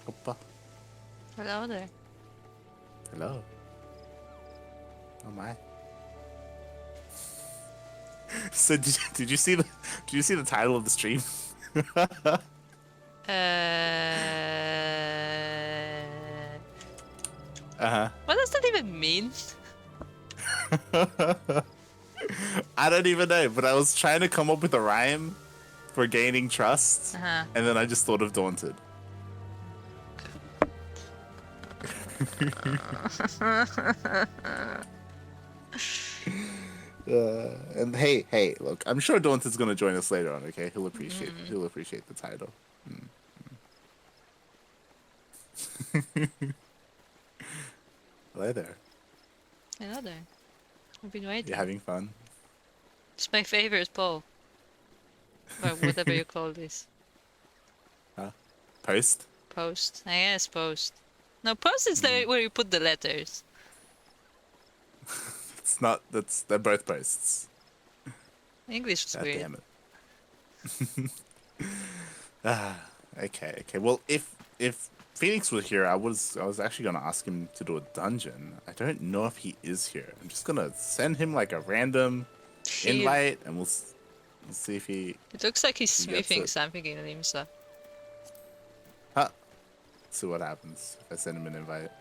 Oppa. Hello there. Hello. Oh my. So did you see the title of the stream? Uh-huh. What does that even mean? I don't even know, but I was trying to come up with a rhyme for gaining trust, and then I just thought of Daunted. And hey, look, I'm sure Daunted's gonna join us later on. Okay, he'll appreciate the title. Hello there. Hello there. I've been waiting. You having fun? It's my favorite Paul. Or whatever you call this. Huh? Post? Post. I guess post. No, post is where you put the letters. It's not. They're both posts. English is God weird. damn it. Okay. Well, if Phoenix was here, I was actually gonna ask him to do a dungeon. I don't know if he is here. I'm just gonna send him like a random invite, and we'll see if he. It looks like he's he gets smithing it. something in Limsa. Huh. See what happens if I send him an invite.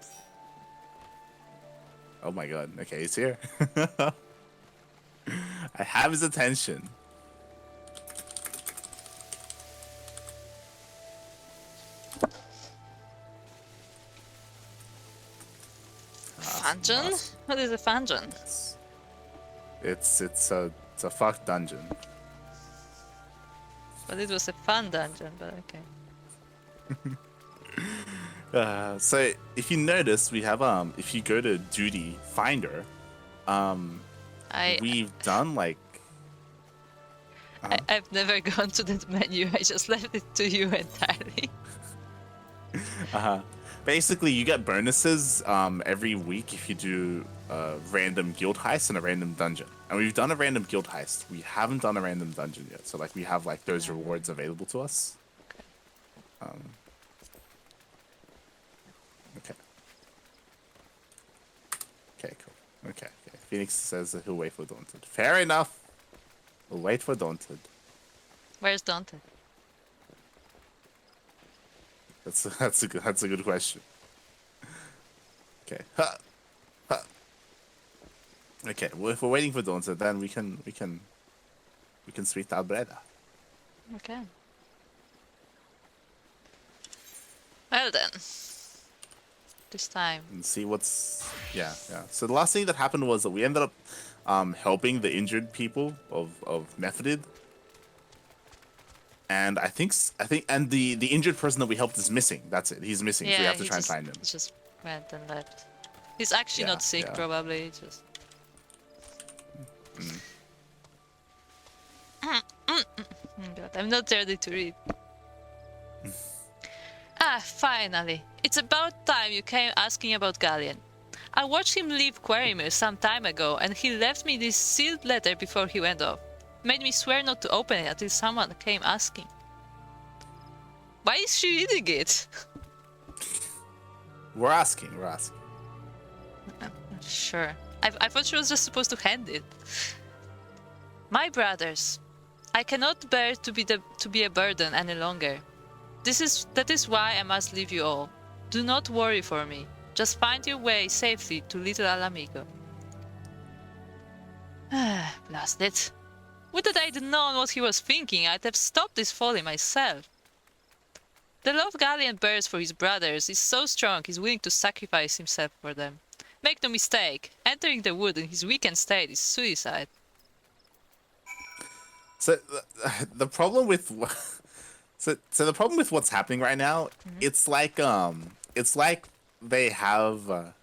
Oh my god. Okay, he's here. I have his attention. Dungeon? What is a dungeon? It's a fuck dungeon. But it was a fun dungeon, but okay. So if you notice, we have if you go to duty finder, we've done like. I've never gone to that menu. I just left it to you entirely. Basically, you get bonuses every week if you do a random guild heist and a random dungeon. And we've done a random guild heist. We haven't done a random dungeon yet. So like we have like those rewards available to us. Okay. Okay, cool. Okay. Phoenix says that he'll wait for Daunted. Fair enough. We'll wait for Daunted. Where's Dante? That's a good question. Okay. Okay. Well, if we're waiting for Daunted, then we can sweet our bread. Okay. Well then. This time. And see what's yeah. So the last thing that happened was that we ended up helping the injured people of Methoded. And I think and the injured person that we helped is missing. That's it. He's missing. So we have to try and find him. He just went and left. He's actually not sick, probably. Just. God, I'm not ready to read. Finally. It's about time you came asking about Galleon. I watched him leave Quarrymill some time ago, and he left me this sealed letter before he went off. Made me swear not to open it until someone came asking. Why is she reading it? We're asking. Sure. I thought she was just supposed to hand it. My brothers, I cannot bear to be a burden any longer. That is why I must leave you all. Do not worry for me. Just find your way safely to Little Alamigo. Blast it. Would that I'd known what he was thinking, I'd have stopped this folly myself. The love Galleon bears for his brothers is so strong he's willing to sacrifice himself for them. Make no mistake, entering the wood in his weakened state is suicide. So the problem with the problem with what's happening right now, it's like they have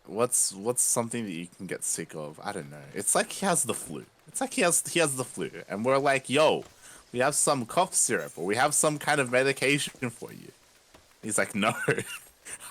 what's something that you can get sick of? I don't know. It's like he has the flu. It's like he has the flu, and we're like, yo, we have some cough syrup or we have some kind of medication for you. He's like, no,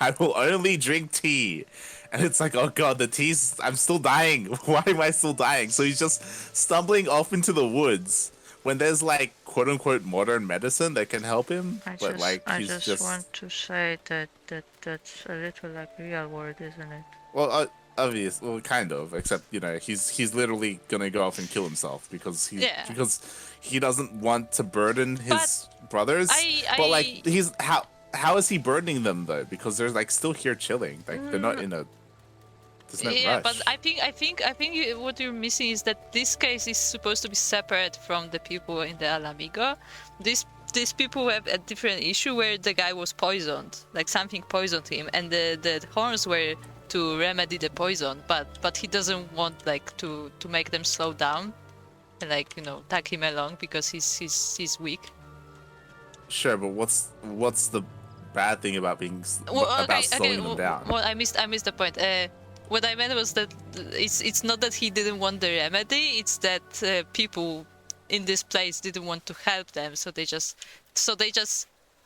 I will only drink tea. And it's like, oh god, the tea's, I'm still dying. Why am I still dying? So he's just stumbling off into the woods when there's like quote unquote modern medicine that can help him, but like I he's just want to say that's a little like real world, isn't it? well, obvious, well, kind of, except he's literally gonna go off and kill himself Yeah. because he doesn't want to burden But his brothers. But like he's how is he burdening them though? Because they're like still here chilling, like they're not in a. There's no yeah, rush. but I think what you're missing is that this case is supposed to be separate from the people in the Alamigo. These people have a different issue where the guy was poisoned, like something poisoned him, and the horns were to remedy the poison, but he doesn't want like to make them slow down and like tag him along because he's weak. Sure, but what's the bad thing about slowing them down? Well, I missed the point. What I meant was that it's not that he didn't want the remedy; it's that people in this place didn't want to help them, so they just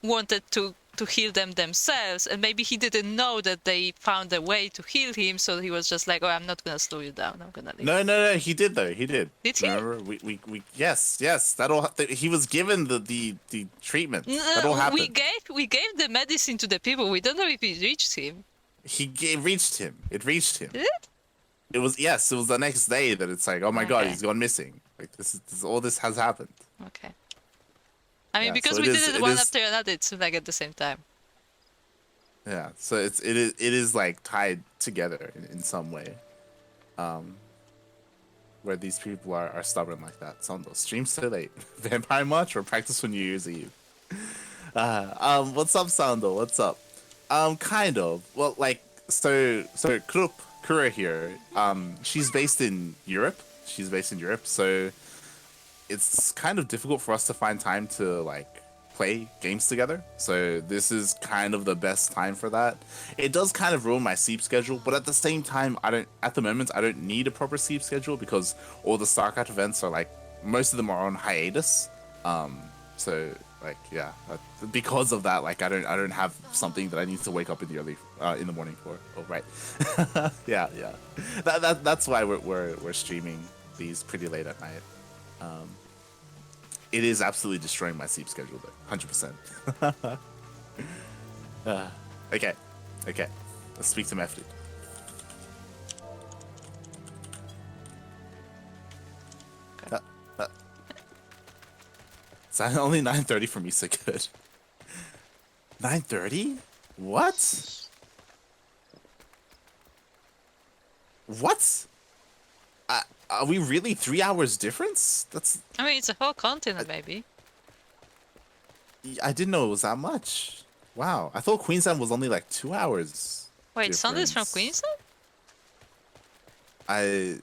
wanted to heal them themselves, and maybe he didn't know that they found a way to heal him, so he was just like, "Oh, I'm not gonna slow you down. I'm gonna leave." No, he did though. He did. Did he? Remember, we yes. He was given the treatment. That all happened. We gave the medicine to the people. We don't know if it reached him. It reached him. It reached him. Did it? It was the next day that it's like, oh my god, he's gone missing. Like this all this has happened. Okay. I mean, Yeah, because so we did it one after another, it seemed like at the same time. Yeah, so it is like tied together in some way, where these people are stubborn like that. Some of those streams so late. Vampire much or practice for New Year's Eve? What's up, Sando? What's up? Kind of. Well, like so Kuro here. She's based in Europe. So it's kind of difficult for us to find time to like play games together. So this is kind of the best time for that. It does kind of ruin my sleep schedule, but at the same time, I don't need a proper sleep schedule because all the StarCraft events are like most of them are on hiatus. So like yeah, because of that, like I don't have something that I need to wake up in the morning for. Oh right, yeah. That's why we're streaming these pretty late at night. It is absolutely destroying my sleep schedule though, 100%. Okay, let's speak to Method. It's only 9:30 for me, so good. 9:30? What? What? Are we really 3 hours difference? I mean, it's a whole continent, maybe. I didn't know it was that much. Wow, I thought Queensland was only like 2 hours. Wait, difference. Sunday's from Queensland? Am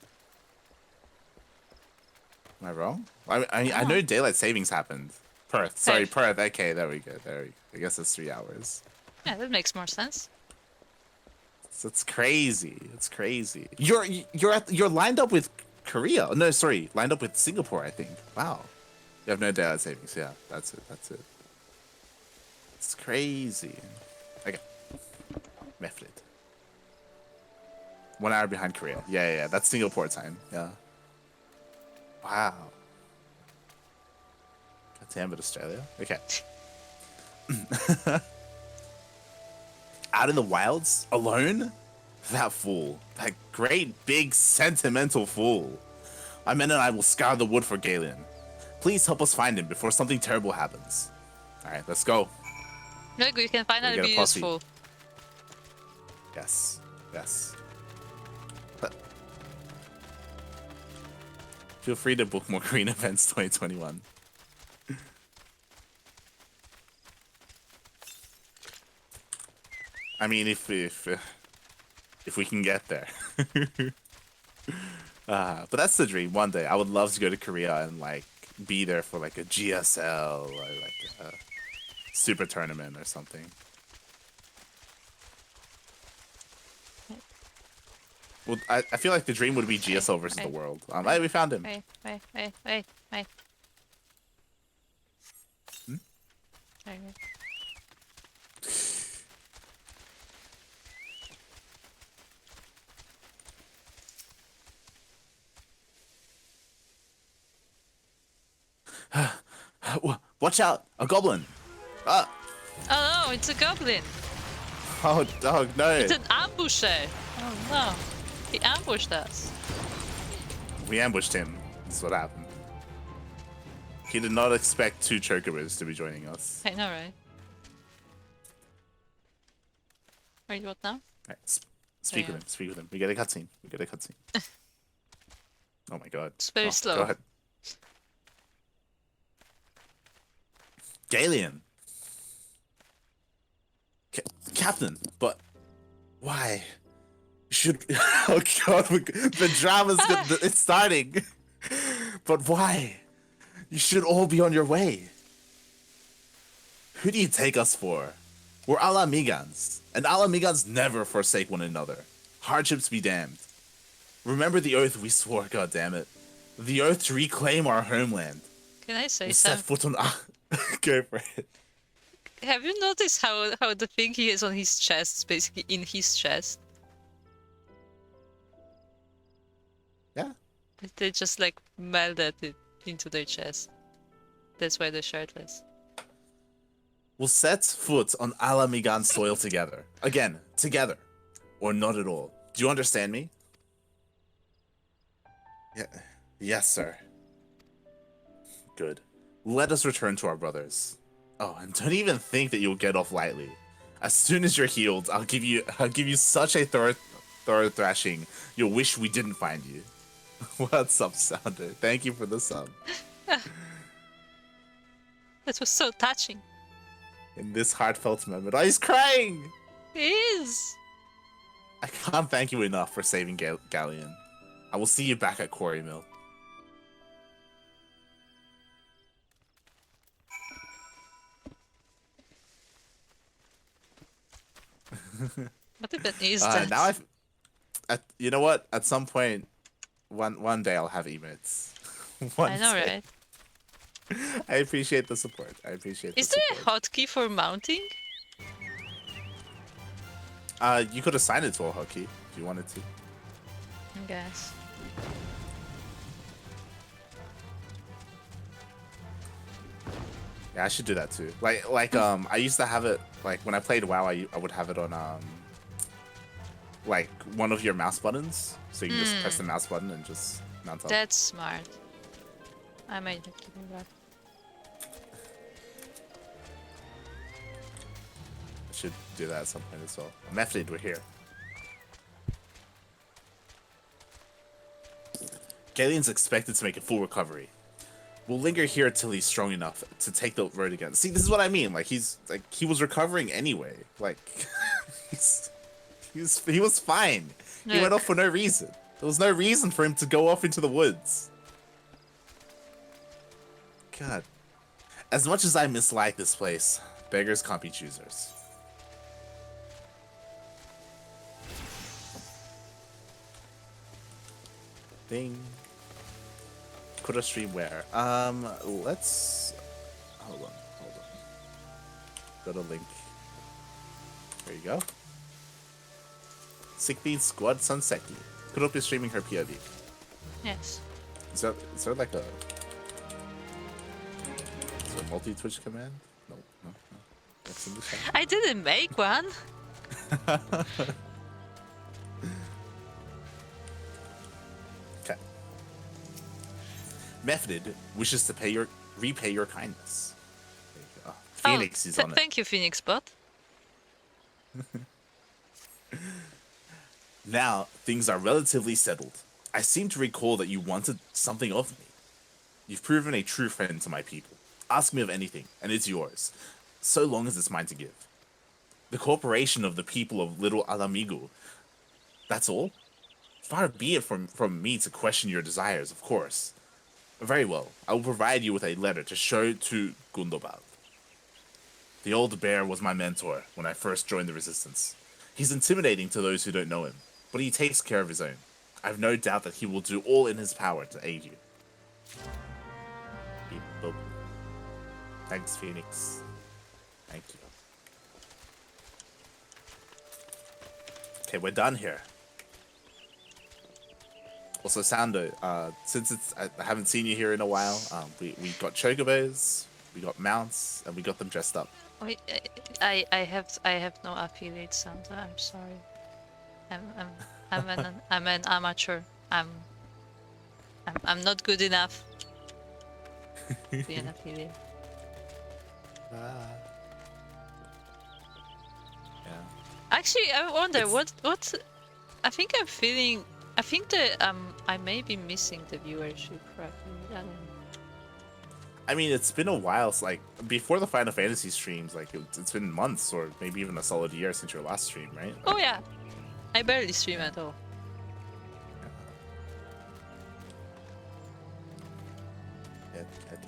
I wrong? I know daylight savings happened. Perth. Sorry, Perth. Okay, there we go. I guess it's 3 hours. Yeah, that makes more sense. It's crazy. It's crazy. You're lined up with Korea. No, sorry, lined up with Singapore, I think. Wow. You have no daylight savings. Yeah, that's it. It's crazy. Okay. Method. 1 hour behind Korea. Yeah. That's Singapore time. Yeah. Wow. God damn it, Australia. Okay. Out in the wilds? Alone? That fool. That great, big, sentimental fool. My men and I will scour the wood for Galen. Please help us find him before something terrible happens. Alright, let's go. Look, we can finally be useful. Yes. Feel free to book more green events 2021. I mean, if we can get there. But that's the dream. One day, I would love to go to Korea and like be there for like a GSL or like a super tournament or something. Well, I feel like the dream would be GSL versus the world. Hey, we found him. Hey. Hmm? Okay. Watch out! A goblin! Ah! Oh no, it's a goblin. Oh, dog, no! It's an ambusher. Oh no. He ambushed us. We ambushed him. That's what happened. He did not expect 2 chocobos to be joining us. I know, right? Wait, what now? Right, speak with him. Speak with him. We get a cutscene. We get a cutscene. Oh my god. It's very slow. Go ahead. Galen. Captain, but why? Should oh god, the drama's it's starting. But why? You should all be on your way. Who do you take us for? We're a la Mhigans, and a la Mhigans never forsake one another. Hardships be damned. Remember the oath we swore, goddammit. The oath to reclaim our homeland. Can I say We set something? foot on go for it. Have you noticed how the thing he has on his chest is basically in his chest? Yeah. They just like melded it into their chest. That's why they're shirtless. We'll set foot on a la Mhigan soil together. Again, together. Or not at all. Do you understand me? Yeah. Yes, sir. Good. Let us return to our brothers. Oh, and don't even think that you'll get off lightly. As soon as you're healed, I'll give you such a thorough thrashing, you'll wish we didn't find you. What's up, Sounder? Thank you for the sub. That was so touching. In this heartfelt moment, oh, he's crying! He is! I can't thank you enough for saving Galleon. I will see you back at Quarry Mill. What even is that? Now you know what? At some point, one day I'll have emotes. I know, right? I appreciate the support. I appreciate. Is there a hotkey for mounting? You could assign it to a hotkey if you wanted to. I guess. Yeah, I should do that too. Like I used to have it like when I played WoW. I would have it on like one of your mouse buttons, so you can just press the mouse button and just mount up. That's smart. I might have to do that. I should do that at some point as well. Method, we're here. Galeon's expected to make a full recovery. We'll linger here till he's strong enough to take the road again. See, this is what I mean. Like he was recovering anyway. Like he was fine. He went off for no reason. There was no reason for him to go off into the woods. God. As much as I mislike this place, beggars can't be choosers. Ding. Could a stream where? Let's hold on. Got a link. There you go. Sickbean Squad Sunseki. Kuropi is streaming her POV. Yes. Is there like a multi-Twitch command? No. That's in the chat. I didn't make one. Okay. Method wishes to repay your kindness. There you go. Phoenix is on it. Thank you, Phoenix Bot. Now, things are relatively settled. I seem to recall that you wanted something of me. You've proven a true friend to my people. Ask me of anything, and it's yours, so long as it's mine to give. The corporation of the people of Little Alamigo. That's all? Far be it from me to question your desires, of course. Very well, I will provide you with a letter to show to Gundobad. The old bear was my mentor when I first joined the resistance. He's intimidating to those who don't know him, but he takes care of his own. I've no doubt that he will do all in his power to aid you. Beep, boop. Thanks, Phoenix. Thank you. Okay, we're done here. Also, Sando, since I haven't seen you here in a while, we got chocobos. We got mounts, and we got them dressed up. Wait, I have no affiliate sound. I'm sorry. I'm an amateur. I'm not good enough to be an affiliate. Yeah. Actually, I wonder what I think I'm feeling. I think that I may be missing the viewership correctly. I don't know. I mean, it's been a while. Like before the Final Fantasy streams, like it's been months or maybe even a solid year since your last stream, right? Oh yeah, I barely stream at all. Yeah, okay.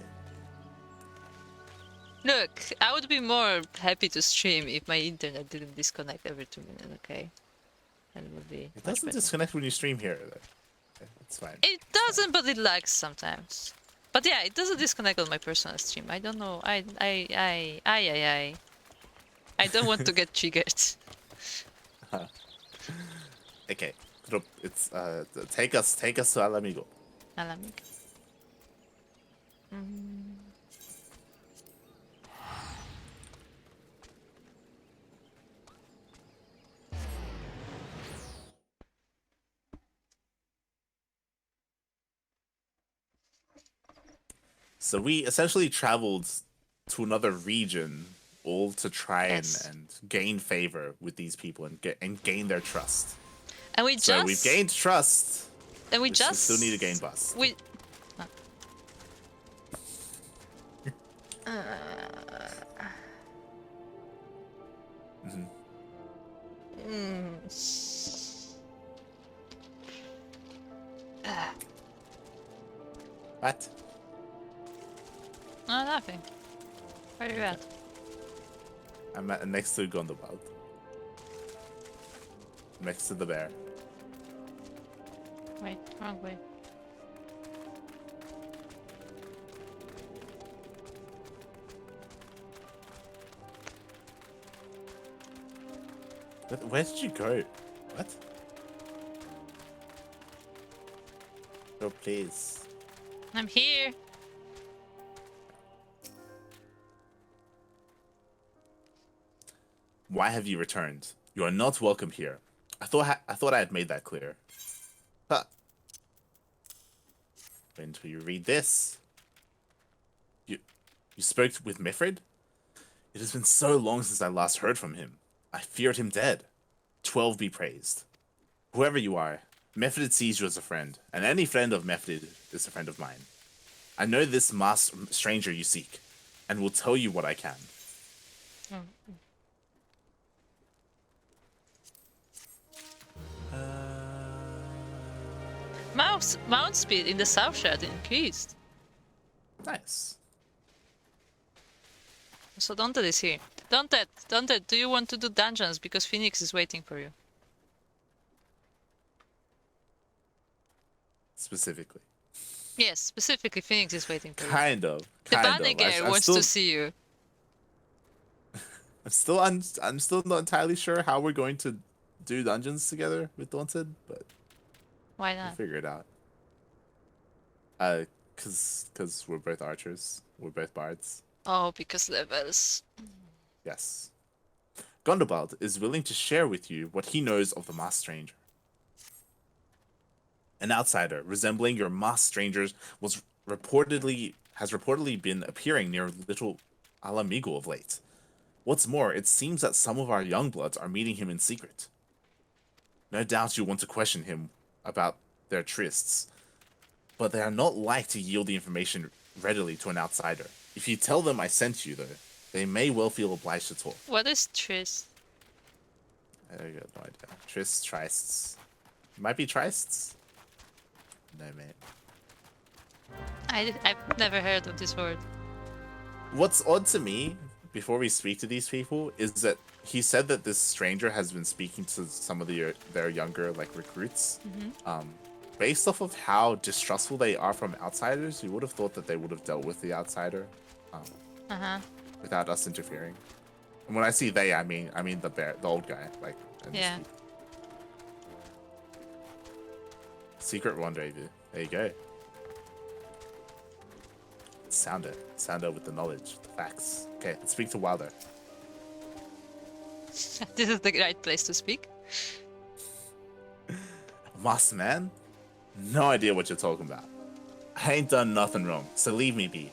Look, I would be more happy to stream if my internet didn't disconnect every 2 minutes. Okay, that would be. It doesn't disconnect when you stream here. Okay, it's fine. It doesn't, but it lags sometimes. But yeah, it doesn't disconnect on my personal stream. I don't know. I don't want to get triggered. Okay, it's take us to Alamigo. Alamigo. So we essentially traveled to another region, all to try and gain favor with these people and gain their trust. And we so we've gained trust. And we just still need to gain bust. We. What? No, nothing. Where are you at? I'm next to Gondobald. Next to the bear. Wait, wrong way. Where did you go? What? Oh, please. I'm here. Why have you returned? You are not welcome here. I thought I had made that clear. Huh. When do you read this? You spoke with Mifrid? It has been so long since I last heard from him. I feared him dead. 12 be praised. Whoever you are, Mifrid sees you as a friend, and any friend of Mifrid is a friend of mine. I know this masked stranger you seek, and will tell you what I can. Mount speed in the South Shard increased. Nice. So Dante is here. Dante, do you want to do dungeons? Because Phoenix is waiting for you. Specifically. Yes, specifically Phoenix is waiting for you. Kind of. The Banniger wants to see you. I'm still not entirely sure how we're going to do dungeons together with Daunted, but why not? We'll figure it out. Cause we're both archers. We're both bards. Oh, because levels. Yes. Gondobald is willing to share with you what he knows of the masked stranger. An outsider resembling your masked strangers has reportedly been appearing near Little Alamigo of late. What's more, it seems that some of our young bloods are meeting him in secret. No doubt you want to question him about their trysts, but they are not like to yield the information readily to an outsider. If you tell them I sent you, though, they may well feel obliged to talk. What is tryst? I got no idea. Trysts, trysts. Might be trysts? No, mate. I've never heard of this word. What's odd to me, before we speak to these people, is that he said that this stranger has been speaking to some of their younger recruits. Based off of how distrustful they are from outsiders, you would have thought that they would have dealt with the outsider without us interfering. And when I see they, I mean the old guy, Yeah. Secret rendezvous. There you go. Sound it. Sound it with the knowledge, the facts. Okay, let's speak to Wilder. This is the right place to speak. Master man? No idea what you're talking about. I ain't done nothing wrong, so leave me be.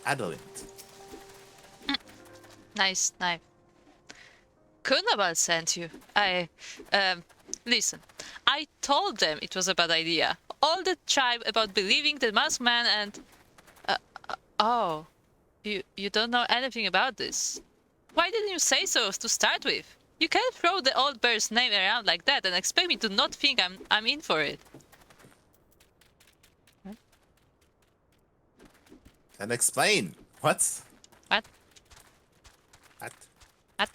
Adeline. Nice knife. Kunabal sent you. Listen. I told them it was a bad idea. All the tribe about believing the masked man and... oh. You don't know anything about this. Why didn't you say so to start with? You can't throw the old bird's name around like that and expect me to not think I'm in for it. And explain. What? What? What? What?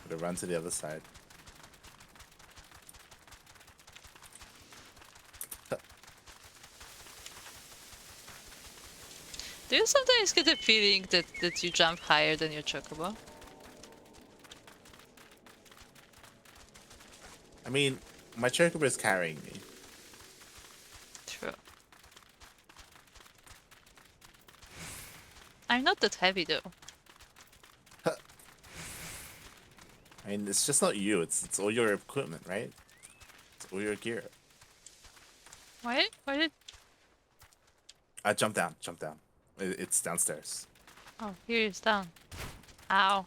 Gotta run to the other side. Do you sometimes get a feeling that you jump higher than your chocobo? I mean, my chocobo is carrying me. True. I'm not that heavy though. I mean, it's just not you. It's all your equipment, right? It's all your gear. Why did... Jump down. Jump down. It's downstairs. Oh, here it's down. Ow.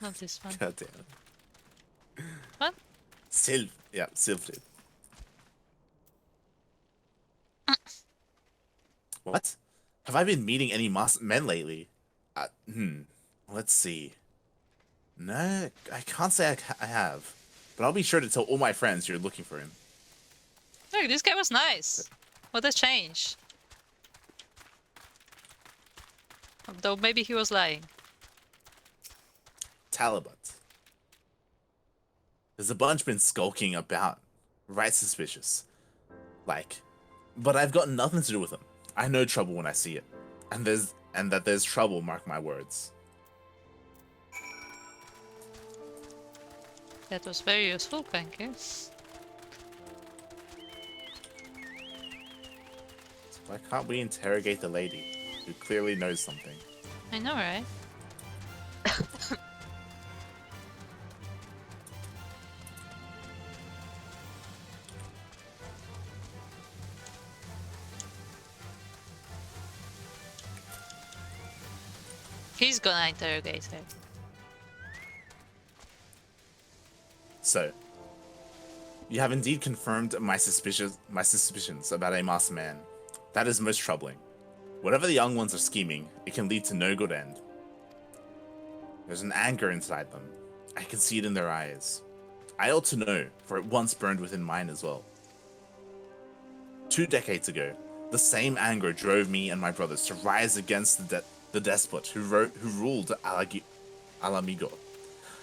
Not this one. God damn it. What? Yeah, Sylphid. What? Have I been meeting any men lately? Let's see. No, I can't say I have. But I'll be sure to tell all my friends you're looking for him. Look, this guy was nice. What a change. Though maybe he was lying. Talabot. There's a bunch been skulking about. Right suspicious. But I've got nothing to do with them. I know trouble when I see it. And that there's trouble, mark my words. That was very useful, thank you. Why can't we interrogate the lady, who clearly knows something? I know, right? He's gonna interrogate her. So, you have indeed confirmed my suspicions about a masked man. That is most troubling. Whatever the young ones are scheming, it can lead to no good end. There's an anger inside them. I can see it in their eyes. I ought to know, for it once burned within mine as well. 2 decades ago, the same anger drove me and my brothers to rise against the despot who ruled Alamigo.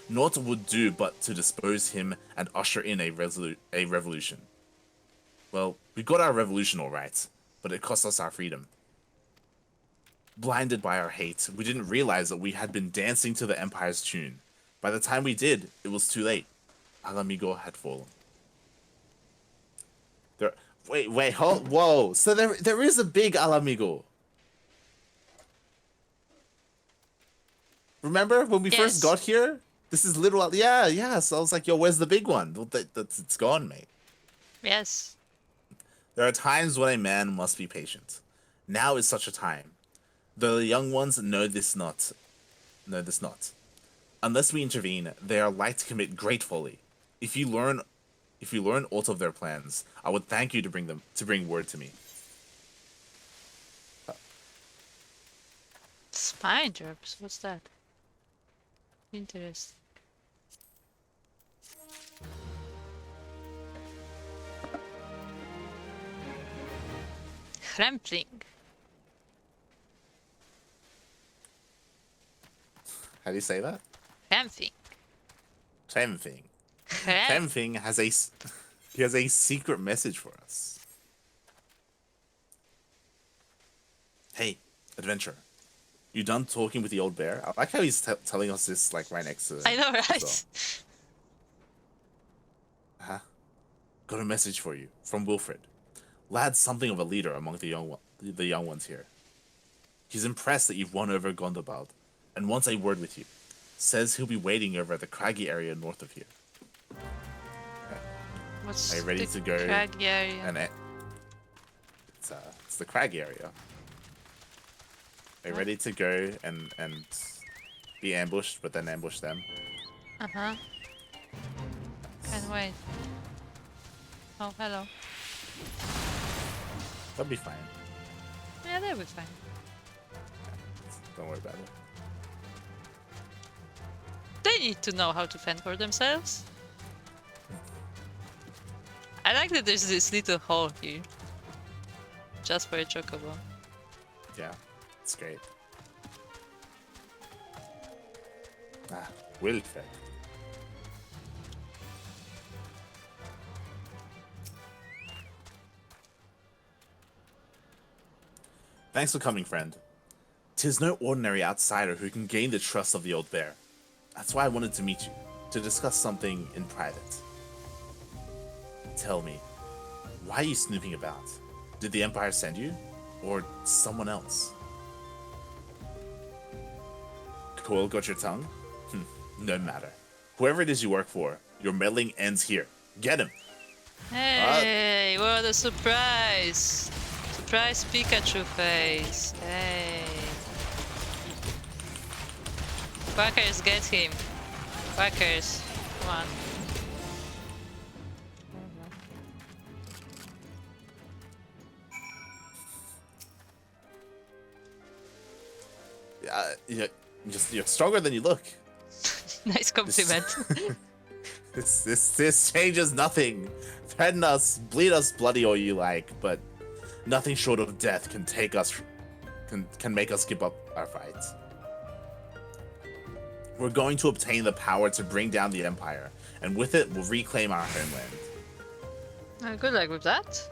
Naught would do but to dispose him and usher in a revolution. Well, we got our revolution all right, but it cost us our freedom. Blinded by our hate, we didn't realize that we had been dancing to the Empire's tune. By the time we did, it was too late. Alamigo had fallen. Whoa! So there is a big Alamigo. Remember when we first got here? This is literal. Yeah. So I was like, yo, where's the big one? Well, it's gone, mate. Yes. There are times when a man must be patient. Now is such a time. The young ones know this not. Unless we intervene, they are like to commit great folly. If you learn aught of their plans, I would thank you to bring word to me. Spine drops. What's that? Interesting. Krempling. How do you say that? Krempling. Krempling. Krempling has a secret message for us. Hey, adventurer. You done talking with the old bear? I like how he's telling us this like right next to. I know, right? Huh? Got a message for you from Wilfred. Lad's something of a leader among the young ones here. He's impressed that you've won over Gondabald, and wants a word with you. Says he'll be waiting over at the craggy area north of here. What's Are you ready to go? craggy area? And it's the craggy area. Are you ready to go and be ambushed, but then ambush them? Uh-huh. Can't wait. Oh, hello. That'll be fine. Yeah, that'll be fine. Don't worry about it. They need to know how to fend for themselves. I like that there's this little hole here. Just for a chocobo. Yeah, it's great. Wilfred. Thanks for coming, friend. 'Tis no ordinary outsider who can gain the trust of the old bear. That's why I wanted to meet you, to discuss something in private. Tell me, why are you snooping about? Did the Empire send you? Or someone else? Coil got your tongue? No matter. Whoever it is you work for, your meddling ends here. Get him! Hey, what a surprise! Surprise Pikachu face. Hey. Quackers, get him. Quackers, come on. You're stronger than you look. Nice compliment. This changes nothing. Threaten us, bleed us bloody all you like, but nothing short of death can make us give up our fight. We're going to obtain the power to bring down the Empire, and with it, we'll reclaim our homeland. Good luck with that.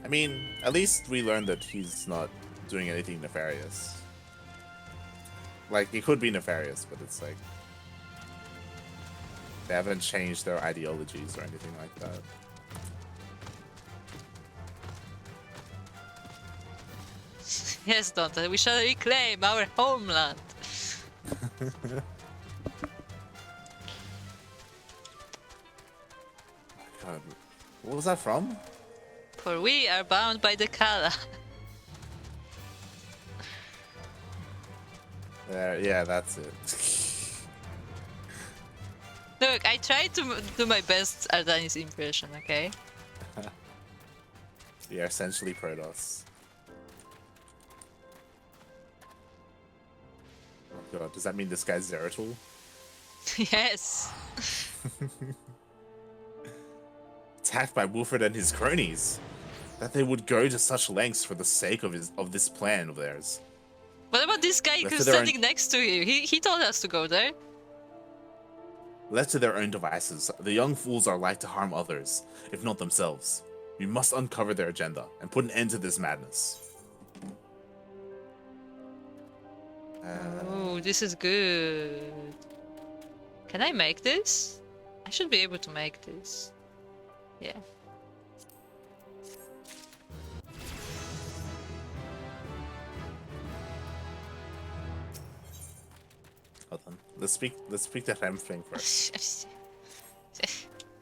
I mean, at least we learned that he's not doing anything nefarious. Like, it could be nefarious, but it's like... They haven't changed their ideologies or anything like that. Yes, Dante, we shall reclaim our homeland. God, what was that from? For we are bound by the Kala. There, yeah, that's it. Look, I tried to do my best Ardanis impression, okay? We are essentially Protoss. Oh god, does that mean this guy's Zeratul? Yes. Attacked by Wilfred and his cronies. That they would go to such lengths for the sake of this plan of theirs. What about this guy who's standing next to you? He told us to go there. Left to their own devices, the young fools are like to harm others, if not themselves. We must uncover their agenda and put an end to this madness. Oh, this is good. Can I make this? I should be able to make this. Yeah. Hold on. Let's speak the Rem thing first.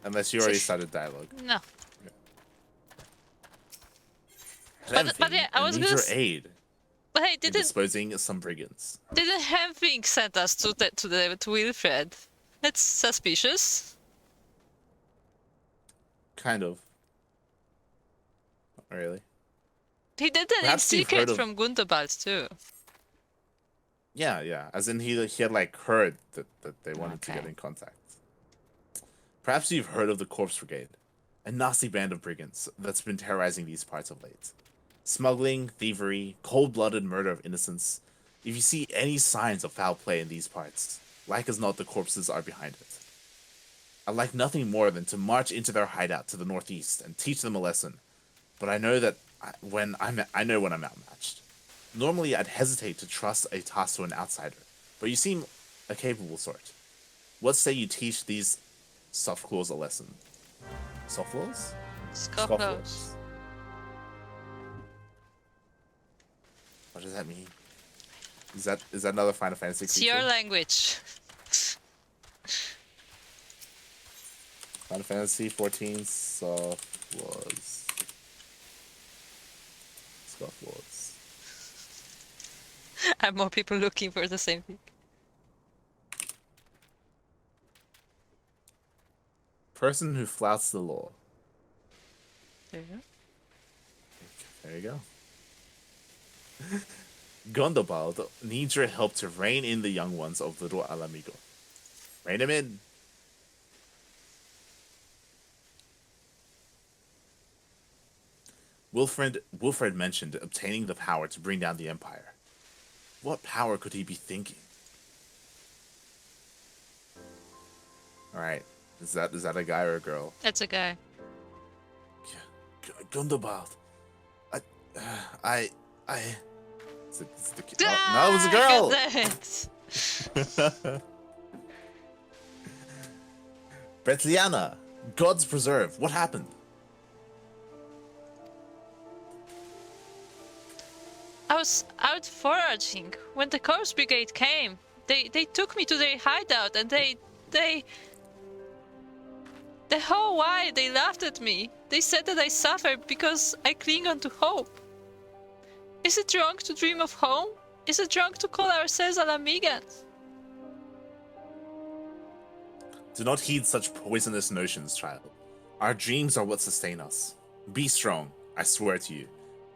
Unless you already started dialogue. No. Rem But yeah, I was need gonna your aid But hey, in didn't disposing some brigands. Hemfing send us to Wilfred? That's suspicious. Kind of. Not really. He did that Perhaps in you've secret heard of- from Gundabald too. Yeah. As in he had like heard that they wanted to get in contact. Perhaps you've heard of the Corpse Brigade, a nasty band of brigands that's been terrorizing these parts of late. Smuggling, thievery, cold-blooded murder of innocents. If you see any signs of foul play in these parts, like as not the corpses are behind it. I'd like nothing more than to march into their hideout to the northeast and teach them a lesson. But I know that I know when I'm outmatched. Normally, I'd hesitate to trust a task to an outsider, but you seem a capable sort. What say you teach these softclaws a lesson? Softclaws? Scofflaws. What does that mean? Is that another Final Fantasy It's creature? your language. Final Fantasy 14 softclaws. Scofflaws. And more people looking for the same thing. Person who flouts the law. There you go. There you go. Gondobald needs your help to rein in the young ones of Little Alamigo. Rein him in. Wilfred mentioned obtaining the power to bring down the Empire. What power could he be thinking? Alright. Is that a guy or a girl? That's a guy. Gundobald. I. It's the kid. No, it was a girl. Bretliana, God's preserve. What happened? I was out foraging when the Corpse Brigade came. They took me to their hideout and they the whole while they laughed at me. They said that I suffer because I cling on to hope. Is it wrong to dream of home? Is it wrong to call ourselves Alamigans? Do not heed such poisonous notions, child. Our dreams are what sustain us. Be strong, I swear to you.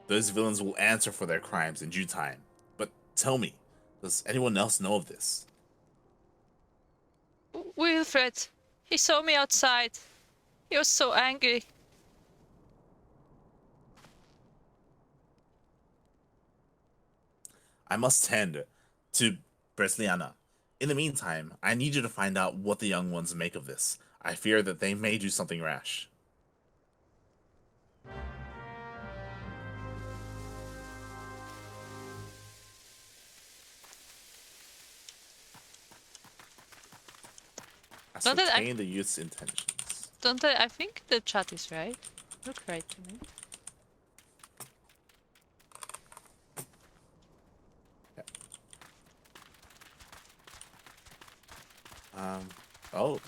Those villains will answer for their crimes in due time. But tell me, does anyone else know of this? Wilfred, he saw me outside. He was so angry. I must tend to Bresliana. In the meantime, I need you to find out what the young ones make of this. I fear that they may do something rash. Ascertain the youth's intentions. Don't I think the chat is right. Look right to me. Oh,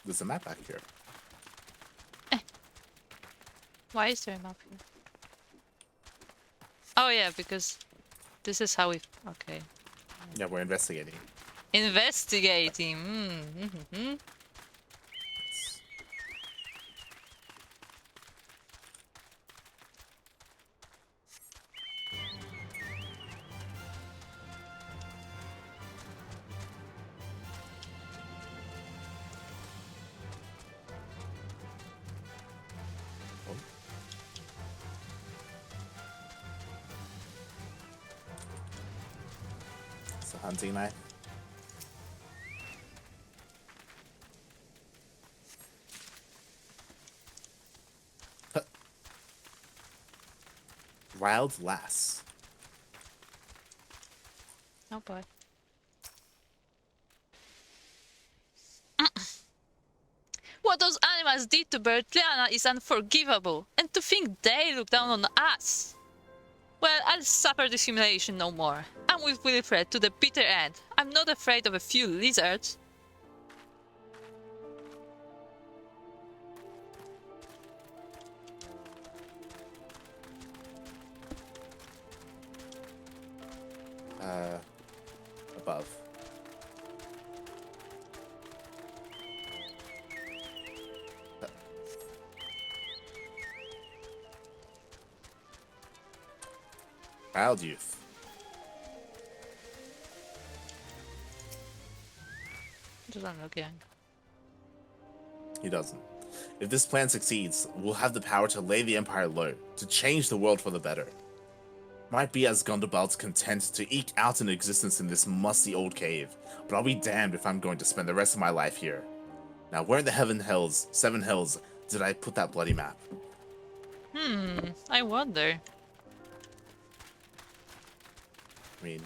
there's a map back here. Why is there a map here? Oh yeah, because this is how we... Okay. Yeah, we're investigating. Investigating. It's a hunting knife. Wild lass. Oh boy. What those animals did to Bertliana is unforgivable, and to think they look down on us. Well, I'll suffer this humiliation no more. I'm with Wilfred to the bitter end. I'm not afraid of a few lizards. Above. Wild youth. Doesn't look young. He doesn't. If this plan succeeds, we'll have the power to lay the Empire low, to change the world for the better. Might be as Gondobald's content to eke out an existence in this musty old cave, but I'll be damned if I'm going to spend the rest of my life here. Now, where in the seven hells, did I put that bloody map? I wonder. I mean,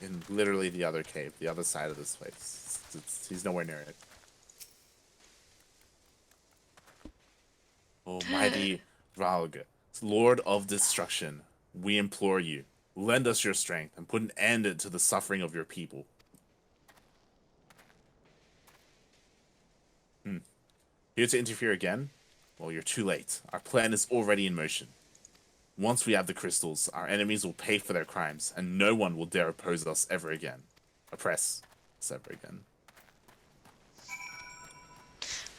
in literally the other cave, the other side of this place. He's nowhere near it. Almighty Ralg, Lord of Destruction, we implore you, lend us your strength and put an end to the suffering of your people. Here to interfere again? Well, you're too late. Our plan is already in motion. Once we have the crystals, our enemies will pay for their crimes, and no one will dare oppose us ever again. Oppress us ever again.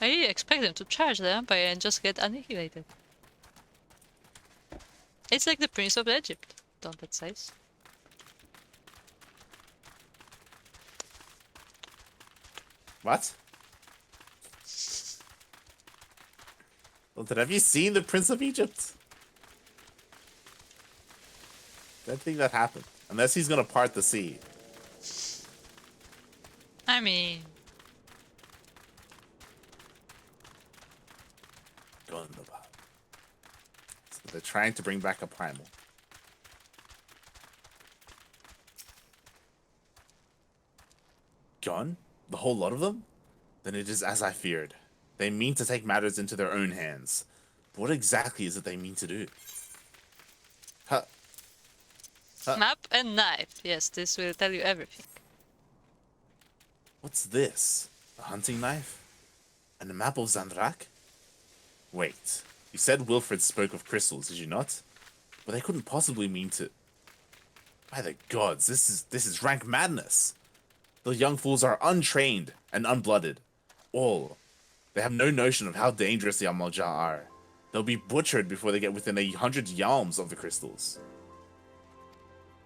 I really expect them to charge the Empire and just get annihilated. It's like the Prince of Egypt, don't it say? What? Have you seen the Prince of Egypt? I don't think that happened. Unless he's gonna part the sea. I mean... So they're trying to bring back a primal. Gone? The whole lot of them? Then it is as I feared. They mean to take matters into their own hands. But what exactly is it they mean to do? Map and knife. Yes, this will tell you everything. What's this? A hunting knife? And a map of Zandrak? Wait, you said Wilfred spoke of crystals, did you not? But they couldn't possibly mean to... By the gods, this is rank madness. The young fools are untrained and unblooded. All. They have no notion of how dangerous the Amalja are. They'll be butchered before they get within 100 yalms of the crystals.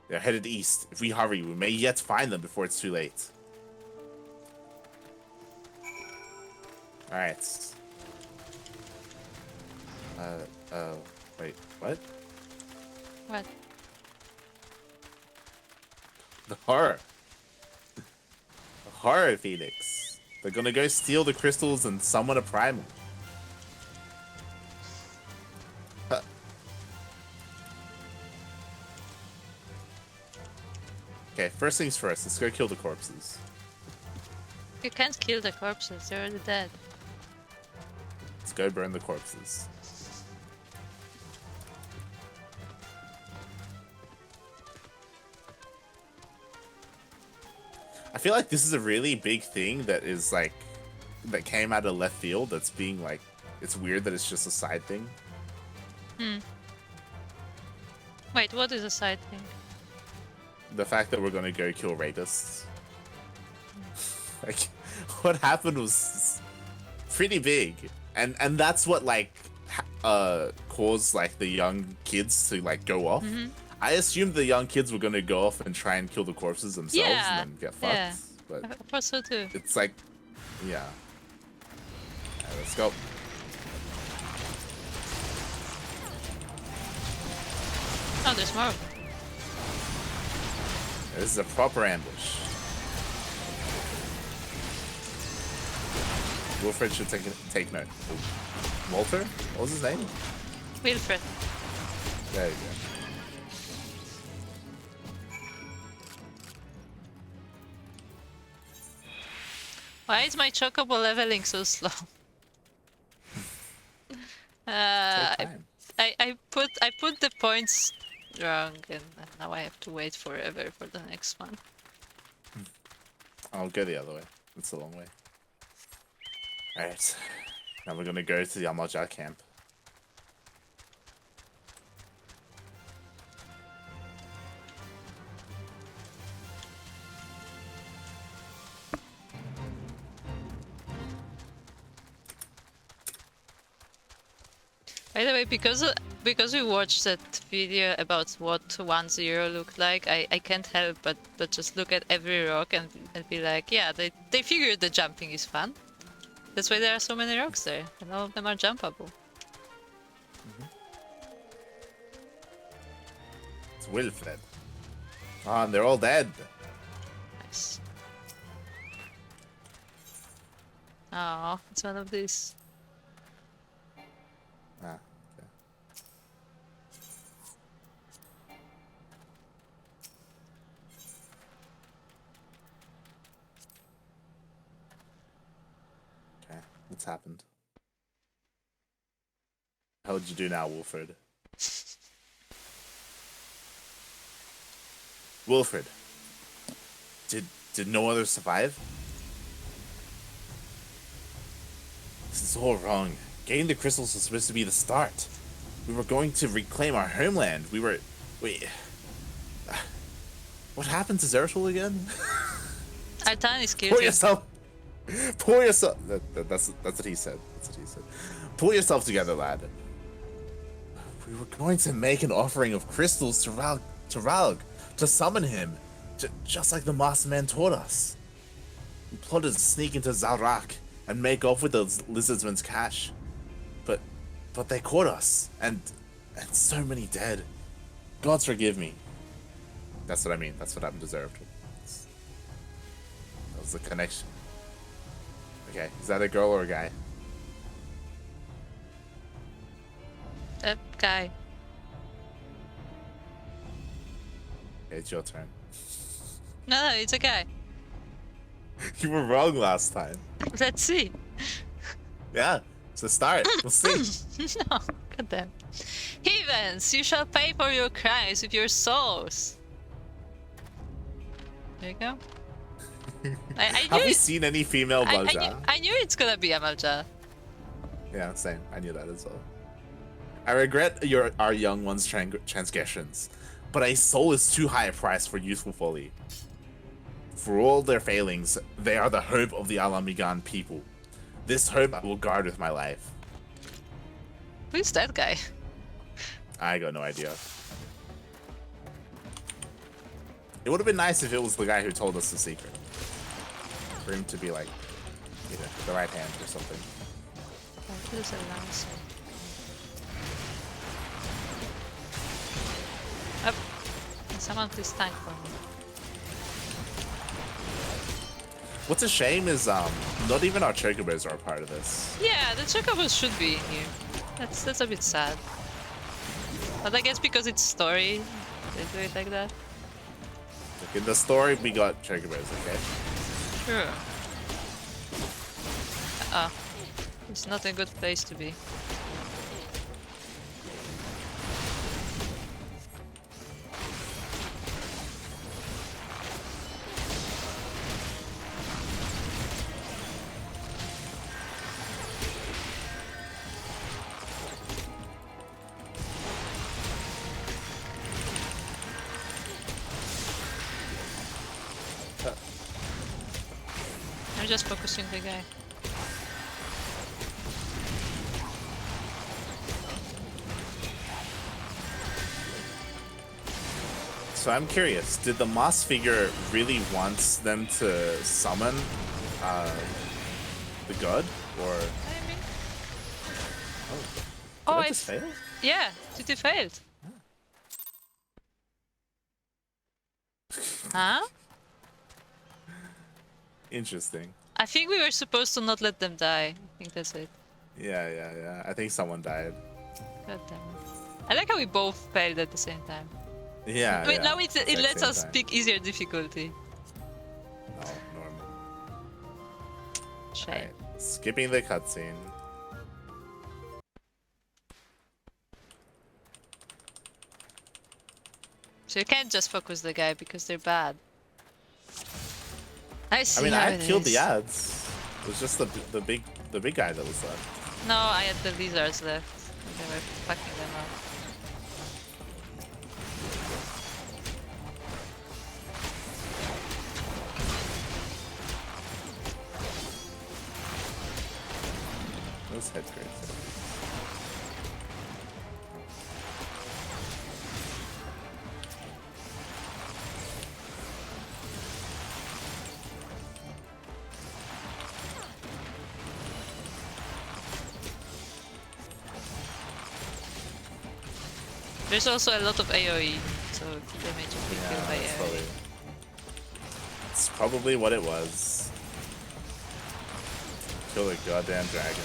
They're headed east. If we hurry, we may yet find them before it's too late. Alright. Wait, what? What? The horror. The horror, Phoenix. They're gonna go steal the crystals and summon a primal. Okay, first things first, let's go kill the corpses. You can't kill the corpses, they're already dead. Let's go burn the corpses. I feel like this is a really big thing that is like, that came out of left field that's being like, it's weird that it's just a side thing. Wait, what is a side thing? The fact that we're gonna go kill rapists. Like, what happened was pretty big. And that's what like caused like the young kids to like go off. I assumed the young kids were gonna go off and try and kill the corpses themselves and then get fucked. Yeah. But I thought so too. it's like, yeah. Alright, let's go. Oh, there's more of them. This is a proper ambush. Wilfred should take note. Walter? What was his name? Wilfred. There you go. Why is my chocobo leveling so slow? I put the points wrong, and now I have to wait forever for the next one. I'll go the other way. It's a long way. Alright. Now we're gonna go to the Amalja camp. By the way, because we watched that video about what 1-0 looked like, I can't help but just look at every rock and be like, yeah, they figured the jumping is fun. That's why there are so many rocks there, and all of them are jumpable. It's Wilfred. Ah, and they're all dead. Nice. Oh, it's one of these. Ah, okay. Okay, what's happened? How would you do now, Wilfred? Wilfred, did no others survive? This is all wrong. Getting the crystals was supposed to be the start. We were going to reclaim our homeland. Wait. What happened to Zeratul again? Our town is killed. Pull yourself. Pull yourself. That's what he said. That's what he said. Pull yourself together, lad. We were going to make an offering of crystals to Ralg, to summon him, just like the Master Man taught us. We plotted to sneak into Zalrak and make off with the lizardsman's cash, but they caught us, and so many dead. Gods forgive me. That's what I mean. That's what I'm deserved. That was the connection. Okay, is that a girl or a guy? Guy. Okay, it's your turn. No, it's a guy. You were wrong last time. Let's see. Yeah, it's a start. We'll see. No, goddamn. Heathens, you shall pay for your crimes with your souls. There you go. I Have knew we seen any female Balja? I knew it's gonna be Amalja. Yeah, same. I knew that as well. I regret our young one's transgressions, but a soul is too high a price for youthful folly. For all their failings, they are the hope of the Mhigan people. This hope I will guard with my life. Who's that guy? I got no idea. It would have been nice if it was the guy who told us the secret. For him to be like, you know, the right hand or something. That is a lancer. Up. Someone please tank for me. What's a shame is not even our chocobos are a part of this. Yeah, the chocobos should be in here. That's a bit sad. But I guess because it's story, they do it like that. Like in the story, we got chocobos, okay? Sure. It's not a good place to be. I'm just focusing the guy. So I'm curious, did the moss figure really want them to summon the god? Or... Maybe. Oh, did I just fail? Yeah, it failed. Huh? Interesting. I think we were supposed to not let them die. I think that's it. Yeah. I think someone died. God damn it. I like how we both failed at the same time. Yeah. Wait, yeah. now it lets same us time. pick easier difficulty. No, normal. Shame. Right. Skipping the cutscene. So you can't just focus the guy because they're bad. I see. I mean, how I it had killed is. the ads. It was just the big guy that was left. No, I had the lizards left. They were fucking them up. Those head grades. There's also a lot of AoE, so damage will be killed by AoE. It's probably what it was. Kill the goddamn dragon.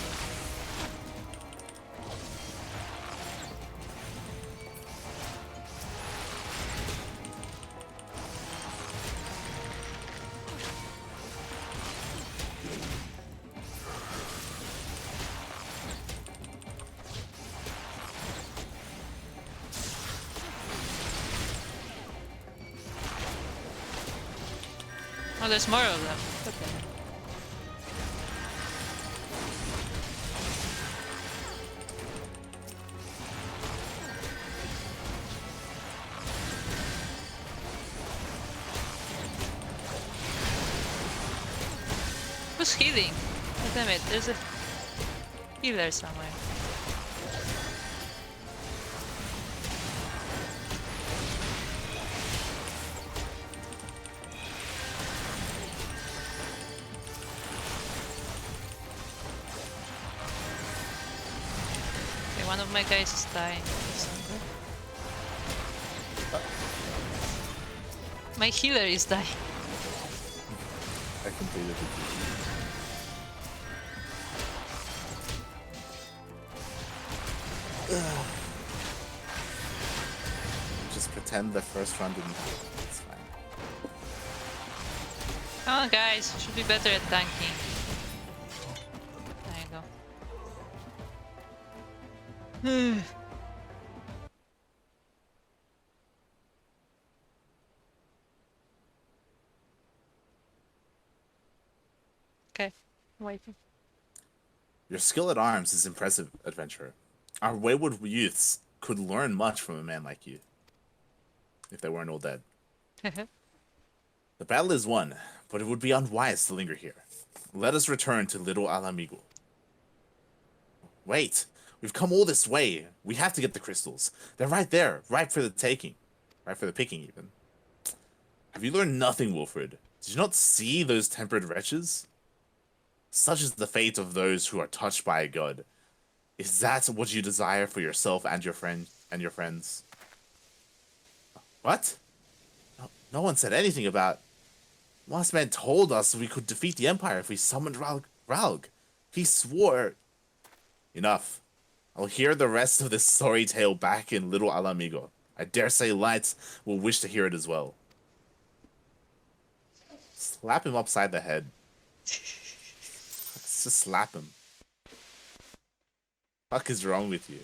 Oh, there's more of them. Okay. Who's healing? Oh, damn it, there's a healer somewhere. Okay, one of my guys is dying. My healer is dying. I completed it. Just pretend the first run didn't happen. It's fine. Come on, guys. Should be better at tanking. There you go. Okay. Waiting. Your skill at arms is impressive, adventurer. Our wayward youths could learn much from a man like you. If they weren't all dead. The battle is won, but it would be unwise to linger here. Let us return to Little Alamigo. Wait, we've come all this way. We have to get the crystals. They're right there, ripe for the taking. Ripe for the picking, even. Have you learned nothing, Wilfred? Did you not see those tempered wretches? Such is the fate of those who are touched by a god. Is that what you desire for yourself and your friends? What? No one said anything about... Last man told us we could defeat the Empire if we summoned Ralg. He swore... Enough. I'll hear the rest of this sorry tale back in Little Alamigo. I dare say Lights will wish to hear it as well. Slap him upside the head. Let's just slap him. Fuck is wrong with you?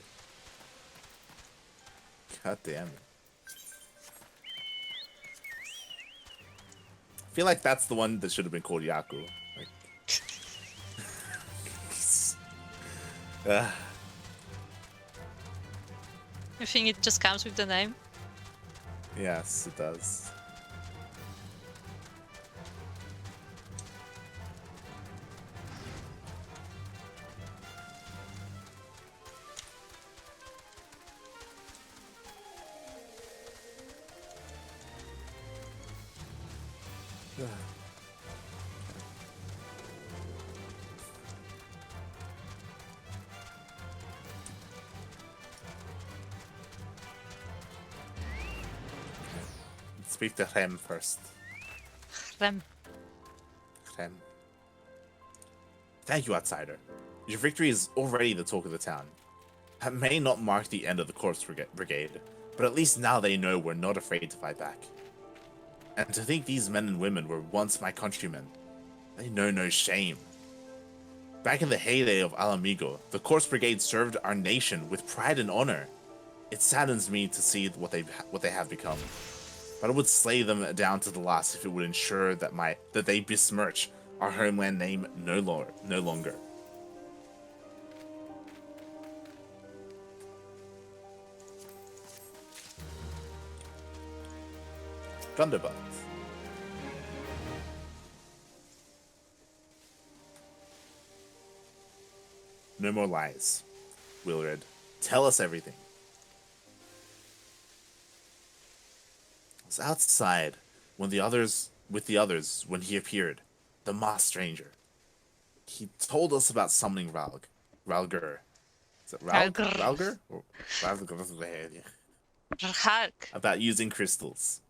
God damn it. I feel like that's the one that should have been called Yaku. Like... You think it just comes with the name? Yes, it does. Speak to Rem first. Rem. Thank you, outsider. Your victory is already the talk of the town. That may not mark the end of the Corpse Brigade, but at least now they know we're not afraid to fight back. And to think these men and women were once my countrymen, they know no shame. Back in the heyday of Alamigo, the Corpse Brigade served our nation with pride and honor. It saddens me to see what they have become. But I would slay them down to the last if it would ensure that they besmirch our homeland name no longer. Thunderbutt. No more lies. Wilred, tell us everything. I was outside with the others when he appeared, the masked stranger. He told us about summoning Ralger. Is it Ralger? Or Haukke. about using crystals.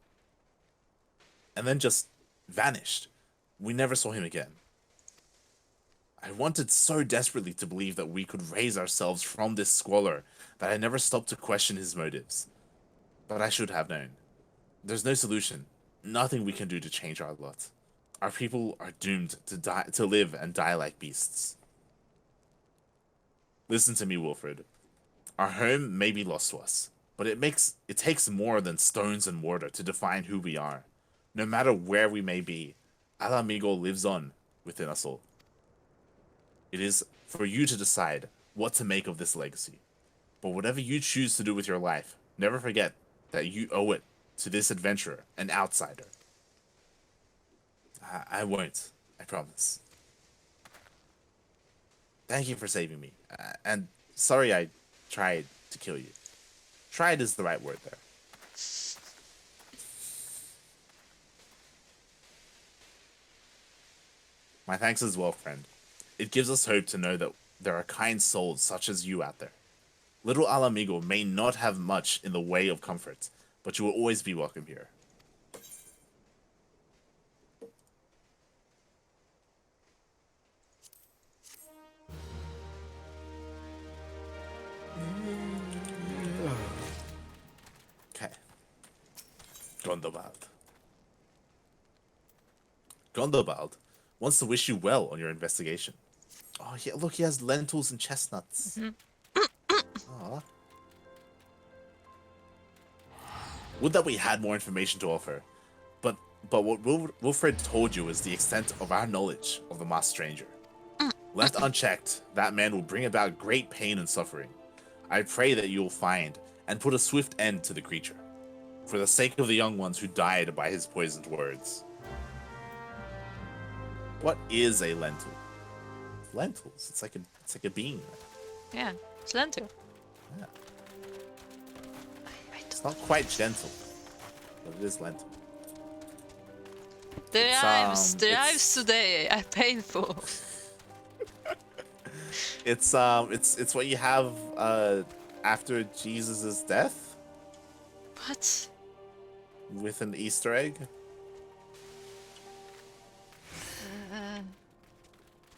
And then just vanished. We never saw him again. I wanted so desperately to believe that we could raise ourselves from this squalor that I never stopped to question his motives. But I should have known. There's no solution. Nothing we can do to change our lot. Our people are doomed to live and die like beasts. Listen to me, Wilfred. Our home may be lost to us, but it takes more than stones and mortar to define who we are. No matter where we may be, Ala Mhigan lives on within us all. It is for you to decide what to make of this legacy. But whatever you choose to do with your life, never forget that you owe it to this adventurer, an outsider. I won't, I promise. Thank you for saving me. And sorry I tried to kill you. Tried is the right word there. My thanks as well, friend. It gives us hope to know that there are kind souls such as you out there. Little Ala Mhigan may not have much in the way of comfort, but you will always be welcome here. Okay. Gondobald. Gondobald wants to wish you well on your investigation. Oh, yeah, look, he has lentils and chestnuts. Aww. Would that we had more information to offer, but what Wilfred told you is the extent of our knowledge of the masked stranger. Left unchecked, that man will bring about great pain and suffering. I pray that you will find and put a swift end to the creature, for the sake of the young ones who died by his poisoned words. What is a lentil? Lentils. It's like a bean. Yeah, it's lentil. Yeah. It's not quite gentle, but it is lentil. The rhymes today are painful. It's what you have after Jesus' death. What? With an Easter egg.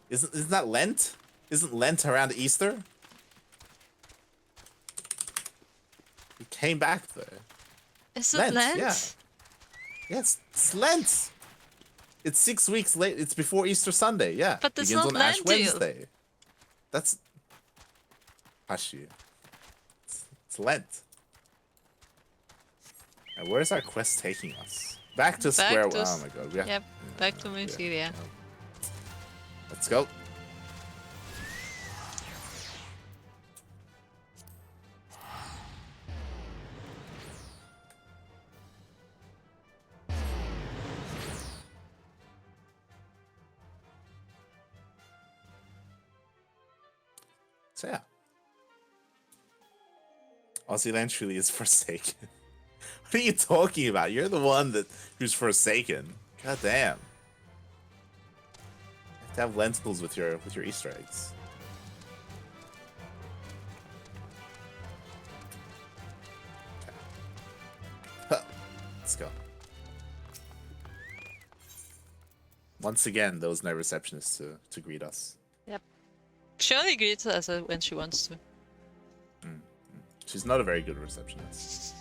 Isn't that Lent? Isn't Lent around Easter? We came back there. Is it Lent? Yeah. Yes, it's Lent. It's 6 weeks late. It's before Easter Sunday. Yeah. But it's begins not on Ash Lent. Wednesday. That's hush you. It's Lent. Now, where's our quest taking us? Back to square one. Oh my god. Yep. Back to Lyria. Let's go. So yeah. Aussie Land truly is forsaken. What are you talking about? You're the one who's forsaken. God damn. To have lentils with your Easter eggs. Okay. Huh. Let's go. Once again, there was no receptionist to greet us. Yep. She only greets us when she wants to. She's not a very good receptionist.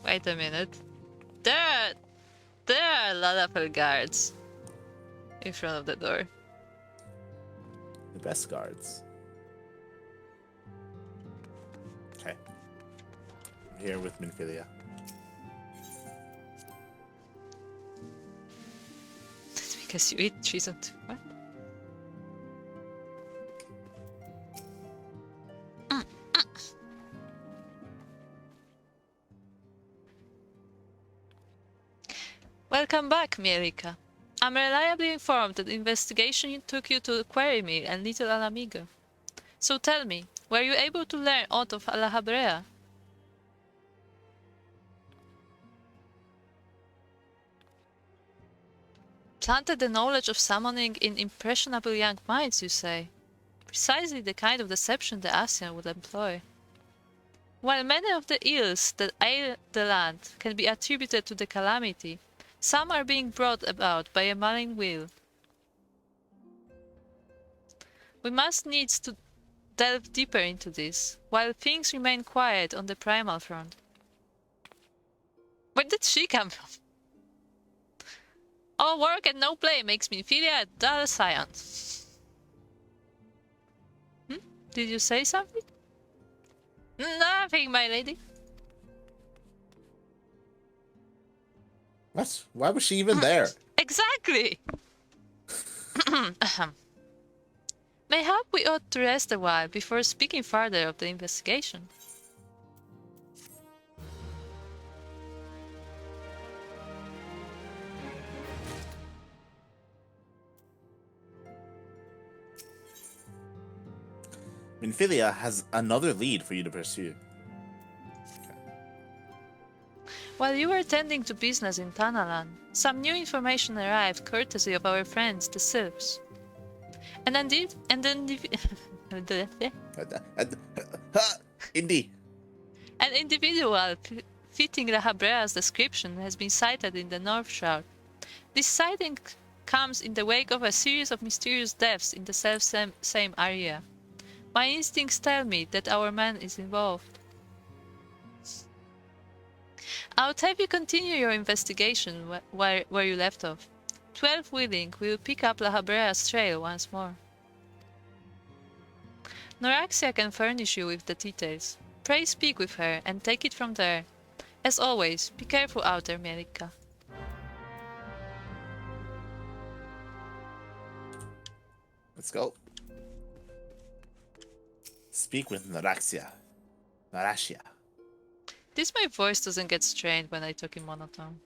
Wait a minute. There are a lot of guards in front of the door. The best guards. Okay. I'm here with Minfilia. That's because you eat treason too. What? Welcome back, Mielikka. I'm reliably informed that the investigation took you to the quarry mill and Little Ala Mhigan. So tell me, were you able to learn aught of Alahabrea? Planted the knowledge of summoning in impressionable young minds, you say? Precisely the kind of deception the Asian would employ. While many of the ills that ail the land can be attributed to the calamity, Some are being brought about by a malign will. We must needs to delve deeper into this, while things remain quiet on the primal front. Where did she come from? All work and no play makes Minfilia a dull science. Did you say something? Nothing, my lady. What? Why was she even there? Exactly! Mayhap we ought to rest a while before speaking further of the investigation. Minfilia has another lead for you to pursue. While you were tending to business in Tanalan, some new information arrived courtesy of our friends, the Sylphs. Indeed. An individual fitting Lahabrea's description has been sighted in the North Shroud. This sighting comes in the wake of a series of mysterious deaths in the self-same area. My instincts tell me that our man is involved. I would have you continue your investigation where you left off. 12 willing, we will pick up Lahabrea's trail once more. Noraxia can furnish you with the details. Pray speak with her and take it from there. As always, be careful out there, Mielikka. Let's go. Speak with Noraxia. Noraxia. This my voice doesn't get strained when I talk in monotone.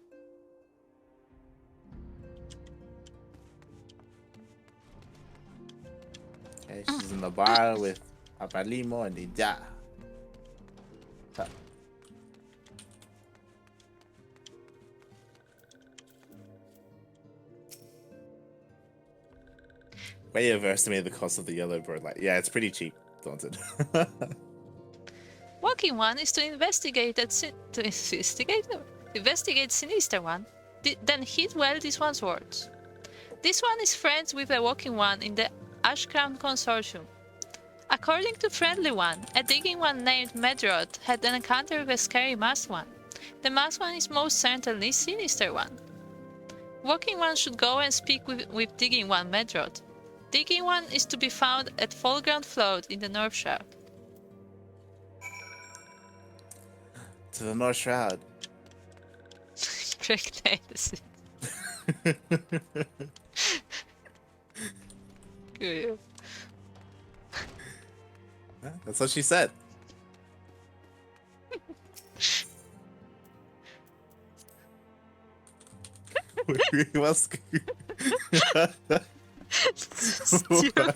Okay, she's in the bar with Apalimo and Ija. Way overestimated the cost of the yellow bird light. Yeah, it's pretty cheap, Daunted. Walking One is to investigate Sinister One, then heed well this one's words. This one is friends with a Walking One in the Ashcrown Consortium. According to Friendly One, a Digging One named Medrod had an encounter with a scary Masked One. The Masked One is most certainly Sinister One. Walking One should go and speak with Digging One Medrod. Digging One is to be found at Fallground Float in the North Shroud. To the North Shroud. Pregnancy. Good. Yeah, that's what she said. Who else? Stupid.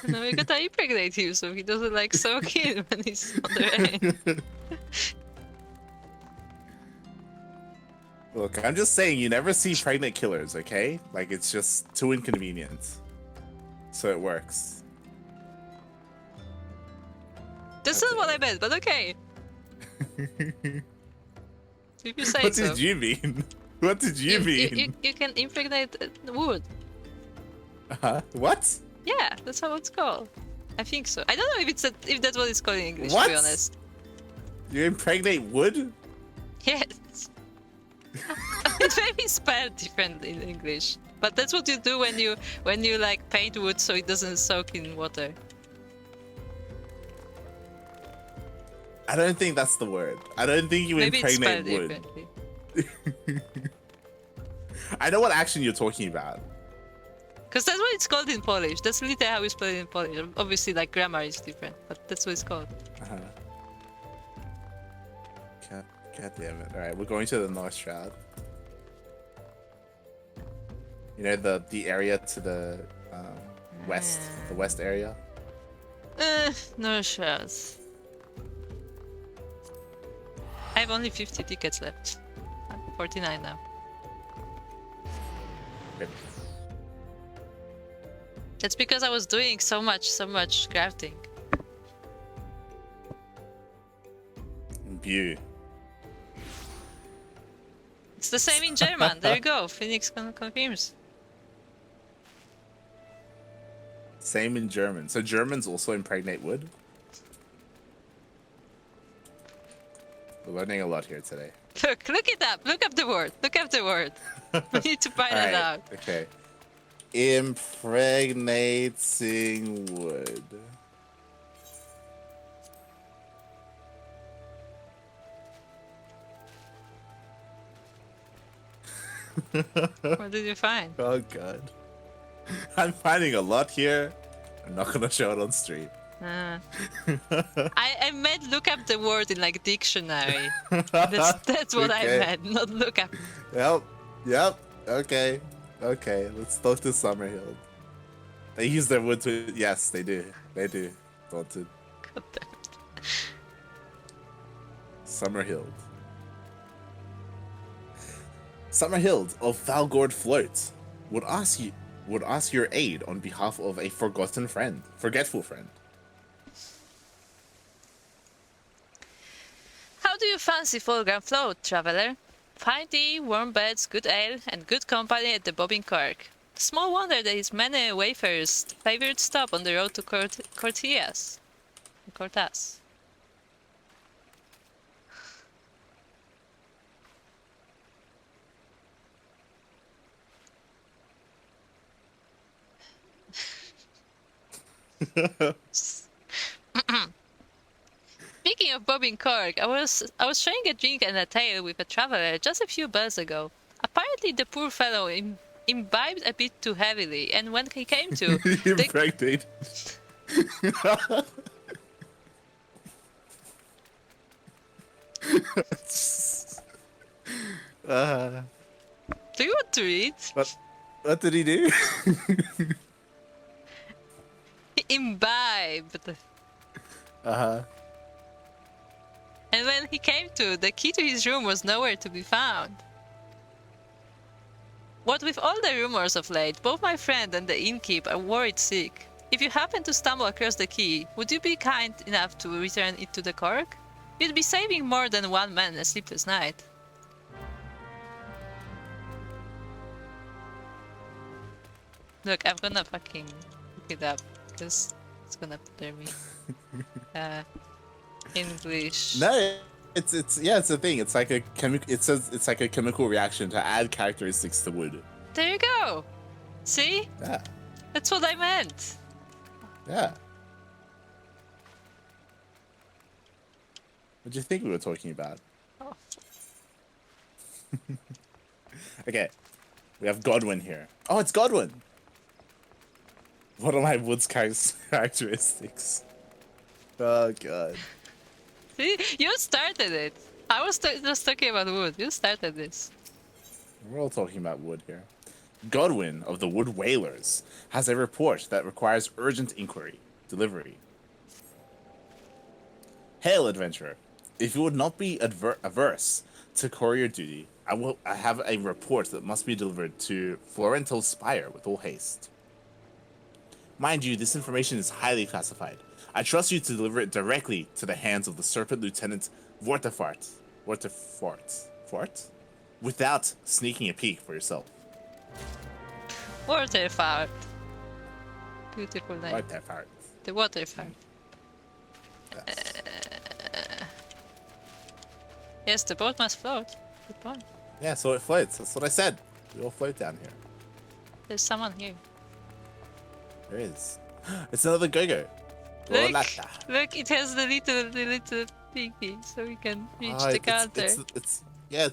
No, we gotta impregnate him so he doesn't like soak in when he's on the end. Look, I'm just saying you never see pregnant killers, okay? Like, it's just too inconvenient. So it works. That's not what I meant, but okay. If you say What so. did you mean? What did you mean? You can impregnate wood. What? Yeah, that's how it's called. I think so. I don't know if that's what it's called in English, What? to be honest. You impregnate wood? Yes. It may be spelled differently in English, but that's what you do when you like paint wood so it doesn't soak in water. I don't think that's the word. I don't think you Maybe it's impregnate spelled wood. differently. I know what action you're talking about. Because that's what it's called in Polish. That's literally how we spell it in Polish. Obviously, like, grammar is different, but that's what it's called. God damn it. Alright, we're going to the North Shroud. You know, the area to the west? The west area? No shouts. I have only 50 tickets left. I'm 49 now. Okay. That's because I was doing so much crafting. Bu. It's the same in German. There you go. Phoenix confirms. Same in German. So Germans also impregnate wood? We're learning a lot here today. Look it up. Look up the word. Look up the word. We need to find it out. Okay. Impregnating wood. What did you find? Oh god. I'm finding a lot here. I'm not gonna show it on stream. I meant look up the word in like dictionary. That's what I meant, not look up. Yep. Okay. Let's talk to Summerhill. They use their wood to. Yes, they do. Daunted. God damn it. Summerhild of Valgord Float would ask your aid on behalf of a forgetful friend. How do you fancy Fulgrim Float, traveler? Fine tea, warm beds, good ale, and good company at the Bobbing Cork. Small wonder that his many wayfarers' favorite stop on the road to Cortas. Speaking of bobbing cork, I was sharing a drink and a tale with a traveler just a few bells ago. Apparently, the poor fellow imbibed a bit too heavily, and when he came to, Impregnated. do you want to read? What did he do? He imbibed. And when he came to, the key to his room was nowhere to be found. What with all the rumors of late, both my friend and the innkeep are worried sick. If you happen to stumble across the key, would you be kind enough to return it to the cork? You'd be saving more than one man a sleepless night. Look, I'm gonna fucking look it up, because it's gonna bother me. English. No, it's a thing. It's like a it's like a chemical reaction to add characteristics to wood. There you go. See? Yeah. That's what I meant. Yeah. What do you think we were talking about? Oh. Okay, we have Godwin here. Oh, it's Godwin. What are my wood's characteristics? Oh god. See? You started it. I was just talking about wood. You started this. We're all talking about wood here. Godwin of the Wood Whalers has a report that requires urgent delivery. Hail, adventurer. If you would not be averse to courier duty, I have a report that must be delivered to Florentil's Spire with all haste. Mind you, this information is highly classified. I trust you to deliver it directly to the hands of the Serpent Lieutenant Vortefart, without sneaking a peek for yourself. Waterfart. Beautiful name. Vortefart. The Waterfart. Yes. Yes, the boat must float. Good point. Yeah, so it floats. That's what I said. We all float down here. There's someone here. There is. It's another Go-Go. Look, it has the little thingy, so we can reach the counter. It's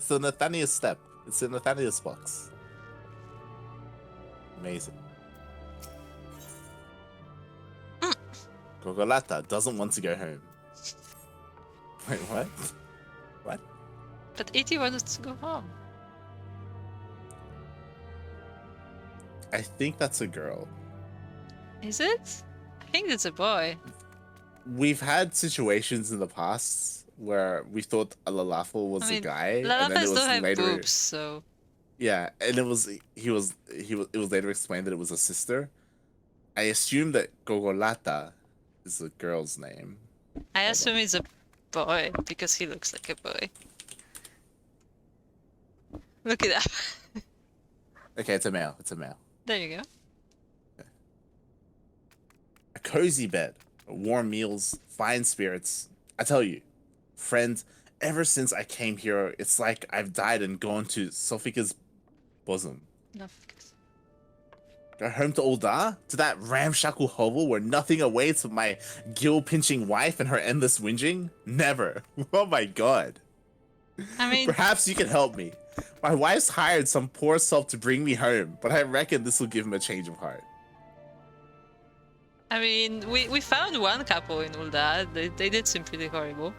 the Nathanius step. It's the Nathanius box. Amazing. Gogolata doesn't want to go home. Wait, what? What? But Iti wants to go home. I think that's a girl. Is it? I think it's a boy. We've had situations in the past where we thought a Lalafel was a guy, and then it was don't have later. boobs, so. Yeah, and it was later explained that it was a sister. I assume that Gogolata is a girl's name. I assume it's a boy because he looks like a boy. Look it up. Okay, it's a male. It's a male. There you go. A cozy bed, warm meals, fine spirits. I tell you, friend, ever since I came here, it's like I've died and gone to Sofika's bosom. No, focus. Go home to Ul'dah? To that ramshackle hovel where nothing awaits but my gill-pinching wife and her endless whinging? Never. Oh my god. I mean, Perhaps you can help me. My wife's hired some poor self to bring me home, but I reckon this will give him a change of heart. we found one couple in Ul'dah. They did seem pretty horrible.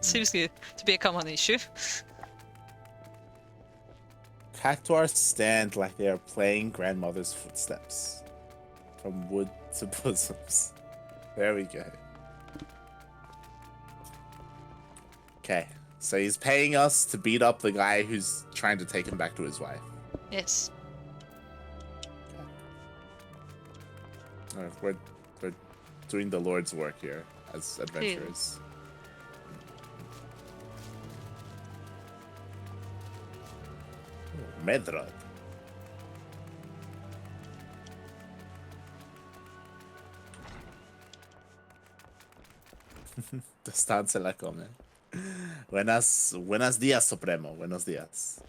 Seems to be a common issue. Cactuars stand like they are playing grandmother's footsteps. From wood to bosoms. There we go. Okay, so he's paying us to beat up the guy who's trying to take him back to his wife. Yes. We're doing the Lord's work here as adventurers. Medrod. Stan se la come. Buenos días, Supremo. Buenos días.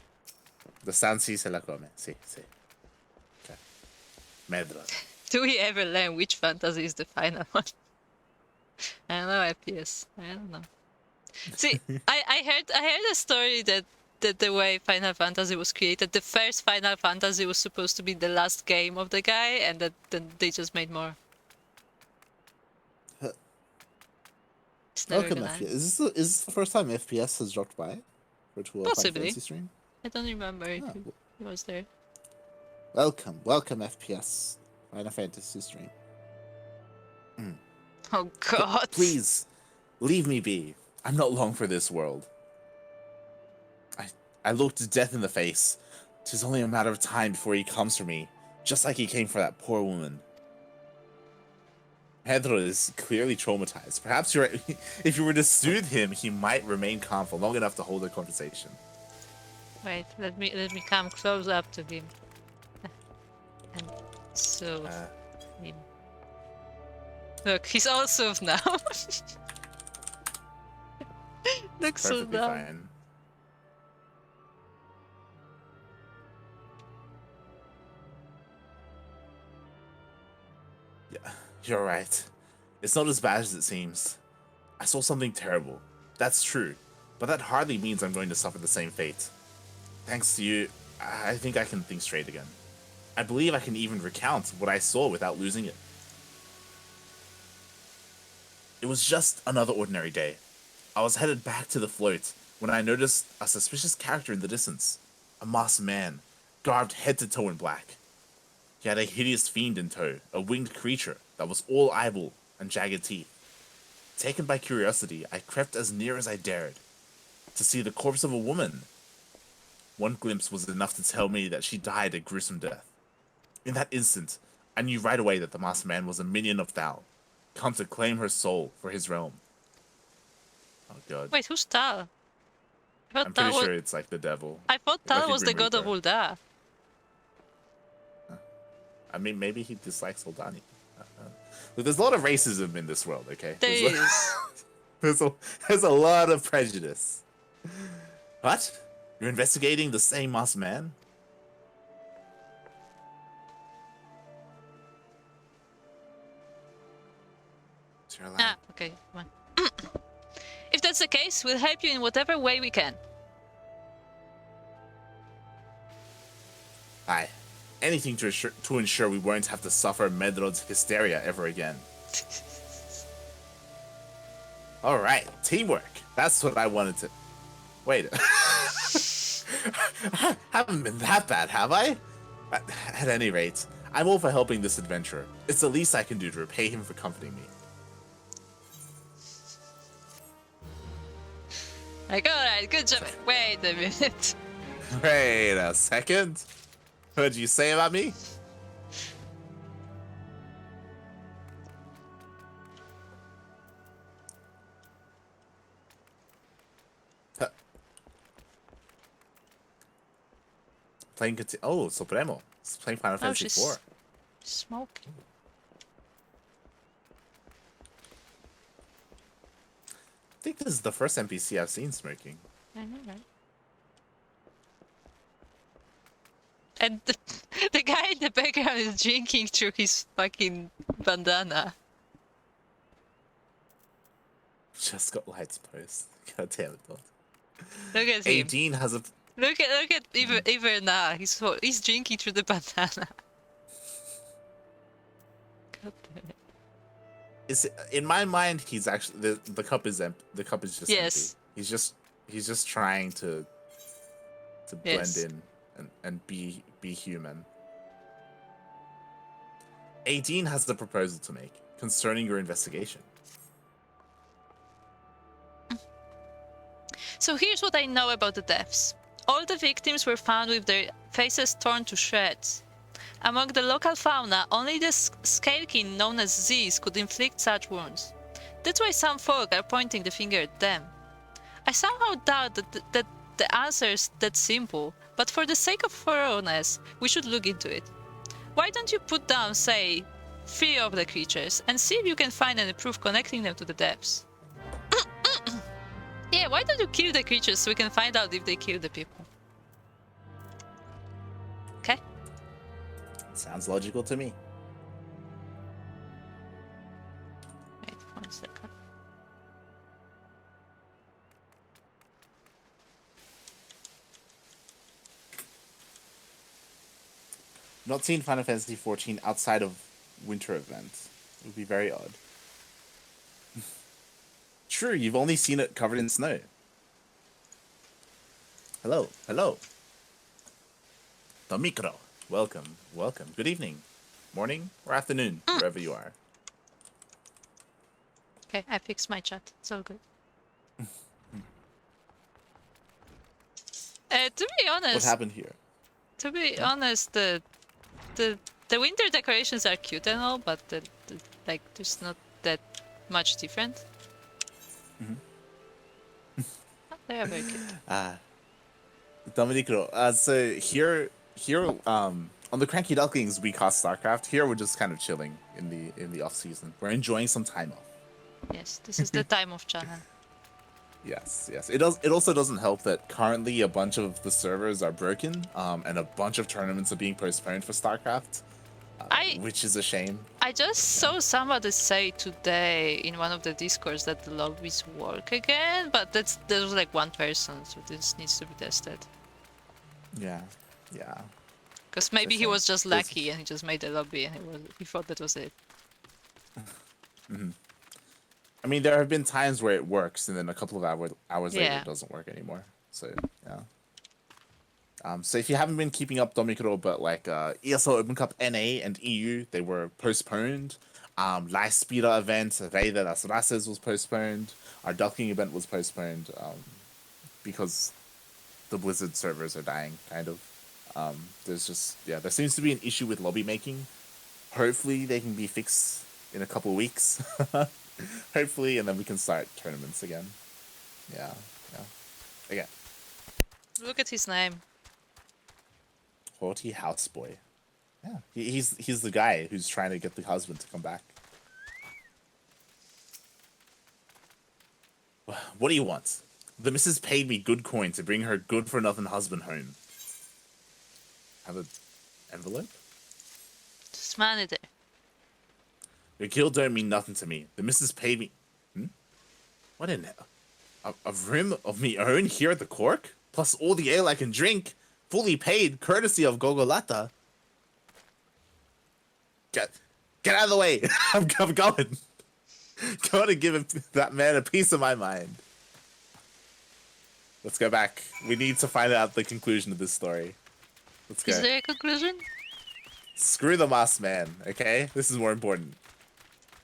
The Stan sí se la come. Sí, sí. Okay. Medrod. Do we ever learn which fantasy is the final one? I don't know, FPS. I don't know. See, I heard a story that the way Final Fantasy was created, the first Final Fantasy was supposed to be the last game of the guy, and that then they just made more. It's never Welcome, gonna FPS. end. Is this the first time FPS has dropped by for a Final Possibly. Fantasy stream? I don't remember if Oh, he was there. welcome, FPS Final Fantasy stream. Oh god. Please, leave me be. I'm not long for this world. I looked death in the face. 'Tis only a matter of time before he comes for me, just like he came for that poor woman. Pedro is clearly traumatized. Perhaps if you were to soothe him, he might remain calm for long enough to hold a conversation. Wait, let me come close up to him. And soothe him. Look, he's all soothed now. Looks so Perfectly dumb. fine. Yeah, you're right. It's not as bad as it seems. I saw something terrible. That's true. But that hardly means I'm going to suffer the same fate. Thanks to you, I think I can think straight again. I believe I can even recount what I saw without losing it. It was just another ordinary day. I was headed back to the float when I noticed a suspicious character in the distance. A masked man, garbed head to toe in black. He had a hideous fiend in tow, a winged creature that was all eyeball and jagged teeth. Taken by curiosity, I crept as near as I dared to see the corpse of a woman. One glimpse was enough to tell me that she died a gruesome death. In that instant, I knew right away that the masked man was a minion of Thal, come to claim her soul for his realm. Oh god. Wait, who's Tal? I'm pretty sure it's like the devil. I thought Like Tal a was the Grim god of Reaper. Ul'dah. I mean, maybe he dislikes Soldani. But there's a lot of racism in this world, okay? There is. There's a lot of prejudice. What? You're investigating the same masked man? It's your line. Ah, okay, come on. If that's the case, we'll help you in whatever way we can. Aye. Anything to ensure we won't have to suffer Medrod's hysteria ever again. Alright, teamwork. That's what I wanted to... Wait. I haven't been that bad, have I? At any rate, I'm all for helping this adventurer. It's the least I can do to repay him for comforting me. Like, alright, good job. Wait a minute. Wait a second. What did you say about me? Playing oh, Supremo. It's playing Final Oh, Fantasy she's IV. smoking. I think this is the first NPC I've seen smoking. I know, right? And the guy in the background is drinking through his fucking bandana. Just got lights post. God damn it, though. Look at him. 18 has a... Look at even now. He's drinking through the bandana. God damn it. Is it, in my mind, he's actually the cup is empty. The cup is just Yes. empty. He's just trying to blend in and be human. 18 has the proposal to make concerning your investigation. So here's what I know about the deaths. All the victims were found with their faces torn to shreds. Among the local fauna, only the scalekin known as Z's could inflict such wounds. That's why some folk are pointing the finger at them. I somehow doubt that the answer is that simple, but for the sake of thoroughness, we should look into it. Why don't you put down, say, 3 of the creatures, and see if you can find any proof connecting them to the depths? Yeah, why don't you kill the creatures so we can find out if they kill the people? Okay? Sounds logical to me. Wait 1 second. Not seen Final Fantasy XIV outside of winter events. It would be very odd. True, you've only seen it covered in snow. Hello, hello. Domikro, welcome, welcome. Good evening, morning, or afternoon, wherever you are. Okay, I fixed my chat. It's all good. To be honest, What happened here? To be honest, the winter decorations are cute and all, but like there's not that much different. They are very cute. Dominico, so here, on the Cranky Ducklings, we cast StarCraft. Here, we're just kind of chilling in the off season. We're enjoying some time off. Yes, this is the time of Chana. Yes. It also doesn't help that currently a bunch of the servers are broken, and a bunch of tournaments are being postponed for StarCraft, which is a shame. I just saw somebody say today in one of the discords that the lobbies work again, but there was like one person, so this needs to be tested. Yeah. Because maybe he shame. was just lucky and he just made a lobby and he thought that was it. I mean, there have been times where it works, and then a couple of hours later, Yeah. it doesn't work anymore. So yeah. So if you haven't been keeping up Domikro, but like ESL Open Cup NA and EU, they were postponed. Lightspeeder event, Rey de las Razas was postponed. Our Duckling event was postponed because the Blizzard servers are dying, kind of. There seems to be an issue with lobby making. Hopefully they can be fixed in a couple of weeks. Hopefully, and then we can start tournaments again. Yeah. Again. Look at his name. Haughty houseboy. Yeah, he's the guy who's trying to get the husband to come back. What do you want? The missus paid me good coin to bring her good-for-nothing husband home. Have an envelope? Just man it there. Your guild don't mean nothing to me. The missus paid me... What in... A room of me own here at the Cork? Plus all the ale I can drink? Fully paid, courtesy of Gogolata. Get out of the way! I'm going. Going to give that man a piece of my mind. Let's go back. We need to find out the conclusion of this story. Let's go. Is there a conclusion? Screw the masked man, okay? This is more important.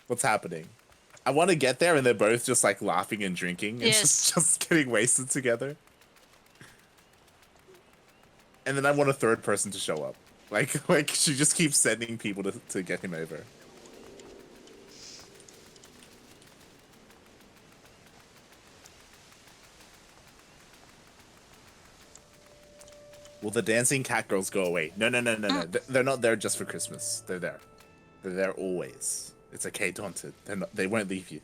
What's happening? I want to get there and they're both just like laughing and drinking and Yes. just getting wasted together. And then I want a third person to show up. Like she just keeps sending people to get him over. Will the dancing cat girls go away? No. They're not there just for Christmas. They're there. They're there always. It's okay, Daunted. They won't leave you.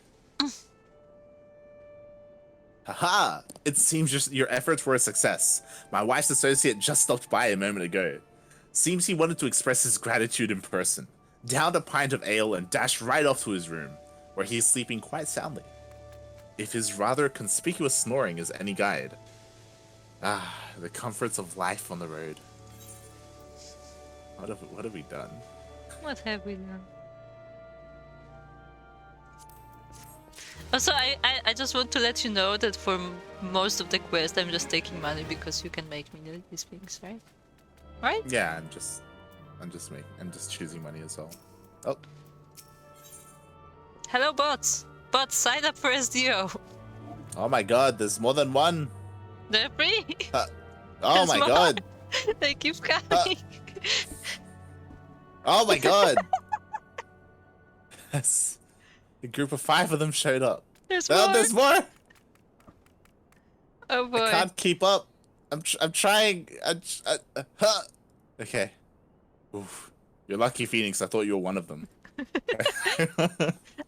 Haha! It seems your efforts were a success. My wife's associate just stopped by a moment ago. Seems he wanted to express his gratitude in person. Downed a pint of ale and dashed right off to his room, where he is sleeping quite soundly. If his rather conspicuous snoring is any guide. Ah, the comforts of life on the road. What have we done? What have we done? Also, I just want to let you know that for most of the quest, I'm just taking money because you can make me do these things, right? Right? Yeah, I'm just choosing money as well. Oh. Hello, bots. Bots, sign up for SDO. Oh my god, there's more than one. They're free. Oh There's my more. god. They keep coming. Oh my god. Yes. A group of 5 of them showed up. There's Oh, more. there's more. Oh boy. I can't keep up. I'm trying. Okay. Oof. You're lucky, Phoenix. I thought you were one of them.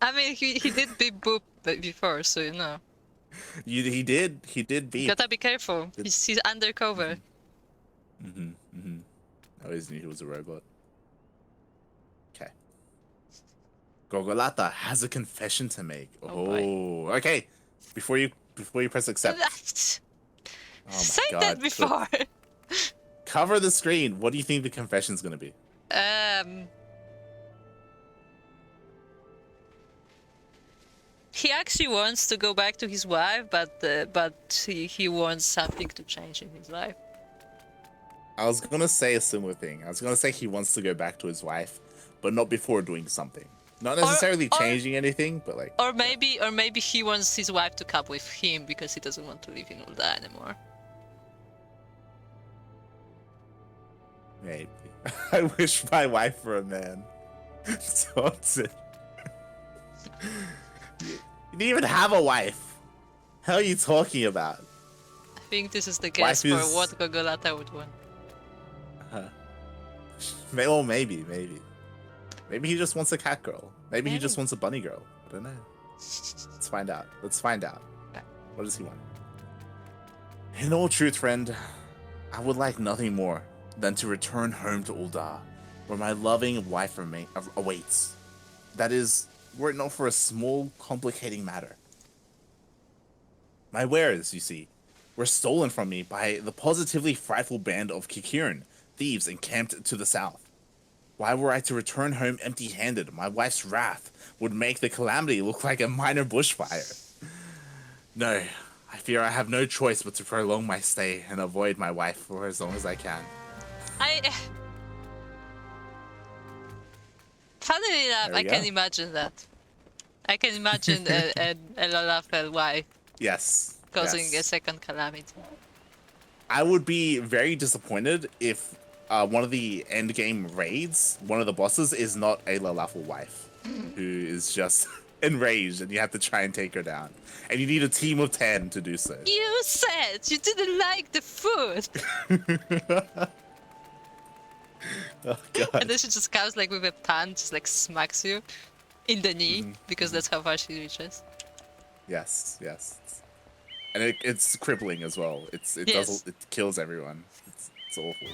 I mean, he did beep boop before, so you know. He did beat. Gotta be careful. He's undercover. I always knew he was a robot. Okay. Gogolata has a confession to make. Oh, okay. Before you press accept. Oh my Say god. that before. Cover the screen. What do you think the confession's gonna be? He actually wants to go back to his wife, but he wants something to change in his life. I was gonna say a similar thing. I was gonna say he wants to go back to his wife, but not before doing something. Not necessarily changing anything, but like. Or maybe he wants his wife to come with him because he doesn't want to live in Ulda anymore. Maybe. I wish my wife were a man. That's it. You didn't even have a wife. How are you talking about? I think this is the guess for what Gogolata would want. Well, maybe. Maybe he just wants a cat girl. Maybe he just wants a bunny girl. I don't know. Let's find out. Okay. What does he want? In all truth, friend, I would like nothing more than to return home to Ulda, where my loving wife awaits. That is, were it not for a small, complicating matter. My wares, you see, were stolen from me by the positively frightful band of Kikirin, thieves encamped to the south. Why were I to return home empty-handed? My wife's wrath would make the calamity look like a minor bushfire. No, I fear I have no choice but to prolong my stay and avoid my wife for as long as I can. Funnily enough, I can imagine that. I can imagine a Lalafell wife causing a second calamity. I would be very disappointed if one of the end game raids, one of the bosses is not a Lalafell wife who is just enraged and you have to try and take her down. And you need a team of 10 to do so. You said you didn't like the food! Oh, God. And then she just comes like with a pan, just like smacks you in the knee, because that's how far she reaches. Yes. And it's crippling as well. It kills everyone. It's awful.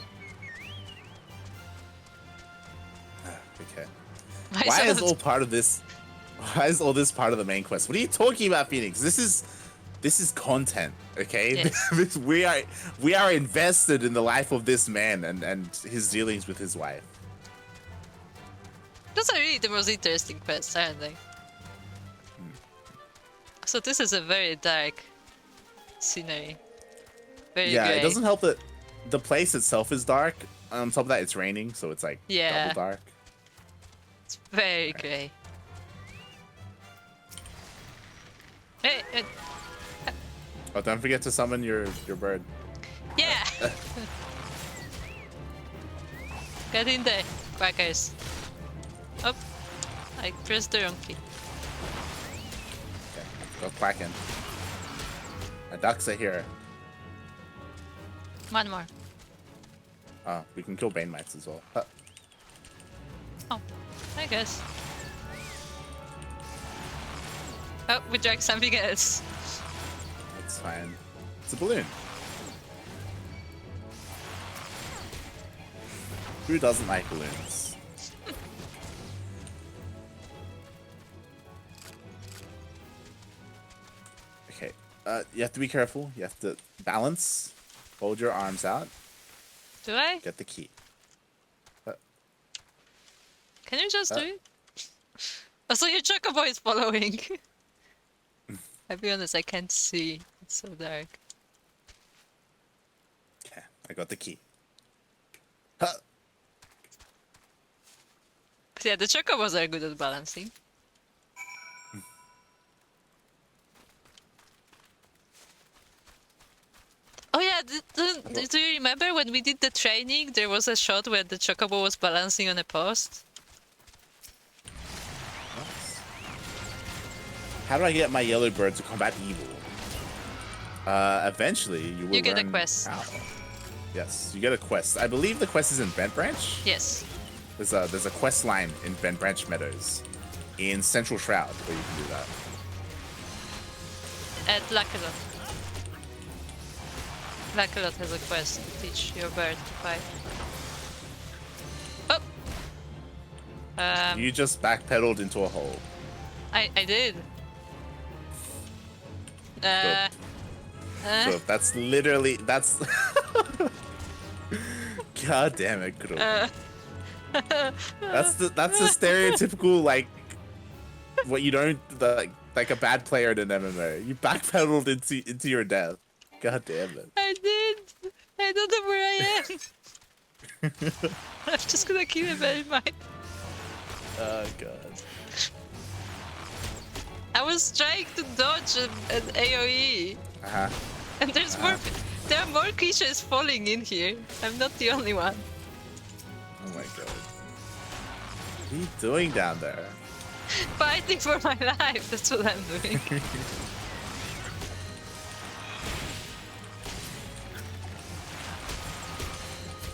Okay. Why is all this part of the main quest? What are you talking about, Phoenix? This is content, okay? Yes. we are invested in the life of this man and his dealings with his wife. Those are really the most interesting quests, aren't they? So this is a very dark scenery. Very gray. It doesn't help that the place itself is dark. On top of that, it's raining, so it's like double dark. It's very gray. Hey, oh, don't forget to summon your bird. Yeah! Get in there, quackers. Oh, I pressed the wrong key. Okay, go quacking. The ducks are here. One more. We can kill Bane Mites as well. Oh, I guess. Oh, we drank something else. That's fine. It's a balloon. Who doesn't like balloons? Okay. You have to be careful. You have to balance. Hold your arms out. Do I? Get the key. Can you just do it? Oh, so your chocobo is following. I'll be honest, I can't see. It's so dark. Okay, I got the key. Huh. But yeah, the chocobos are good at balancing. Oh yeah, do you remember when we did the training? There was a shot where the chocobo was balancing on a post. Nice. How do I get my yellow bird to combat evil? Eventually you will get a learn quest. how. Yes, you get a quest. I believe the quest is in Bent Branch. Yes. There's a quest line in Bent Branch Meadows, in Central Shroud, where you can do that. At Lakelot. Lakelot has a quest to teach your bird to fight. Oh! You just backpedaled into a hole. I did. So that's literally that's. God damn it, Kuro. That's the stereotypical like what you don't like a bad player in an MMA. You backpedaled into your death. God damn it. I did. I don't know where I am. I'm just gonna keep it in mind. Oh god. I was trying to dodge an AoE. And there's more. There are more creatures falling in here. I'm not the only one. Oh my god. What are you doing down there? Fighting for my life. That's what I'm doing.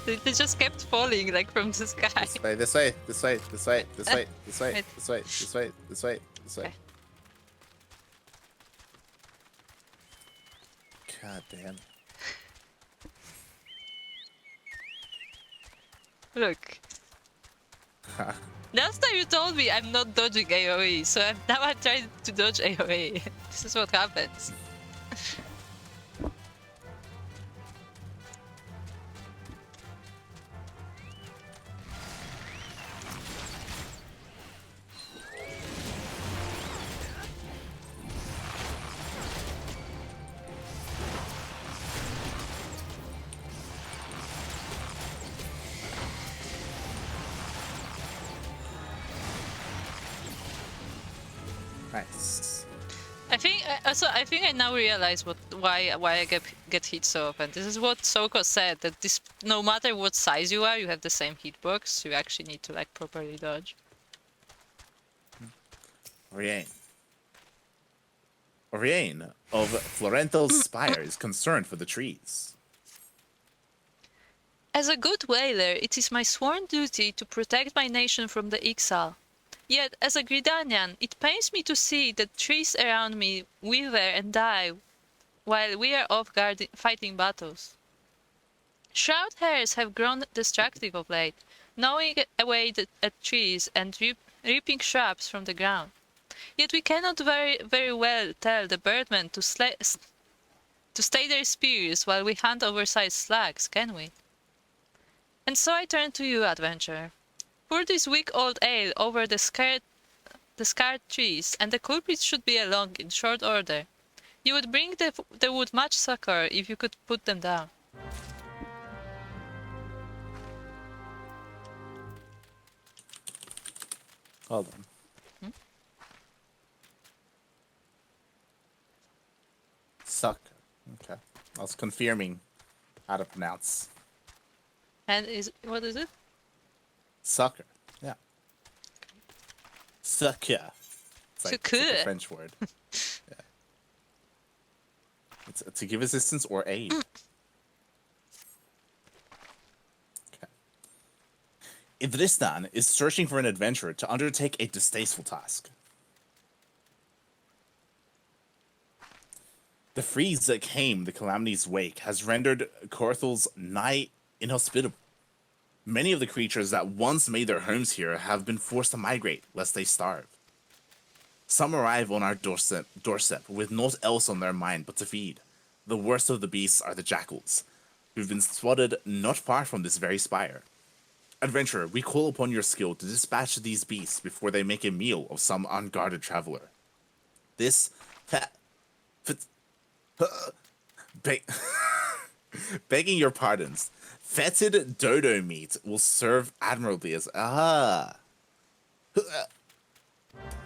They just kept falling like from the sky. This way, this way, this way, this way, this way, this way, this way, this way, this way. Okay. God damn. Look. Last time you told me I'm not dodging AoE, so now I'm trying to dodge AoE. This is what happens. Nice. I think I now realize why I get hit so often. This is what Souko said, that this no matter what size you are, you have the same hitbox. You actually need to like properly dodge. Oriane of Florento's Spire is concerned for the trees. As a good whaler, it is my sworn duty to protect my nation from the exile. Yet, as a Gridanian, it pains me to see that trees around me wither and die while we are off guard fighting battles. Shroud hares have grown destructive of late, gnawing away at trees and ripping shrubs from the ground. Yet we cannot very well tell the birdmen to stay their spears while we hunt oversized slugs, can we? And so I turn to you, adventurer. Pour this weak old ale over the scarred trees, and the culprits should be along in short order. You would bring the wood much succor if you could put them down. Hold on. Suck. Okay. I was confirming how to pronounce. And what is it? Sucker. Yeah. Sucker. It's like a French word. Yeah. It's to give assistance or aid. Idristan is searching for an adventurer to undertake a distasteful task. The freeze that came the calamity's wake has rendered Corthal's nigh inhospitable. Many of the creatures that once made their homes here have been forced to migrate lest they starve. Some arrive on our doorstep with naught else on their mind but to feed. The worst of the beasts are the jackals, who've been spotted not far from this very spire. Adventurer, we call upon your skill to dispatch these beasts before they make a meal of some unguarded traveler. This begging your pardons, fetid dodo meat will serve admirably as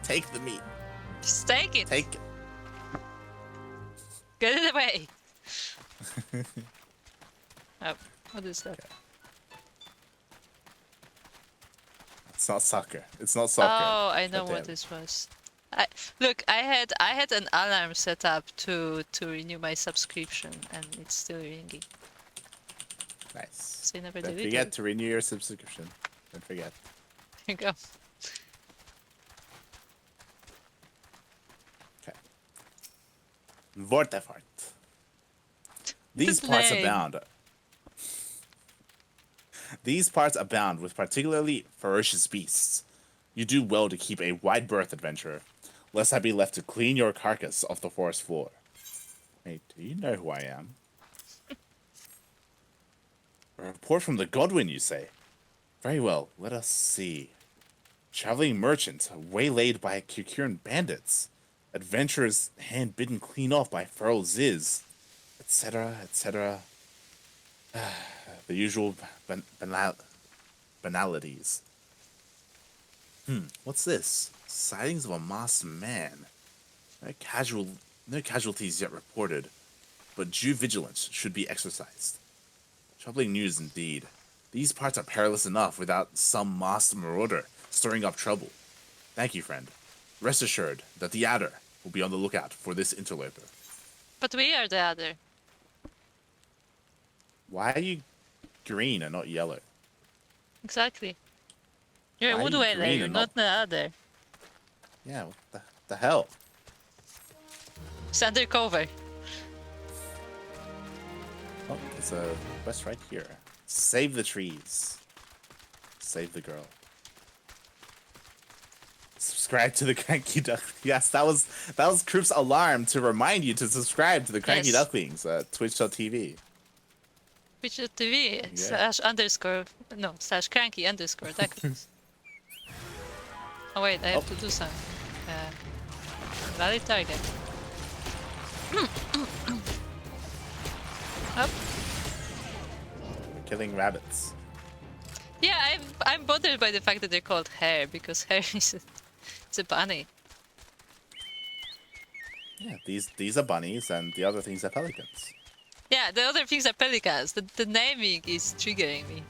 take the meat. Just take it. Take it. Get it away. Oh, what is that? Okay. It's not soccer. It's not soccer. Oh, I know what this was. Look, I had an alarm set up to renew my subscription, and it's still ringing. Nice. So you never Don't deleted forget it. to renew your subscription. Don't forget. Here you go. Okay. Vortefart. These Good parts name. abound. These parts abound with particularly ferocious beasts. You do well to keep a wide berth, adventurer, lest I be left to clean your carcass off the forest floor. Hey, do you know who I am? A report from the Godwin, you say? Very well, let us see. Traveling merchant, waylaid by Kukuran bandits. Adventurers hand-bidden clean off by feral Ziz, etc., etc. The usual banalities. What's this? Sightings of a masked man. No casualties yet reported, but due vigilance should be exercised. Troubling news indeed. These parts are perilous enough without some masked marauder stirring up trouble. Thank you, friend. Rest assured that the Adder will be on the lookout for this interloper. But we are the Adder. Why are you green and not yellow? Exactly. You're Why a are wood you whaler, green you're and not the Adder. Yeah, what the hell? It's undercover. Oh, there's a quest right here. Save the trees. Save the girl. Subscribe to the Cranky Duck. Yes, that was Kroop's alarm to remind you to subscribe to the Cranky Yes. Ducklings at twitch.tv. Twitch.tv /_ cranky _ ducklings. Oh wait, I have to do something. Valid target. Up. We're killing rabbits. Yeah, I'm bothered by the fact that they're called hare, because hare is it's a bunny. Yeah, these are bunnies and the other things are pelicans. Yeah, the other things are pelicans. The naming is triggering me.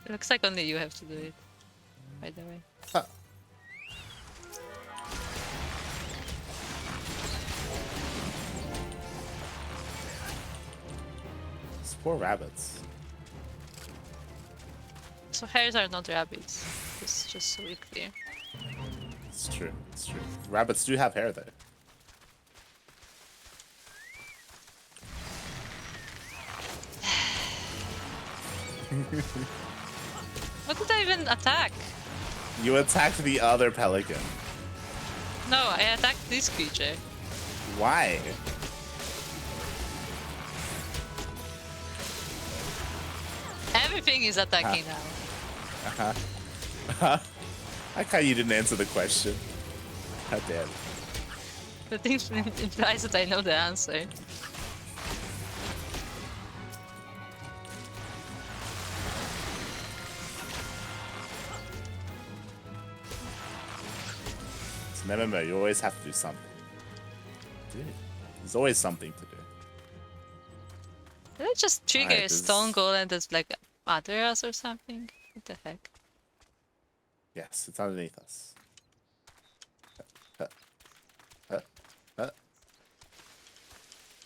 It looks like only you have to do it, by the way. Huh. These poor rabbits. So hares are not rabbits. It's just so we're clear. It's true. It's true. Rabbits do have hair, though. What did I even attack? You attacked the other pelican. No, I attacked this creature. Why? Everything is attacking now. I like how you didn't answer the question. How dare you. The thing implies that I know the answer. It's an MMO, you always have to do something. Dude, there's always something to do. Did I just trigger Alright, a stone golem that's like other us or something? What the heck? Yes, it's underneath us. Huh. Huh. Huh.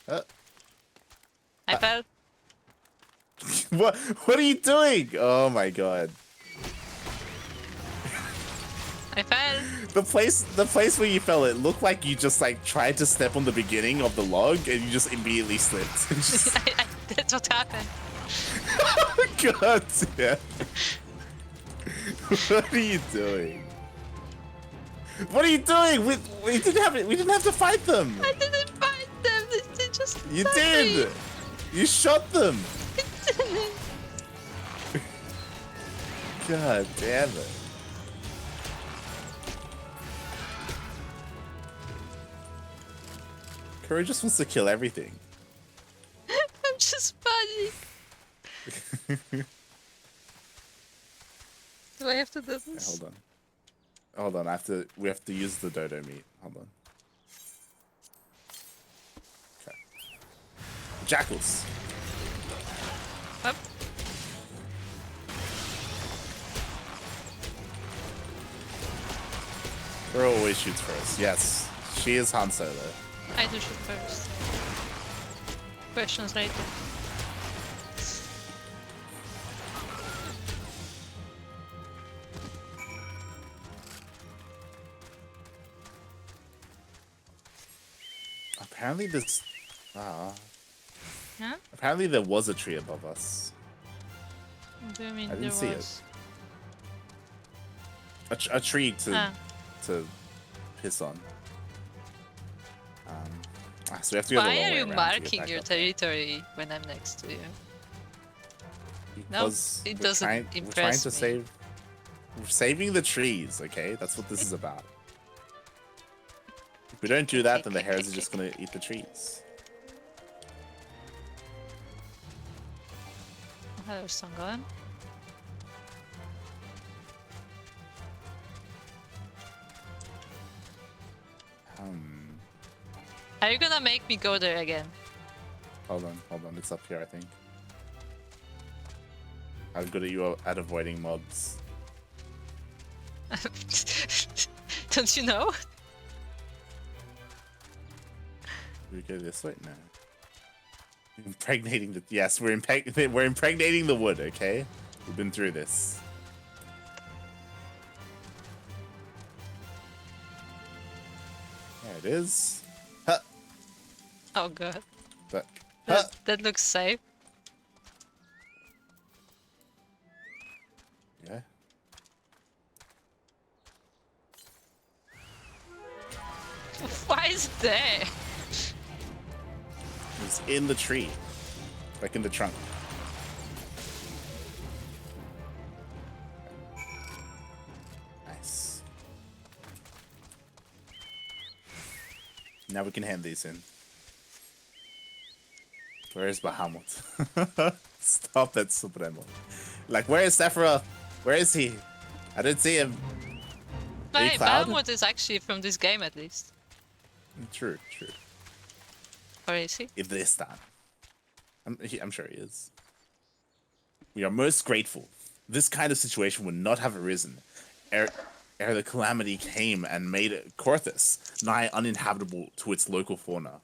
Huh. I fell. What are you doing? Oh my god. I fell. The place where you fell, it looked like you just like tried to step on the beginning of the log and you just immediately slipped. That's what happened. God damn. What are you doing? What are you doing? We didn't have to fight them. I didn't fight them. They just. You did. You shot them. I didn't. God damn it. Kuro just wants to kill everything. I'm just funny. Do I have to do this? Hold on. Hold on, we have to use the dodo meat. Hold on. Okay. Jackals. Up. Kuro always shoots first. Yes. She is Han Solo. I do shoot first. Questions later. Apparently this... Huh? Apparently there was a tree above us. What do you mean I didn't there see was? it. A tree to piss on. So we have to go the long Why way are you around to get marking back your up there. territory when I'm next to you? Because it we're doesn't trying to impress me. save... We're saving the trees, okay? That's what this is about. If we don't do that, then the hares are just gonna eat the trees. Hello, Sangon. Are you gonna make me go there again? Hold on. It's up here, I think. How good are you at avoiding mobs? Don't you know? Do we go this way? No. Impregnating the... Yes, we're impregnating the wood, okay? We've been through this. There it is. Huh. Oh god. But, huh. That looks safe. Yeah. Why is it there? It's in the tree. Like in the trunk. Nice. Now we can hand these in. Where is Bahamut? Stop it, Supremo. Like, where is Sephiroth? Where is he? I didn't see him. Hey, Cloud? Bahamut is actually from this game at least. True. Or is he? If this time. I'm sure he is. We are most grateful. This kind of situation would not have arisen ere the calamity came and made Corthus nigh uninhabitable to its local fauna.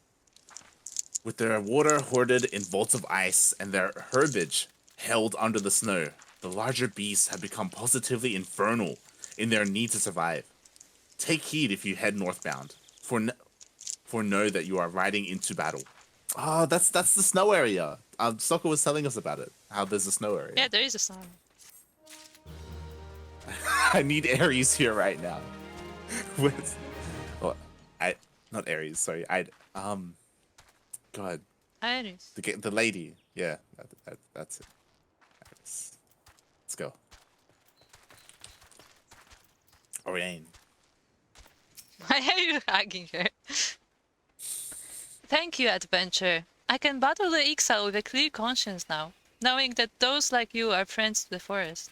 With their water hoarded in vaults of ice and their herbage held under the snow, the larger beasts have become positively infernal in their need to survive. Take heed if you head northbound, for know that you are riding into battle. Oh, that's the snow area. Souko was telling us about it. How there's a snow area. Yeah, there is a song. I need Ares here right now. With, well, not Ares. Sorry, God. Iris. The lady. Yeah, that's it. Ares. Let's go. Oriane. Why are you hugging her? Thank you, adventure. I can battle the exile with a clear conscience now, knowing that those like you are friends to the forest.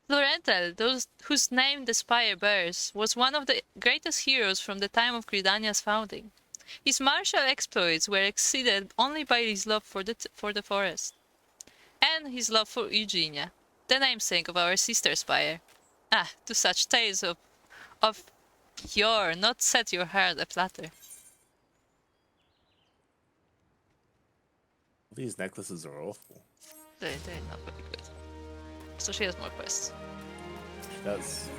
Florentel, whose name the spire bears, was one of the greatest heroes from the time of Gridania's founding. His martial exploits were exceeded only by his love for the forest, and his love for Eugenia, the namesake of our sister spire. Ah, to such tales of yore not set your heart aflutter. These necklaces are awful. They're not very good. So she has more quests. She does.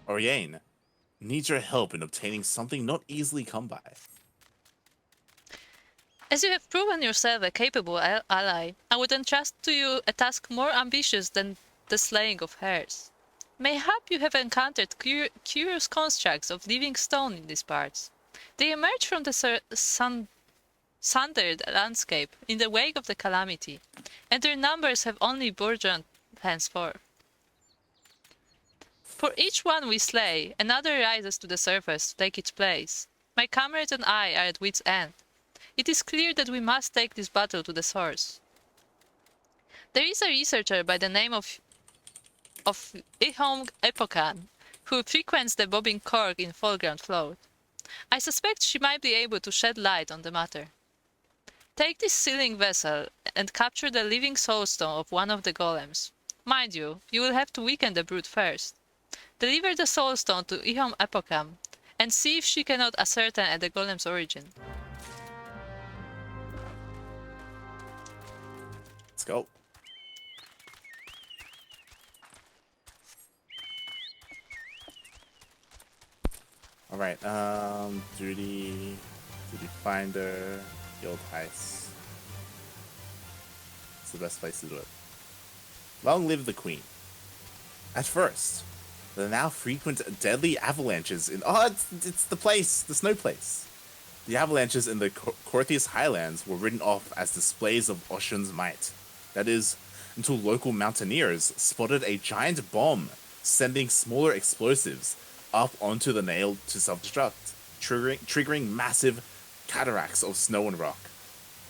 Oriane needs your help in obtaining something not easily come by. As you have proven yourself a capable ally, I would entrust to you a task more ambitious than the slaying of hares. Mayhap you have encountered curious constructs of living stone in these parts. They emerge from the sundered landscape in the wake of the calamity, and their numbers have only burgeoned henceforth. For each one we slay, another rises to the surface to take its place. My comrade and I are at wit's end. It is clear that we must take this battle to the source. There is a researcher by the name of Ihom Epokan, who frequents the bobbing cork in foreground float. I suspect she might be able to shed light on the matter. Take this sealing vessel and capture the living soulstone of one of the golems. Mind you, you will have to weaken the brute first. Deliver the soulstone to Ihom Epokam and see if she cannot ascertain the golem's origin. Let's go. All right. Duty finder, guild heist. It's the best place to do it. Long live the queen. At first, the now frequent deadly avalanches in it's the place, the snow place. The avalanches in the Corthius Highlands were written off as displays of Ocean's might. That is, until local mountaineers spotted a giant bomb sending smaller explosives up onto the nail to self-destruct, triggering massive cataracts of snow and rock.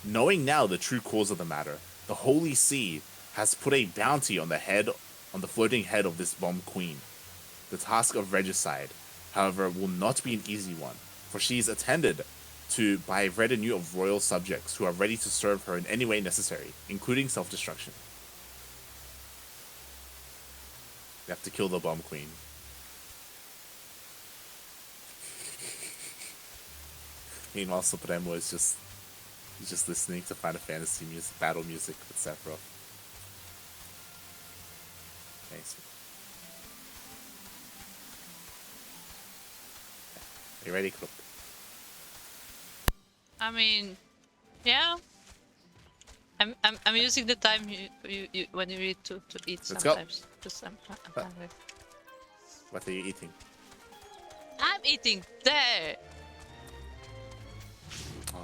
Knowing now the true cause of the matter, the Holy See has put a bounty on the floating head of this bomb queen. The task of regicide, however, will not be an easy one, for she is attended to by a retinue of royal subjects who are ready to serve her in any way necessary, including self-destruction. We have to kill the bomb queen. Meanwhile, Supremo is just listening to Final Fantasy music, battle music with Sephiroth. Nice. Are you ready, Kuro? I mean, yeah. I'm using the time you when you read to eat Let's sometimes. Because I'm hungry. What are you eating? I'm eating there. Oh,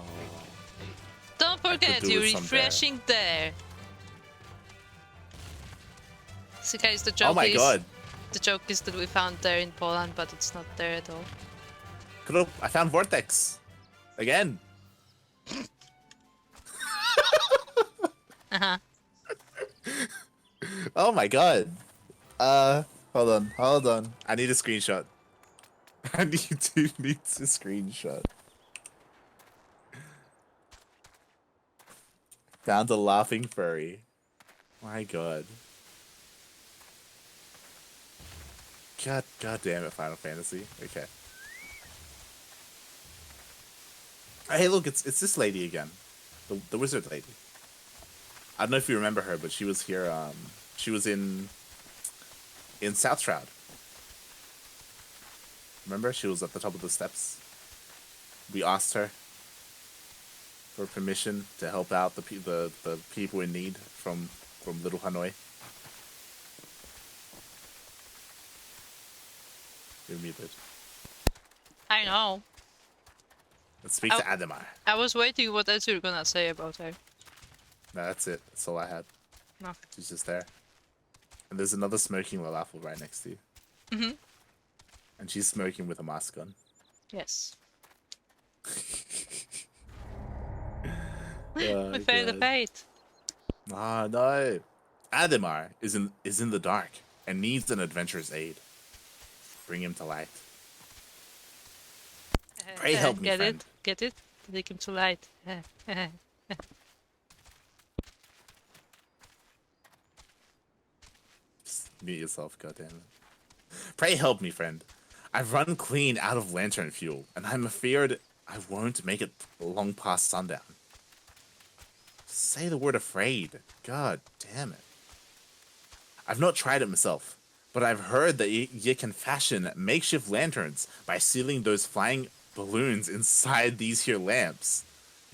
Don't forget do you're with some refreshing there. So guys, the joke oh my god. the joke is that we found there in Poland, but it's not there at all. Kuro, I found Vortex. Again. Uh-huh. Oh my god. Hold on. I need a screenshot. I need a screenshot. Found a laughing furry. My god. God damn it, Final Fantasy. Okay. Hey, look, it's this lady again. The wizard lady. I don't know if you remember her, but she was here, she was in South Shroud. Remember? She was at the top of the steps. We asked her for permission to help out the people in need from Little Hanoi. You're muted. I know. Let's speak to Adamar. I was waiting what else you're gonna say about her. No, that's it. That's all I had. No. She's just there. And there's another smoking Lalafel right next to you. Mm-hmm. And she's smoking with a mask on. Yes. Oh, We failed the God. fate. Ah, no. Adamar is in the dark and needs an adventurer's aid. Bring him to light. Pray help me, Get friend. it? Get it? Take him to light. Just mute yourself, goddammit. Pray help me, friend. I've run clean out of lantern fuel, and I'm afeared I won't make it long past sundown. say the word afraid. God damn it. I've not tried it myself, but I've heard that you can fashion makeshift lanterns by sealing those flying balloons inside these here lamps.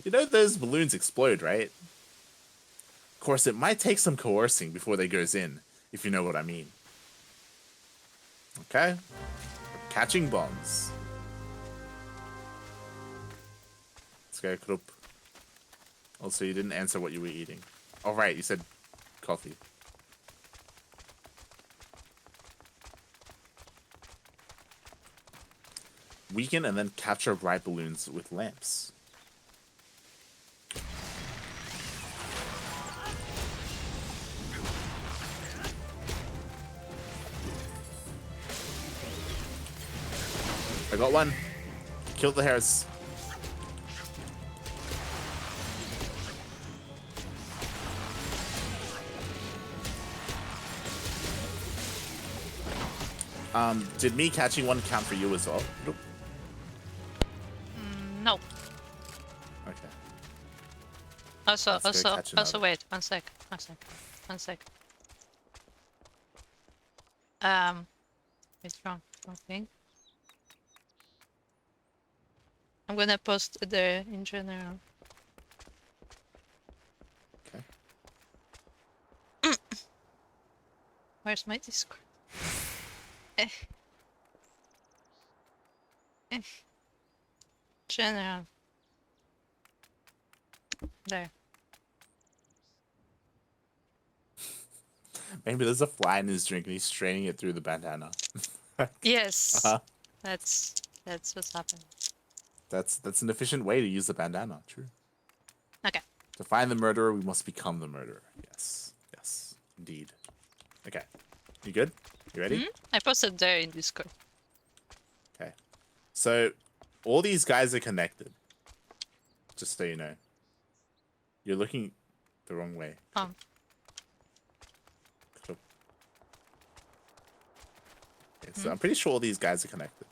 You know those balloons explode, right? Of course, it might take some coercing before they goes in, if you know what I mean. Okay? Catching bombs. Let's go, Krupp. Also, you didn't answer what you were eating. Oh, right, you said coffee. Weaken and then capture bright balloons with lamps. I got one. Killed the hares. Did me catching one count for you as well? Nope. No. Okay. Also, Let's go catch another. wait, one sec. It's wrong thing. I'm gonna post there in general. Okay. Where's my Discord? General. There. Maybe there's a fly in his drink and he's straining it through the bandana. Yes. That's what's happening. That's an efficient way to use the bandana. True. Okay. To find the murderer, we must become the murderer. Yes. Yes. Indeed. Okay. You good? You ready? I posted there in Discord. Okay. So, all these guys are connected. Just so you know. You're looking the wrong way. Cool. Okay, so I'm pretty sure all these guys are connected.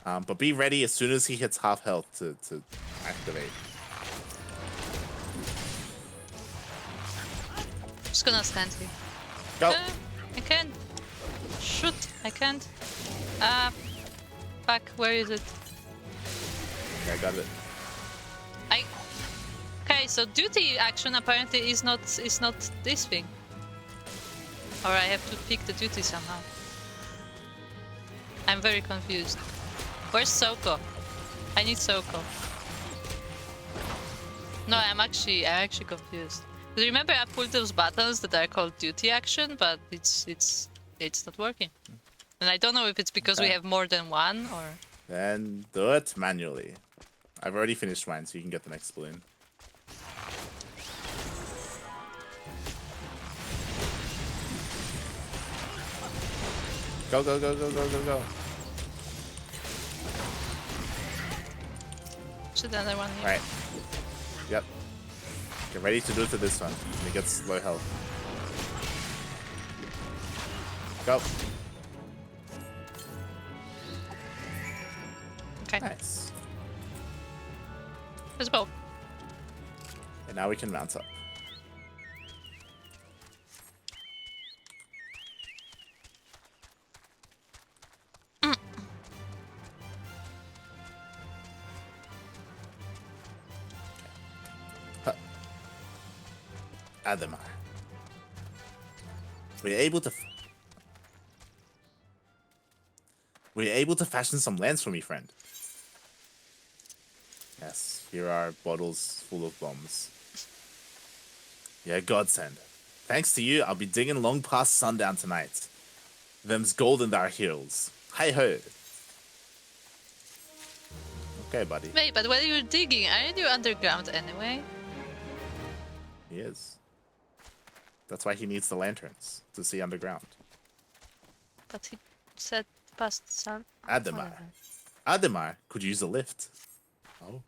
But be ready as soon as he hits half health to activate. Just gonna stand here. Go! I can't. Shoot, I can't. Fuck, where is it? Okay, I got it. Okay, so duty action apparently is not this thing. Or I have to pick the duty somehow. I'm very confused. Where's Souko? I need Souko. No, I'm actually confused. Remember, I pulled those buttons that are called duty action, but it's not working. And I don't know if it's because we have more than one or. Then do it manually. I've already finished mine, so you can get the next balloon. Go, go, go, go, go, go, go. Should the other one here. Right. Yep. Get ready to do it to this one. And it gets low health. Go. Okay. Nice. Let's go. And now we can mount up. Adamar. We're able to fashion some lands for me, friend. Yes, here are bottles full of bombs. Yeah, godsend. Thanks to you, I'll be digging long past sundown tonight. Them's gold in our hills. Hi-ho. Okay, buddy. Wait, but while you're digging, aren't you underground anyway? He is. That's why he needs the lanterns, to see underground. But he said past sun. Adamar. Adamar could use a lift. Oh.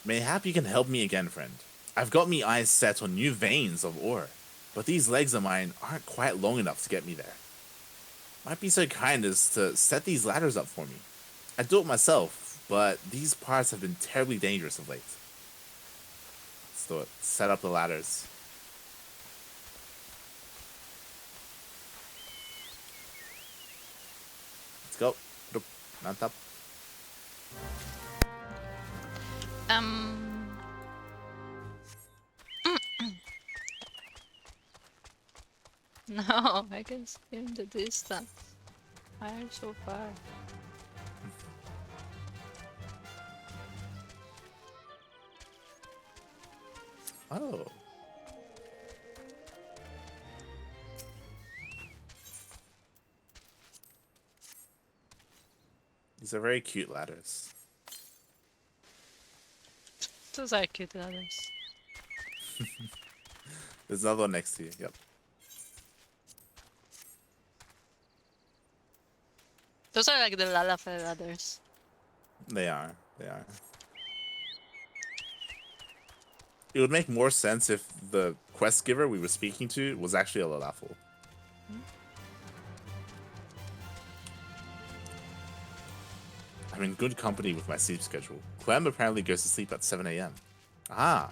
Mayhap you can help me again, friend. I've got me eyes set on new veins of ore, but these legs of mine aren't quite long enough to get me there. Might be so kind as to set these ladders up for me. I'd do it myself, but these parts have been terribly dangerous of late. do it. Set up the ladders. Let's go. Mount up. No, I can see in the distance. Why are you so far? Oh. These are very cute ladders. Those are cute ladders. There's another one next to you. Yep. Those are like the Lalafell ladders. They are. They are. It would make more sense if the quest giver we were speaking to was actually a Lalafell. I'm in good company with my sleep schedule. Clem apparently goes to sleep at 7 a.m. Ah,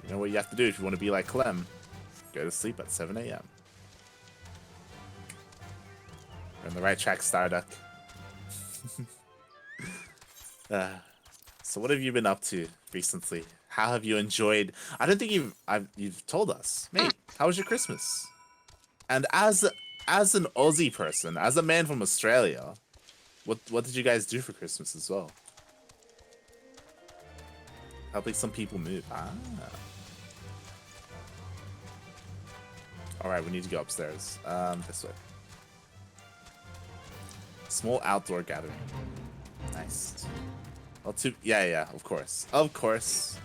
you know what you have to do if you want to be like Clem? Go to sleep at 7 a.m. You're on the right track, Starduck. So what have you been up to recently? How have you enjoyed? I don't think you've told us, mate. How was your Christmas? And as an Aussie person, as a man from Australia, what did you guys do for Christmas as well? Helping some people move. Ah. All right, we need to go upstairs. This way. Small outdoor gathering. Nice. Well, yeah, of course. Of course.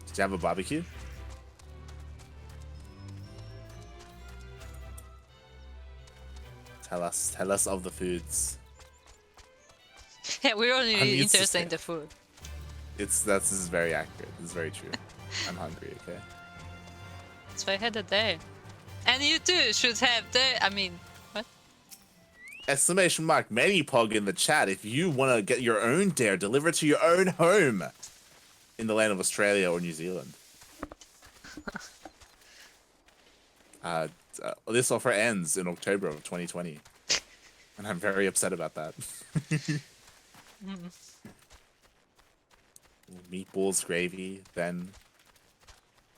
Did you have a barbecue? Tell us of the foods. Yeah, we're only interested in the food. This is very accurate. This is very true. I'm hungry, okay? So I had a dare. And you too should have dare. I mean, what? Exclamation mark Manipog in the chat if you want to get your own dare delivered to your own home in the land of Australia or New Zealand. This offer ends in October of 2020. And I'm very upset about that. Meatballs, gravy, then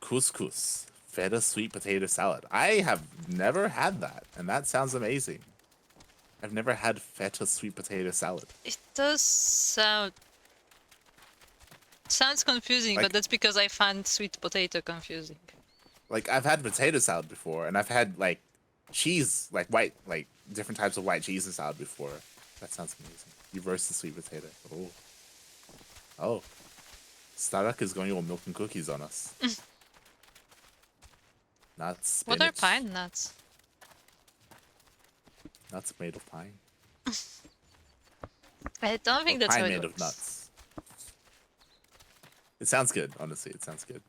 couscous, feta sweet potato salad. I have never had that, and that sounds amazing. I've never had feta sweet potato salad. It does sounds confusing, Like, but that's because I find sweet potato confusing. Like, I've had potato salad before, and I've had, like, cheese, like, different types of white cheese and salad before. That sounds amazing. You roast the sweet potato. Oh. Starduck is going all milk and cookies on us. Nuts, spinach. What are pine nuts? Nuts made of pine. I don't think that's pine how it made works. of nuts. It sounds good, honestly. It sounds good.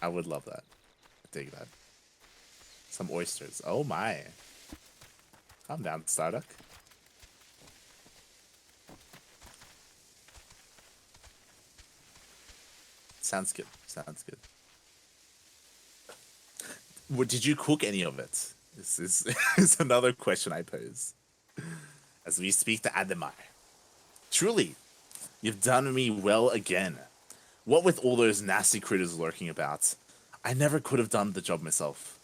I would love that. I dig that. Some oysters. Oh my. Calm down, Starduck. Sounds good. Sounds good. Did you cook any of it? This is another question I pose. As we speak to Ademar. Truly, you've done me well again. What with all those nasty critters lurking about, I never could have done the job myself.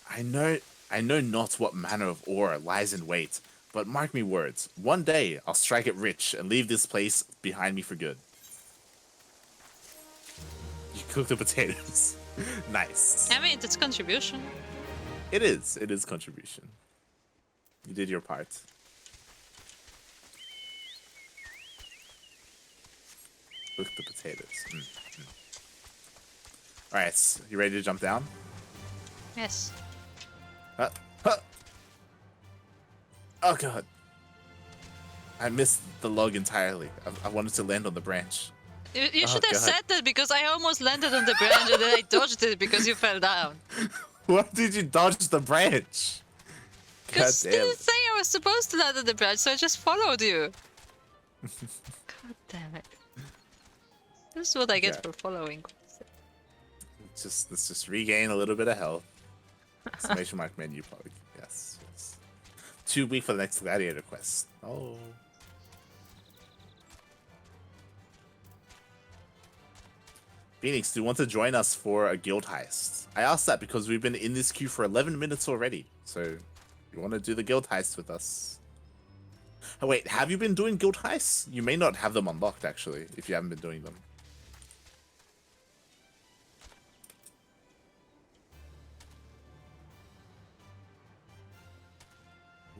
I know not what manner of ore lies in wait, but mark me words, one day I'll strike it rich and leave this place behind me for good. You cook the potatoes. Nice. I mean, it's contribution. It is contribution. You did your part. Cook the potatoes. Alright, you ready to jump down? Yes. Huh. Oh god. I missed the log entirely. I wanted to land on the branch. You should have said that because I almost landed on the branch and then I dodged it because you fell down. What did you dodge the branch? Because didn't say I was supposed to land on the branch, so I just followed you. God Damn it. This is what I get Yeah. for following. Let's just regain a little bit of health. Exclamation mark menu probably. Yes. 2 weeks for the next gladiator quest. Oh. Phoenix, do you want to join us for a guild heist? I asked that because we've been in this queue for 11 minutes already. So, you want to do the guild heist with us? Oh, wait, have you been doing guild heists? You may not have them unlocked, actually, if you haven't been doing them.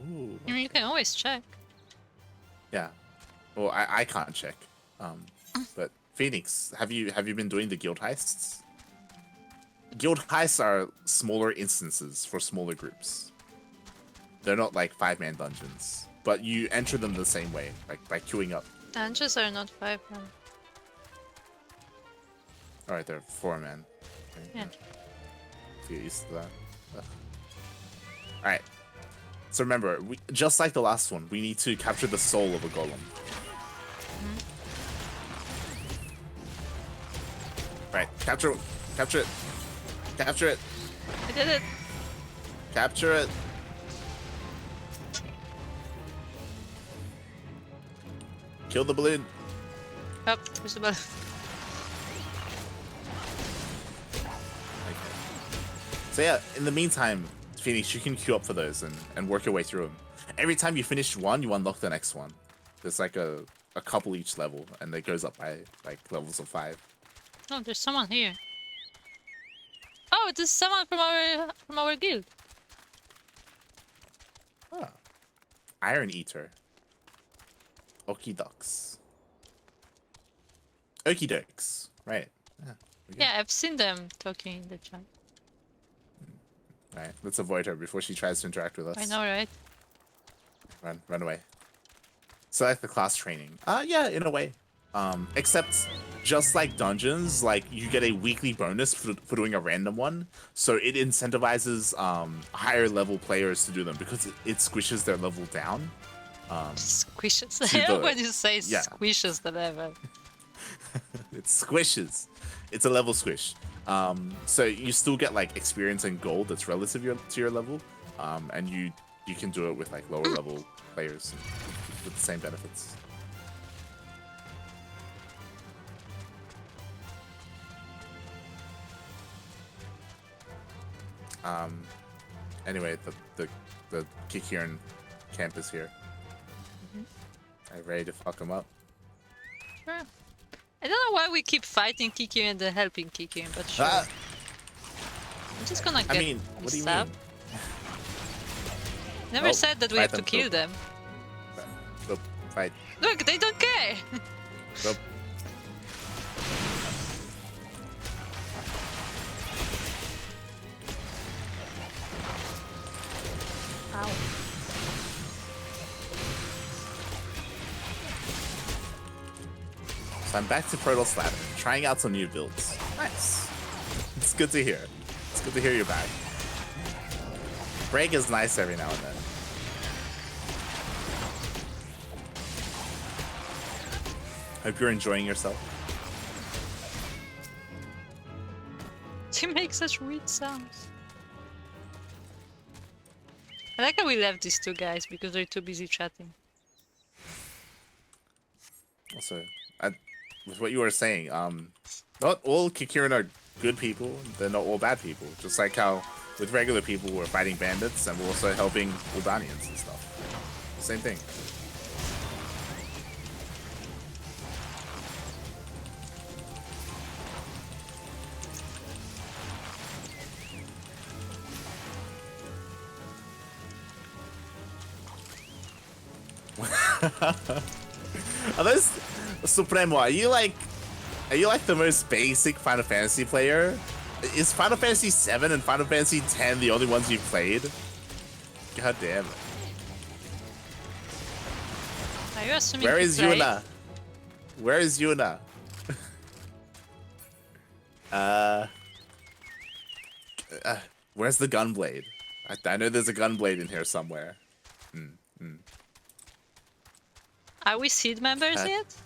Ooh. I mean, you can always check. Yeah. Well, I can't check. But Phoenix, have you been doing the guild heists? Guild heists are smaller instances for smaller groups. They're not like 5-man dungeons, but you enter them the same way, like by queuing up. Dungeons are not 5-man. All right, they're 4-man. Okay, Yeah. get used to that. Ugh. All right. So remember, just like the last one, we need to capture the soul of a golem. Right, capture it, capture it, capture it, I did it. capture it. Kill the balloon. Oh, there's a balloon. Okay. So yeah, in the meantime, Phoenix, you can queue up for those and work your way through them. Every time you finish one, you unlock the next one. There's like a couple each level, and it goes up by like levels of 5. Oh, there's someone here. Oh, this is someone from our guild. Ah. Iron Eater. Okie ducks. Okie dokes. Right. Yeah. Yeah, I've seen them talking in the chat. Right. Let's avoid her before she tries to interact with us. I know, right? Run away. Select the class training. Yeah, in a way. Except just like dungeons, like you get a weekly bonus for doing a random one, so it incentivizes higher level players to do them because it squishes their level down. Squishes. to I the- love when you say yeah. squishes the level. It squishes. It's a level squish. So you still get like experience and gold that's relative to your level, and you can do it with like lower level players with the same benefits. Anyway, the Kikiran camp is here. Are you ready to fuck him up? Sure. I don't know why we keep fighting Kiki and then helping Kiki, but sure. Ah! I'm just gonna get I mean, what do you stab. mean? Never Oh, said that we fight have to them, kill go. them. Go, fight. Look, they don't care! Go. Ow. So I'm back to Protoss Ladder, trying out some new builds. Nice. It's good to hear. It's good to hear you're back. Break is nice every now and then. Hope you're enjoying yourself. She makes such weird sounds. I like how we left these two guys because they're too busy chatting. Also, with what you were saying, not all Kikiran are good people. They're not all bad people. Just like how with regular people we're fighting bandits and we're also helping Uldanians and stuff. Same thing. Are those Supremo? Are you like the most basic Final Fantasy player? Is Final Fantasy VII and Final Fantasy X the only ones you've played? God damn it! Are you assuming Where he is played? Yuna? Where is Yuna? Where's the gunblade? I know there's a gunblade in here somewhere. Are we seed members yet?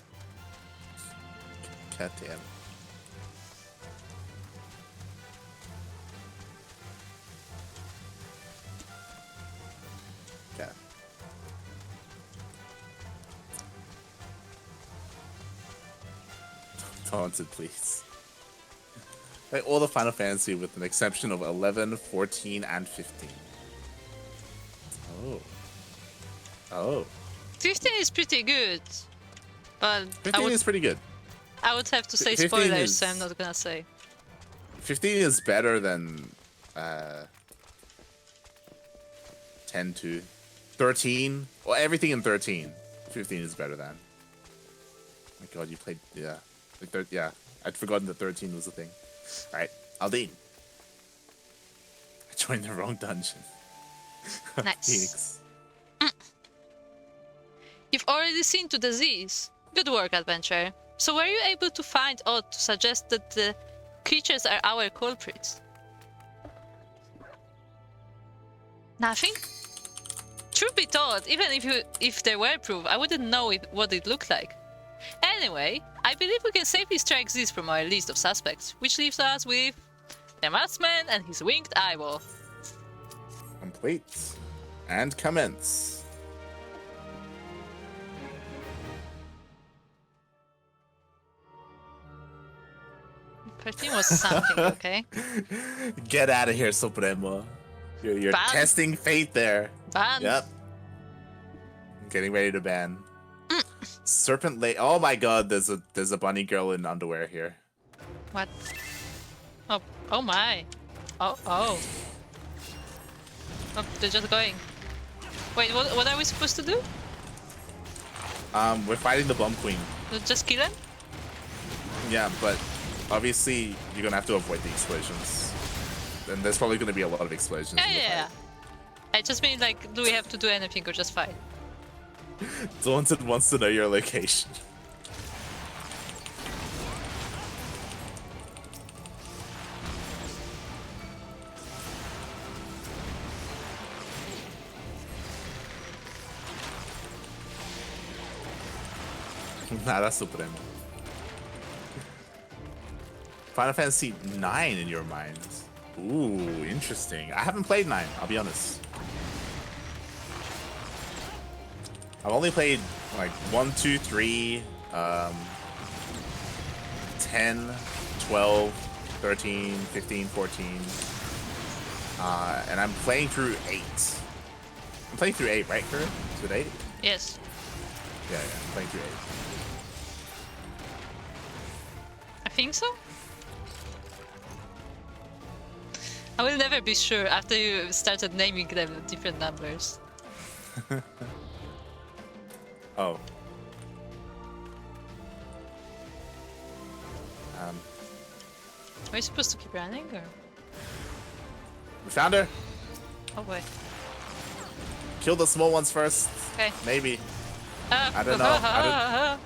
God damn. Okay. Taunted, please. Like all the Final Fantasy with an exception of 11, 14, and 15. Oh. Oh. 15 is pretty good, but 15 is pretty good. I would have to say 15 spoilers, is- so I'm not gonna say. 15 is better than 10 to 13. Well, everything in 13. 15 is better than. My god, you played, yeah. Yeah, I'd forgotten that 13 was a thing. Alright, Aldine. I joined the wrong dungeon. Nice. Phoenix. You've already seen to disease. Good work, adventurer. So were you able to find aught to suggest that the creatures are our culprits? Nothing? Truth be told, even if there were proof, I wouldn't know what it looked like. Anyway, I believe we can safely strike this from our list of suspects, which leaves us with the maskman and his winged eyeball. Complete. And commence. 13 was something, okay? Get out of here, Supremo. You're Ban. testing fate there. Ban. Yep. Getting ready to ban. Serpent Lake. Oh my god, there's a bunny girl in underwear here. What? Oh my. Oh. Oh, they're just going. Wait, what are we supposed to do? We're fighting the Bomb Queen. Just kill him? Yeah, but obviously you're gonna have to avoid the explosions. And there's probably gonna be a lot of explosions. in the Yeah. fight. I just mean, like, do we have to do anything or just fight? Daunted wants to know your location. Nada Supremo. Final Fantasy 9 in your mind. Ooh, interesting. I haven't played 9, I'll be honest. I've only played like 1, 2, 3, 10, 12, 13, 15, 14. And I'm playing through 8. I'm playing through 8, right, Kuro? Is it 8? Yes. Yeah, I'm playing through 8. I think so. I will never be sure after you started naming them with different numbers. Oh. Are you supposed to keep running or? We found her. Oh wait. Kill the small ones first. Okay. Maybe. I don't know.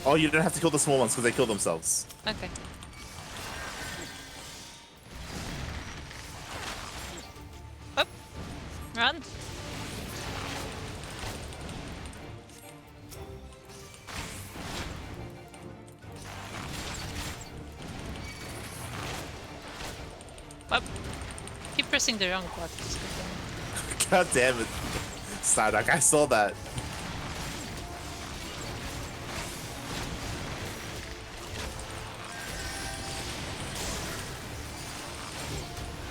Oh, you don't have to kill the small ones because they kill themselves. Okay. Up. Run. Up. Keep pressing the wrong buttons. God damn it. Stardock, I saw that.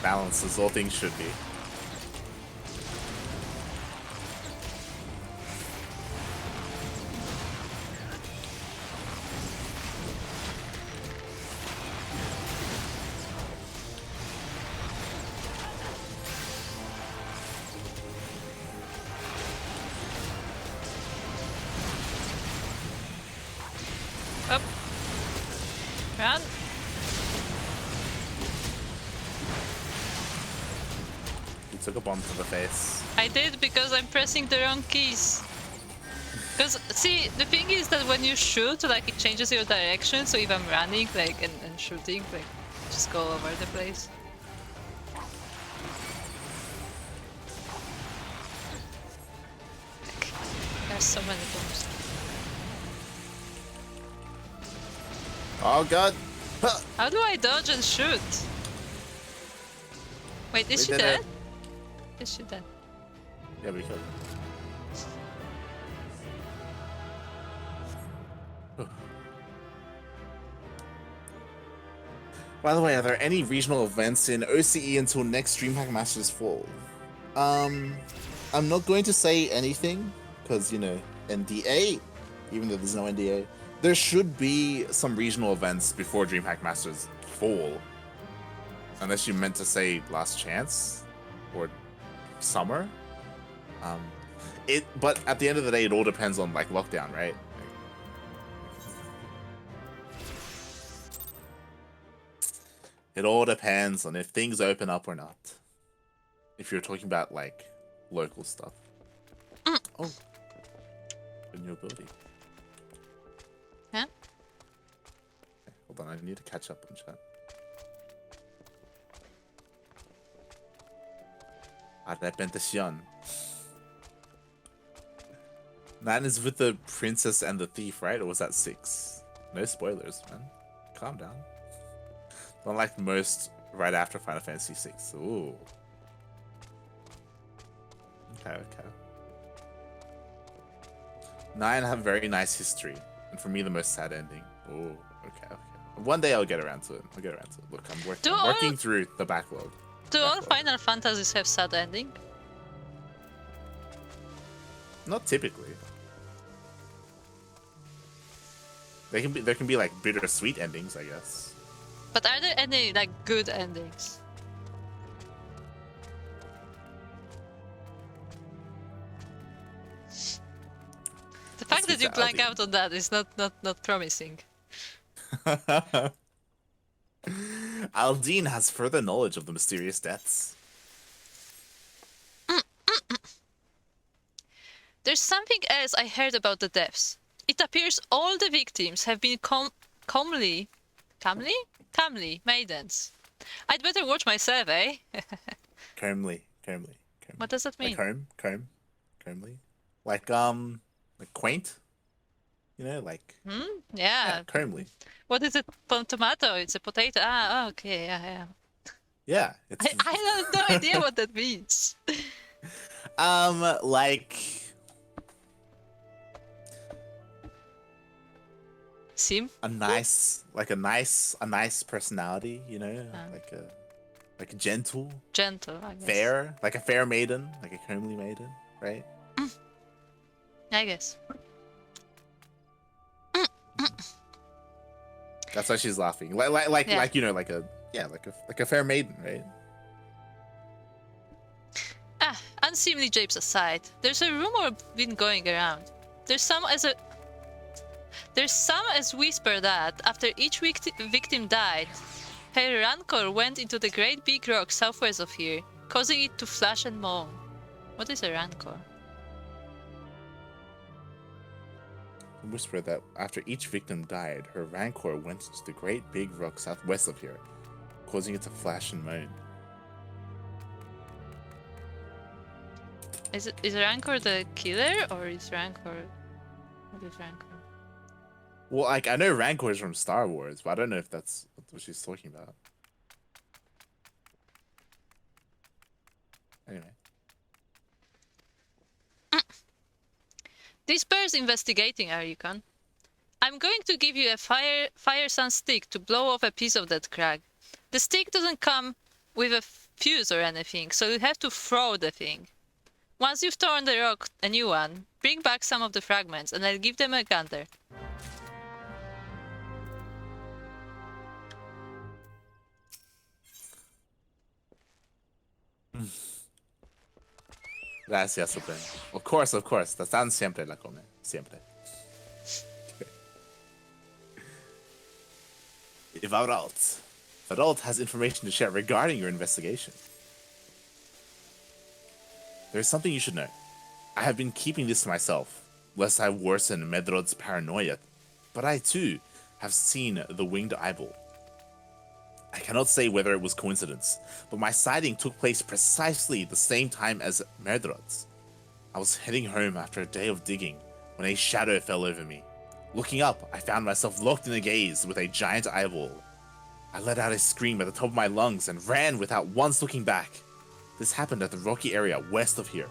Balance as all things should be. Up. Run. You took a bomb to the face. I did because I'm pressing the wrong keys. Because, see, the thing is that when you shoot, like, it changes your direction, so if I'm running, like, and shooting, like, just go over the place. There's so many bombs. Oh god. Huh. How do I dodge and shoot? Wait, is We she did dead? it. Is she dead? Yeah, we could. By the way, are there any regional events in OCE until next DreamHack Masters fall? I'm not going to say anything because, you know, NDA, even though there's no NDA. There should be some regional events before DreamHack Masters fall. Unless you meant to say last chance or summer. But at the end of the day, it all depends on like lockdown, right? It all depends on if things open up or not. If you're talking about like local stuff. Oh, a new ability. Yeah. Okay, hold on, I need to catch up on chat. Arrepentación. That is with the princess and the thief, right? Or was that 6? No spoilers, man. Calm down. Not like most right after Final Fantasy VI. Ooh. Okay. 9 have very nice history, and for me the most sad ending. Ooh. Okay. One day I'll get around to it. Look, I'm working through the backlog. Do all Final Fantasies have sad ending? Not typically. There can be like bittersweet endings, I guess. But are there any like good endings? The fact that you blank out on that is not promising. Aldine has further knowledge of the mysterious deaths. There's something else I heard about the deaths. It appears all the victims have been comely maidens. I'd better watch myself, eh? Comely. What does that mean? Like comely. Like quaint. You know, like Yeah. comely. What is it? Tomato? It's a potato. Ah, okay, yeah. Yeah, it's I have no idea what that means. like Sim? a nice personality, you know, like a gentle, I guess. fair, like a fair maiden, like a comely maiden, right? I guess. That's why she's laughing. Like you know, like a fair maiden, right? Unseemly japes aside, there's a rumor been going around. There's some as whisper that after each victim died, her rancor went into the great big rock southwest of here, causing it to flash and moan. What is a rancor? Whisper that after each victim died, her rancor went into the great big rock southwest of here, causing it to flash and moan. Is rancor the killer or is rancor? What is rancor? Well, like I know rancor is from Star Wars, but I don't know if that's what she's talking about. Anyway. This bears investigating, Arikon. I'm going to give you a fire sun stick to blow off a piece of that crag. The stick doesn't come with a fuse or anything, so you have to throw the thing. Once you've torn the rock a new one, bring back some of the fragments and I'll give them a gander. Gracias, Supreme. Of course. Están siempre la come. Siempre. Varalt has information to share regarding your investigation. There is something you should know. I have been keeping this to myself, lest I worsen Medrod's paranoia, but I too have seen the winged eyeball. I cannot say whether it was coincidence, but my sighting took place precisely the same time as Medrod's. I was heading home after a day of digging when a shadow fell over me. Looking up, I found myself locked in a gaze with a giant eyeball. I let out a scream at the top of my lungs and ran without once looking back. This happened at the rocky area west of here,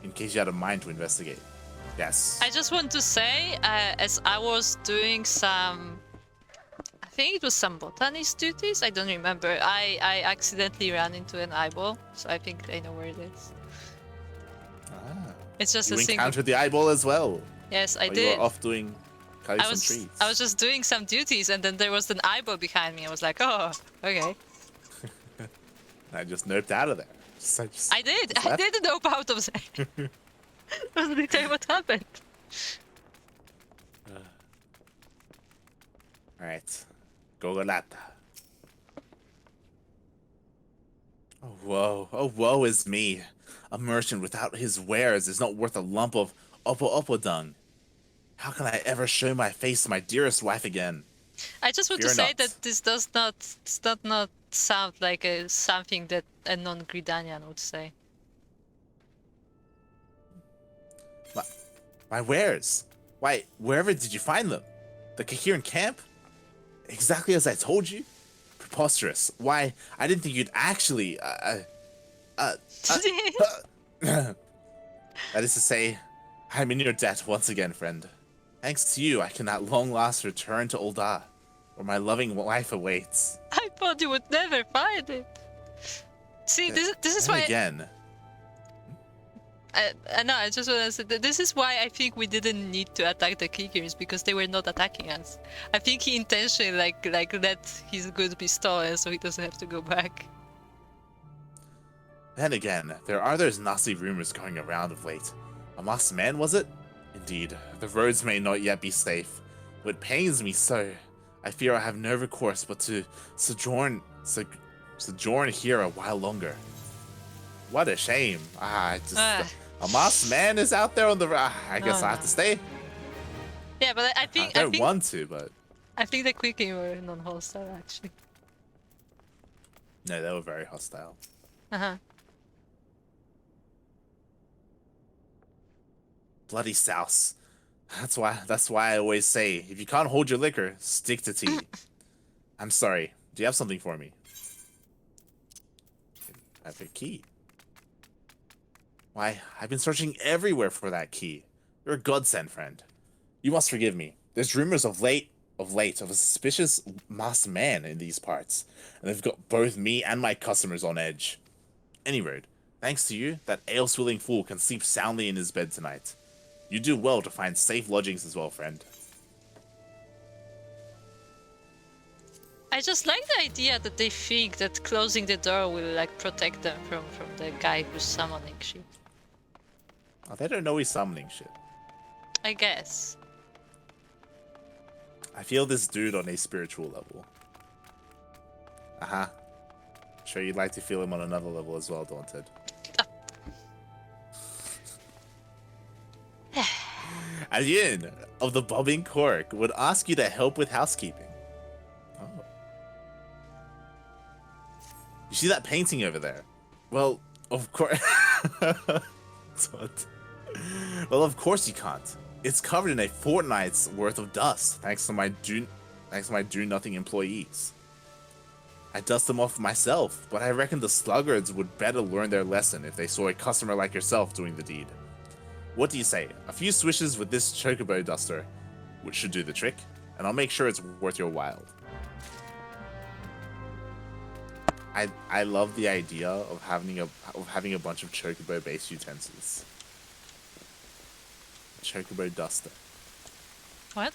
in case you had a mind to investigate. Yes. I just want to say, as I was doing some, I think it was some botanist duties, I don't remember. I accidentally ran into an eyeball, so I think I know where it is. Ah. It's just You a single. encountered the eyeball as well. Yes, I While did. You were off doing cutting some trees. I was just doing some duties, and then there was an eyeball behind me. I was like, oh, okay. I just noped out of there. I did nope out of there. That's literally what happened. Alright. Gogolata. Oh, whoa. Oh, woe is me. A merchant without his wares is not worth a lump of oppo dung. How can I ever show my face to my dearest wife again? I just want to say that this does not sound like something that a non-Gridanian would say. My wares? Why, wherever did you find them? The Kahiran camp? Exactly as I told you? Preposterous. Why, I didn't think you'd actually, That is to say, I'm in your debt once again, friend. Thanks to you, I can at long last return to Ul'dah, where my loving wife awaits. I thought you would never find it. See, this is why. Again. No, I just want to say that this is why I think we didn't need to attack the Kikirs, because they were not attacking us. I think he intentionally like let his goods be stolen so he doesn't have to go back. Then again, there are those nasty rumors going around of late. A masked man, was it? Indeed, the roads may not yet be safe. But it pains me so. I fear I have no recourse but to sojourn here a while longer. What a shame. A masked man is out there on the... I guess I have to stay. Yeah, but I think... I don't want to, but... I think the Quickie were non-hostile, actually. No, they were very hostile. Uh-huh. Bloody souse. That's why I always say, if you can't hold your liquor, stick to tea. I'm sorry. Do you have something for me? I have a key. Why, I've been searching everywhere for that key. You're a godsend, friend. You must forgive me. There's rumors of late of a suspicious masked man in these parts, and they've got both me and my customers on edge. Anyway, thanks to you, that ale-swilling fool can sleep soundly in his bed tonight. You do well to find safe lodgings as well, friend. I just like the idea that they think that closing the door will like protect them from the guy who's summoning shit. Oh, they don't know he's summoning shit. I guess. I feel this dude on a spiritual level. Sure you'd like to feel him on another level as well, Daunted. Ayun of the Bobbing Cork would ask you to help with housekeeping. Oh. You see that painting over there? Well, of course. Well, of course you can't. It's covered in a fortnight's worth of dust, thanks to my do-nothing employees. I dust them off myself, but I reckon the sluggards would better learn their lesson if they saw a customer like yourself doing the deed. What do you say? A few swishes with this chocobo duster, which should do the trick, and I'll make sure it's worth your while. I love the idea of having a bunch of chocobo based utensils. Chocobo duster. What?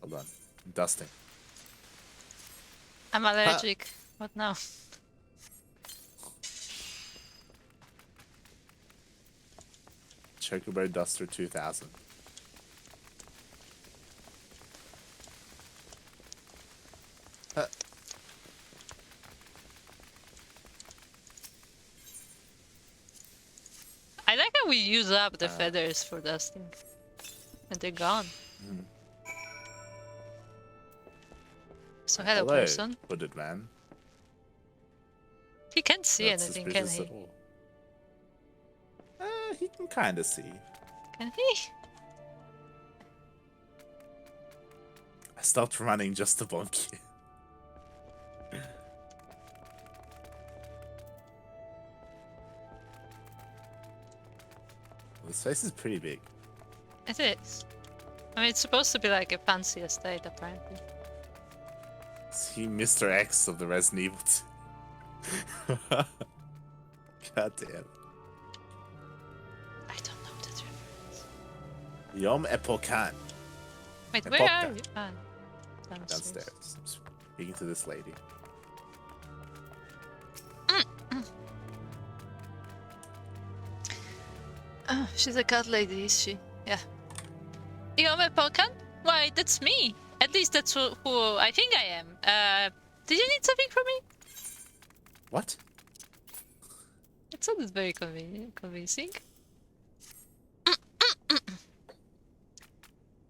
Hold on. Dusting. I'm allergic. What now? Chocobo Duster 2000. I like how we use up the feathers for dusting. And they're gone. So hello, person. Hooded man. He can't see Not anything, can he? at all. He can kind of see. Can he? I stopped running just to bonk you. This place is pretty big. It is. I mean, it's supposed to be like a fancy estate, apparently. Is he Mr. X of the Resident Evil 2? God damn. I don't know that reference. Yom Epokan. Wait, where are you? Ah, Downstairs. I'm speaking to this lady. Oh, she's a cat lady, is she? Yeah. Yome Pokan? Why, that's me. At least that's who I think I am. Did you need something from me? What? It sounded very convincing.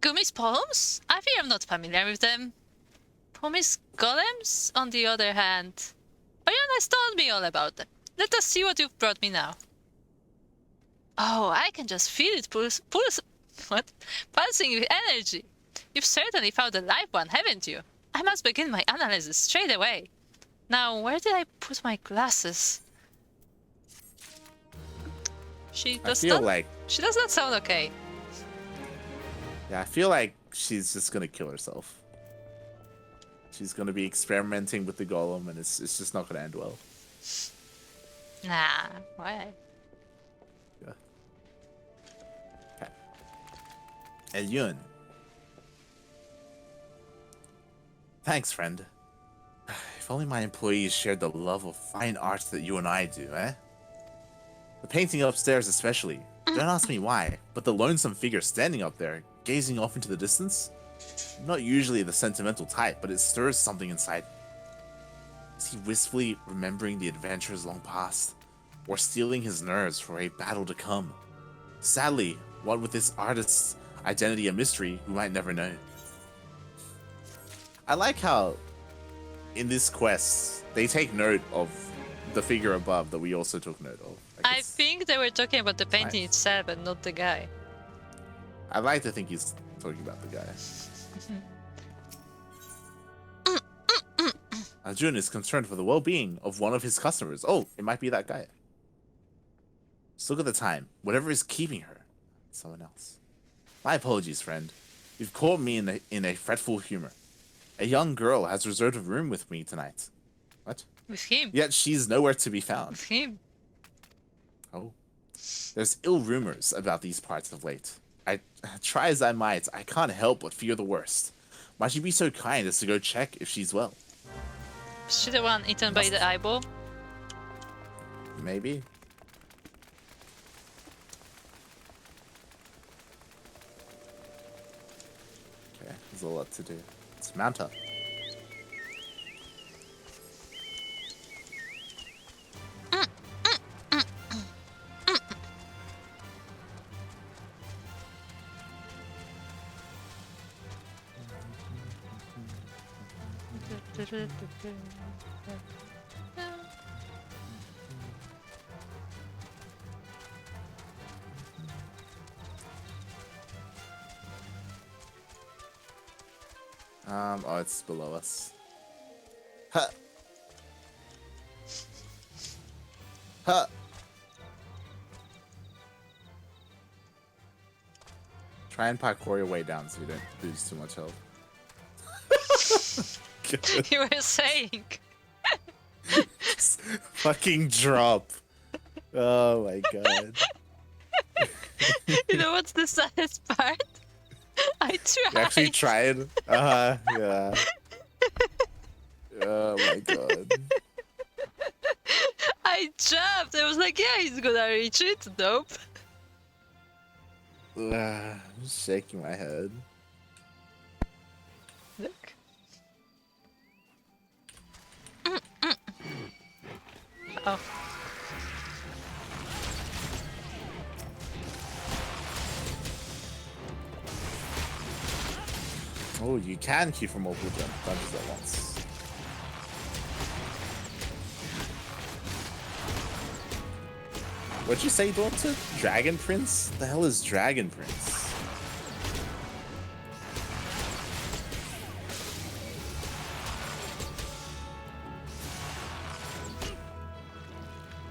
Gumi's poems? I fear I'm not familiar with them. Poemis golems, on the other hand. Oyana has told me all about them. Let us see what you've brought me now. Oh, I can just feel it pulsing with energy. You've certainly found a live one, haven't you? I must begin my analysis straight away. Now, where did I put my glasses? She does not sound okay. Yeah, I feel like she's just gonna kill herself. She's gonna be experimenting with the golem, and it's just not gonna end well. Nah, why? Yeah. Okay. Elyun. Thanks, friend. If only my employees shared the love of fine art that you and I do, eh? The painting upstairs especially. Don't ask me why, but the lonesome figure standing up there, gazing off into the distance? I'm not usually the sentimental type, but it stirs something inside me. Is he wistfully remembering the adventures long past? Or steeling his nerves for a battle to come? Sadly, what with this artist's identity a mystery we might never know. I like how, in this quest, they take note of the figure above that we also took note of. I think they were talking about the painting itself and not the guy. I like to think he's talking about the guy. Arjun is concerned for the well-being of one of his customers. Oh, it might be that guy. Just look at the time. Whatever is keeping her. Someone else. My apologies, friend. You've caught me in a fretful humor. A young girl has reserved a room with me tonight. What? With him? Yet she's nowhere to be found. With him? Oh. There's ill rumors about these parts of late. I try as I might, I can't help but fear the worst. Might you be so kind as to go check if she's well? Is she the one eaten by the eyeball? Maybe. Okay, there's a lot to do. Let's mount up. Oh, it's below us. Huh. Huh. Try and parkour your way down so you don't lose too much health. You were saying. Fucking drop. Oh my god. You know what's the saddest part? I tried. You actually tried? Yeah. Oh my god. I jumped. I was like, yeah, he's gonna reach it. Nope. I'm shaking my head. Look. Oh. Oh, you can queue for multiple dungeons at once. What'd you say, daughter? Dragon Prince? The hell is Dragon Prince?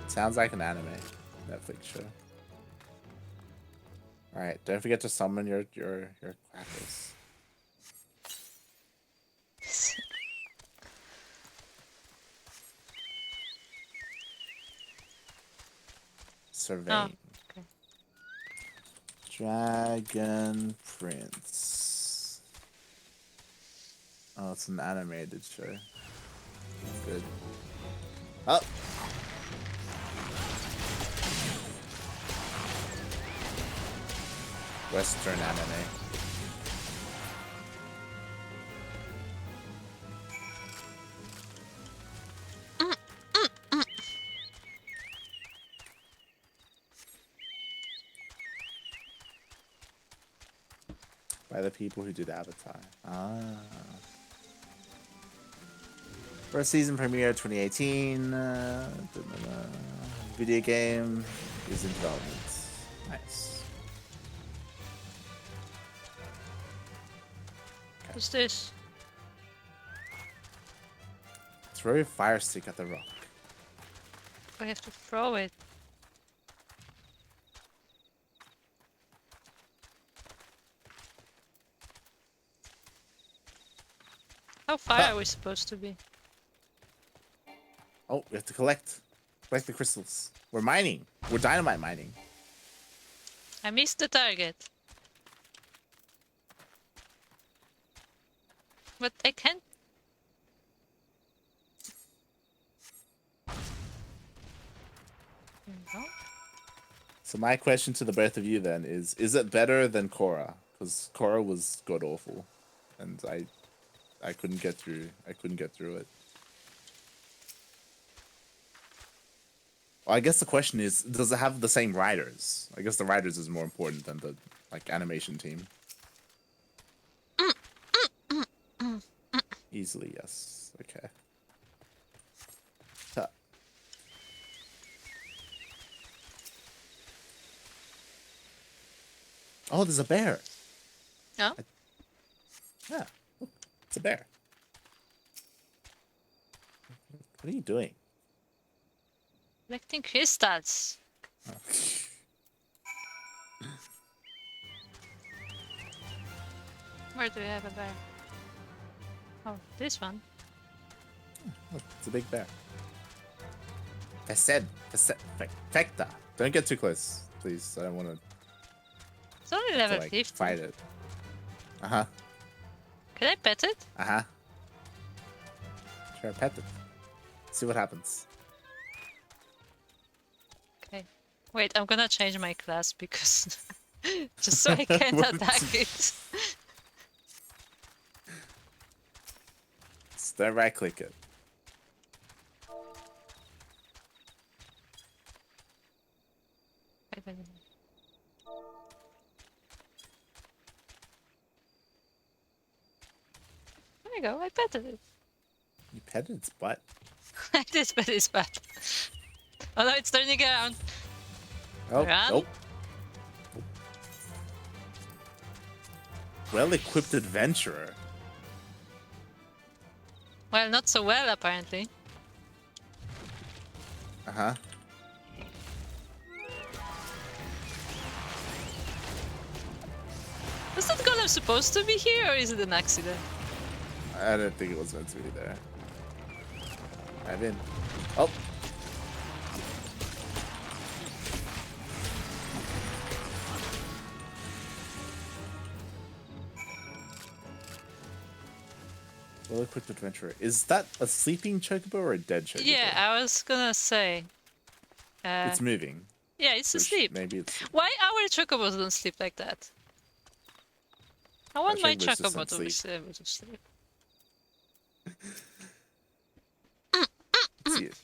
Sounds like an anime. Netflix show. Alright, don't forget to summon your crackers. Surveying. Oh, okay. Dragon Prince. Oh, it's an animated show. Good. Oh! Western anime. By the people who did Avatar. Ah. First season premiere 2018. Video game is in development. Nice. What's this? Throw a fire stick at the rock. I have to throw it. How far are we supposed to be? Oh, we have to collect the crystals. We're mining. We're dynamite mining. I missed the target. But I can't. No. So my question to the both of you then is it better than Korra? Because Korra was god awful, and I couldn't get through. I couldn't get through it. Well, I guess the question is, does it have the same writers? I guess the writers is more important than the animation team. Easily, yes. Okay. Huh. Oh, there's a bear. No? Yeah, look, it's a bear. What are you doing? Collecting crystals. Oh. Where do we have a bear? Oh, this one. Look, it's a big bear. Fecta. Don't get too close, please. I don't want It's only to level like 50. fight it. Uh-huh. Can I pet it? Uh-huh. Sure, pet it. See what happens. Okay. Wait, I'm gonna change my class because... just so I can't attack it. Don't right click it. Wait. There you go, I petted it. You petted its butt. I did pet its butt. Oh no, it's turning around. Oh, Run. nope. Well-equipped adventurer. Well, not so well, apparently. Uh-huh. Was that golem supposed to be here, or is it an accident? I don't think it was meant to be there. I'm in. Oh. Well-equipped adventurer. Is that a sleeping chocobo or a dead chocobo? Yeah, I was gonna say. It's moving. Yeah, it's asleep. Maybe it's... Why our chocobos don't sleep like that? I want my chocobos just chocobo don't to be sleep. able to sleep. See it.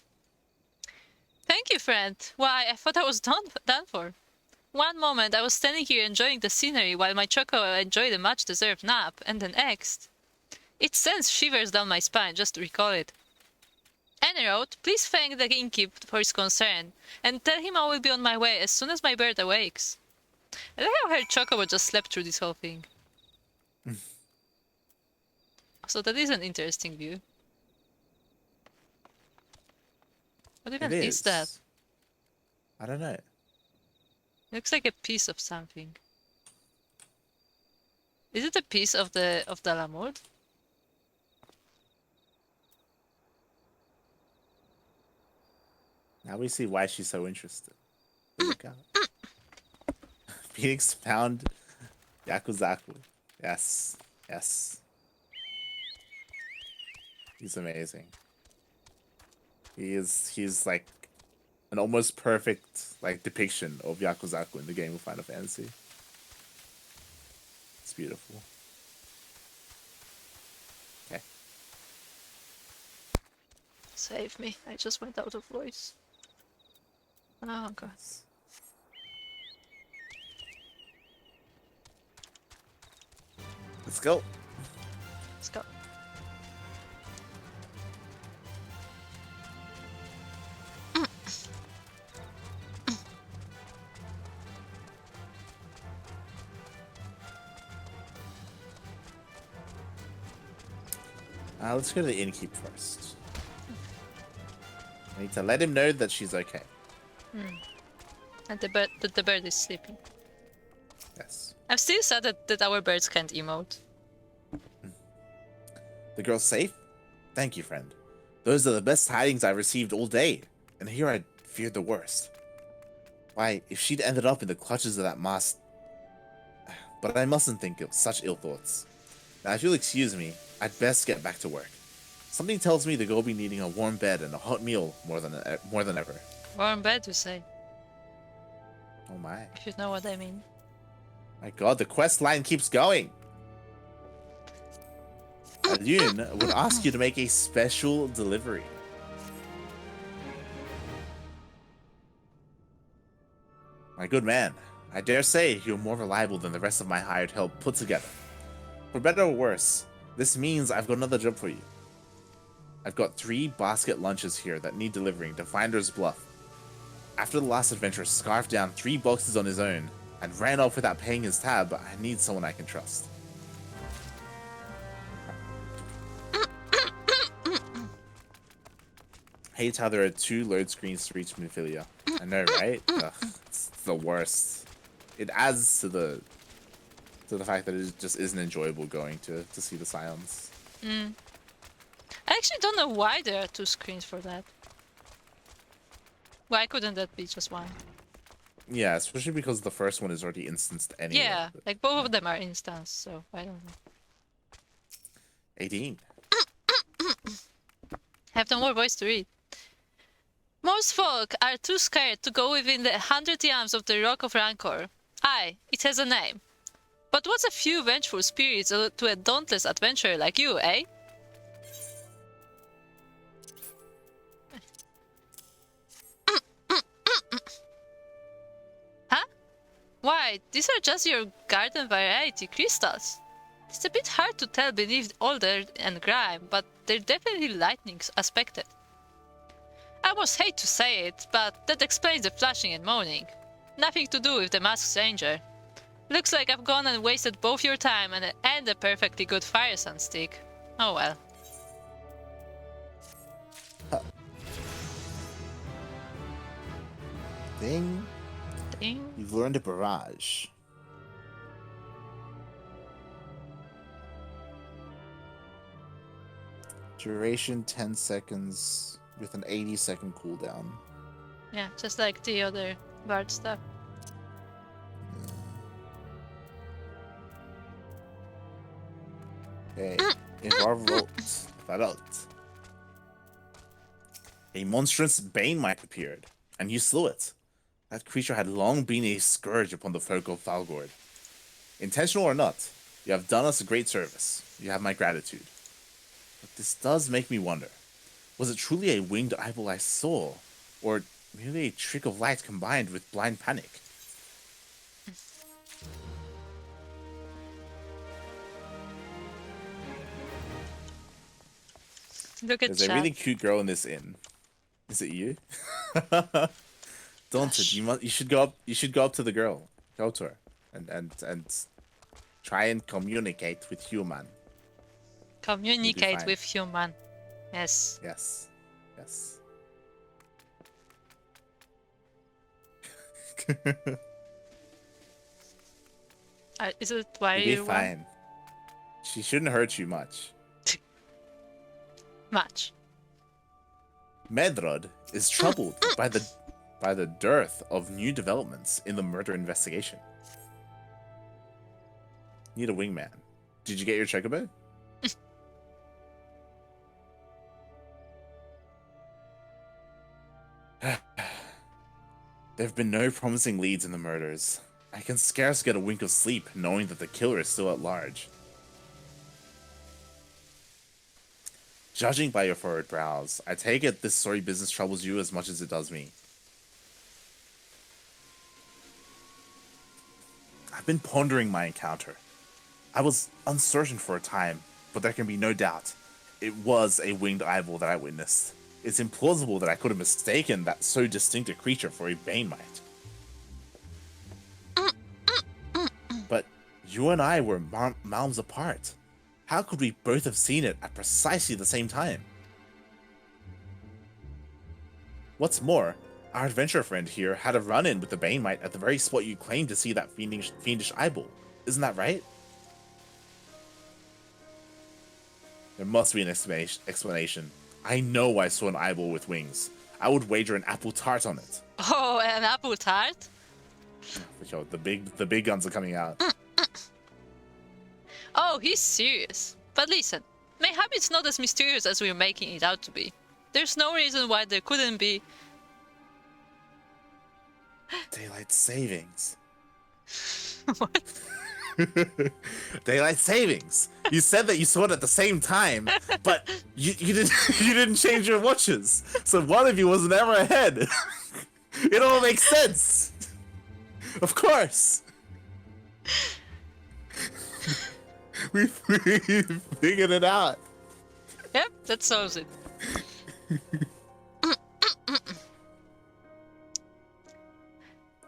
Thank you, friend. Why, I thought I was done for. One moment, I was standing here enjoying the scenery while my choco enjoyed a much-deserved nap, and the next... It sends shivers down my spine just to recall it. En route, please thank the innkeep for his concern, and tell him I will be on my way as soon as my bird awakes. I like how her chocobo just slept through this whole thing. So that is an interesting view. What even is that? I don't know. Looks like a piece of something. Is it a piece of the lamur? Now we see why she's so interested. But look out. Phoenix found Yakuzaku. Yes. Yes. He's amazing. He's like an almost perfect like depiction of Yakuzaku in the game of Final Fantasy. It's beautiful. Okay. Save me. I just went out of voice. Oh god. Let's go. Let's go. Let's go to the innkeep first. I need to let him know that she's okay. And the bird is sleeping. Yes. I'm still sad that our birds can't emote. The girl's safe? Thank you, friend. Those are the best tidings I've received all day. And here I feared the worst. Why, if she'd ended up in the clutches of that masked... But I mustn't think of such ill thoughts. Now, if you'll excuse me, I'd best get back to work. Something tells me the girl will be needing a warm bed and a hot meal more than ever. Warm bed, you say? Oh my. If you know what I mean. My god, the quest line keeps going! Alyun would ask you to make a special delivery. My good man, I dare say you're more reliable than the rest of my hired help put together. For better or worse, this means I've got another job for you. I've got 3 basket lunches here that need delivering to Finder's Bluff. After the last adventurer scarfed down 3 boxes on his own and ran off without paying his tab, I need someone I can trust. Hate how there are 2 load screens to reach Mephilia. I know, right? Ugh, it's the worst. It adds to the fact that it just isn't enjoyable going to see the Scions. I actually don't know why there are 2 screens for that. Why couldn't that be just one? Yeah, especially because the first one is already instanced anyway. Yeah, like both of them are instanced, so I don't know. 18. Have no more voice to read. Most folk are too scared to go within the 100 yams of the Rock of Rancor. Aye, it has a name. But what's a few vengeful spirits to a dauntless adventurer like you, eh? Huh? Why, these are just your garden variety crystals. It's a bit hard to tell beneath all dirt and grime, but they're definitely lightning aspected. I almost hate to say it, but that explains the flashing and moaning. Nothing to do with the masked stranger. Looks like I've gone and wasted both your time and a perfectly good fire sun stick. Oh well. Ding. Ding. You've learned a barrage. Duration 10 seconds with an 80-second cooldown. Yeah, just like the other bard stuff. Okay, Varult. A monstrous Banemite appeared, and you slew it. That creature had long been a scourge upon the folk of Falgord. Intentional or not, you have done us a great service. You have my gratitude. But this does make me wonder. Was it truly a winged eyeball I saw, or merely a trick of light combined with blind panic? Look at There's a chat. really cute girl in this inn. Is it you? Daunted, you should go up. You should go up to the girl. Go up to her, and try and communicate with human. Communicate with human. Yes. Yes. Yes. Is it why You'll be you want fine. She shouldn't hurt you much. much? Medrod is troubled by the dearth of new developments in the murder investigation. Need a wingman. Did you get your chocobo? There have been no promising leads in the murders. I can scarce get a wink of sleep knowing that the killer is still at large. Judging by your furrowed brows, I take it this sorry business troubles you as much as it does me. I've been pondering my encounter. I was uncertain for a time, but there can be no doubt. It was a winged eyeball that I witnessed. It's implausible that I could have mistaken that so distinct a creature for a Banemite. But you and I were realms apart. How could we both have seen it at precisely the same time? What's more, our adventure friend here had a run-in with the Banemite at the very spot you claimed to see that fiendish eyeball. Isn't that right? There must be an explanation. I know I saw an eyeball with wings. I would wager an apple tart on it. Oh, an apple tart? Yo, the big guns are coming out. Oh, he's serious. But listen, mayhap it's not as mysterious as we're making it out to be. There's no reason why there couldn't be... Daylight savings. What? Daylight savings. You said that you saw it at the same time, but you didn't change your watches. So one of you was never ahead. It all makes sense. Of course. We figured it out. Yep, that solves it.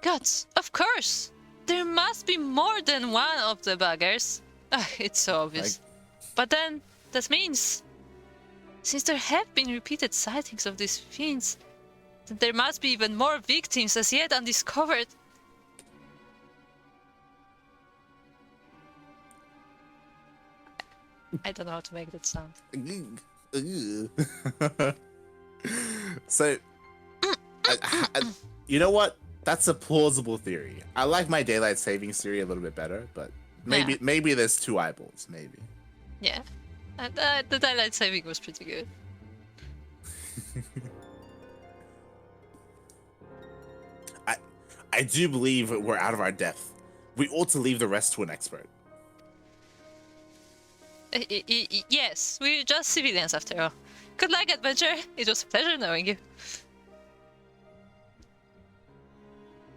Guts, of course. There must be more than one of the buggers. It's so obvious. But then, that means... since there have been repeated sightings of these fiends, then there must be even more victims as yet undiscovered. I don't know how to make that sound. So, you know what? That's a plausible theory. I like my daylight savings theory a little bit better, but maybe there's two eyeballs, maybe. Yeah, and the daylight saving was pretty good. I do believe we're out of our depth. We ought to leave the rest to an expert. Yes, we're just civilians after all. Good luck, adventure. It was a pleasure knowing you.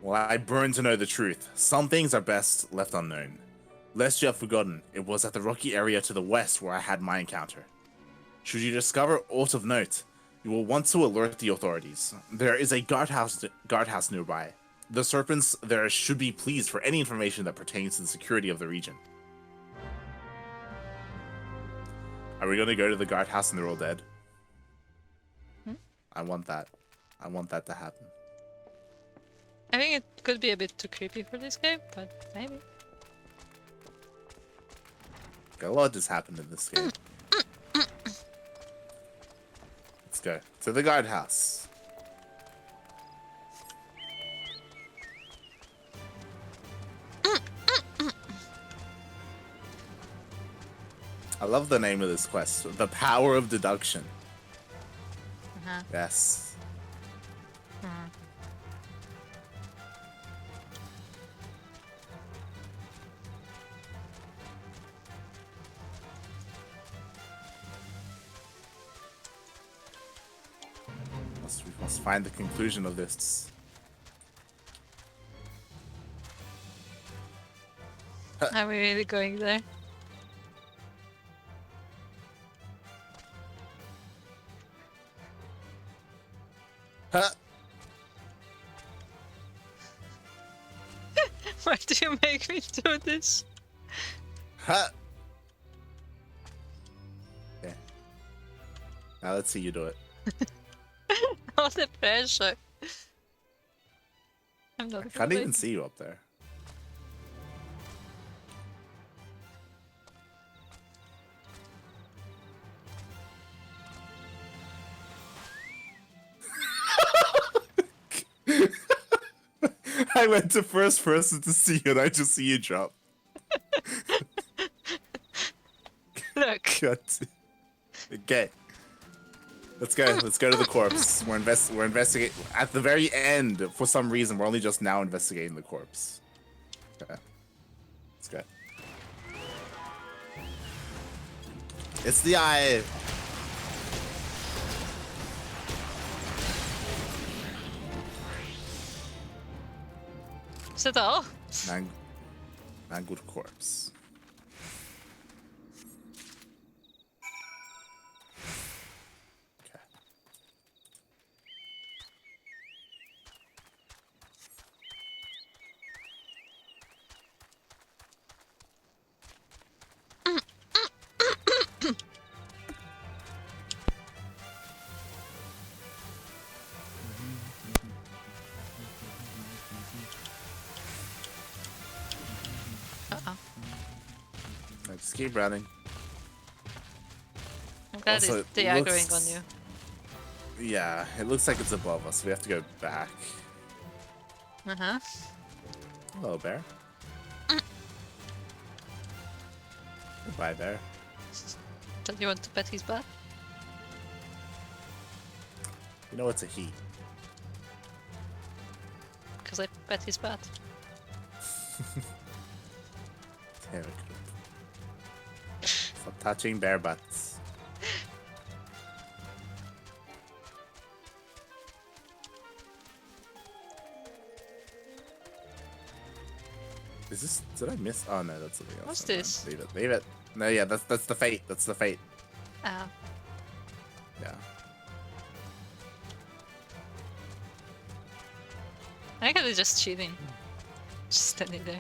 Well, I burn to know the truth. Some things are best left unknown. Lest you have forgotten, it was at the rocky area to the west where I had my encounter. Should you discover aught of note, you will want to alert the authorities. There is a guardhouse nearby. The serpents there should be pleased for any information that pertains to the security of the region. Are we going to go to the guardhouse and they're all dead? I want that. I want that to happen. I think it could be a bit too creepy for this game, but maybe. A lot just happened in this game. Let's go to the guardhouse. I love the name of this quest. The Power of Deduction. Yes. We must find the conclusion of this. Are we really going there? Huh. Why do you make me do this? Huh. Okay. Now let's see you do it. All the pressure. I'm not I can't even moving. see you up there. I went to first person to see you and I just see you drop. Look. God. Okay. Let's go. Let's go to the corpse. We're investigating at the very end. For some reason, we're only just now investigating the corpse. Okay. Let's go. It's the eye. Is that all? Mangled corpse. Okay. Uh-oh. Just keep running. I'm glad Also, it's it aggroing looks- on you. Yeah, it looks like it's above us. We have to go back. Uh-huh. Hello, bear. Goodbye, bear. Don't you want to pet his butt? You know it's a he. Because I pet his butt. Terrible. Stop touching bear butts. Is this? Did I miss? Oh no, that's something else. What's Never mind. this? Leave it. Leave it. No, yeah, that's the fate. That's the fate. Oh. Yeah. I think it's just cheating. Just standing there.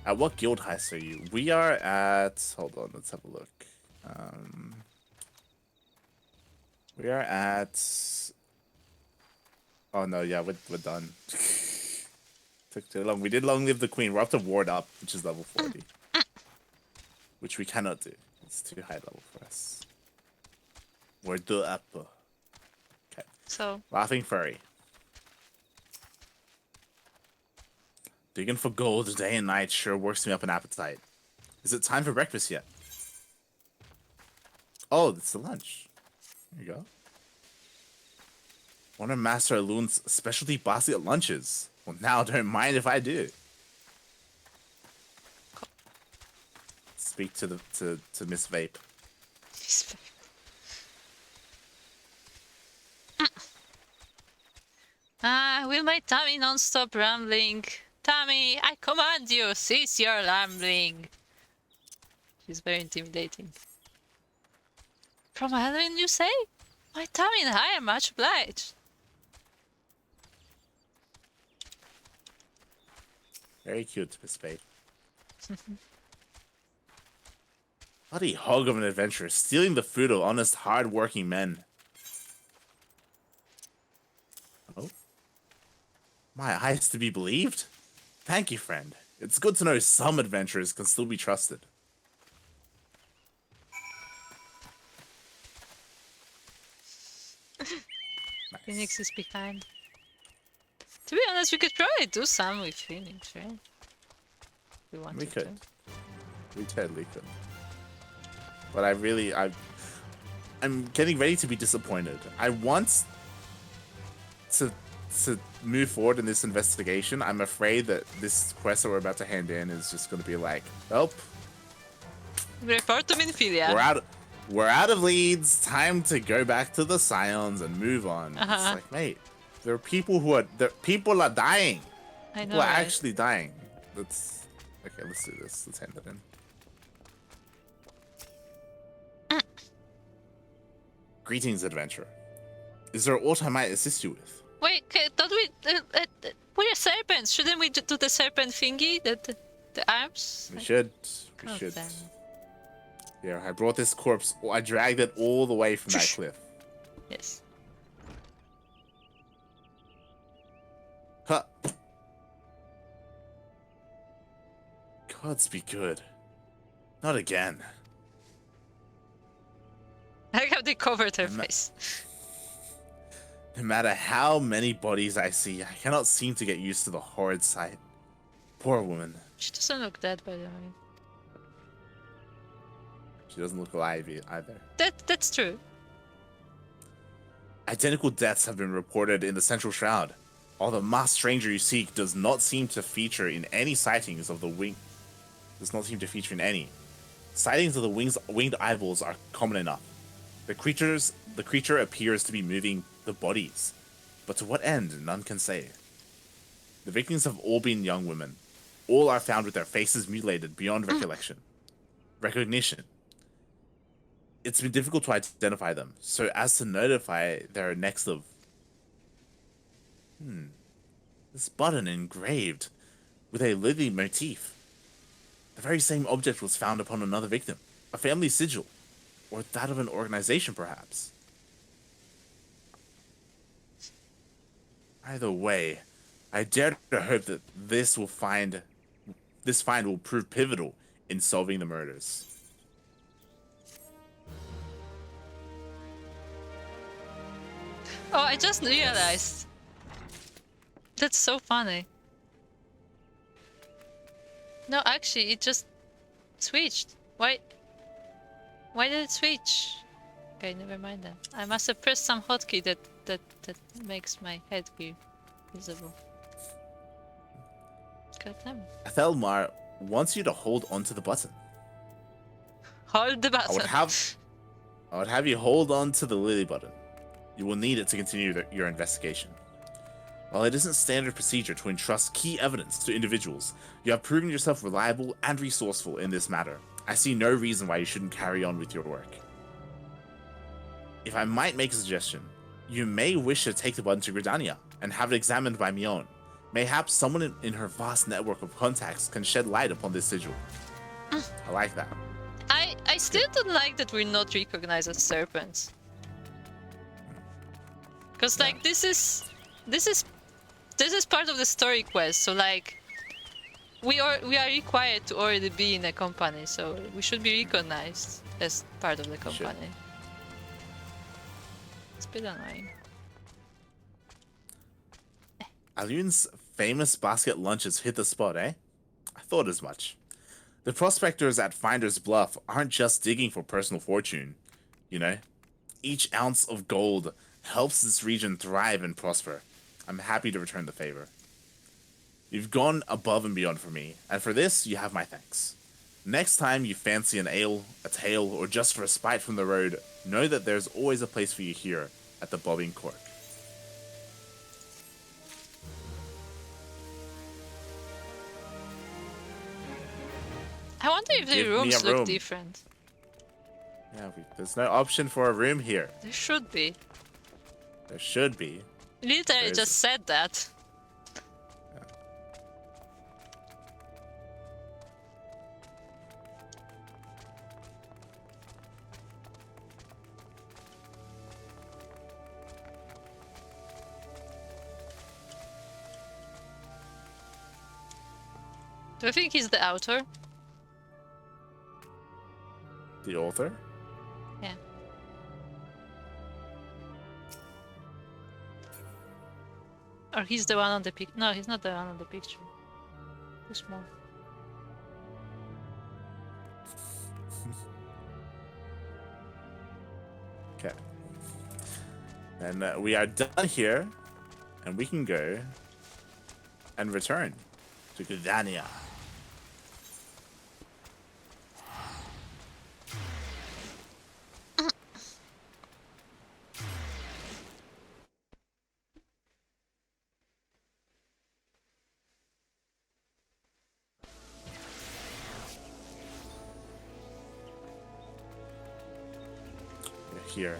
At what guild heist are you? We are at. Hold on, let's have a look. We are at. Oh no, yeah, we're done. Took too long. We did long live the queen. We're up to ward up, which is level 40, which we cannot do. It's too high level for us. We're do up. Okay. So, Laughing furry. Digging for gold day and night sure works me up an appetite. Is it time for breakfast yet? Oh, it's the lunch. There you go. Want to master Alun's specialty basket lunches? Well, now don't mind if I do. Speak to Miss Vape. will my tummy non-stop rumbling? Tummy, I command you, cease your rumbling. She's very intimidating. From Halloween, you say? My tummy and I are much obliged. Very cute, Miss Vape. Bloody hog of an adventurer, stealing the food of honest, hard-working men. Oh? My eyes to be believed? Thank you, friend. It's good to know some adventurers can still be trusted. Nice. Phoenix is behind. To be honest, we could probably do some with Phoenix, right? We wanted We could. to. We totally could. But I'm getting ready to be disappointed. I want to move forward in this investigation. I'm afraid that this quest that we're about to hand in is just going to be like, well, Report to Minfilia. we're out of leads. Time to go back to the Scions and move on. It's like, mate, there are people people are dying. I know. People are Right? actually dying. Let's do this. Let's hand it in. Greetings, adventurer. Is there aught I might assist you with? Wait, don't we? We're serpents. Shouldn't we do the serpent thingy? The arms? We should. We God should. damn. Here, I brought this corpse. I dragged it all the way from that cliff. Yes. Huh. Gods be good. Not again. I like how they covered her face. No matter how many bodies I see, I cannot seem to get used to the horrid sight. Poor woman. She doesn't look dead, by the way. She doesn't look alive either. That's true. Identical deaths have been reported in the Central Shroud. Although the masked stranger you seek does not seem to feature in any sightings of the wing. Does not seem to feature in any. Sightings of the winged eyeballs are common enough. The creature appears to be moving the bodies, but to what end, none can say. The victims have all been young women. All are found with their faces mutilated beyond recognition. It's been difficult to identify them, so as to notify their next of... This button engraved with a lily motif. The very same object was found upon another victim. A family sigil. Or that of an organization, perhaps. Either way, I dare to hope that this find will prove pivotal in solving the murders. Oh, I just realized. That's so funny. No, actually, it just switched. Why did it switch? Okay, never mind then. I must have pressed some hotkey that makes my head be visible. God damn. Athelmar wants you to hold onto the button. Hold the button. I would have you hold on to the lily button. You will need it to continue your investigation. While it isn't standard procedure to entrust key evidence to individuals, you have proven yourself reliable and resourceful in this matter. I see no reason why you shouldn't carry on with your work. If I might make a suggestion, you may wish to take the button to Gridania and have it examined by Mhigan. Mayhaps someone in her vast network of contacts can shed light upon this sigil. I like that. I still don't like that we're not recognized as serpents. Cause like this is part of the story quest, so like we are required to already be in a company, so we should be recognized as part of the company. It's a bit annoying. Alun's famous basket lunches hit the spot, eh? I thought as much. The prospectors at Finder's Bluff aren't just digging for personal fortune, you know? Each ounce of gold helps this region thrive and prosper. I'm happy to return the favor. You've gone above and beyond for me, and for this, you have my thanks. Next time you fancy an ale, a tale, or just respite from the road, know that there's always a place for you here at the Bobbing Cork. I wonder if the rooms look different. Yeah, there's no option for a room here. There should be. There should be. Literally just said that. Yeah. Do you think he's the author? The author? Yeah. Or he's the one on the pic. No, he's not the one on the picture. Too small. Okay. And we are done here, and we can go and return to Gridania. Here.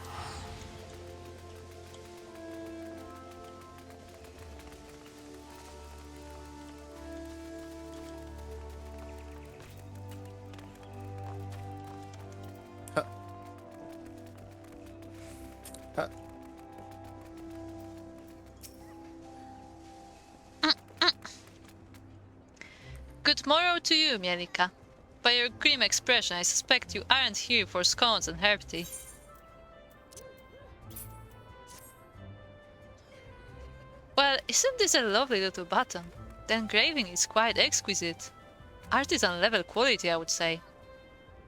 Huh. Good morrow to you, Mielikka. By your grim expression, I suspect you aren't here for scones and herb tea. Well, isn't this a lovely little button? The engraving is quite exquisite. Artisan level quality, I would say.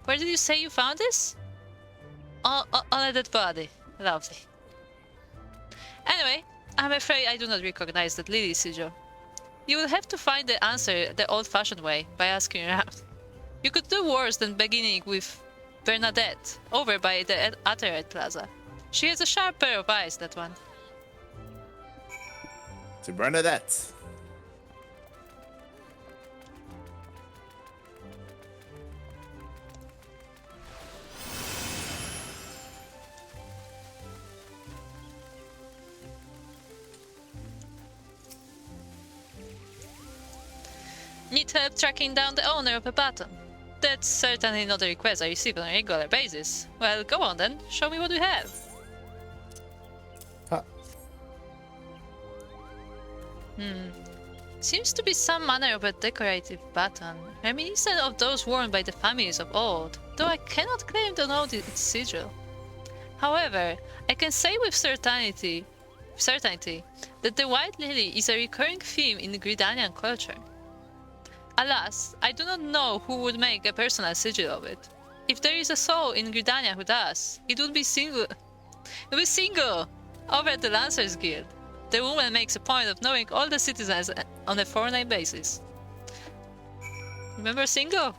Where did you say you found this? On a dead body. Lovely. Anyway, I'm afraid I do not recognize that lily sigil. You will have to find the answer the old-fashioned way, by asking around. You could do worse than beginning with Bernadette, over by the Atterite Plaza. She has a sharp pair of eyes, that one. To Bernadette. Need help tracking down the owner of a button? That's certainly not a request I receive on a regular basis. Well, go on then, show me what you have. Huh. Seems to be some manner of a decorative button, reminiscent of those worn by the families of old, though I cannot claim to know its sigil. However, I can say with certainty that the white lily is a recurring theme in Gridanian culture. Alas, I do not know who would make a personal sigil of it. If there is a soul in Gridania who does, it would be Single. Over at the Lancers Guild. The woman makes a point of knowing all the citizens on a fortnight basis. Remember Single?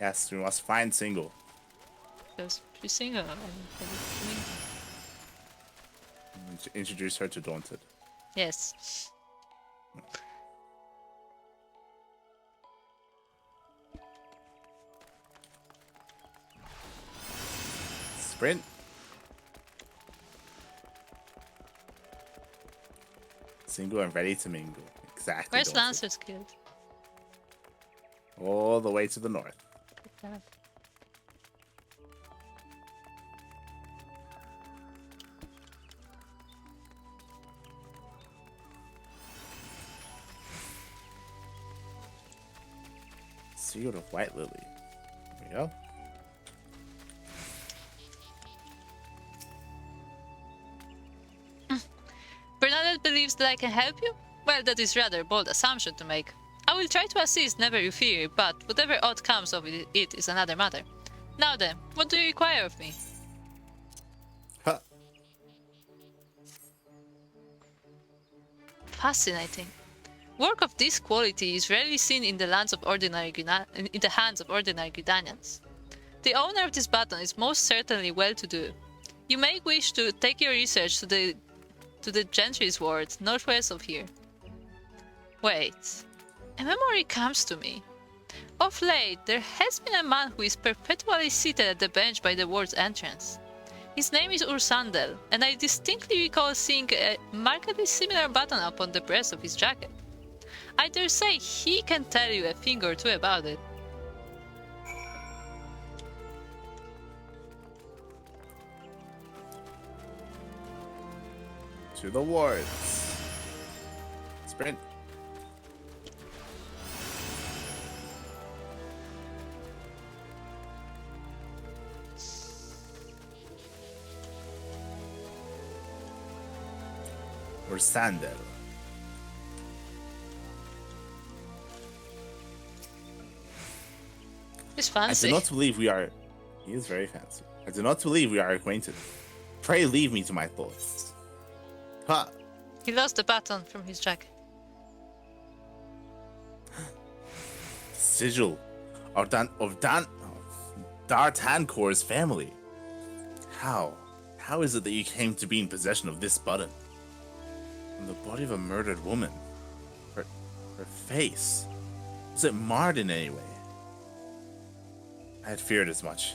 Yes, we must find Single. Just be Single. Introduce her to Daunted. Yes. Sprint. Single and ready to mingle. Exactly. Where's Daunted. Lancers Guild? All the way to the north. Shield of White Lily. There we go. Bernadette believes that I can help you? Well, that is rather a bold assumption to make. I will try to assist, never you fear, but whatever odd comes of it is another matter. Now then, what do you require of me? Huh. Fascinating. Work of this quality is rarely seen in the hands of ordinary Gridanians. The owner of this button is most certainly well-to-do. You may wish to take your research to the Gentry's ward, northwest of here. Wait. A memory comes to me. Of late, there has been a man who is perpetually seated at the bench by the ward's entrance. His name is Ursandel, and I distinctly recall seeing a markedly similar button upon the breast of his jacket. I dare say he can tell you a thing or two about it. To the wards. Sprint. Or Sandel. He's I fancy. do not believe we are. He is very fancy. I do not believe we are acquainted. Pray leave me to my thoughts. Ha! He lost the button from his jacket. Sigil of D'Artancourt's family. How? How is it that you came to be in possession of this button? From the body of a murdered woman. Her face. Was it marred in any way? I had feared as much.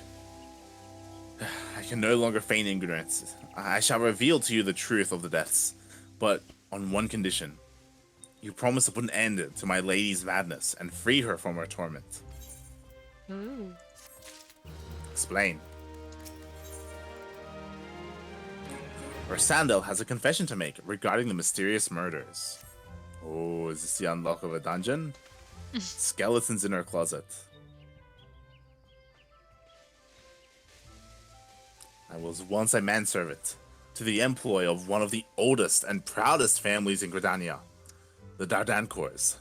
I can no longer feign ignorance. I shall reveal to you the truth of the deaths, but on one condition. You promise to put an end to my lady's madness and free her from her torment. Ooh. Explain. Sandel has a confession to make regarding the mysterious murders. Oh, is this the unlock of a dungeon? Skeletons in her closet. I was once a manservant to the employ of one of the oldest and proudest families in Gridania, the Dardancours.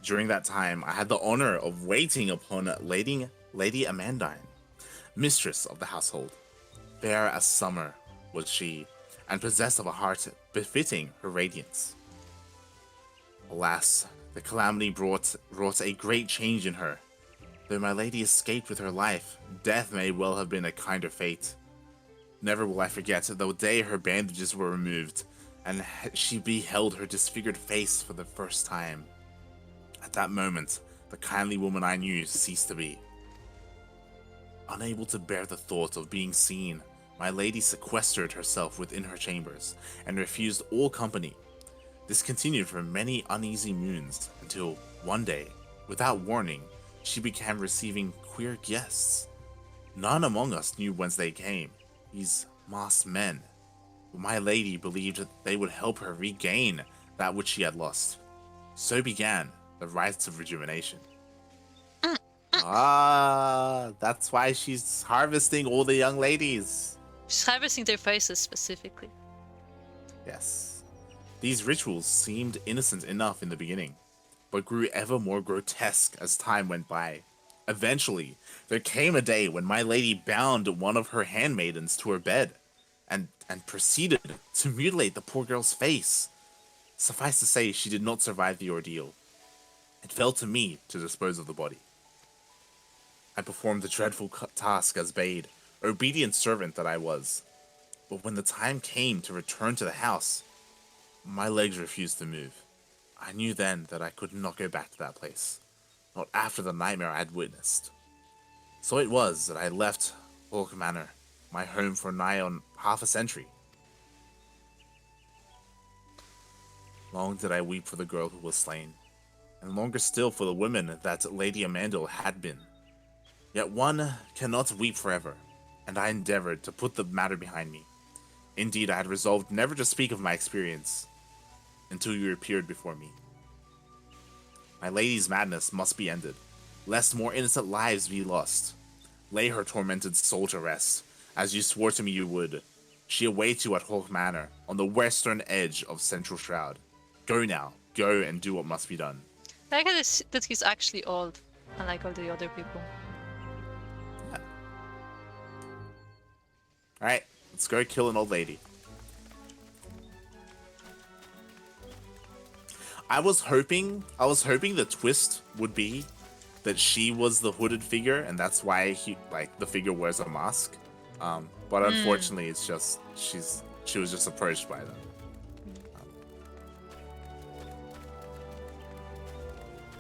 During that time, I had the honor of waiting upon Lady Amandine, mistress of the household. Fair as summer was she, and possessed of a heart befitting her radiance. Alas, the calamity wrought a great change in her. Though my lady escaped with her life, death may well have been a kinder fate. Never will I forget the day her bandages were removed, and she beheld her disfigured face for the first time. At that moment, the kindly woman I knew ceased to be. Unable to bear the thought of being seen, my lady sequestered herself within her chambers, and refused all company. This continued for many uneasy moons, until one day, without warning, she began receiving queer guests. None among us knew whence they came, these masked men, but my lady believed that they would help her regain that which she had lost. So began the rites of rejuvenation. That's why she's harvesting all the young ladies. She's harvesting their faces specifically. Yes. These rituals seemed innocent enough in the beginning, but grew ever more grotesque as time went by. Eventually, there came a day when my lady bound one of her handmaidens to her bed, and proceeded to mutilate the poor girl's face. Suffice to say, she did not survive the ordeal. It fell to me to dispose of the body. I performed the dreadful task as bade, obedient servant that I was. But when the time came to return to the house, my legs refused to move. I knew then that I could not go back to that place, not after the nightmare I had witnessed. So it was that I left Haukke Manor, my home for nigh on half a century. Long did I weep for the girl who was slain, and longer still for the woman that Lady Amandine had been. Yet one cannot weep forever, and I endeavored to put the matter behind me. Indeed, I had resolved never to speak of my experience until you appeared before me. My lady's madness must be ended, lest more innocent lives be lost. Lay her tormented soul to rest, as you swore to me you would. She awaits you at Haukke Manor, on the western edge of Central Shroud. Go now, go and do what must be done. I like that he's actually old, unlike all the other people. Yeah. Alright, let's go kill an old lady. I was hoping the twist would be that she was the hooded figure, and that's why the figure wears a mask. But unfortunately, it's just she was just approached by them.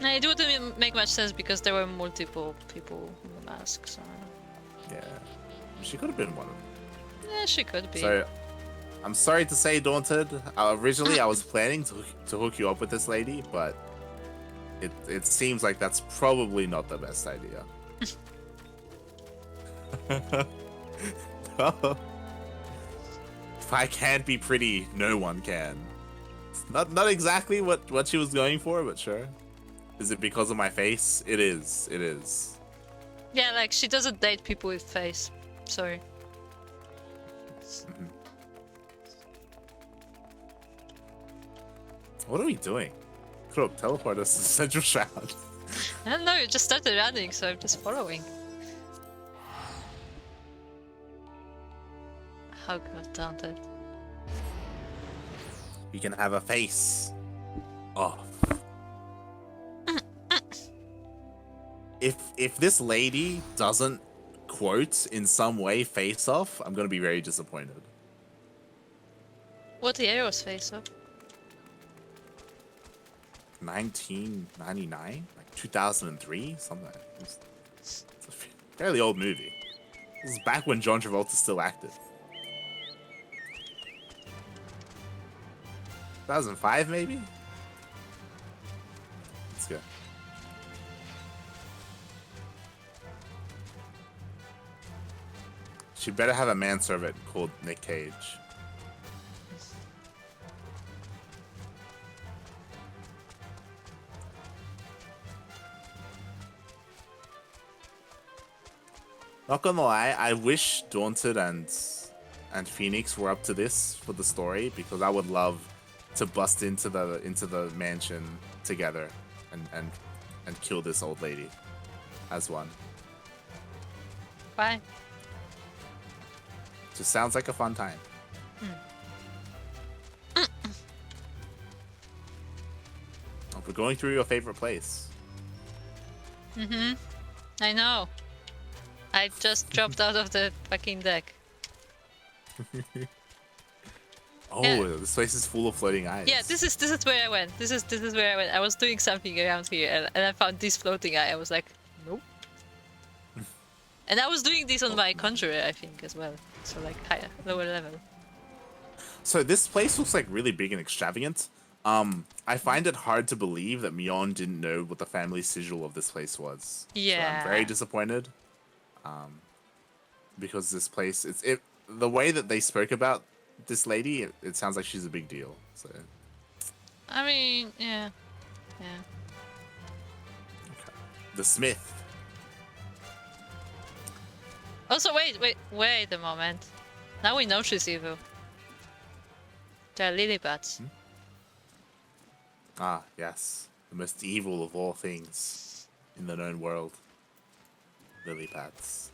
It wouldn't make much sense because there were multiple people in the mask. So. Yeah, she could have been one of them. Yeah, she could be. So, I'm sorry to say, Daunted. Originally, I was planning to hook you up with this lady, but it seems like that's probably not the best idea. If I can't be pretty, no one can. It's not exactly what she was going for, but sure. Is it because of my face? It is. It is. Yeah, like she doesn't date people with face. Sorry. Mm-hmm. What are we doing? Kuro, teleport us to Central Shroud. I don't know, you just started running, so I'm just following. How good, Daunted. We can have a face off. If this lady doesn't quote in some way face off, I'm gonna be very disappointed. What year was face off? 1999, like 2003, something. It's a fairly old movie. This is back when John Travolta still acted. 2005, maybe. Let's go. She better have a manservant called Nick Cage. Not gonna lie, I wish Daunted and Phoenix were up to this for the story because I would love to bust into the mansion together and kill this old lady as one. Why? Just sounds like a fun time. Oh, we're going through your favorite place. I know. I just dropped out of the fucking deck. Oh, Yeah. this place is full of floating eyes. Yeah, this is where I went. This is where I went. I was doing something around here, and I found this floating eye. I was like, nope. And I was doing this on my conjurer, I think, as well. So like higher, lower level. So this place looks like really big and extravagant. I find it hard to believe that Mhigan didn't know what the family sigil of this place was. Yeah. So I'm very disappointed. Because this place, the way that they spoke about this lady, it sounds like she's a big deal. So. I mean, yeah. Yeah. Okay. The Smith. Also, wait a moment. Now we know she's evil. They're lily pads. Ah, yes. The most evil of all things in the known world. Lily pads.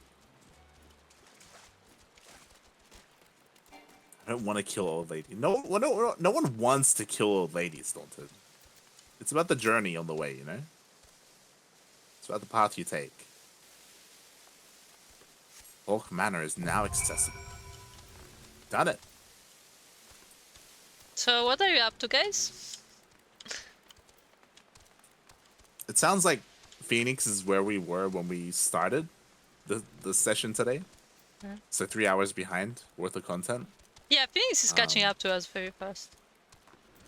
I don't want to kill old lady. No one wants to kill old ladies, Daunted. It's about the journey on the way, you know? It's about the path you take. Haukke Manor is now accessible. Done it. So what are you up to, guys? It sounds like Phoenix is where we were when we started the session today. Yeah. So 3 hours behind worth of content. Yeah, Phoenix is catching up to us very fast.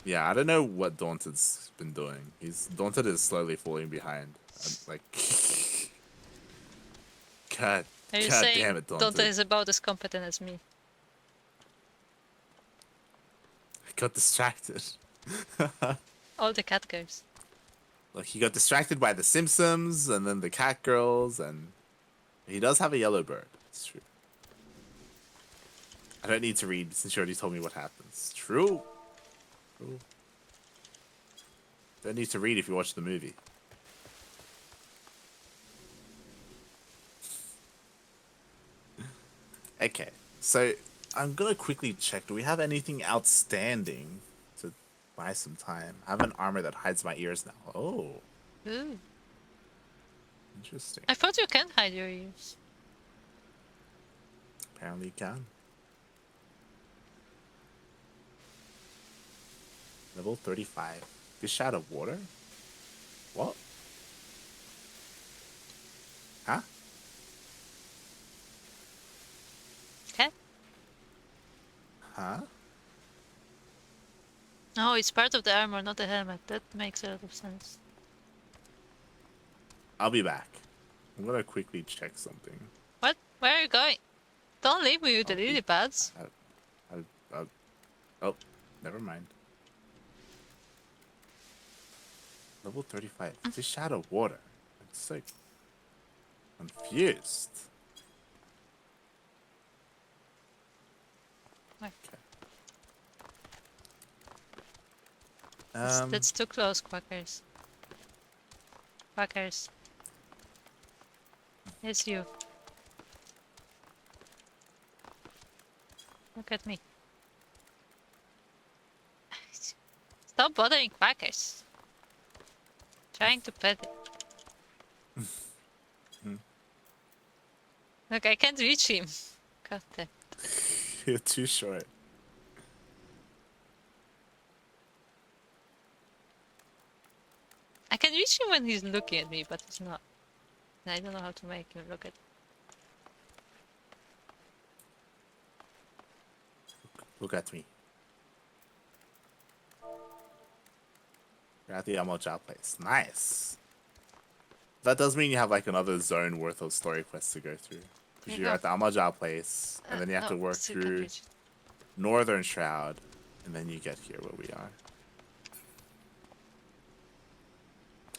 Yeah, I don't know what Daunted's been doing. Daunted is slowly falling behind. Like, God Are you God saying damn it, Daunted. Dante is about as competent as me? I got distracted. All the cat girls. Like, he got distracted by the Simpsons and then the cat girls, and he does have a yellow bird. It's true. I don't need to read since you already told me what happens. True. True. Don't need to read if you watch the movie. Okay, so I'm gonna quickly check. Do we have anything outstanding to buy some time? I have an armor that hides my ears now. Oh, Ooh. interesting. I thought you can hide your ears. Apparently you can. Level 35. Fish out of water? What? Huh? Okay. Huh? No, it's part of the armor, not the helmet. That makes a lot of sense. I'll be back. I'm gonna quickly check something. What? Where are you going? Don't leave me with the lily pads. Oh, never mind. Level 35. Fish out of water. I'm so confused. What? Okay. That's too close, quackers. Quackers. It's you. Look at me. Stop bothering quackers. Trying to pet it. Look, I can't reach him. God damn. You're too short. I can reach him when he's looking at me, but he's not. And I don't know how to make him look at me. Look at me. You're at the Amoja place. Nice. That does mean you have like another zone worth of story quests to go through. Because you're at the Amoja place, and then you have to work through Northern Shroud, and then you get here where we are.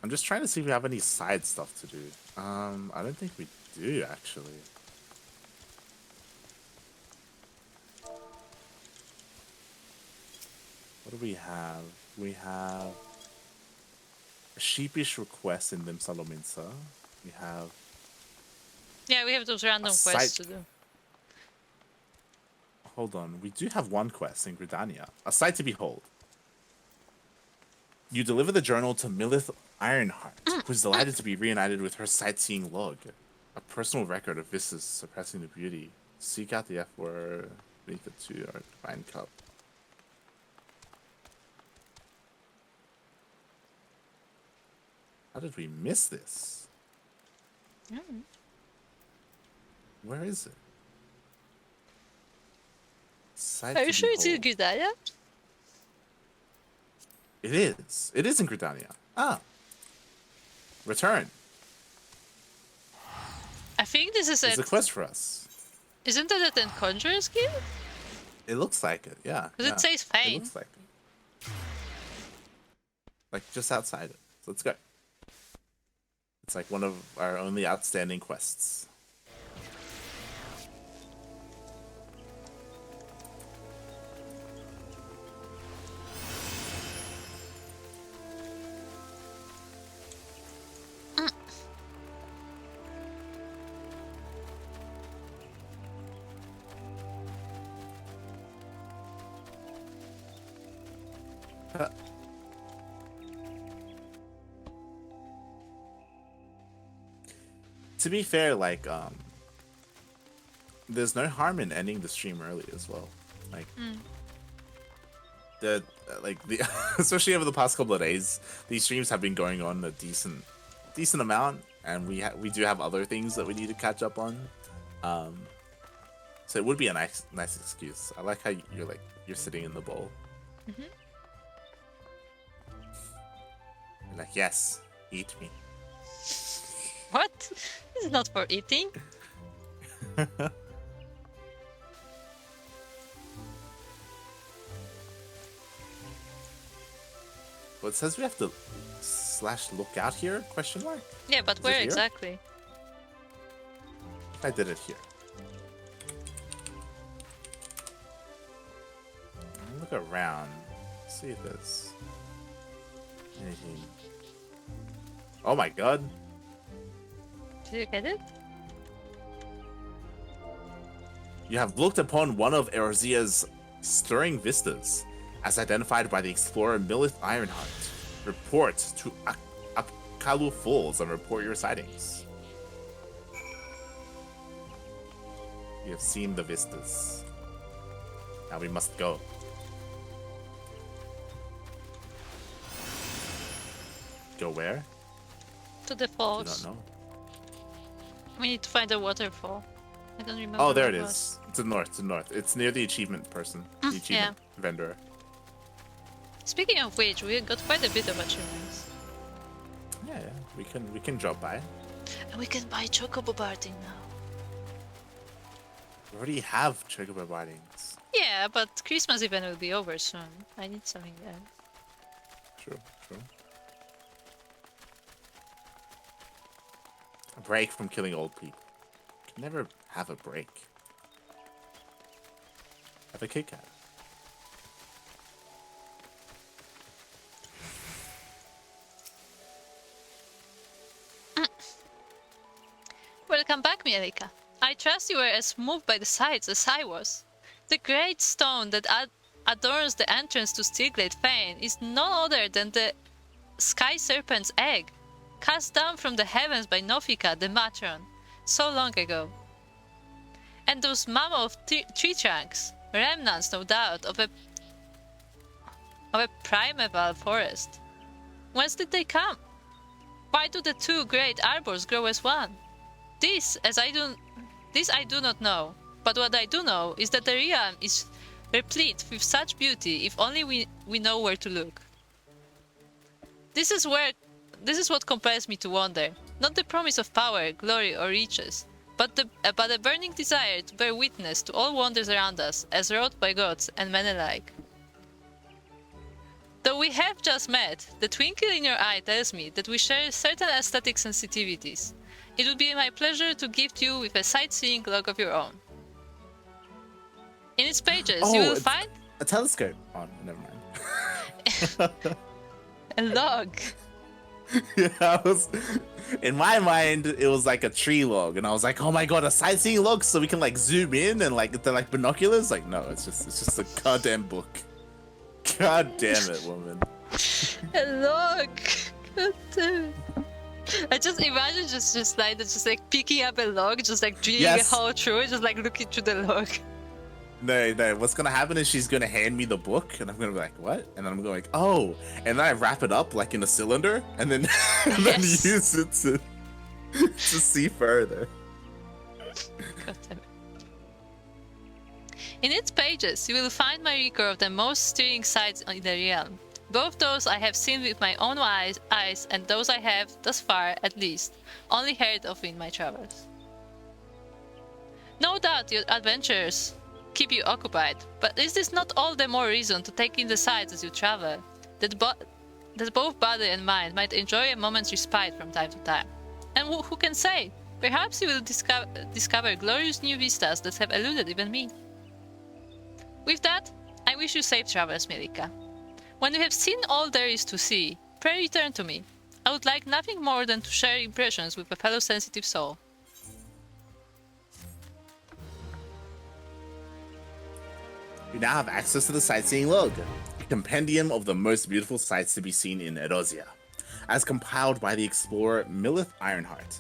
I'm just trying to see if we have any side stuff to do. I don't think we do, actually. do we have? We have a sheepish request in Limsalominsa. We have Yeah, we have those random quests to do. Hold on, we do have one quest in Gridania. A sight to behold. You deliver the journal to Milith Ironheart, who's delighted to be reunited with her sightseeing log. A personal record of vistas suppressing the beauty. Seek out the F word beneath the 2 or divine cup. How did we miss this? Where is it? Sight Are you to sure it's in behold. Gridania? It is. It is in Gridania. Ah. Return. I think this is It's a quest for us. Isn't it at the Conjurer's Guild? It looks like it, yeah. Because it says Fane. It looks like it. Like just outside it. So let's go. It's like one of our only outstanding quests. To be fair, like, there's no harm in ending the stream early as well. Like, especially over the past couple of days, these streams have been going on a decent amount, and we do have other things that we need to catch up on. So it would be a nice excuse. I like how you're sitting in the bowl. You're like, yes, eat me. What? This is not for eating. Well, it says we have to /look out here? Question mark? Yeah, but Is where it here? exactly? I did it here. Look around. See if there's anything. Oh my god. Did you get it? You have looked upon one of Erzia's stirring vistas, as identified by the explorer Milith Ironheart. Report to Apkalu Falls and report your sightings. You have seen the vistas. Now we must go. Go where? To the I falls. don't know. We need to find a waterfall. I don't remember. Oh, there where it was. is. To the north, to the north. It's near the achievement person. The achievement vendor. Speaking of which, we got quite a bit of achievements. Yeah, we can drop by. And we can buy chocobo barding now. We already have chocobo bardings. Yeah, but Christmas event will be over soon. I need something there. True. A break from killing old people. Can never have a break. Have a Kit Kat. Welcome back, Mielikka. I trust you were as moved by the sights as I was. The great stone that adorns the entrance to Stilglade Fane is none other than the Sky Serpent's egg, cast down from the heavens by Nofika, the matron, so long ago. And those mammoth tree trunks, remnants, no doubt, of a primeval forest. Whence did they come? Why do the two great arbors grow as one? This I do not know, but what I do know is that the realm is replete with such beauty if only we know where to look. This is what compels me to wander, not the promise of power, glory, or riches, but a burning desire to bear witness to all wonders around us, as wrought by gods and men alike. Though we have just met, the twinkle in your eye tells me that we share certain aesthetic sensitivities. It would be my pleasure to gift you with a sightseeing log of your own. In its pages, you will find a telescope. Oh, never mind. A log. Yeah, in my mind, it was like a tree log, and I was like, "Oh my god, a sightseeing log!" So we can like zoom in and like they're like binoculars. Like, no, it's just a goddamn book. God damn it, woman. A log. God damn it. I just imagine just like picking up a log, just like drilling a hole through it, just like looking through the log. No. What's gonna happen is she's gonna hand me the book, and I'm gonna be like, "What?" And then I'm going, "Oh," and then I wrap it up like in a cylinder, and then then use it to see further. God damn it. In its pages, you will find my record of the most stirring sights in the realm. Both those I have seen with my own eyes, and those I have, thus far at least, only heard of in my travels. No doubt your adventures keep you occupied, but is this not all the more reason to take in the sights as you travel, that both body and mind might enjoy a moment's respite from time to time? And who can say? Perhaps you will discover glorious new vistas that have eluded even me. With that, I wish you safe travels, Mielikka. When you have seen all there is to see, pray return to me. I would like nothing more than to share impressions with a fellow sensitive soul. You now have access to the sightseeing log, a compendium of the most beautiful sights to be seen in Erosia, as compiled by the explorer Millith Ironheart.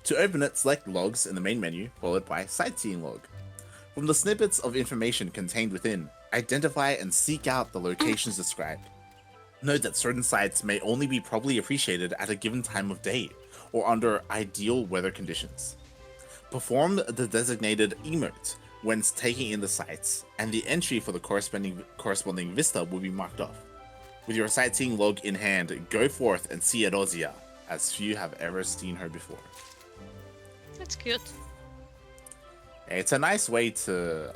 To open it, select logs in the main menu, followed by sightseeing log. From the snippets of information contained within, identify and seek out the locations described. Note that certain sites may only be properly appreciated at a given time of day, or under ideal weather conditions. Perform the designated emote when taking in the sights, and the entry for the corresponding vista will be marked off. With your sightseeing log in hand, go forth and see Erosia, as few have ever seen her before. That's cute. It's a nice way to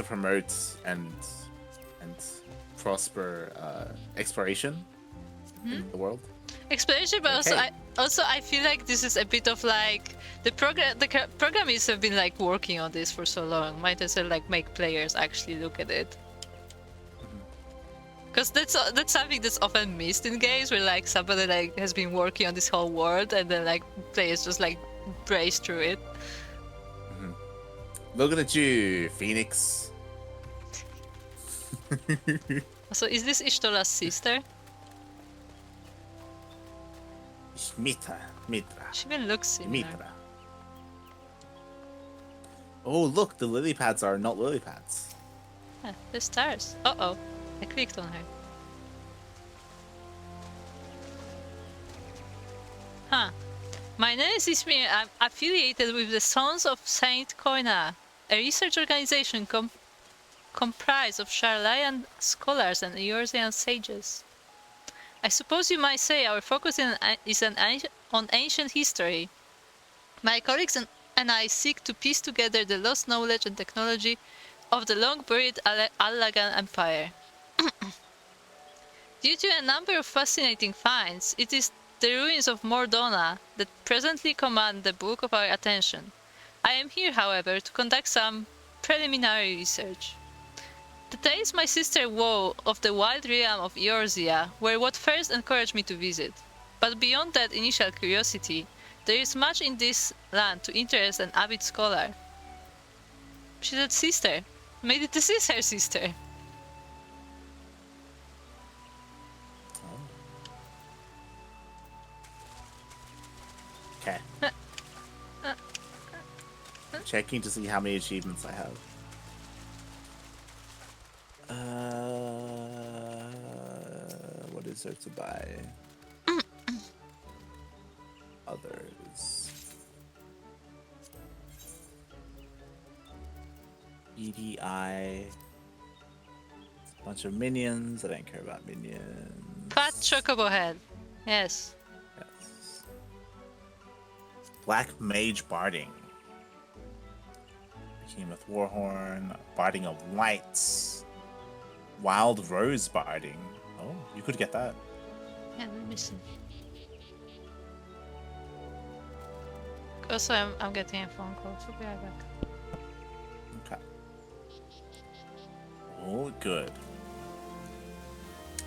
promote and prosper exploration in the world. Exploration, but also I feel like this is a bit of like the programmers have been like working on this for so long. Might as well like make players actually look at it. Because that's something that's often missed in games, where like somebody like has been working on this whole world and then like players just like brace through it. Looking at you, Phoenix. So is this Ishtola's sister? Mitra. She even looks similar. Mitra. Oh, look, the lily pads are not lily pads. Yeah, the stars. Uh-oh. I clicked on her. Huh. My name is me. I'm affiliated with the Sons of Saint Koina, a research organization comprised of Charlayan scholars and Eorzean sages. I suppose you might say our focus is on ancient history. My colleagues and I seek to piece together the lost knowledge and technology of the long-buried Allagan Empire. Due to a number of fascinating finds, it is the ruins of Mordona that presently command the bulk of our attention. I am here, however, to conduct some preliminary research. The tales my sister wove of the wild realm of Eorzea were what first encouraged me to visit. But beyond that initial curiosity, there is much in this land to interest an avid scholar. She said sister. Maybe this is her sister. Okay. Checking to see how many achievements I have. What is there to buy? Others. EDI. Bunch of minions. I don't care about minions. Fat chocobo head. Yes. Yes. Black Mage Barding. Behemoth Warhorn. Barding of Lights. Wild Rose Barding. Oh, you could get that. Yeah, let me see. Also, I'm getting a phone call, so be right back. Okay. Oh, good.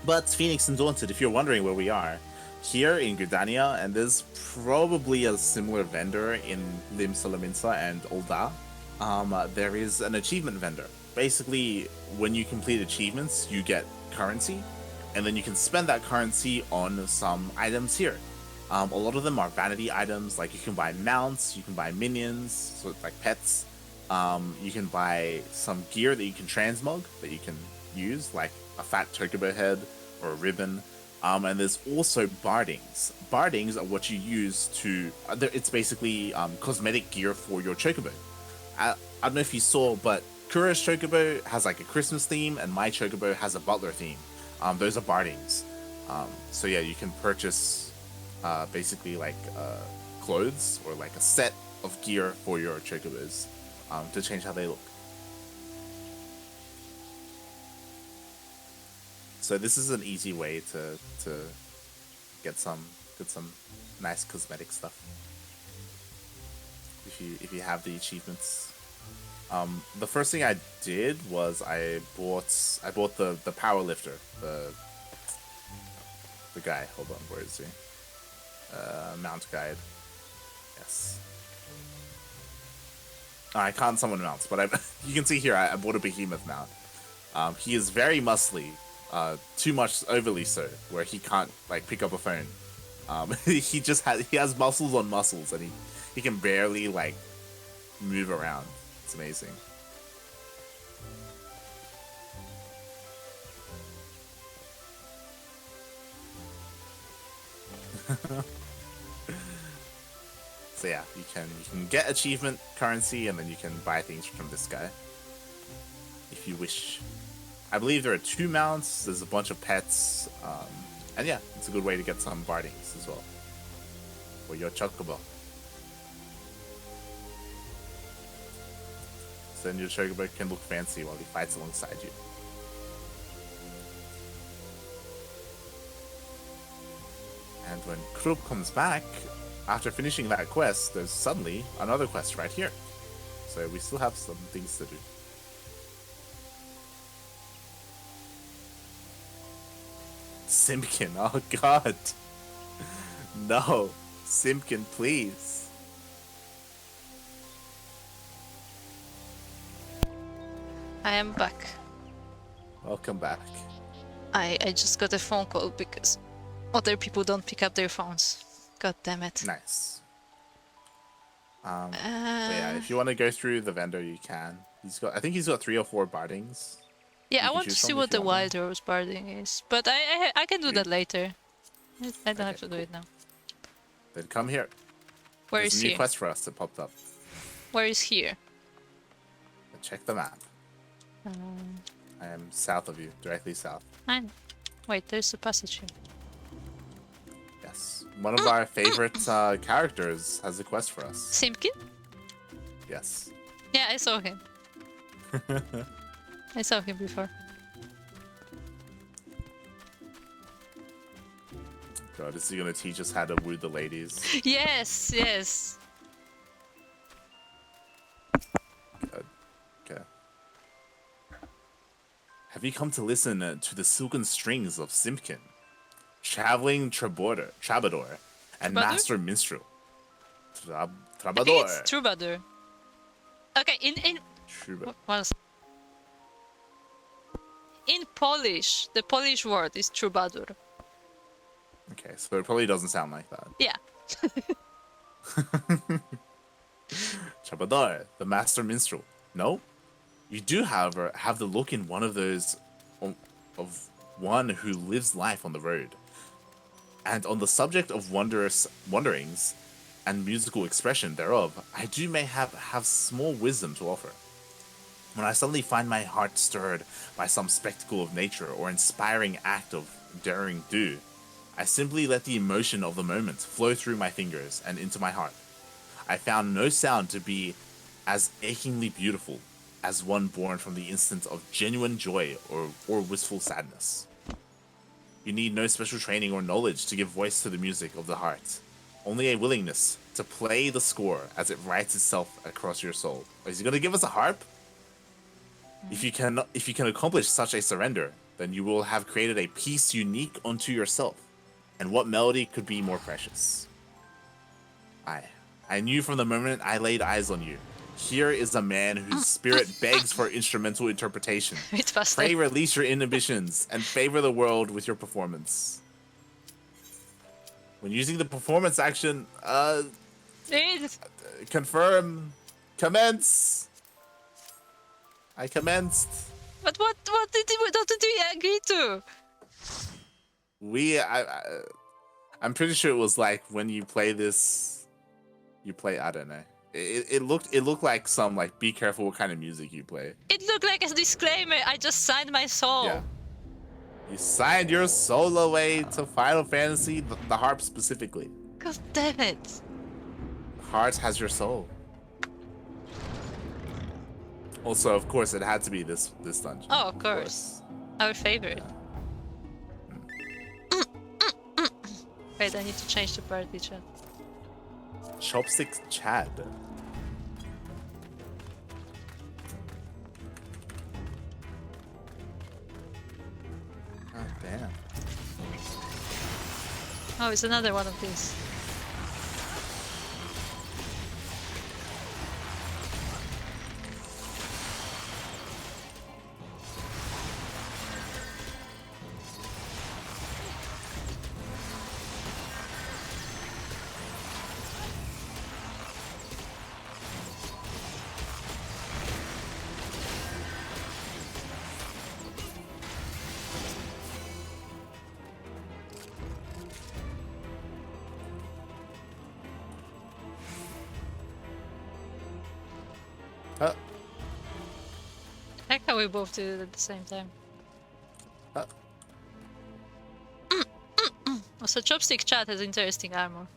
But Phoenix and Daunted, if you're wondering where we are, here in Gridania, and there's probably a similar vendor in Lim Salaminsa and Ul'dah, there is an achievement vendor. Basically, when you complete achievements, you get currency, and then you can spend that currency on some items here. A lot of them are vanity items, like you can buy mounts, you can buy minions, so it's like pets. You can buy some gear that you can transmog, that you can use, like a fat chocobo head or a ribbon. And there's also bardings. Bardings are what you use to... it's basically cosmetic gear for your chocobo. I don't know if you saw, but Kuro's chocobo has like a Christmas theme, and my chocobo has a butler theme. Those are bardings. So yeah, you can purchase basically like clothes or like a set of gear for your chocobos to change how they look. So this is an easy way to get some nice cosmetic stuff if you have the achievements. The first thing I did was I bought the power lifter, the guy. Hold on, where is he? Mount guide. Yes. I can't summon mounts, but you can see here I bought a behemoth mount. He is very muscly. Too much, overly so, where he can't like pick up a phone. He has muscles on muscles, and he can barely like move around. It's amazing. So yeah, you can get achievement currency, and then you can buy things from this guy if you wish. I believe there are 2 mounts, there's a bunch of pets, and yeah, it's a good way to get some bardings as well for your chocobo. So then your chocobo can look fancy while he fights alongside you. And when Kuro comes back, after finishing that quest, there's suddenly another quest right here. So we still have some things to do. Simpkin, oh god. No, Simpkin, please. I am back. Welcome back. I just got a phone call because other people don't pick up their phones. God damn it. Nice. So yeah, if you want to go through the vendor, you can. I think he's got 3 or 4 bardings. Yeah, I want to see what the wild rose barding is, but I can do that later. I don't have to do it now. Then come here. Where There's is a new here? quest for us that popped up. Where is here? Check the map. I am south of you, directly south. Wait, there's a passage here. Yes. One of our favorite characters has a quest for us. Simpkin? Yes. Yeah, I saw him. I saw him before. God, is he gonna teach us how to woo the ladies? Yes, yes. Good. Okay. Have you come to listen to the silken strings of Simpkin, traveling troubadour, and master minstrel? I think Troubadour. it's troubadour. Okay, in Polish, the Polish word is troubadour. Okay, so it probably doesn't sound like that. Yeah. Troubadour, the master minstrel. No? You do, however, have the look in one of those of one who lives life on the road. And on the subject of wanderings and musical expression thereof, I do may have small wisdom to offer. When I suddenly find my heart stirred by some spectacle of nature or inspiring act of daring do, I simply let the emotion of the moment flow through my fingers and into my heart. I found no sound to be as achingly beautiful as one born from the instant of genuine joy or wistful sadness. You need no special training or knowledge to give voice to the music of the heart. Only a willingness to play the score as it writes itself across your soul. Is he going to give us a harp? If you can accomplish such a surrender, then you will have created a piece unique unto yourself. And what melody could be more precious? I knew from the moment I laid eyes on you. Here is a man whose spirit begs for instrumental interpretation. Pray release your inhibitions and favor the world with your performance. When using the performance action, confirm, commence. I commenced. But what did we agree to? I'm pretty sure it was like when you play this, you play, I don't know. It looked like some like be careful what kind of music you play. It looked like a disclaimer. I just signed my soul. Yeah. You signed your soul away to Final Fantasy, the harp specifically. God damn it. The heart has your soul. Also, of course, it had to be this dungeon. Oh, of course. Our favorite. Wait, I need to change the party chat. Chopsticks Chad. Oh, damn. Oh, it's another one of these. I like how we both did it at the same time. Also, Chopstick Chat has interesting armor.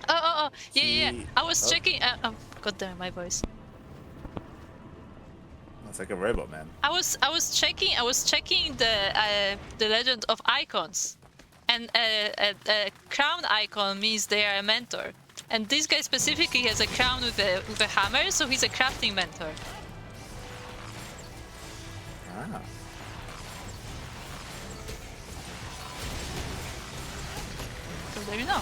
Oh, yeah. I was checking. Oh, god damn it, my voice. That's like a robot, man. I was checking the legend of icons, and a crown icon means they are a mentor. And this guy specifically has a crown with a hammer, so he's a crafting mentor. Ah. So there you know.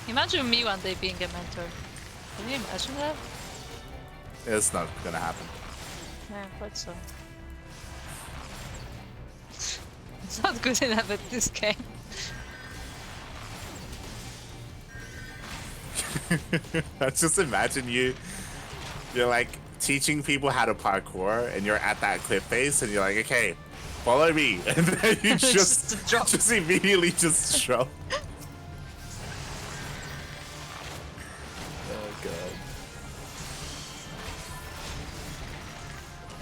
Imagine me one day being a mentor. Can you imagine that? It's not gonna happen. Yeah, quite so. It's not good enough at this game. I just imagine you're like teaching people how to parkour, and you're at that cliff face, and you're like, okay, follow me, and then you just immediately just drop.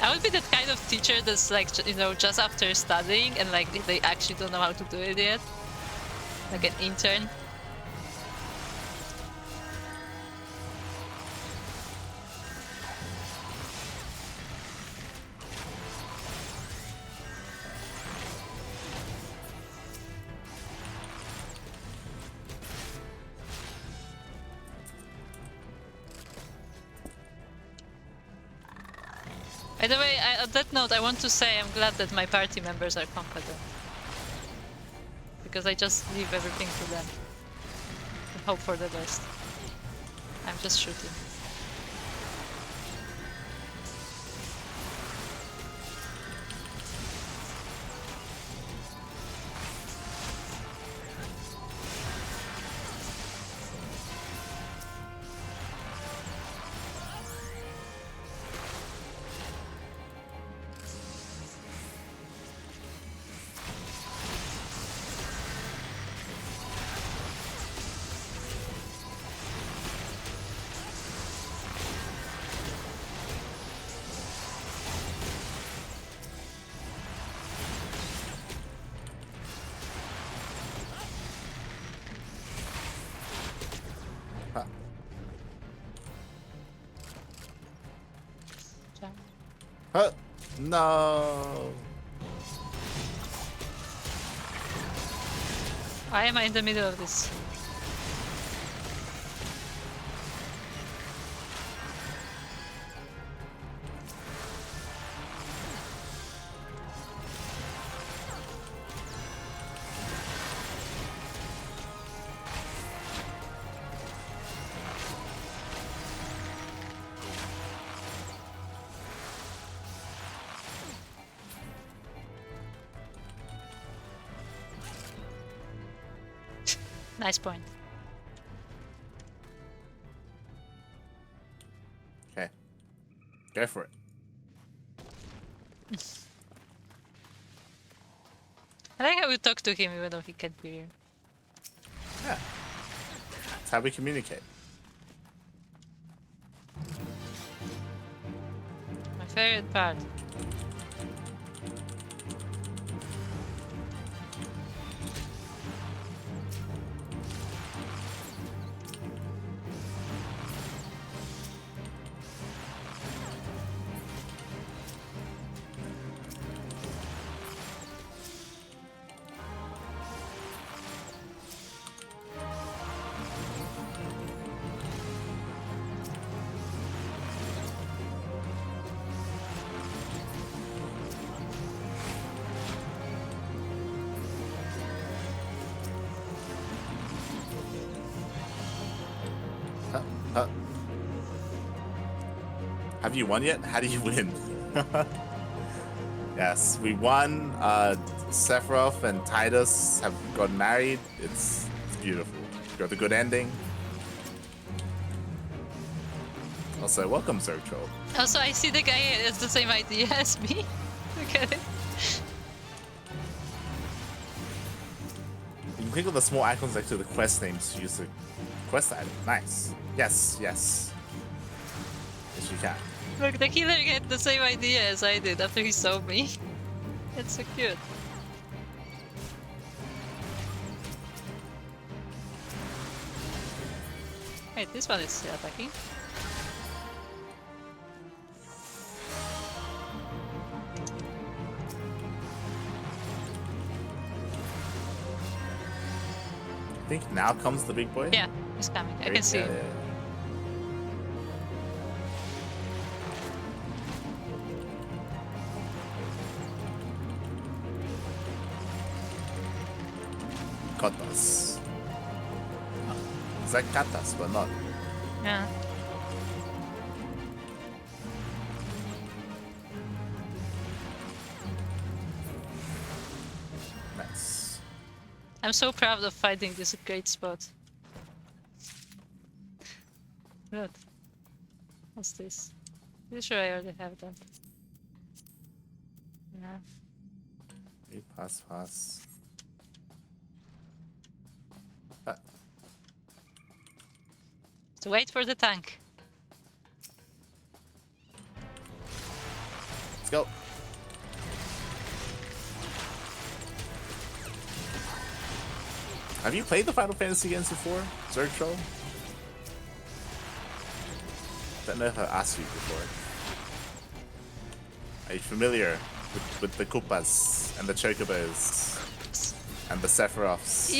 I would be that kind of teacher that's like, you know, just after studying and like they actually don't know how to do it yet. Like an intern. By the way, on that note, I want to say I'm glad that my party members are competent. Because I just leave everything to them. And hope for the best. I'm just shooting. Huh? No. Why am I in the middle of this? Nice point. Okay. Go for it. I like how we talk to him even though he can't be here. Yeah. That's how we communicate. My favorite part. Have you won yet? How do you win? Yes, we won. Sephiroth and Titus have got married. It's beautiful. Got the good ending. Also, welcome, Zertroll. Also, I see the guy has the same idea as me. Look at it. You can click on the small icons next to the quest names to use the quest item. Nice. Yes, yes. Yes, you can. Look, the killer had the same idea as I did after he saw me. It's so cute. Wait, this one is still attacking. I think now comes the big boy. Yeah, he's coming. I can see it. Yeah. Katas. It's like katas, but not. Yeah. Nice. I'm so proud of finding this great spot. Good. What's this? Pretty sure I already have that. Yeah. Pass. To wait for the tank. Let's go. Have you played the Final Fantasy games before, Zergtroll? I don't know if I asked you before. Are you familiar with the Koopas and the Chocobos and the Sephiroths?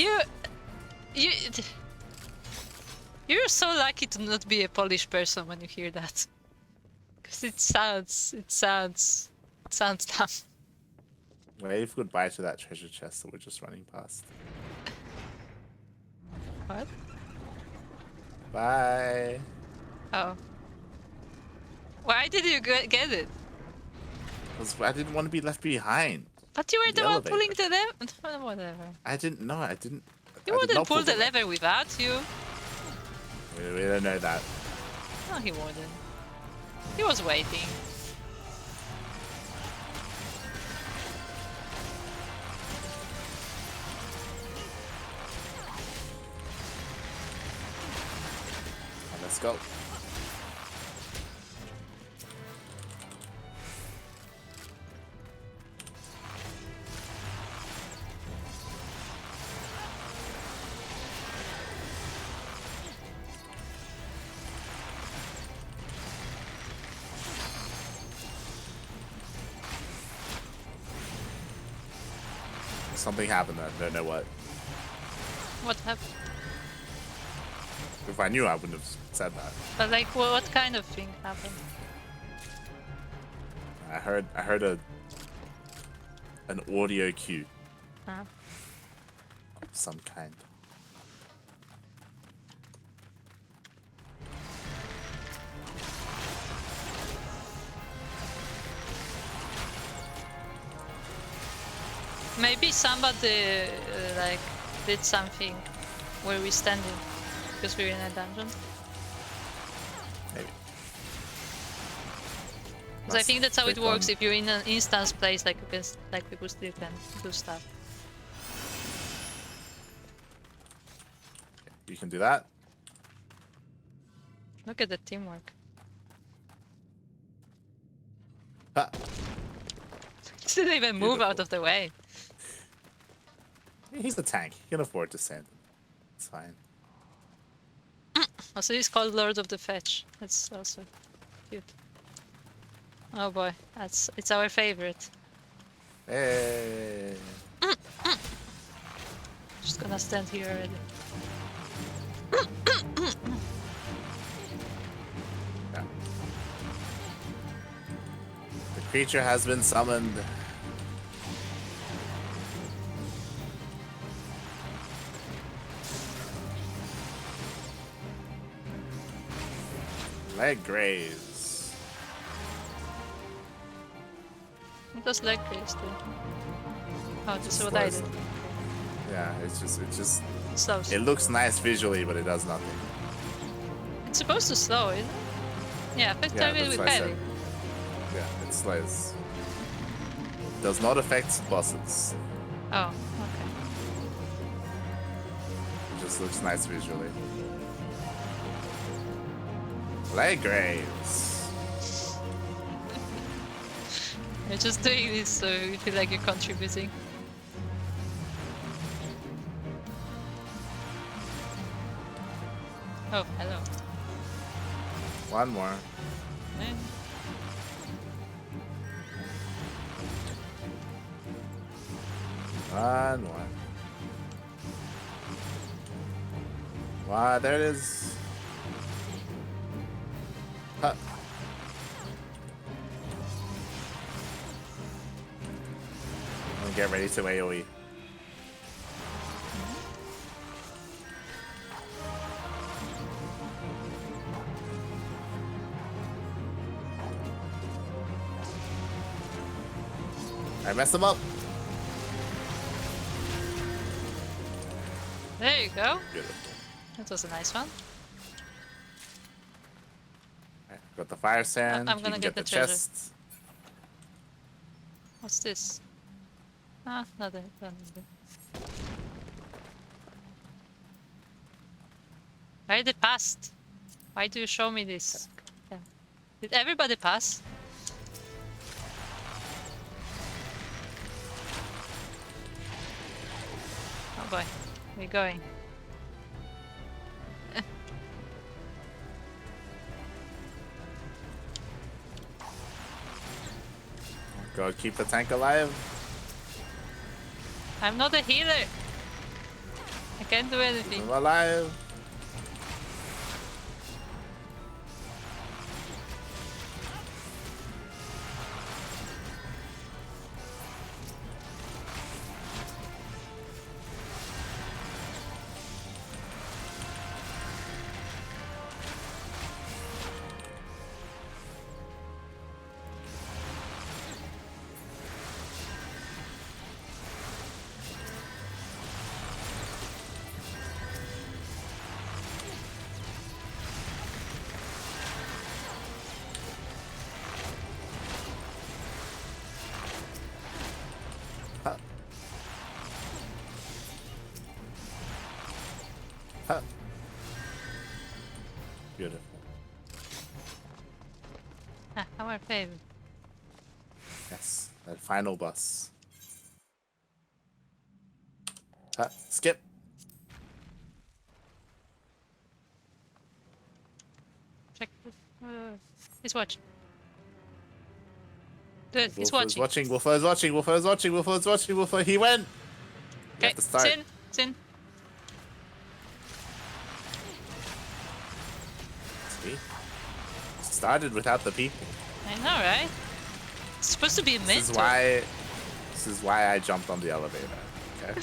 You're so lucky to not be a Polish person when you hear that. Because it sounds dumb. Wave goodbye to that treasure chest that we're just running past. What? Bye. Oh. Why did you get it? Because I didn't want to be left behind. But you were the one elevator. pulling the lever. Whatever. I didn't know. I didn't. He wouldn't pull the lever without you. We don't know that. No, he wouldn't. He was waiting. Let's go. Something happened. I don't know what. What happened? If I knew, I wouldn't have said that. But like, what kind of thing happened? I heard an audio cue Huh? of some kind. Maybe somebody like did something where we standing because we're in a dungeon. Maybe. Because I think that's how it click works. on- If you're in an instance place, like you can, like people still can do stuff. You can do that. Look at the teamwork. Ha. Didn't even move out Beautiful. of the way. He's a tank. He can afford to send him. It's fine. Also, he's called Lord of the Fetch. That's also cute. Oh boy, it's our favorite. Hey. Just gonna stand here already. Yeah. The creature has been summoned. Leg graze. What does leg graze do? Oh, this is Just what I slows did. them. Yeah, it just Slows. it looks nice visually, but it does nothing. It's supposed to slow, isn't it? Yeah, affect Yeah, target that's with what I heavy. said. Yeah, it slows. Does not affect bosses. Oh, okay. It just looks nice visually. Leg graves. You're just doing this so you feel like you're contributing. Oh, hello. One more. Eh. One more. Wow, there it is. Huh. And get ready to AoE. I messed him up. There you go. Beautiful. That was a nice one. Right, got the fire sand. I'm You gonna can get get the the treasure. chest. What's this? Ah, nothing. Nothing. I already passed. Why do you show me this? Yeah. Did everybody pass? Oh boy, we're going. Go keep the tank alive. I'm not a healer. I can't do Keep anything. him alive. Huh. Huh. Beautiful. Ah, our favorite. Yes, that final boss. Huh. Skip. Check. He's watching. Good, he's Wolfer is watching. watching. Wolfer is watching. Wolfer is watching. Wolfer is watching. Wolfer. He went. You have to start. Sin. See? Started without the people. I know, right? It's supposed to be a mentor. This is why I jumped on the elevator. Okay.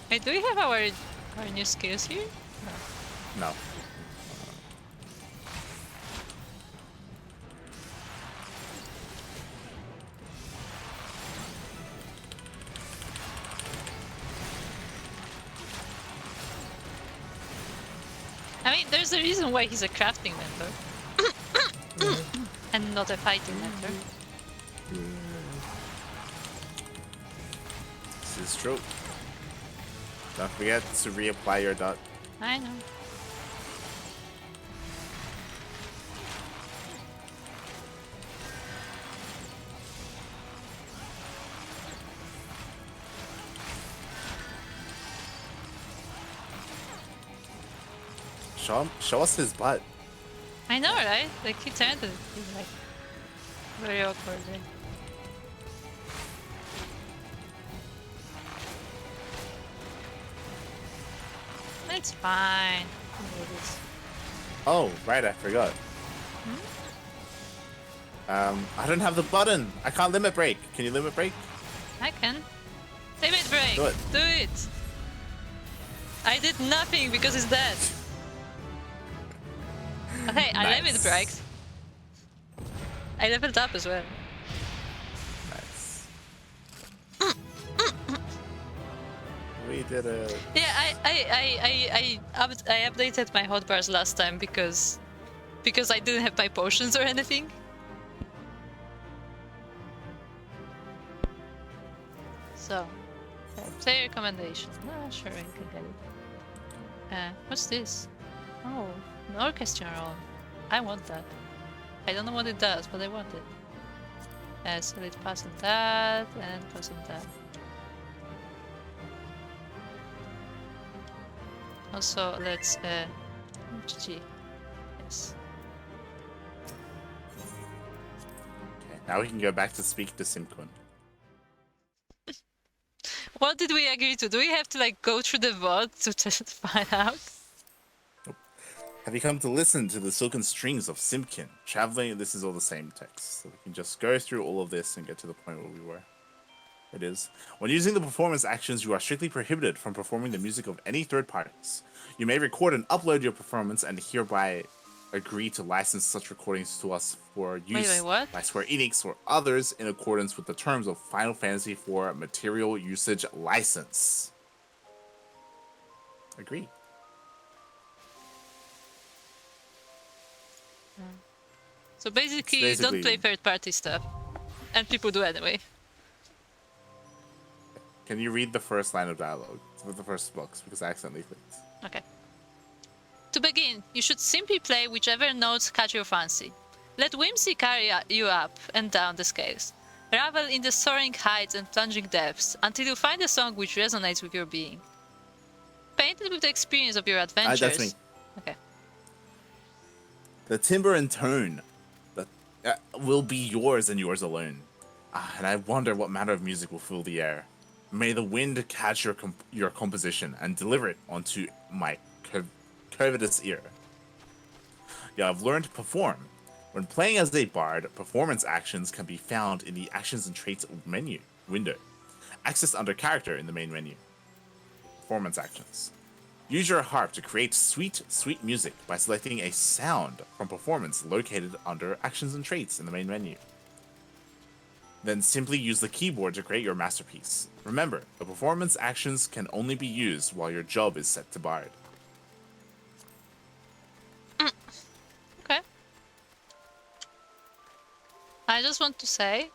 Hey, do we have our new skills here? No. I mean, there's a reason why he's a crafting mentor. And not a fighting mentor. This is true. Don't forget to reapply your dot. I know. Show us his butt. I know, right? Like, he turned it. He's like, very awkwardly. It's fine. Oh, right, I forgot. I don't have the button. I can't limit break. Can you limit break? I can. Limit break. Do it. Do it. I did nothing because it's dead. But hey, I limit braked. I leveled up as well. Nice. We did it. Yeah, I updated my hotbars last time because I didn't have my potions or anything. So, player recommendation. No, sure, I can get it. What's this? Oh, an orchestra roll. I want that. I don't know what it does, but I want it. So let's pass on that and pass on that. Also, let's GG. Yes. Okay, now we can go back to speak to Simkun. What did we agree to? Do we have to like go through the vault to just find out? Have you come to listen to the silken strings of Simkin? Traveling, this is all the same text. So we can just go through all of this and get to the point where we were. It is. When using the performance actions, you are strictly prohibited from performing the music of any third parties. You may record and upload your performance and hereby agree to license such recordings to us for use by Square Enix or others in accordance with the terms of Final Fantasy IV Material Usage License. Agree. So basically, don't play third-party stuff. And people do anyway. Can you read the first line of dialogue with the first box? Because I accidentally clicked. Okay. To begin, you should simply play whichever notes catch your fancy. Let whimsy carry you up and down the scales. Revel in the soaring heights and plunging depths until you find a song which resonates with your being. Painted with the experience of your adventures. That's me. Okay. The timbre and tone that will be yours and yours alone. And I wonder what manner of music will fill the air. May the wind catch your composition and deliver it onto my covetous ear. You have learned to perform. When playing as a bard, performance actions can be found in the Actions and Traits menu window, accessed under Character in the main menu. Performance actions. Use your harp to create sweet, sweet music by selecting a sound from Performance located under Actions and Traits in the main menu. Then simply use the keyboard to create your masterpiece. Remember, the performance actions can only be used while your job is set to bard. Okay. I just want to say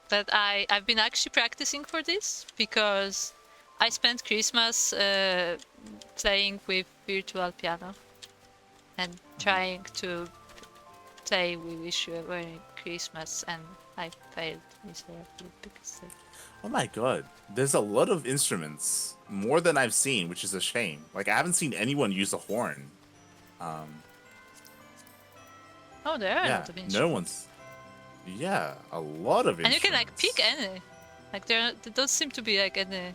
that I've been actually practicing for this because I spent Christmas playing with virtual piano and trying to play We Wish You a Merry Christmas, and I failed miserably because Oh my god, there's a lot of instruments, more than I've seen, which is a shame. Like, I haven't seen anyone use a horn. Oh, there are a lot of instruments. Yeah, a lot of And instruments. you can like pick any. Like there don't seem to be like any.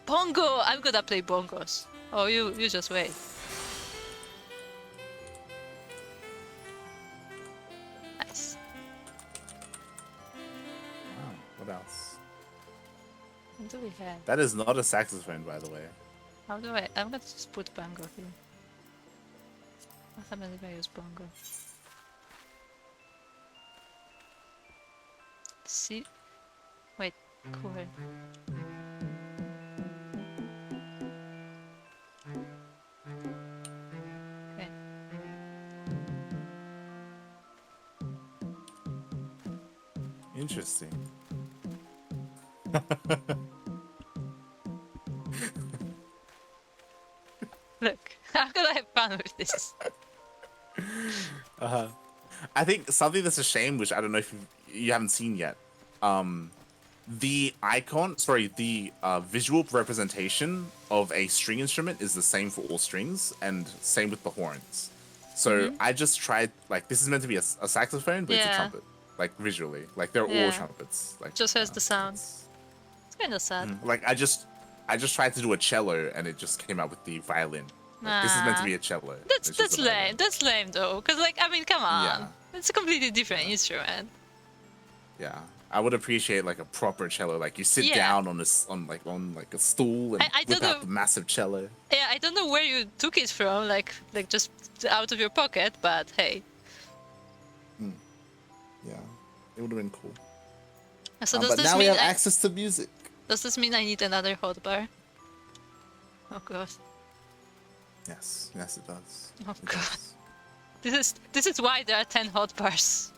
Bongo! I'm gonna play bongos. Oh, you just wait. Nice. Wow, what else? What do we have? That is not a saxophone, by the way. How do I? I'm gonna just put bongo here. How many do I use bongo? See? Wait, cool. Okay. Interesting. Look, I'm gonna have fun with this. I think something that's a shame, which I don't know if you haven't seen yet. The visual representation of a string instrument is the same for all strings, and same with the horns. So I just tried, like, this is meant to be a saxophone, but it's a trumpet, like visually, like they're all trumpets. Like, just has the sound. It's kind of sad. Like I just tried to do a cello, and it just came out with the violin. Like, this is meant to be a cello. That's lame. That's lame though, because like I mean, come on, Yeah. it's a completely different instrument. Yeah, I would appreciate like a proper cello. Like you sit down on a stool and I whip don't out know. the massive cello. Yeah, I don't know where you took it from, like just out of your pocket, but hey. Yeah, it would have been cool. So does but this now mean we have access to music. Does this mean I need another hotbar? Oh god. Yes, it does. Oh It god. does. This is why there are 10 hotbars.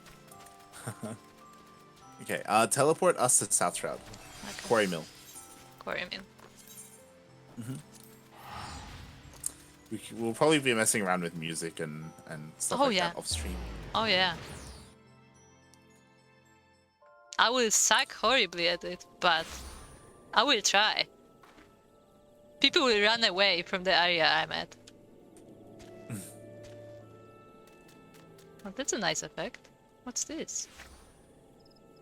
Okay, teleport us to South Shroud. Okay. Quarry Mill. Quarry Mill. We'll probably be messing around with music and stuff like that off stream. Oh yeah. I will suck horribly at it, but I will try. People will run away from the area I'm at. Oh, that's a nice effect. What's this?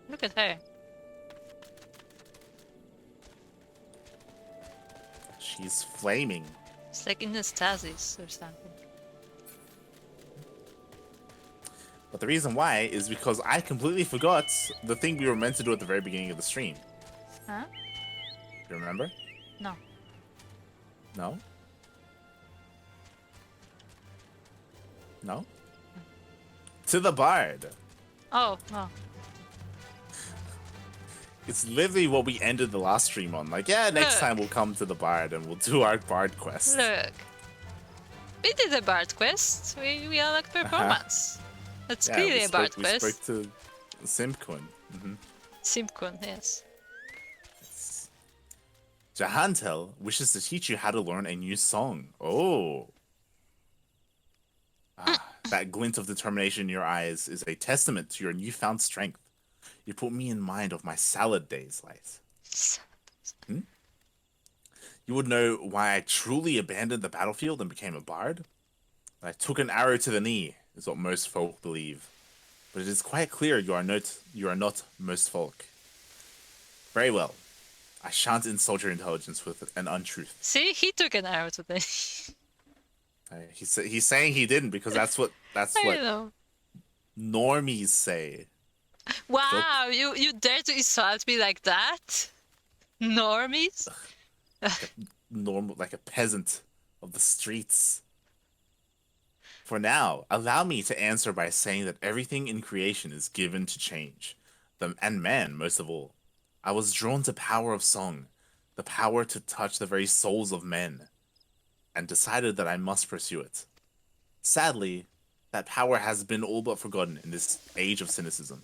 Look at her. She's flaming. It's like in a stasis or something. But the reason why is because I completely forgot the thing we were meant to do at the very beginning of the stream. Huh? You remember? No. No? No? To the bard. Oh, no. It's literally what we ended the last stream on. Like, yeah, next Look. time we'll come to the bard and we'll do our bard quest. Look. We did a bard quest. We unlocked performance. That's clearly a bard quest. We spoke to Simpkun. Simpkun, yes. Jahantel wishes to teach you how to learn a new song. Oh. That glint of determination in your eyes is a testament to your newfound strength. You put me in mind of my salad days, Light. You would know why I truly abandoned the battlefield and became a bard? I took an arrow to the knee, is what most folk believe. But it is quite clear you are not most folk. Very well. I shan't insult your intelligence with an untruth. See, he took an arrow today. He's saying he didn't because that's what know. normies say. Wow, you dare to insult me like that? Normies? Normal, like a peasant of the streets. For now, allow me to answer by saying that everything in creation is given to change, and man most of all. I was drawn to power of song, the power to touch the very souls of men, and decided that I must pursue it. Sadly, that power has been all but forgotten in this age of cynicism.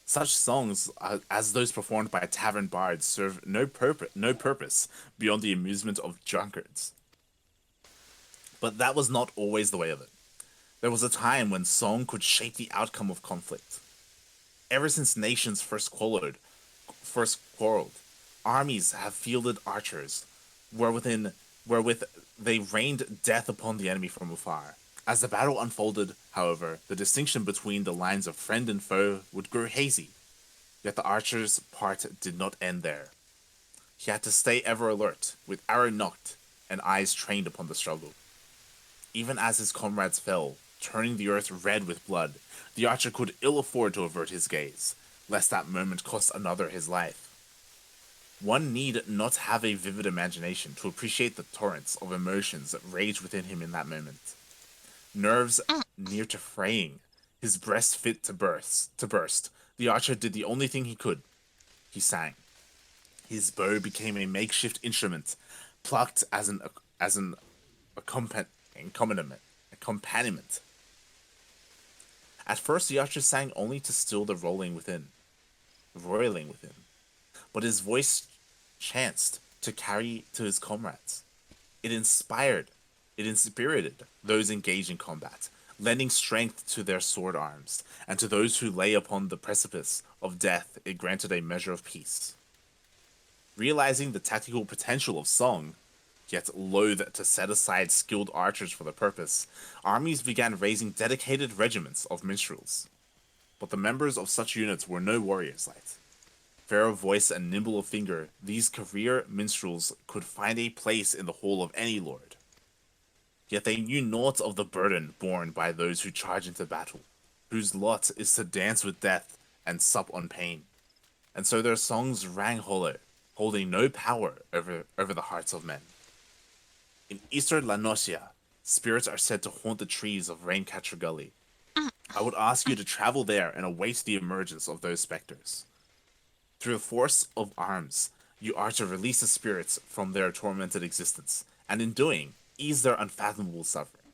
Such songs as those performed by tavern bards serve no purpose beyond the amusement of drunkards. But that was not always the way of it. There was a time when song could shape the outcome of conflict. Ever since nations first quarreled, armies have fielded archers, wherewith they rained death upon the enemy from afar. As the battle unfolded, however, the distinction between the lines of friend and foe would grow hazy. Yet the archer's part did not end there. He had to stay ever alert, with arrow nocked and eyes trained upon the struggle. Even as his comrades fell, turning the earth red with blood, the archer could ill afford to avert his gaze, lest that moment cost another his life. One need not have a vivid imagination to appreciate the torrents of emotions that raged within him in that moment. Nerves near to fraying, his breast fit to burst, the archer did the only thing he could. He sang. His bow became a makeshift instrument, plucked as an accompaniment. At first, the archer sang only to still the roiling within, but his voice chanced to carry to his comrades. It inspirited those engaged in combat, lending strength to their sword arms, and to those who lay upon the precipice of death, it granted a measure of peace. Realizing the tactical potential of song, yet loath to set aside skilled archers for the purpose, armies began raising dedicated regiments of minstrels. But the members of such units were no warriors' light. Fair of voice and nimble of finger, these career minstrels could find a place in the hall of any lord. Yet they knew naught of the burden borne by those who charge into battle, whose lot is to dance with death and sup on pain. And so their songs rang hollow, holding no power over the hearts of men. In eastern La Nocia, spirits are said to haunt the trees of Raincatcher Gully. I would ask you to travel there and await the emergence of those specters. Through the force of arms, you are to release the spirits from their tormented existence, and in doing, ease their unfathomable suffering.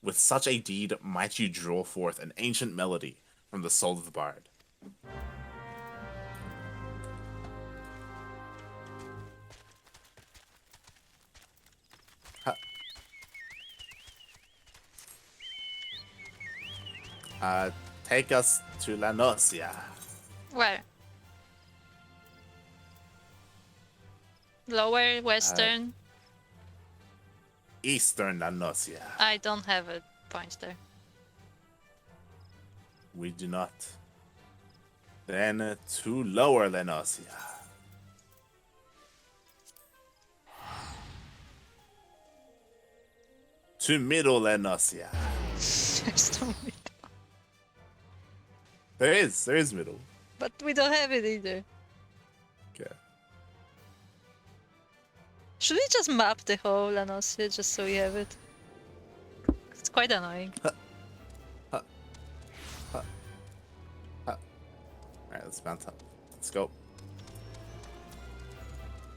With such a deed might you draw forth an ancient melody from the soul of the bard. Take us to La Nocia. Where? Lower, western? Eastern La Nocia. I don't have a point there. We do not. Then to lower La Nocia. To middle La Nocia. There's no middle. There is middle. But we don't have it either. Okay. Should we just map the whole Lanosia just so we have it? It's quite annoying. Alright, let's mount up. Let's go.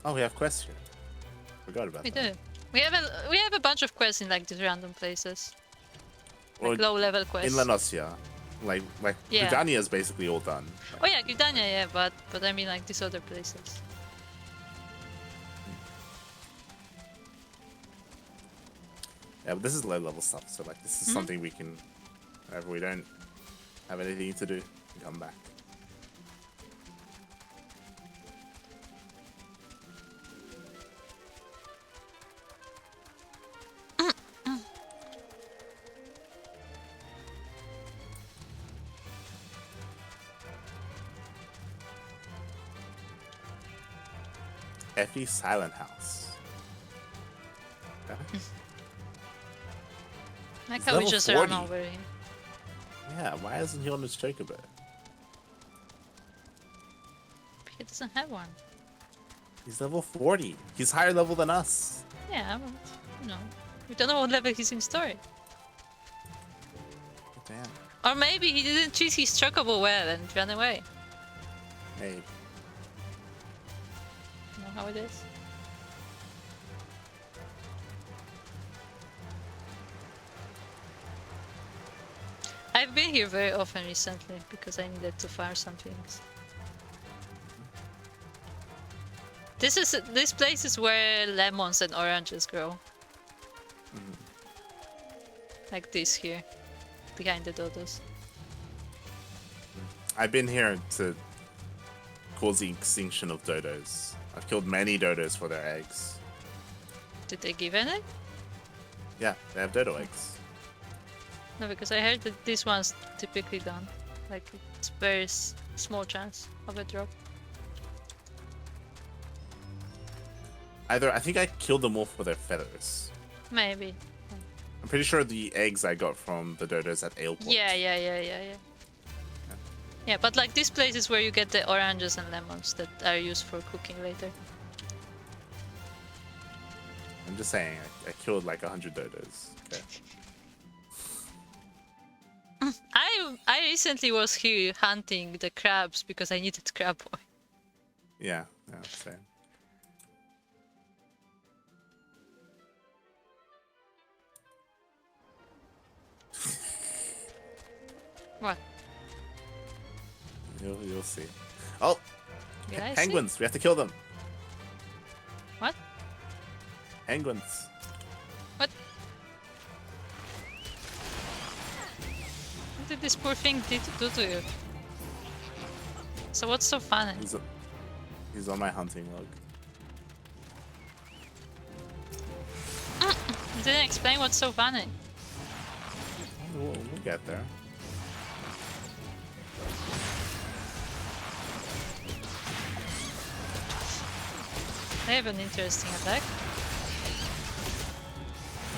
Oh, we have quests here. Forgot about that. We do. We have a bunch of quests in like these random places. Like Well, low level quests. In La Nocia. Like Yeah. Gridania is basically all done. Oh yeah, Gridania, yeah, but I mean like these other places. Yeah, but this is low level stuff, so like this is something we can, whenever we don't have anything to do, we come back. Effie Silent House. Okay. Like He's how we level just 40. ran over him. Yeah, why isn't he on his chocobo? He doesn't have one. He's level 40. He's higher level than us. Yeah, but you know, we don't know what level he's in story. Damn. Or maybe he didn't treat his chocobo well and ran away. Maybe. You know how it is. I've been here very often recently because I needed to farm some things. This place is where lemons and oranges grow. Like this here, behind the dodos. I've been here to cause the extinction of dodos. I've killed many dodos for their eggs. Did they give any? Yeah, they have dodo eggs. No, because I heard that this one's typically done. Like, it's very small chance of a drop. Either I think I killed them all for their feathers. Maybe. I'm pretty sure the eggs I got from the dodos at Aleport. Yeah. Yeah, but like this place is where you get the oranges and lemons that are used for cooking later. I'm just saying, I killed like 100 dodos. Okay. I recently was here hunting the crabs because I needed crab oil. Yeah, same. What? You'll see. Oh, Did I see? penguins! We have to kill them. What? Penguins. What? What did this poor thing do to you? So what's so funny? He's on my hunting log. You didn't explain what's so funny. We'll get there. They have an interesting attack.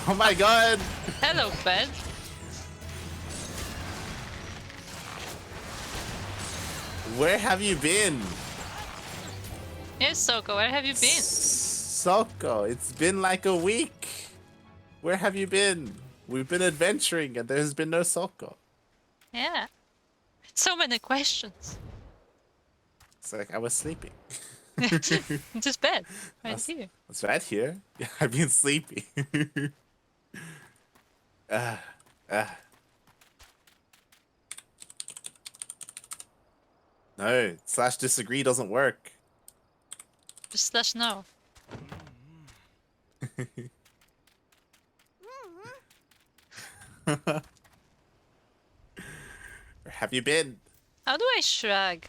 Oh my god! Hello, pet. Where have you been? Yes, Souko, where have you been? Souko, it's been like a week. Where have you been? We've been adventuring and there's been no Souko. Yeah. So many questions. It's like I was sleeping. Just bed. Right here. It's right here. Yeah, I've been sleeping. No, slash disagree doesn't work. Just slash no. Where have you been? How do I shrug?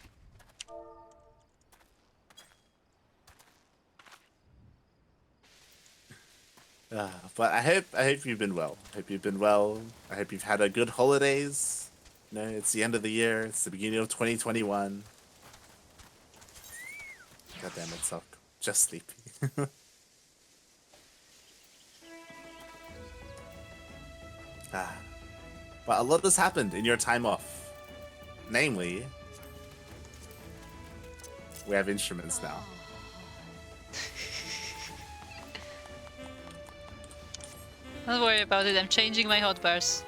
But I hope you've been well. I hope you've been well. I hope you've had a good holidays. You know, it's the end of the year. It's the beginning of 2021. God damn it, Souko. Just sleepy. But a lot has happened in your time off. Namely, we have instruments now. Don't worry about it, I'm changing my hotbars.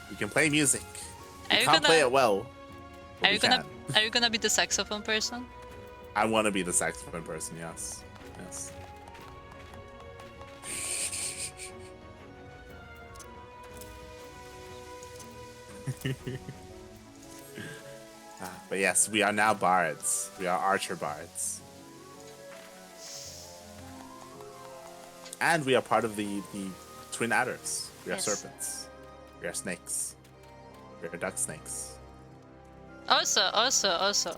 We can play music. We Are you can't gonna- play it well. but Are we you gonna can. Are you gonna be the saxophone person? I want to be the saxophone person, yes. Yes. But yes, we are now bards. We are archer bards. And we are part of the twin adders. We are Yes. serpents. We are snakes. We are duck snakes. Also,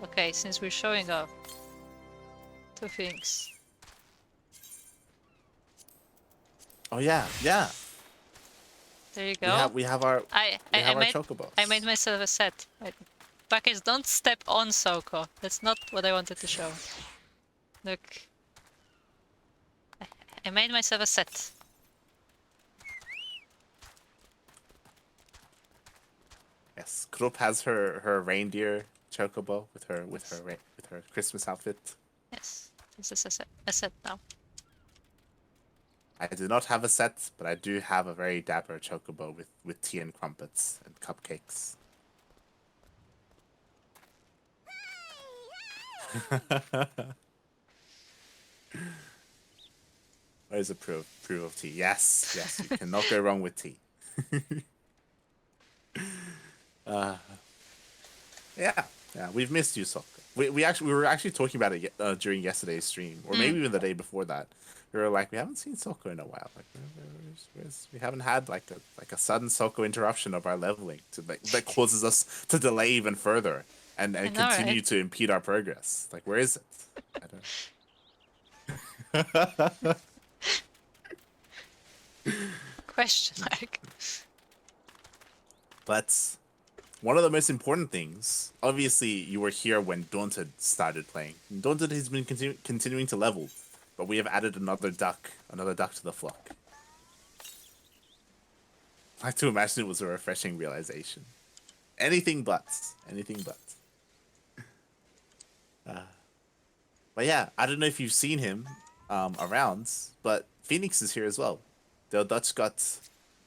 okay, since we're showing off two things. Oh yeah, yeah. There you go. We have our I our made chocobos. I made myself a set. Wait. Buckets, don't step on Souko. That's not what I wanted to show. Look. I made myself a set. Yes, Krupp has her reindeer chocobo with her Christmas outfit. Yes, this is a set now. I do not have a set, but I do have a very dapper chocobo with tea and crumpets and cupcakes. Where's the proof of tea? Yes, you cannot go wrong with tea. Yeah, we've missed you, Souko. We were actually talking about it during yesterday's stream, or maybe even the day before that. We were like, we haven't seen Souko in a while. Like, we haven't had like a sudden Souko interruption of our leveling that causes us to delay even further and know, continue right? to impede our progress. Like, where is it? I don't. Question mark. But one of the most important things, obviously, you were here when Daunted started playing. Daunted has been continuing to level, but we have added another duck to the flock. I like to imagine it was a refreshing realization. Anything but. But yeah, I don't know if you've seen him around, but Phoenix is here as well. The Dutch got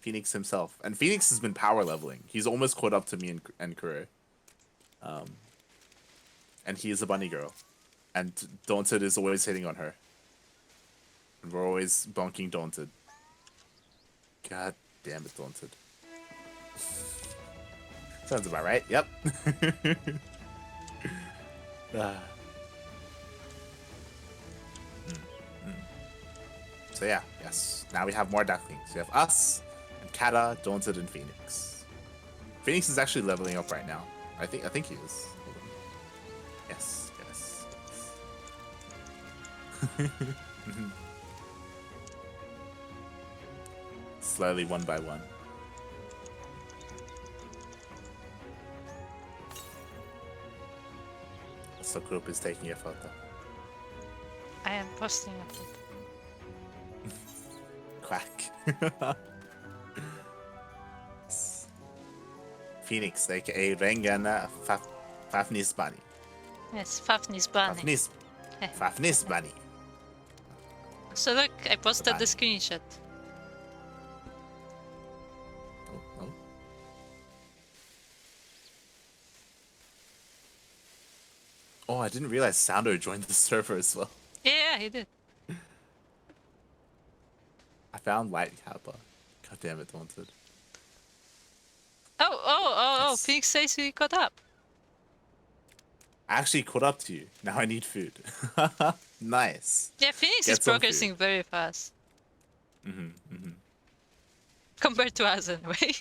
Phoenix himself. And Phoenix has been power leveling. He's almost caught up to me and Kuro. And he is a bunny girl. And Daunted is always hitting on her. And we're always bonking Daunted. God damn it, Daunted. Sounds about right, yep. So yeah, yes. Now we have more ducklings. We have us, and Kata, Daunted, and Phoenix. Phoenix is actually leveling up right now. I think he is. Hold on. Yes. Slowly, one by one. Also, Group is taking a photo. I am posting a photo. Quack. Phoenix, aka Rengana Fafnis Bunny. Yes, Fafnis Bunny. Fafnis Bunny. So look, I posted the screenshot. Oh. Oh, I didn't realize Sounder joined the server as well. Yeah, he did. I found Light Kappa. God damn it, Daunted. Oh, Yes. Phoenix says we caught up. I actually caught up to you. Now I need food. Nice. Yeah, Phoenix Get is some progressing food. very fast. Compared to us, anyway.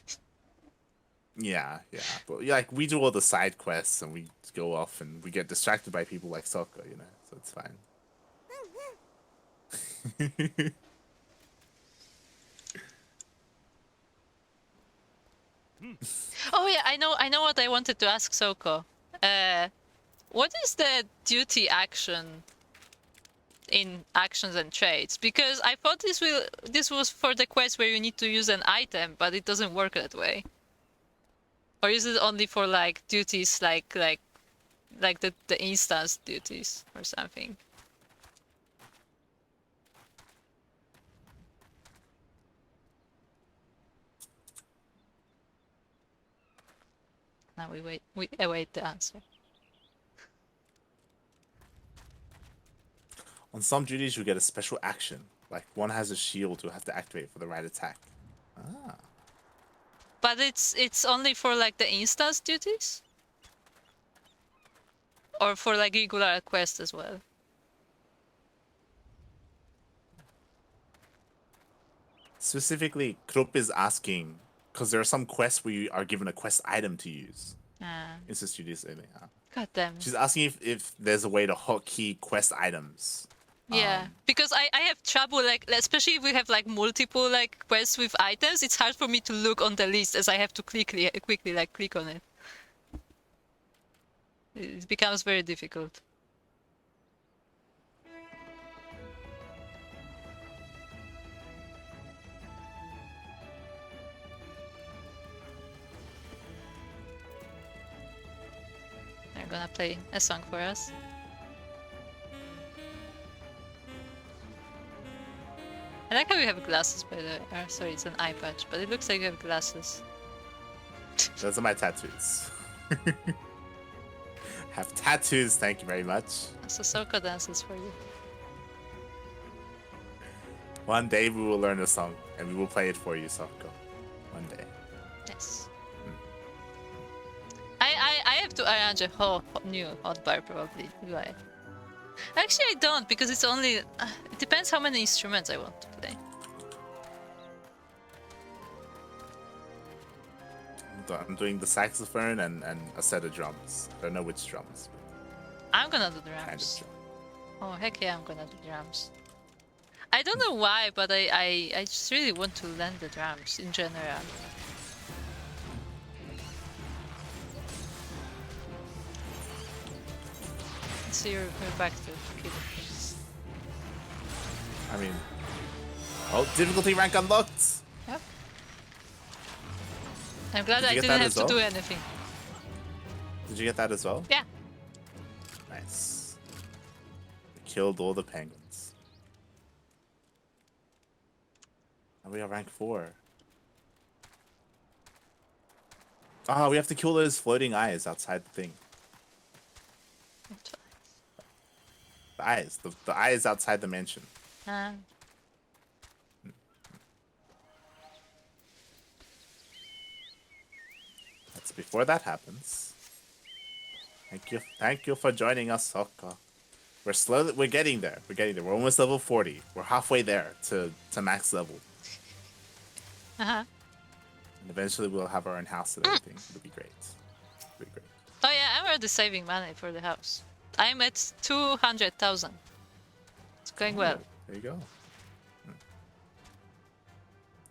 Yeah. But like we do all the side quests and we go off and we get distracted by people like Souko, you know, so it's fine. Oh yeah, I know what I wanted to ask Souko. What is the duty action in actions and traits? Because I thought this was for the quest where you need to use an item, but it doesn't work that way. Or is it only for like duties like the instance duties or something? Now we await the answer. On some duties, you get a special action. Like one has a shield you have to activate for the right attack. Ah. But it's only for like the instance duties? Or for like regular quests as well? Specifically, Krupp is asking because there are some quests where you are given a quest item to use. Instance duties. God damn. She's asking if there's a way to hook key quest items. Yeah, because I have trouble, like, especially if we have like multiple like quests with items, it's hard for me to look on the list as I have to quickly like click on it. It becomes very difficult. They're gonna play a song for us. I like how you have glasses, by the way. Sorry, it's an eye patch, but it looks like you have glasses. Those are my tattoos. Have tattoos, thank you very much. So Souko dances for you. One day we will learn a song and we will play it for you, Souko. One day. Yes. I have to arrange a whole new hotbar probably, do I? Actually, I don't, because it's only... it depends how many instruments I want to play. I'm doing the saxophone and a set of drums. I don't know which drums. I'm gonna do drums. Kind of drum. Oh, heck yeah, I'm gonna do drums. I don't know why, but I just really want to land the drums in general. So you're back to kill. I mean, oh, difficulty rank unlocked. Yep. I'm glad Did I you get didn't that have as to well? do anything. Did you get that as well? Yeah. Nice. We killed all the penguins. And we are rank 4. Oh, we have to kill those floating eyes outside the thing. The eyes. The eyes outside the mansion. That's before that happens. Thank you for joining us, Souko. We're getting there. We're almost level 40. We're halfway there to max level. Uh-huh. And eventually we'll have our own house and everything. It'll be great. It'll be great. Oh yeah, I'm already saving money for the house. I'm at 200,000. It's going well. There you go.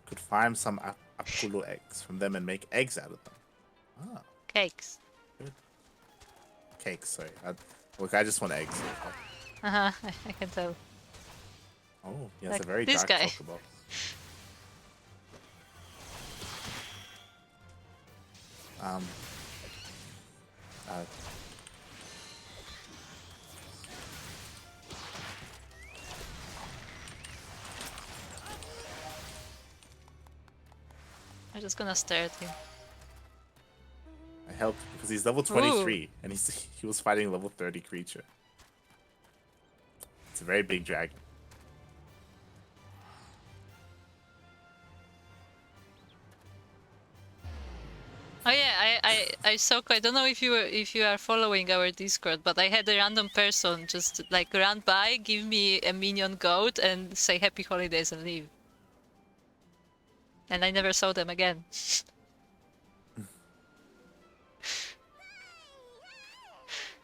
Could farm some Apulu eggs from them and make eggs out of them. Ah, Cakes. good. Cakes, sorry. Look, I just want eggs. Uh-huh, I can tell. Oh, he has Like a very this dark guy. chocobo. I'm just gonna stare at him. I helped because he's level 23 and he was fighting a level 30 creature. It's a very big dragon. Oh yeah, I Souko, I don't know if you are following our Discord, but I had a random person just like run by, give me a minion goat, and say happy holidays and leave. And I never saw them again.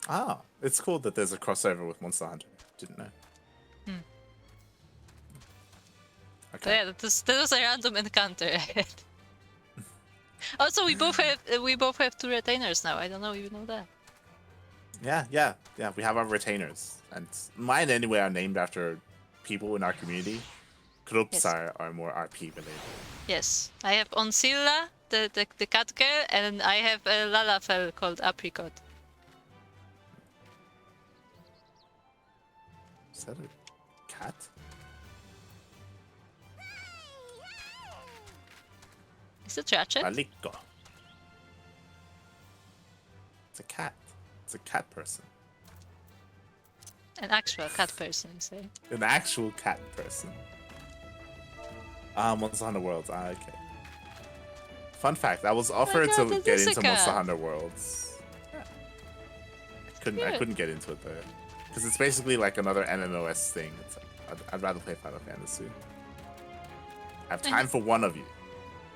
Ah, it's cool that there's a crossover with Monster Hunter. Didn't know. So Okay. yeah, that was a random encounter I had. Also, we both have 2 retainers now. I don't know if you know that. Yeah. We have our retainers, and mine anyway are named after people in our community. Groups Yes. are more RP related. Yes, I have Oncilla, the cat girl, and I have a Lalafell called Apricot. Is that a cat? Is it Ratchet? Mielikka. It's a cat. It's a cat person. An actual cat person, you say? An actual cat person. Monster Hunter Worlds. Okay. Fun fact: I was offered God, to it get is a into cat. Monster Hunter Worlds. Yeah. I couldn't get into it though, because it's basically like another MMOS thing. I'd rather play Final Fantasy. I have time for one of you.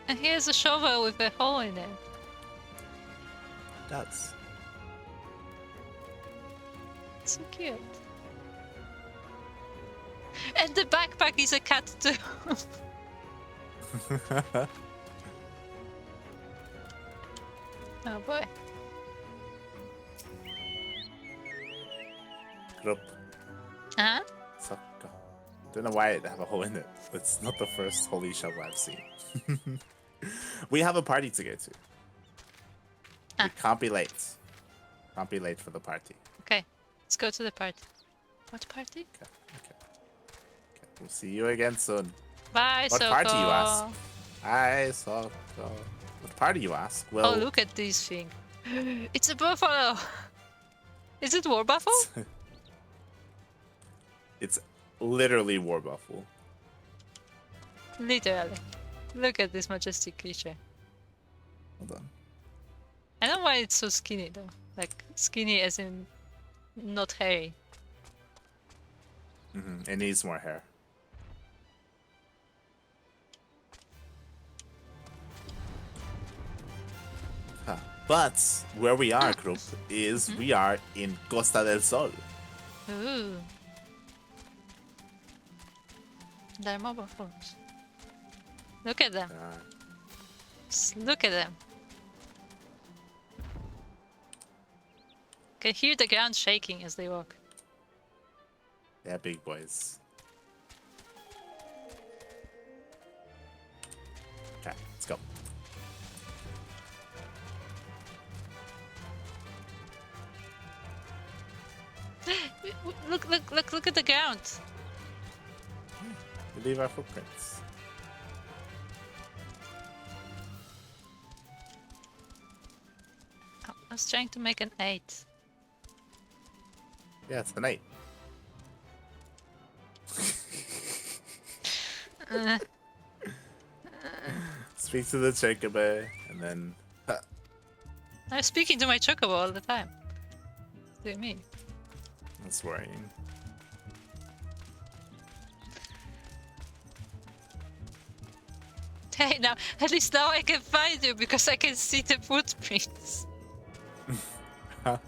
And here's a shovel with a hole in it. That's So cute. And the backpack is a cat too. Oh boy. group. Uh-huh. Souko. Don't know why it have a hole in it. It's not the first holy shovel I've seen. We have a party to go to. We can't be late. Can't be late for the party. Okay, let's go to the party. What party? Okay. We'll see you again soon. Bye, What Souko. party, you ask? Hi, Souko. What party, you ask? Well, Oh, look at this thing. It's a buffalo. Is it war buffalo? it's literally War Buffalo. Literally. Look at this majestic creature. Hold on. I don't know why it's so skinny though. Like skinny as in not hairy. It needs more hair. Huh. But where we are, group, is we are in Costa del Sol. Ooh. They're mobile phones. Look at them. Uh, Just look at them. Can hear the ground shaking as they walk. yeah, big boys. Okay, let's go. Look at the ground. We leave our footprints. I was trying to make an 8. Yeah, it's an 8. Speak to the chocobo, and then... I'm speaking to my chocobo all the time. What do you mean? That's worrying. Hey, now, at least now I can find you because I can see the footprints. Oh,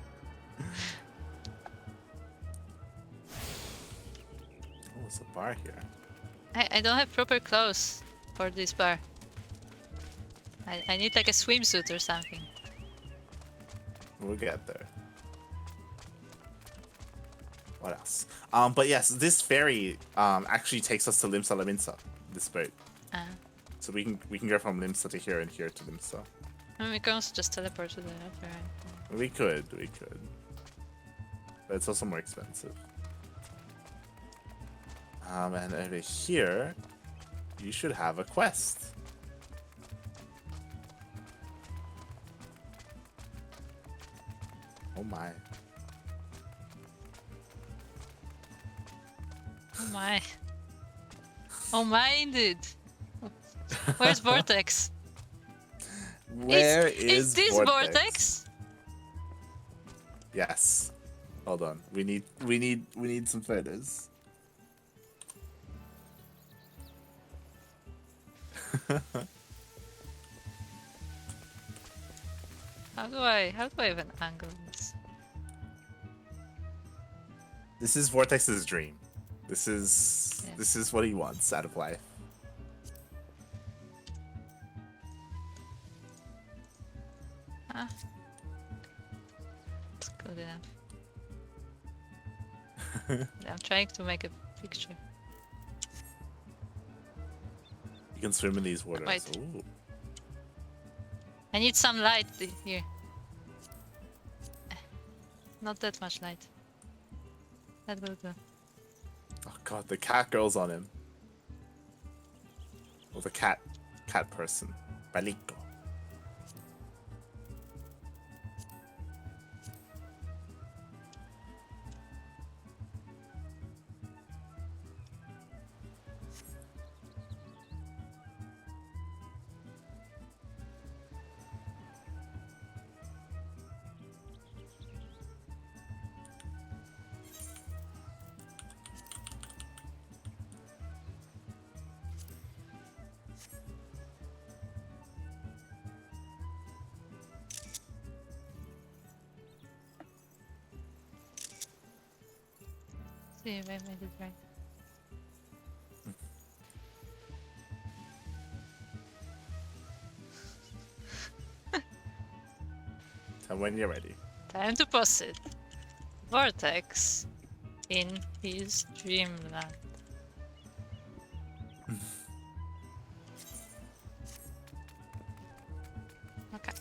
it's a bar here. I don't have proper clothes for this bar. I need like a swimsuit or something. We'll get there. What else? But yes, this ferry actually takes us to Limsa Laminsa. This boat, so we can go from Limsa to here and here to Limsa. And we can also just teleport to the upper end. We could, but it's also more expensive. And over here, you should have a quest. Oh my. Oh my. Oh my, indeed. Where's Vortex? Where is this Vortex? Yes. Hold on. We need some photos. How do I even angle this? This is Vortex's dream. This is what he wants out of life. Ah. It's good enough. I'm trying to make a picture. You can swim in these waters. Wait. Ooh. I need some light here. Not that much light. That will do. Oh god, the cat girl's on him. Or the cat person. Mielikka. See if I made it right. And when you're ready. Time to pause it. Vortex in his dreamland. Okay.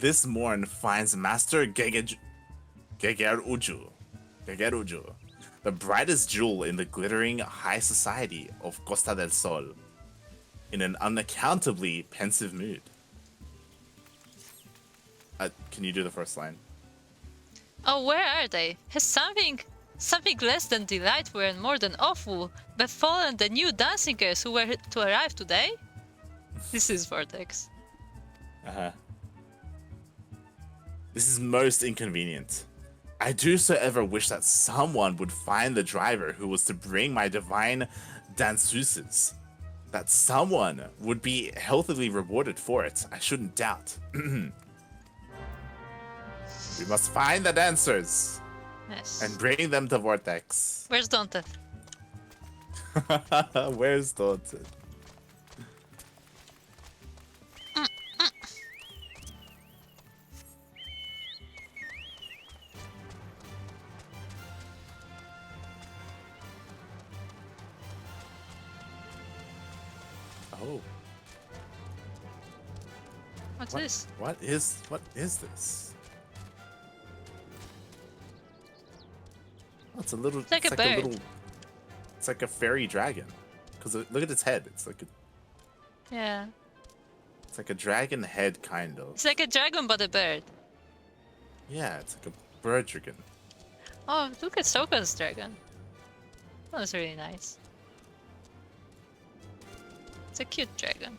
This morn finds Master Gegeruju, the brightest jewel in the glittering high society of Costa del Sol, in an unaccountably pensive mood. Can you do the first line? Oh, where are they? Has something less than delightful and more than awful befallen the new dancing girls who were to arrive today? This is Vortex. Uh-huh. This is most inconvenient. I do so ever wish that someone would find the driver who was to bring my divine danseuses. That someone would be healthily rewarded for it, I shouldn't doubt. We must find the dancers. Yes. And bring them to Vortex. Where's Dante? Where's Daunted? Oh. What's this? What is this? Oh, it's a little. It's like a bird. It's like a fairy dragon. Cause look at its head. It's like a. Yeah. It's like a dragon head, kind of. It's like a dragon but a bird. Yeah, it's like a bird dragon. Oh, look at Souko's dragon. That was really nice. It's a cute dragon.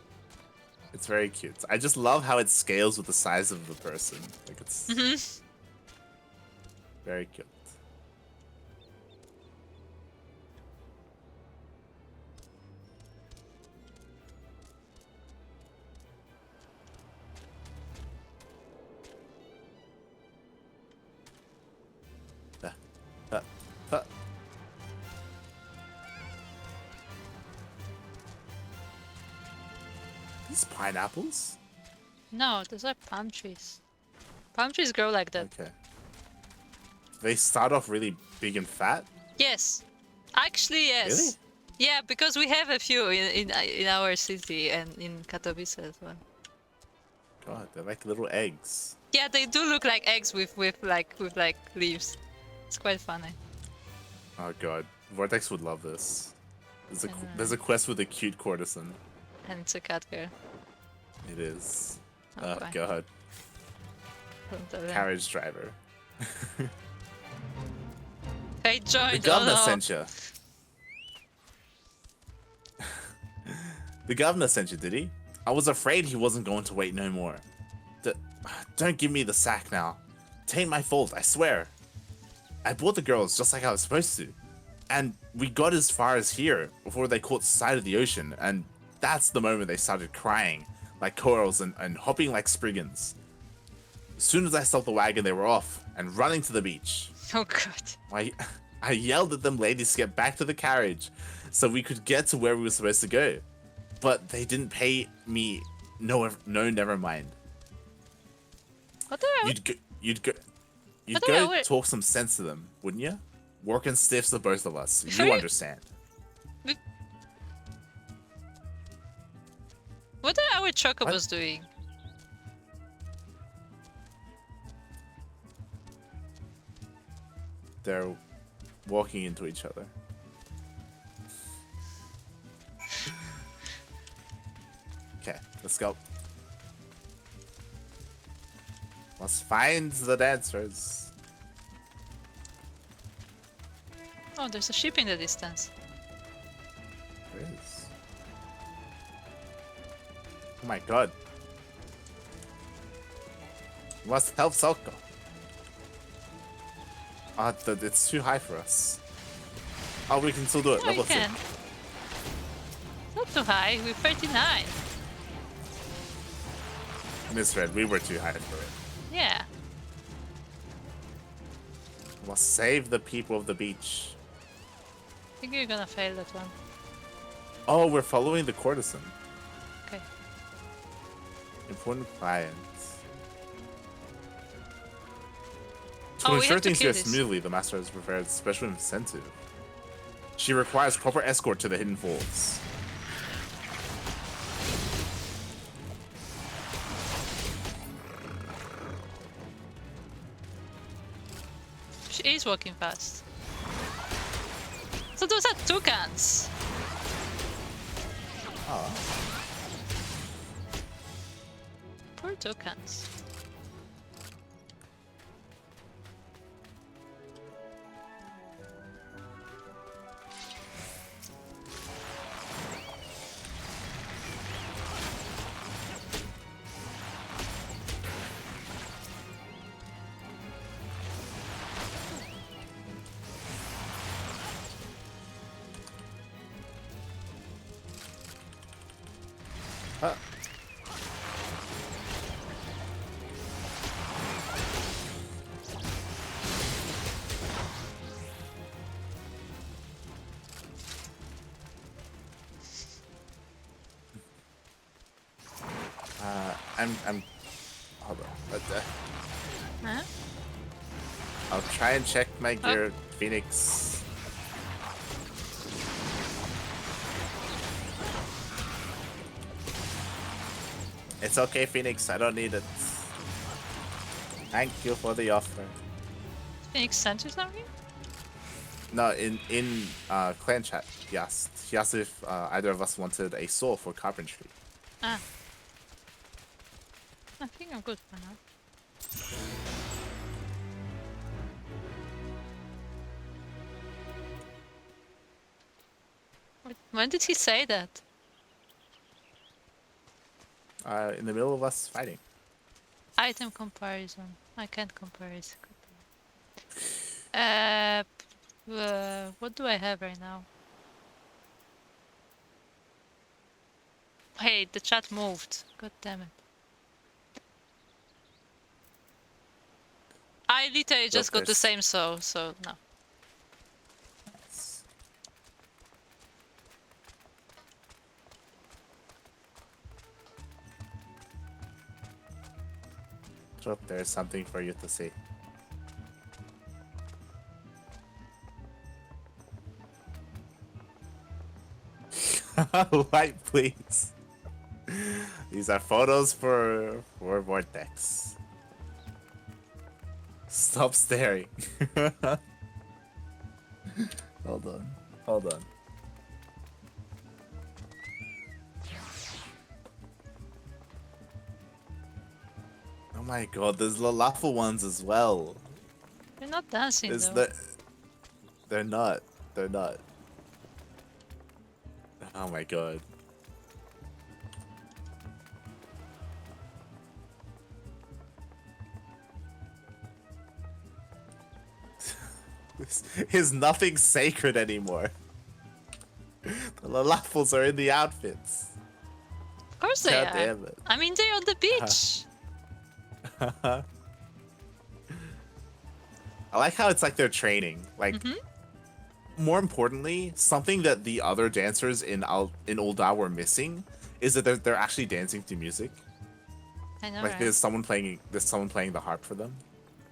It's very cute. I just love how it scales with the size of the person. Like it's very cute. These pineapples? No, those are palm trees. Palm trees grow like that. Okay. They start off really big and fat? Yes. Actually, yes. Really? Yeah, because we have a few in our city and in Katowice as well. God, they're like little eggs. Yeah, they do look like eggs with like leaves. It's quite funny. Oh god, Vortex would love this. There's a quest with a cute courtesan. And it's a cat girl. It is. Oh, Oh boy. god, Don't tell them. carriage driver. They joined. The governor oh, no. sent you. The governor sent you, did he? I was afraid he wasn't going to wait no more. Don't give me the sack now. Tain't my fault, I swear. I brought the girls just like I was supposed to. And we got as far as here before they caught sight of the ocean, and that's the moment they started crying like corals and hopping like spriggans. As soon as I stopped the wagon, they were off and running to the beach. Oh god. I yelled at them ladies to get back to the carriage so we could get to where we were supposed to go. But they didn't pay me no, never mind. What the hell? You'd But go wait. talk some sense to them, wouldn't you? Working stiffs to both of us. Sure You you- understand. What are our chocobos doing? They're walking into each other. Okay, let's go. Let's find the dancers. Oh, there's a ship in the distance. There is. Oh my god. We must help Souko. It's too high for us. Oh, we can still do it. Oh, you Level 2. can. Not too high. We're 39. Misread, we were too high for it. Yeah. We must save the people of the beach. I think you're gonna fail that one. Oh, we're following the courtesan. Okay. Important clients. To Oh, we ensure have to things kill go this. smoothly, the master has prepared a special incentive. She requires proper escort to the hidden falls. She is walking fast. So those are toucans. Oh. Poor toucans. I'm. Hold on. Huh? I'll try and check my gear, Phoenix. It's okay, Phoenix. I don't need it. Thank you for the offer. Phoenix sent you something? No, in clan chat, he asked if either of us wanted a saw for carpentry. Ah. I think I'm good for now. When did he say that? In the middle of us fighting. Item comparison. I can't compare it. What do I have right now? Hey, the chat moved. God damn it. I literally just got the same so no. So there's something for you to see. Light, please. These are photos for Vortex. Stop staring. Hold on. Hold on. Oh my god, there's Lalafel ones as well. They're not dancing though. They're not. They're not. Oh my god. Is nothing sacred anymore. The Lalafels are in the outfits. Of course they God are. damn it. I mean, they're on the beach. I like how it's like they're training. Like, more importantly, something that the other dancers in Ul'dah were missing is that they're actually dancing to music. I know, Like right? there's someone playing the harp for them.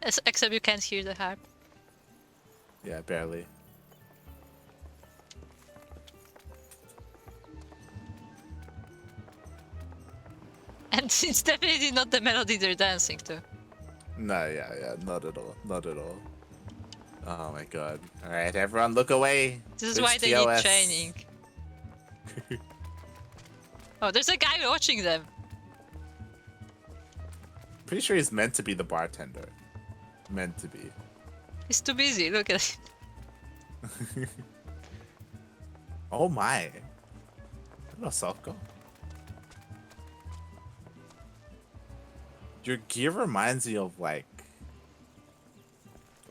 Except you can't hear the harp. Yeah, barely. And it's definitely not the melody they're dancing to. No, yeah, not at all. Not at all. Oh my god. Alright, everyone look away. This is There's why they TOS. need training. Oh, there's a guy watching them. Pretty sure he's meant to be the bartender. Meant to be. He's too busy, look at it. Oh my. Hello, Souko. Your gear reminds me of like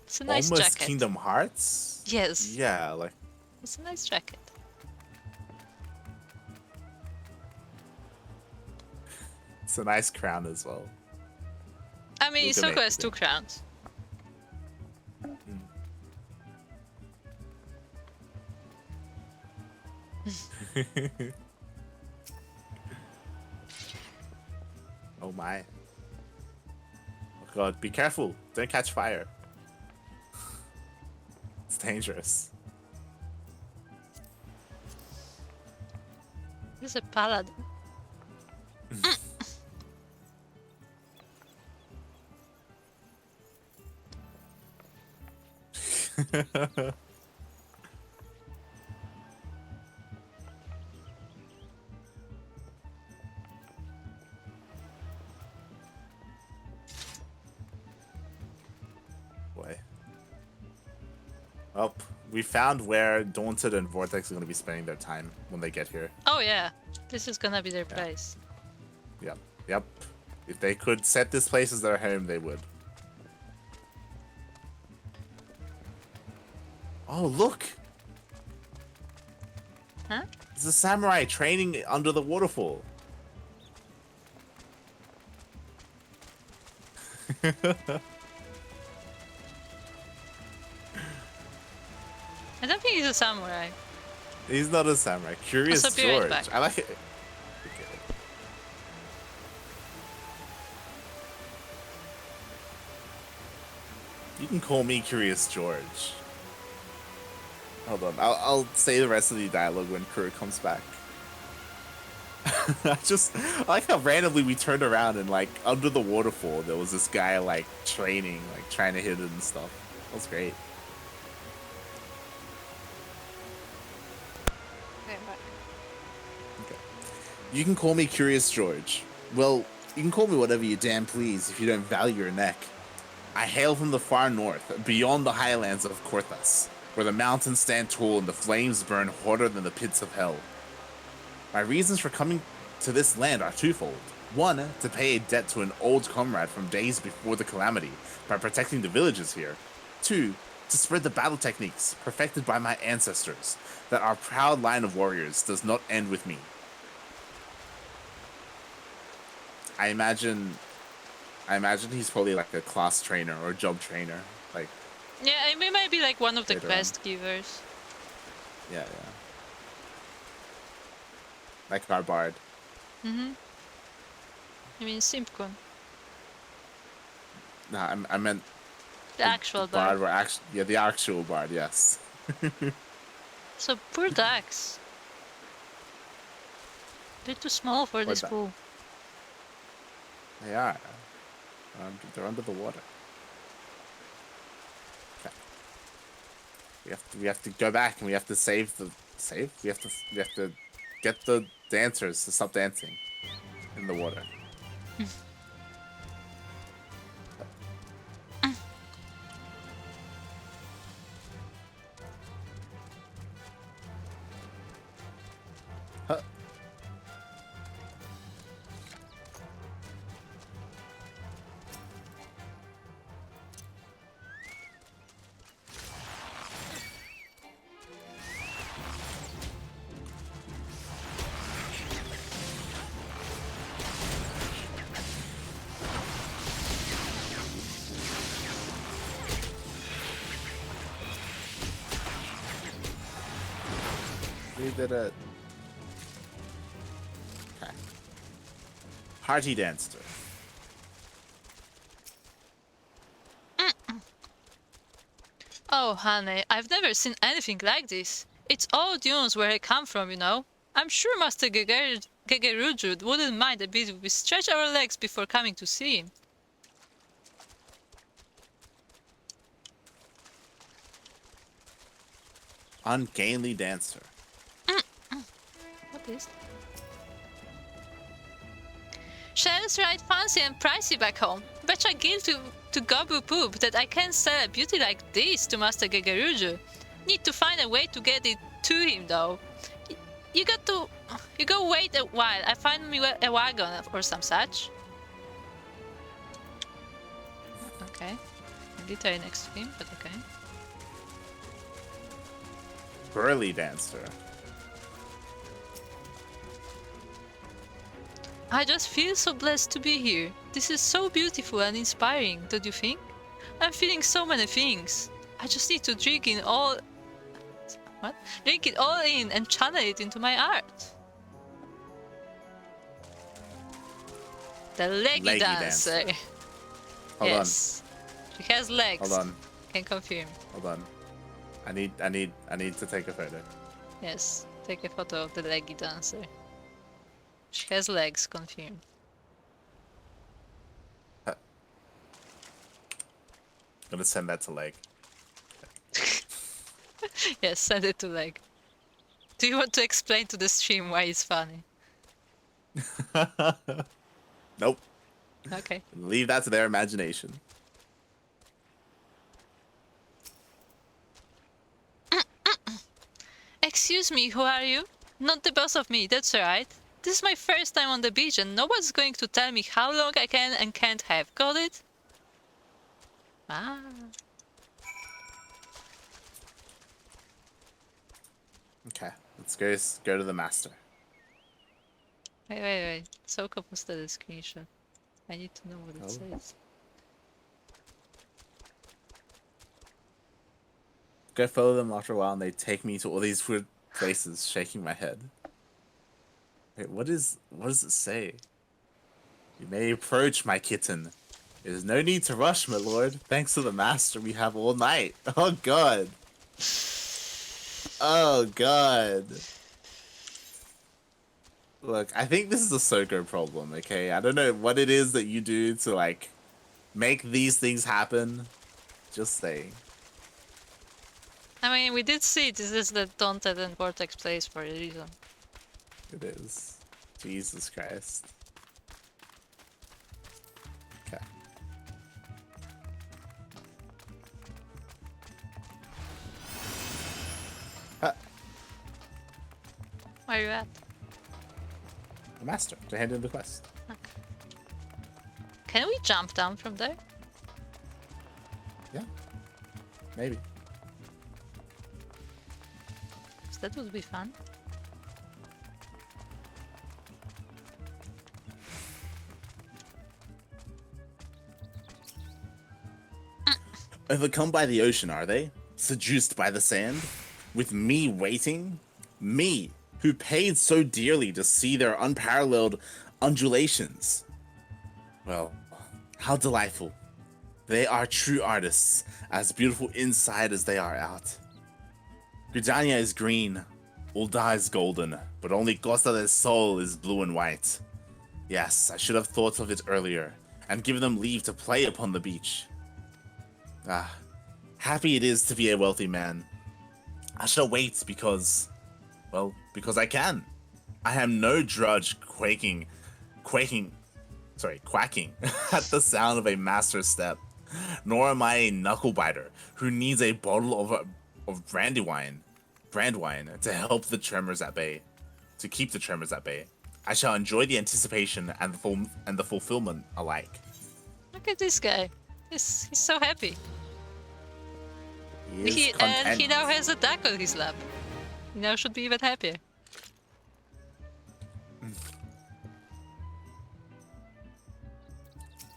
It's a nice almost jacket. Kingdom Hearts. Yes. Yeah, like It's a nice jacket. it's a nice crown as well. I mean, Look at Souko it. has 2 crowns. Oh my. Oh god, be careful. Don't catch fire. It's dangerous. This is a paladin. Boy. Well, we found where Daunted and Vortex are going to be spending their time when they get here. Oh yeah, this is gonna be their place. Yep. Yep. If they could set this place as their home, they would. Oh, look! Huh? It's a samurai training under the waterfall. I don't think he's a samurai. He's not a samurai. Curious Also, be right George. back. I like it. You can call me Curious George. Hold on, I'll say the rest of the dialogue when Kuro comes back. I like how randomly we turned around and like under the waterfall there was this guy like training, like trying to hit it and stuff. That was great. Okay, back. Okay. You can call me Curious George. Well, you can call me whatever you damn please if you don't value your neck. I hail from the far north, beyond the highlands of Korthas, where the mountains stand tall and the flames burn hotter than the pits of hell. My reasons for coming to this land are twofold. One, to pay a debt to an old comrade from days before the calamity by protecting the villages here. Two, to spread the battle techniques perfected by my ancestors, that our proud line of warriors does not end with me. I imagine he's probably like a class trainer or job trainer. Like, Yeah, he might be like one of the Later quest givers. yeah. Like our bard. Mm-hmm. I mean, Simpkon. Nah, I meant The actual bard. bard. The actual bard. Yes. So poor Dax. They're too small for this Dax? pool. They are. They're under the water. Okay. We have to go back and we have to save. We have to get the dancers to stop dancing in the water. Huh. We did it. Okay. Hearty dancer. Oh, honey, I've never seen anything like this. It's all dunes where I come from, you know. I'm sure Master Gegerujud wouldn't mind a bit if we stretch our legs before coming to see him. Ungainly dancer. What is that? Shadows ride fancy and pricey back home. Betcha guilt to Gabu Poop that I can't sell a beauty like this to Master Gegeruju. Need to find a way to get it to him though. You go wait a while. I find me a wagon or some such. Okay. Literally next to him, but okay. Burly dancer. I just feel so blessed to be here. This is so beautiful and inspiring, don't you think? I'm feeling so many things. I just need to drink it all in and channel it into my art. The leggy dancer. Hold yes. On. She has legs. Hold on. Can confirm. Hold on. I need to take a photo. Yes. Take a photo of the leggy dancer. She has legs, confirmed. I'm gonna send that to Leg. Yes, send it to Leg. Do you want to explain to the stream why it's funny? Nope. Okay. Leave that to their imagination. Excuse me, who are you? Not the boss of me, that's alright. This is my first time on the beach and nobody's going to tell me how long I can and can't have. Got it? Ah. Okay, let's go to the master. Wait. Souko posted a screenshot. I need to know what it says. Go follow them after a while and they take me to all these weird places, shaking my head. Wait, what does it say? You may approach my kitten. There's no need to rush, my lord. Thanks to the master, we have all night. Oh god. Oh god. Look, I think this is a Souko problem, okay? I don't know what it is that you do to, like, make these things happen. Just saying. I mean, we did see this is the Daunted and Vortex place for a reason. It is. Jesus Christ. Okay. Where are you at? The master, to hand in the quest. Okay. Can we jump down from there? Yeah. Maybe. That would be fun. Overcome by the ocean, are they? Seduced by the sand? With me waiting? Me, who paid so dearly to see their unparalleled undulations. Well, how delightful. They are true artists, as beautiful inside as they are out. Gridania is green, Ulda is golden, but only Costa del Sol is blue and white. Yes, I should have thought of it earlier, and given them leave to play upon the beach. Ah, happy it is to be a wealthy man. I shall wait because I can. I am no drudge quaking at the sound of a master step, nor am I a knuckle biter who needs a bottle of brand wine to help the tremors at bay, to keep the tremors at bay. I shall enjoy the anticipation and the fulfillment alike. Look at this guy. He's so happy. He And he now has a duck on his lap. He now should be even happier.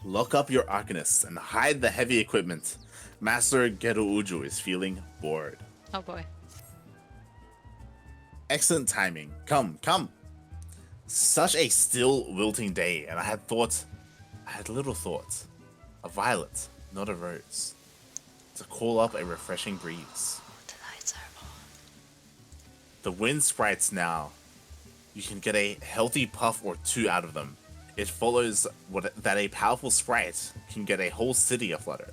Lock up your arcanists and hide the heavy equipment. Master Gerouju is feeling bored. Oh boy. Excellent timing. Come. Such a still wilting day, and I had little thought. A violet, not a rose. To call up a refreshing breeze. The lights are on. The wind sprites now. You can get a healthy puff or two out of them. It follows that a powerful sprite can get a whole city aflutter.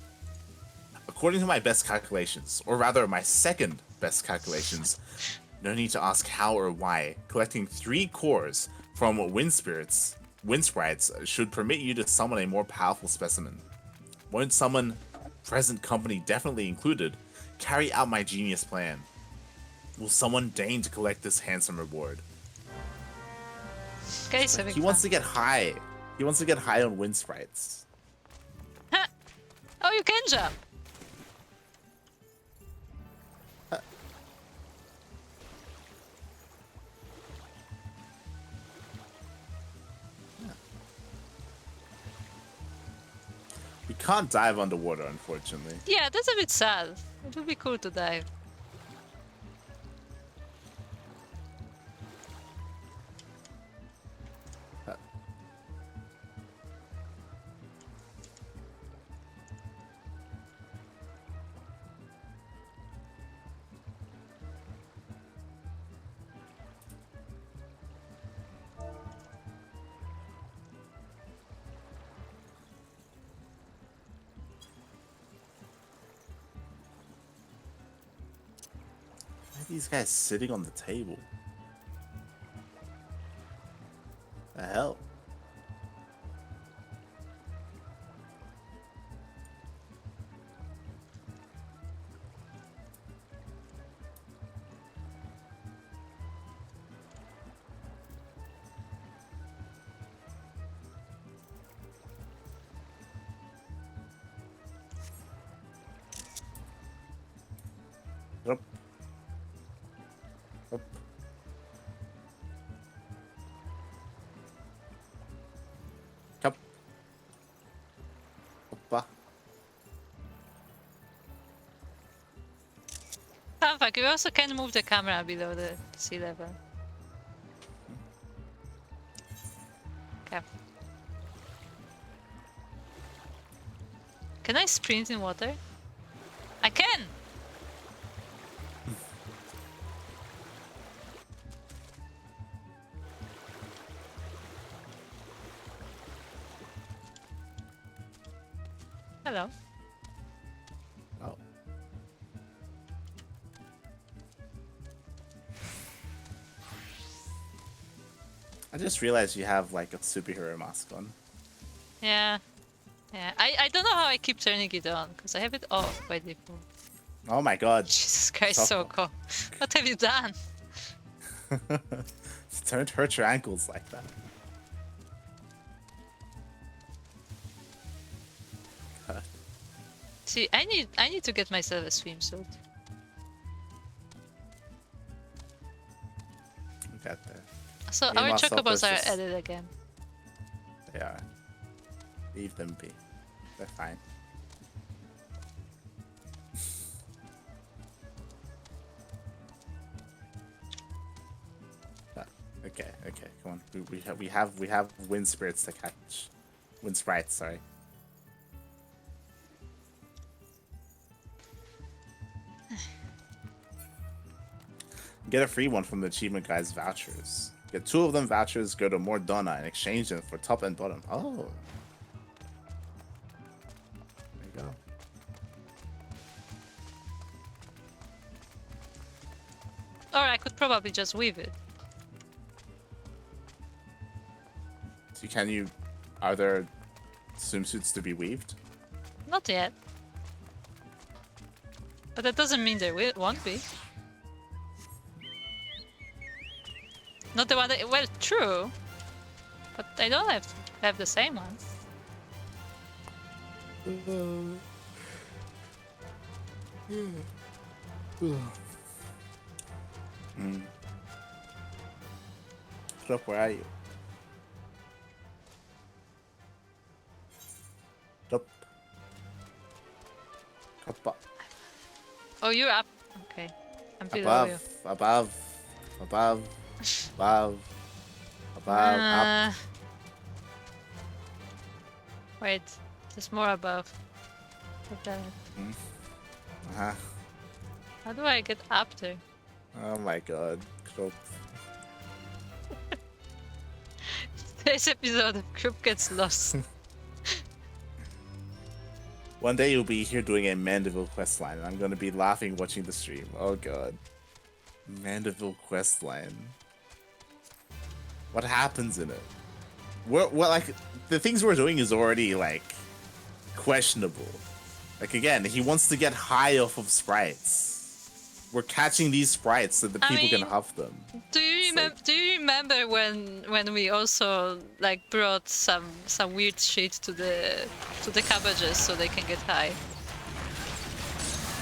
According to my best calculations, or rather my second best calculations, no need to ask how or why, collecting 3 cores from wind sprites should permit you to summon a more powerful specimen. Won't someone, present company definitely included, carry out my genius plan? Will someone deign to collect this handsome reward? Okay, so He wants to get high. He wants to get high on wind sprites. Huh. Oh, you can jump. We can't dive underwater, unfortunately. Yeah, that's a bit sad. It would be cool to dive. Why are these guys sitting on the table? The hell? Up. Up. Up. Oppa. Fun fact, you also can move the camera below the sea level. Okay. Can I sprint in water? I can! Hello. Oh. I just realized you have like a superhero mask on. Yeah. Yeah. I don't know how I keep turning it on, because I have it off by default. Oh my god. Jesus Christ, Souko. Souko. What have you done? Don't hurt your ankles like that. God. See, I need to get myself a swimsuit. Look at that. So Me and our myself chocobos is are just- added again. They are. Leave them be. They're fine. Okay, come on. We have wind spirits to catch. Wind sprites, sorry. Get a free one from the achievement guy's vouchers. Get 2 of them vouchers, go to more Donna and exchange them for top and bottom. Oh. There you go. Or I could probably just weave it. So are there swimsuits to be weaved? Not yet. But that doesn't mean there won't be. Not the one that, well, true. But I don't have the same one. Krop, where are you? Krop. Krop. Oh, you're up. Okay. I'm below you. Above. Up. Wait, there's more above. Okay. Uh-huh. How do I get up there? Oh my god. Krop. Today's episode of Group Gets Lost. One day you'll be here doing a Mandeville questline, and I'm gonna be laughing watching the stream. Oh god. Mandeville questline. What happens in it? What like the things we're doing is already like questionable. Like again, he wants to get high off of sprites. We're catching these sprites so that people can huff them. Do you remember when we also like brought some weird shit to the cabbages so they can get high?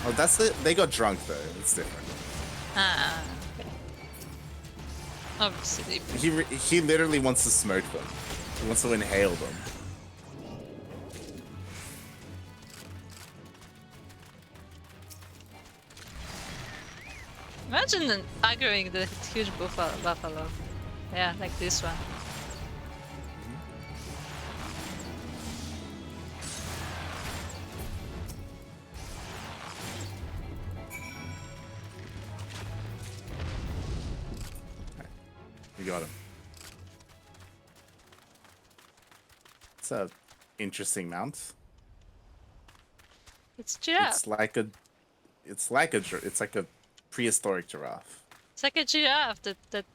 Oh, that's it. They got drunk though. It's different. Ah. Okay. Obviously. He literally wants to smoke them. He wants to inhale them. Imagine aggroing the huge buffalo. Yeah, like this one. We got him. It's a interesting mount. It's giraffe. It's like a prehistoric giraffe. It's like a giraffe that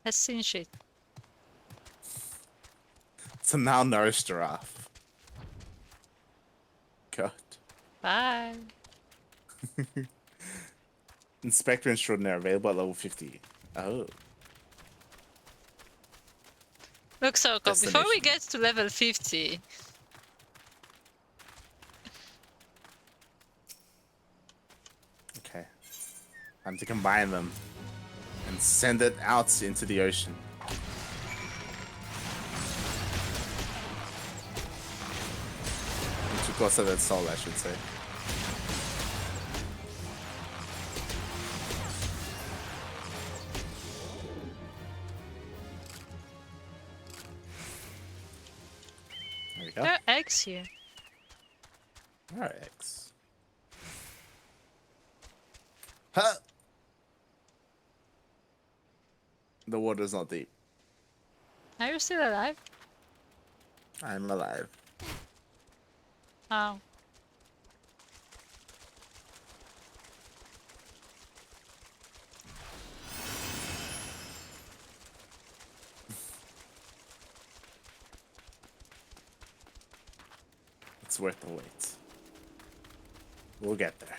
has seen shit. It's a malnourished giraffe. God. Bye. Inspector Extraordinaire available at level 50. Oh. Look, Souko, before we get to level 50... Okay. Time to combine them and send it out into the ocean. Into Costa del Sol, I should say. There we go. There are eggs here. Alright. Huh! The water's not deep. Are you still alive? I'm alive. Oh. It's worth the wait. We'll get there.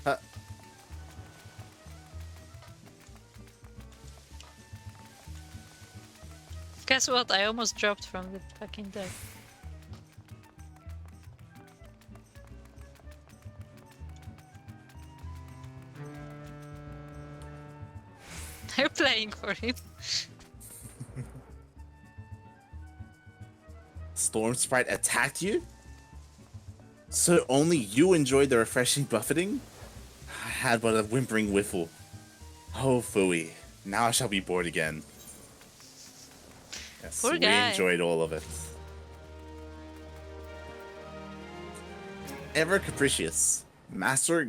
Huh. Guess what? I almost dropped from the fucking deck. You're playing for him. Storm Sprite attacked you? So only you enjoyed the refreshing buffeting? I had but a whimpering whiffle. Oh, phooey. Now I shall be bored again. Yes, Poor we guy. enjoyed all of it. Ever capricious, Master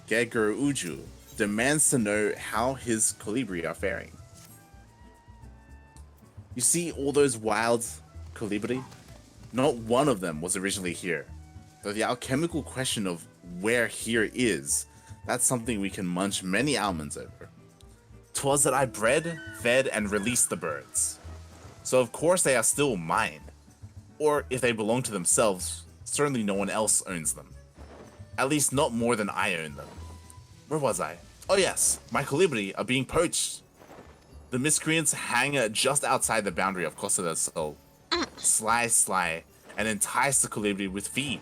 Gegeruju demands to know how his colibri are faring. You see all those wild colibri? Not one of them was originally here. Though the alchemical question of where here is, that's something we can munch many almonds over. 'Twas that I bred, fed, and released the birds. So of course they are still mine. Or if they belong to themselves, certainly no one else owns them. At least not more than I own them. Where was I? Oh yes, my colibri are being poached. The miscreants hang just outside the boundary of Costa del Sol. Sly, and entice the colibri with feed.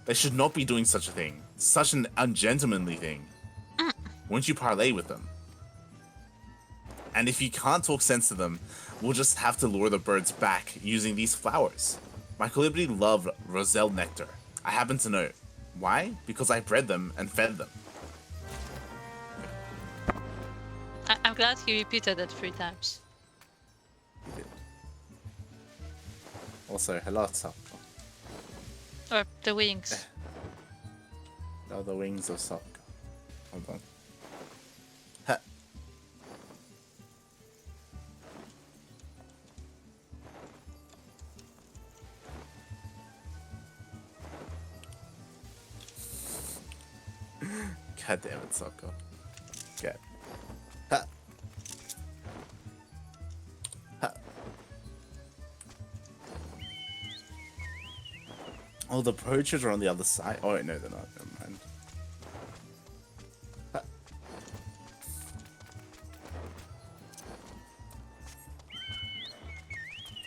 They should not be doing such a thing. Such an ungentlemanly thing. Won't you parley with them? And if you can't talk sense to them, we'll just have to lure the birds back using these flowers. My colibri love roselle nectar. I happen to know. Why? Because I bred them and fed them. I'm glad he repeated it 3 times. He did. Also, hello, Souko. Or the wings. No, the wings of Souko. Hold on. Ha. God damn it, Souko. Okay. Ha. Ha. Oh, the poachers are on the other side. Oh, wait, no, they're not. Never mind. Ha.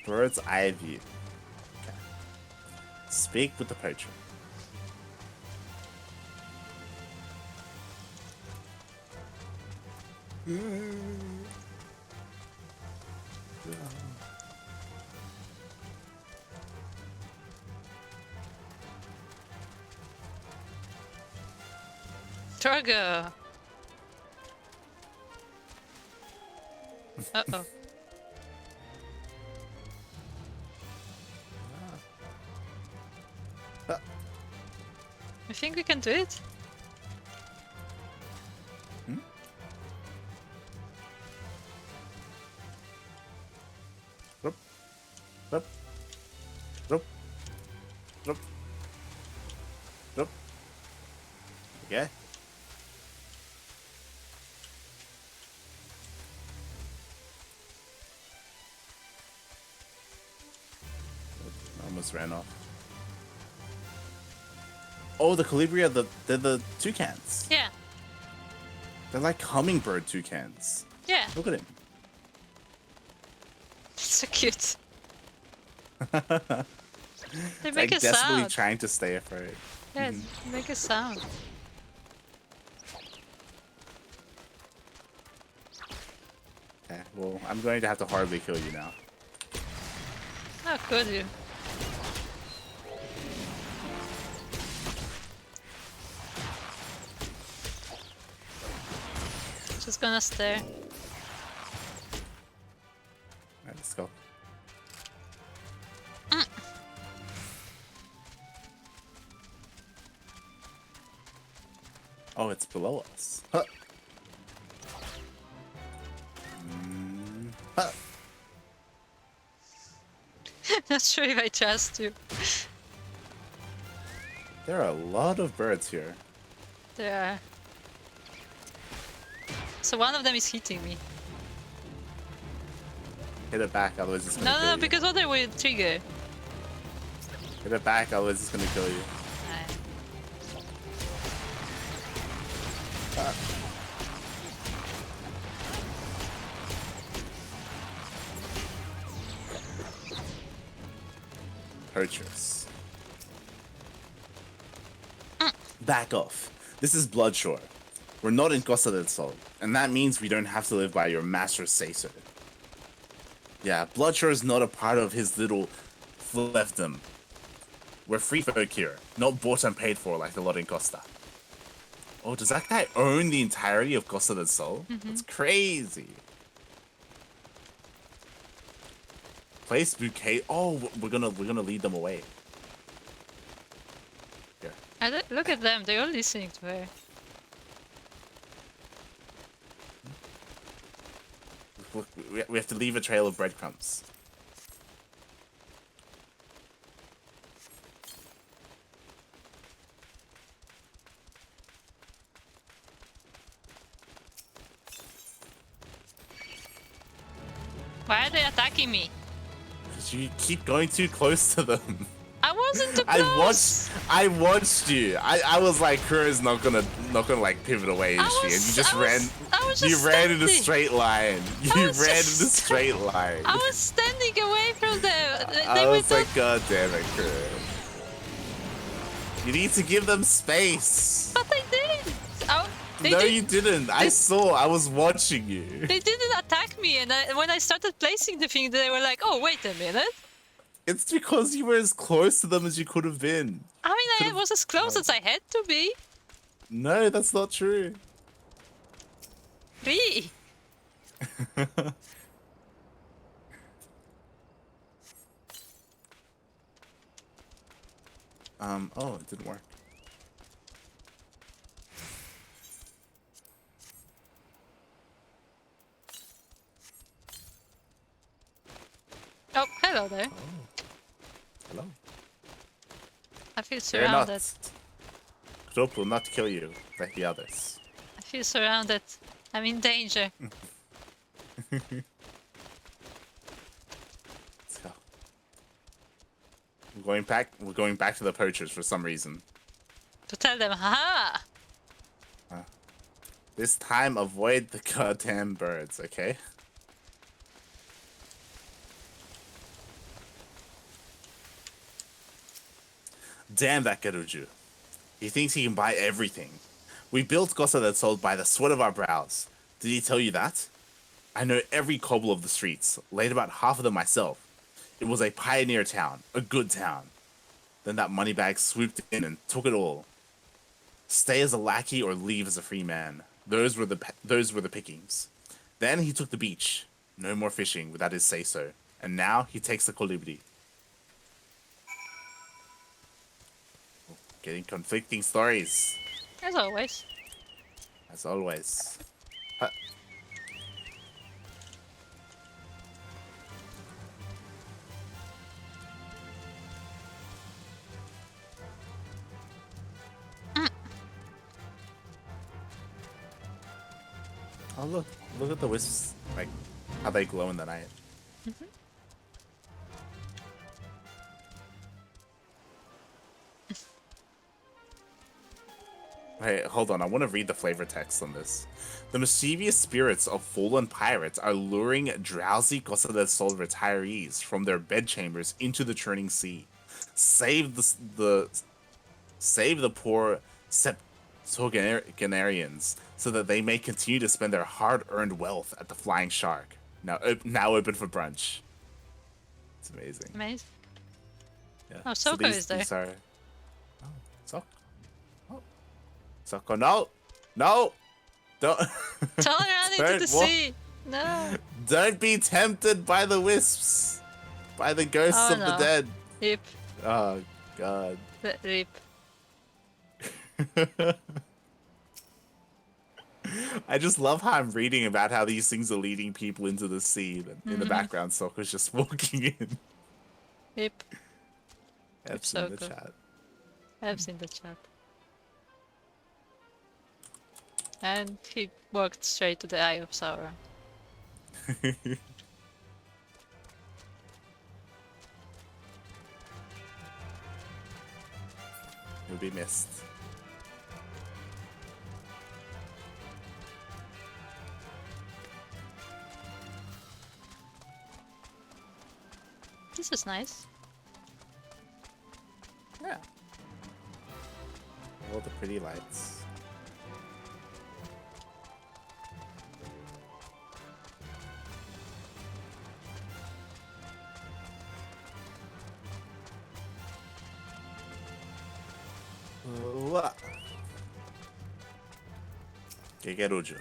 Bird's eye view. Okay. Speak with the poacher. Torgo! Uh-oh. You think we can do it? Hmm? Rup. Rup. Rup. Rup. Rup. Okay. Almost ran off. Oh, the colibri are they're the toucans. Yeah. They're like hummingbird toucans. Yeah. Look at him. So cute. They It's make like a desperately sound. trying to stay afraid. Yeah, they make a sound. Okay, well, I'm going to have to horribly kill you now. How could you? Just gonna stare. Alright, let's go. below us. Huh. Huh. Not sure if I trust you. There are a lot of birds here. There are. So one of them is hitting me. Hit it back, otherwise it's gonna No, kill no, no, you. because other will trigger. Hit it back, otherwise it's gonna kill you. Alright. Purchase. Back off. This is Bloodshore. We're not in Costa del Sol, and that means we don't have to live by your master's say-so. Yeah, Bloodshore is not a part of his little fiefdom. We're free folk here, not bought and paid for like the lot in Costa. Oh, does that guy own the entirety of Costa del Sol? That's crazy. Place bouquet. Oh, we're gonna lead them away. Here. Look at them, they're all listening to her. Look, we have to leave a trail of breadcrumbs. Why are they attacking me? Because you keep going too close to them. I wasn't too close. I watched you. I was like, Kuro's not gonna like pivot away, is she? And you just ran. You ran in a straight line. You ran in a straight line. I was standing away from them. I was like, God damn it, Kuro. You need to give them space. But I did. No, you didn't. I saw. I was watching you. They didn't attack me, and when I started placing the thing, they were like, "Oh, wait a minute." It's because you were as close to them as you could have been. I mean, I was as close as I had to be. No, that's not true. Really? Oh, it didn't work. Oh, hello there. Oh. Hello. I feel Fear not. surrounded. Krop will not kill you like the others. I feel surrounded. I'm in danger. Let's go. We're going back to the poachers for some reason. To tell them, haha! This time avoid the goddamn birds, okay? Damn that Garuju. He thinks he can buy everything. We built Costa del Sol by the sweat of our brows. Did he tell you that? I know every cobble of the streets, laid about half of them myself. It was a pioneer town, a good town. Then that moneybag swooped in and took it all. Stay as a lackey or leave as a free man. Those were the pickings. Then he took the beach. No more fishing without his say-so. And now he takes the colibri. Getting conflicting stories. As always. As always. Huh. Oh look at the wisps, like how they glow in the night. Wait, hold on, I want to read the flavor text on this. The mischievous spirits of fallen pirates are luring drowsy Costa del Sol retirees from their bedchambers into the churning sea. Save the poor septuagenarians so that they may continue to spend their hard-earned wealth at the Flying Shark. Now open for brunch. It's amazing. Amazing. Yeah. Oh, Souko is there. These are... Oh, Souko. Oh. Souko, no! No! Don't... Turn around into the sea! No! Don't be tempted by the wisps! By the ghosts of the dead! Rip. Oh, God. Rip. I just love how I'm reading about how these things are leading people into the sea. And in the background, Souko's just walking in. Yep. F's in the chat. F's in the chat. And he walked straight to the Eye of Sauron. You'll be missed. This is nice. Yeah. All the pretty lights. Gegeruju.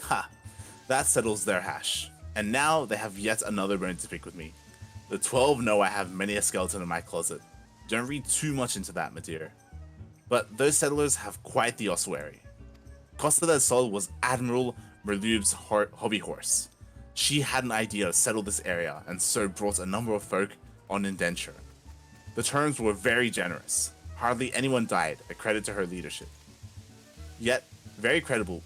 Ha! That settles their hash. And now they have yet another bone to pick with me. The 12 know I have many a skeleton in my closet. Don't read too much into that, my dear. But those settlers have quite the ossuary. Costa del Sol was Admiral Merlube's hobby horse. She had an idea to settle this area and so brought a number of folk on indenture. The terms were very generous. Hardly anyone died, a credit to her leadership. Yet, very creditable,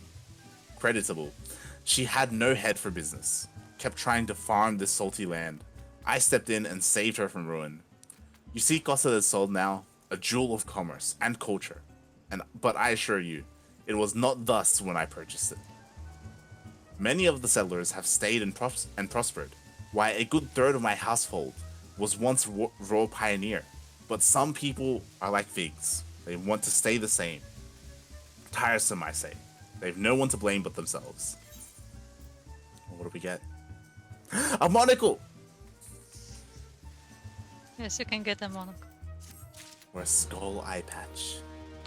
she had no head for business, kept trying to farm this salty land. I stepped in and saved her from ruin. You see Costa del Sol now, a jewel of commerce and culture, but I assure you, it was not thus when I purchased it. Many of the settlers have stayed and prospered, while a good third of my household was once raw pioneer. But some people are like figs. They want to stay the same. Tiresome, I say. They've no one to blame but themselves. What do we get? A monocle! Yes, you can get a monocle. Or a skull eye patch.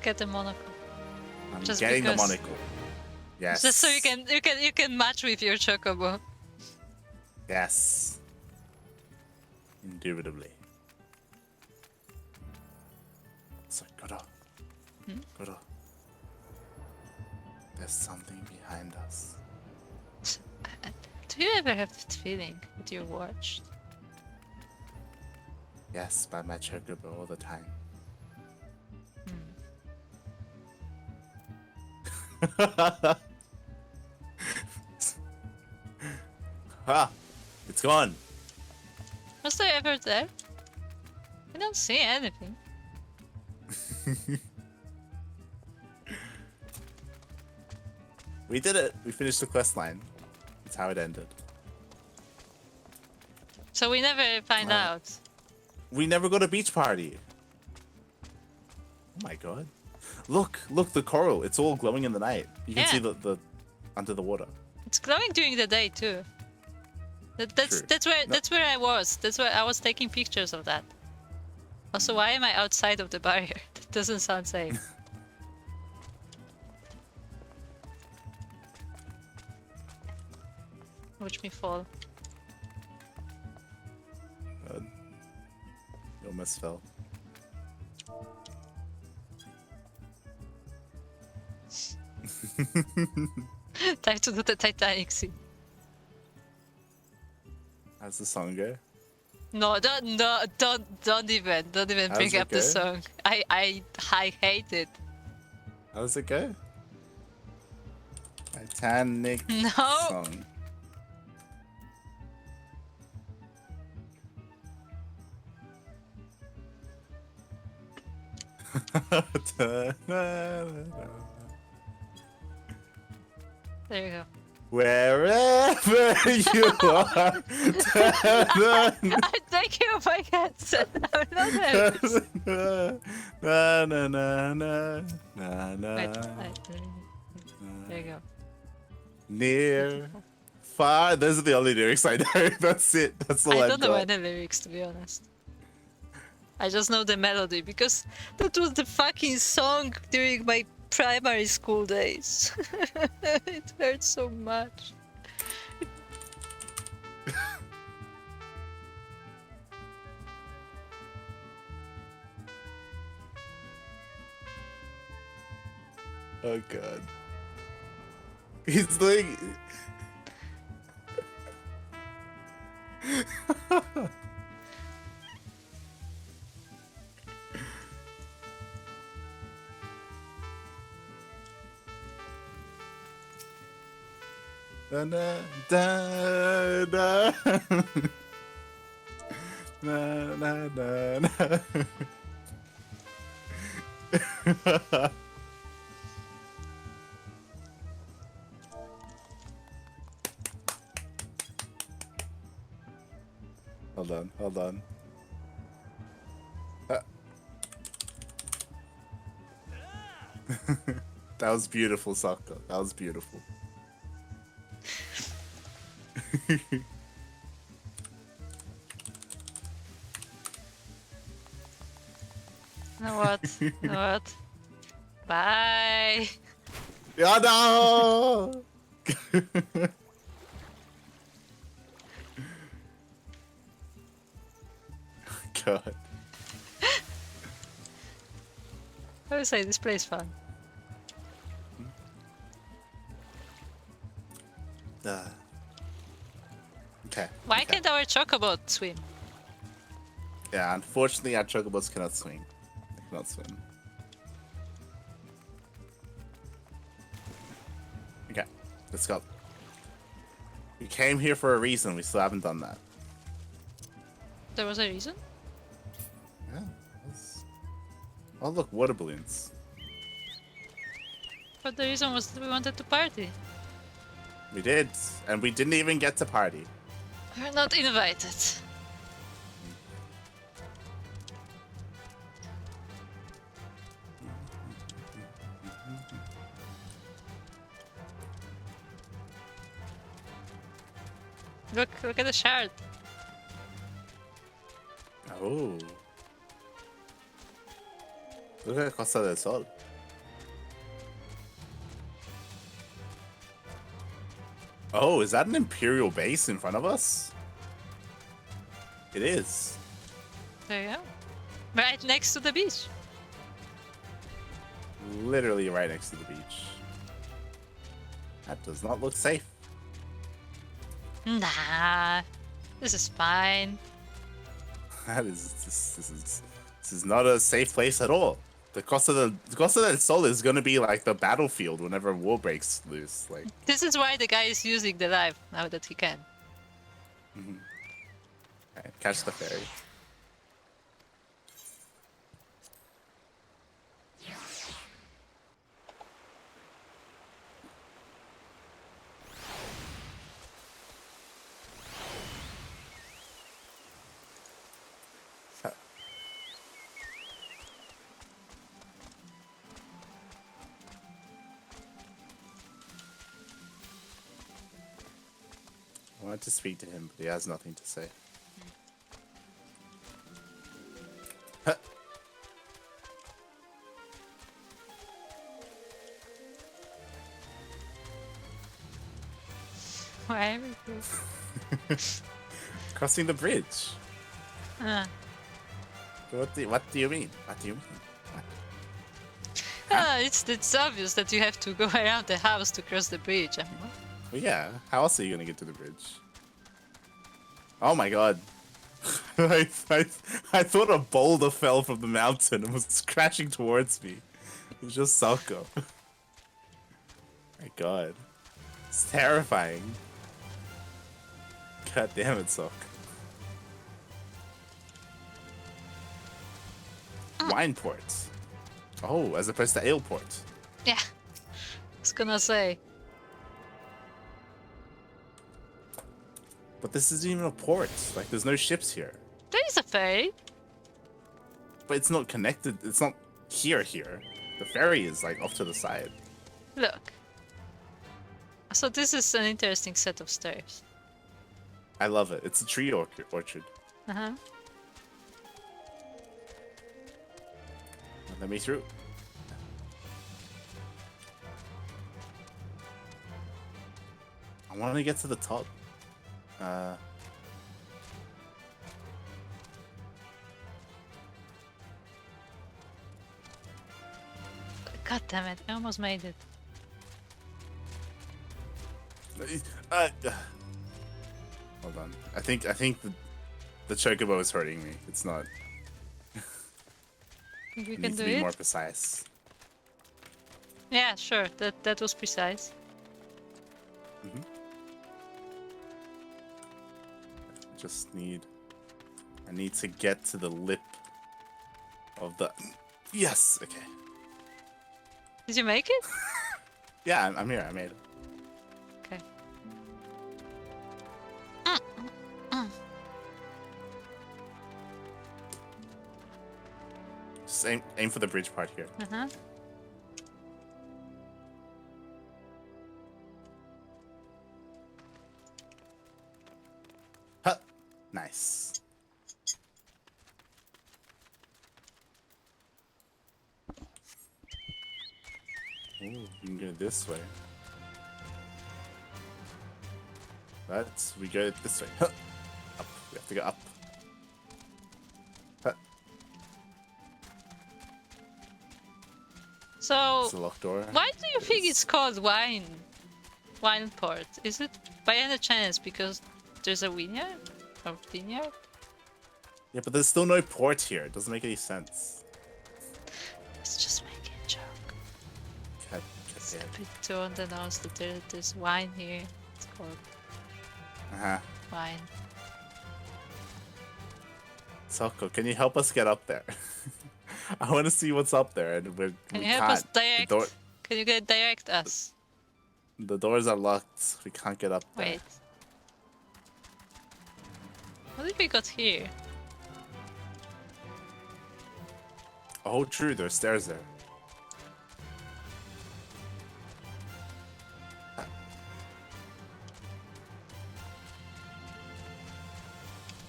Get a monocle. I'm Just getting the because. monocle. Yes. Just so you can match with your chocobo. Yes. Indubitably. So, Kuro. Kuro. There's something behind us. Do you ever have that feeling with your watch? Yes, by my chocobo all the time. Ah, it's gone. Was there ever there? I don't see anything. We did it. We finished the quest line. That's how it ended. So we never find out. We never got a beach party. Oh my god. Look, the coral. It's all glowing in the night. You can see the under the water. It's glowing during the day too. That's where I was. That's where I was taking pictures of that. Also, why am I outside of the barrier? That doesn't sound safe. Watch me fall. God. You almost fell. Time to do the Titanic scene. How's the song go? No, don't even bring up the song. I hate it. How does it go? Titanic song. There you go. Wherever you are. I take you my headset. I'm not there. Na na na na na na. There you go. Near, far. Those are the only lyrics I know. That's it. That's all I I've don't know got. any lyrics, to be honest. I just know the melody because that was the fucking song during my primary school days. It hurts so much. Oh god. He's doing. Da, da, da, da. Na, na, na, na. Hold on, hold on. That was beautiful, Souko. That was beautiful. You know what? You know what? Bye. Yeah, no! God. I would say this place fun. Okay. Why okay. can't our chocobo swim? Yeah, unfortunately, our chocobos cannot swing. They cannot swim. Okay, let's go. We came here for a reason. We still haven't done that. There was a reason? Yeah. Oh, look, water balloons. But the reason was that we wanted to party. We did, and we didn't even get to party. We're not invited. Look at the shard. Oh. Look at Costa del Sol. Oh, is that an Imperial base in front of us? It is. There you go. Right next to the beach. Literally right next to the beach. That does not look safe. Nah. This is fine. That is this is not a safe place at all. The Costa del Sol is gonna be like the battlefield whenever war breaks loose. Like This is why the guy is using the knife now that he can. okay, catch the ferry. I wanted to speak to him, but he has nothing to say. Huh. Why am I Crossing the bridge. here? What do you mean? What do you mean? It's obvious that you have to go around the house to cross the bridge. I mean, what? Well, yeah. How else are you gonna get to the bridge? Oh my god. I thought a boulder fell from the mountain and was crashing towards me. It was just Souko. My god. It's terrifying. God damn it, Souko. Wine port. Oh, as opposed to ale port. Yeah. I was gonna say. But this isn't even a port. Like, there's no ships here. There is a ferry. But it's not connected. It's not here. The ferry is, like, off to the side. Look. So this is an interesting set of stairs. I love it. It's a tree orchard. Uh-huh. Let me through. I want to get to the top. God damn it, I almost made it. Hold on. I think the chocobo is hurting me. It's not. Think we It can needs do to be it? more precise. Yeah, sure. That was precise. I need to get to the lip of the. Yes. Okay. Did you make it? Yeah, I'm here. I made it. Okay. Just aim for the bridge part here. Uh-huh. Huh. Nice. Ooh, you can go this way. We go this way. Huh. Up. We have to go up. Huh. So, It's a locked door. why do you think it's called wine port? Is it by any chance because there's a vineyard? Or vineyard? Yeah, but there's still no port here. It doesn't make any sense. Let's just make a joke. God It's damn. a bit too on the nose that there's wine here. It's called Uh-huh. wine. Souko, can you help us get up there? I want to see what's up there, and Can we you help us can't. direct? Can you direct us? The doors are locked. We can't get up there. Wait. What did we got here? Oh, true. There's stairs there.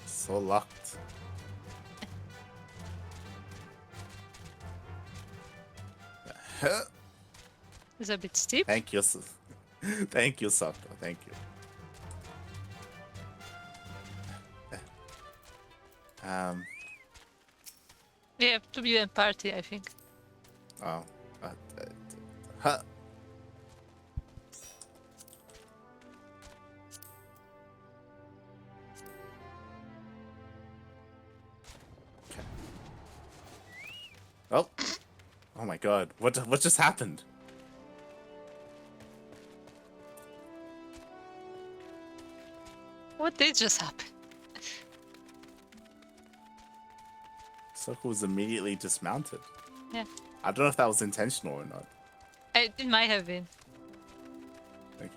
So locked. It's a bit steep. Thank you. Thank you, Souko. Thank you. We have to be in party, I think. Oh. Huh. Okay. Oh. Oh my god. What just happened? What did just happen? Souko was immediately dismounted. Yeah. I don't know if that was intentional or not. It might have been. Okay.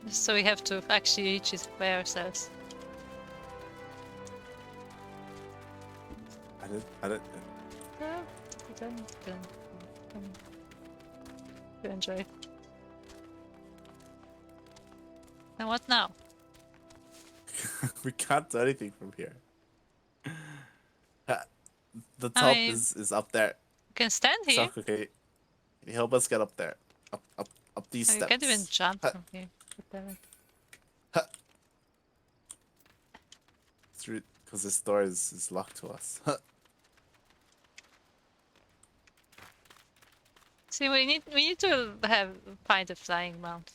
So we have to actually reach it by ourselves. I don't. Yeah, you enjoy. And what now? We can't do anything from here. The top mean, is up there. You can stand here. Souko, can you help us get up there? Up these Oh, steps. you can't even jump Huh. from here. Huh. Through, because this door is locked to us. Huh. See, we need to find a flying mount.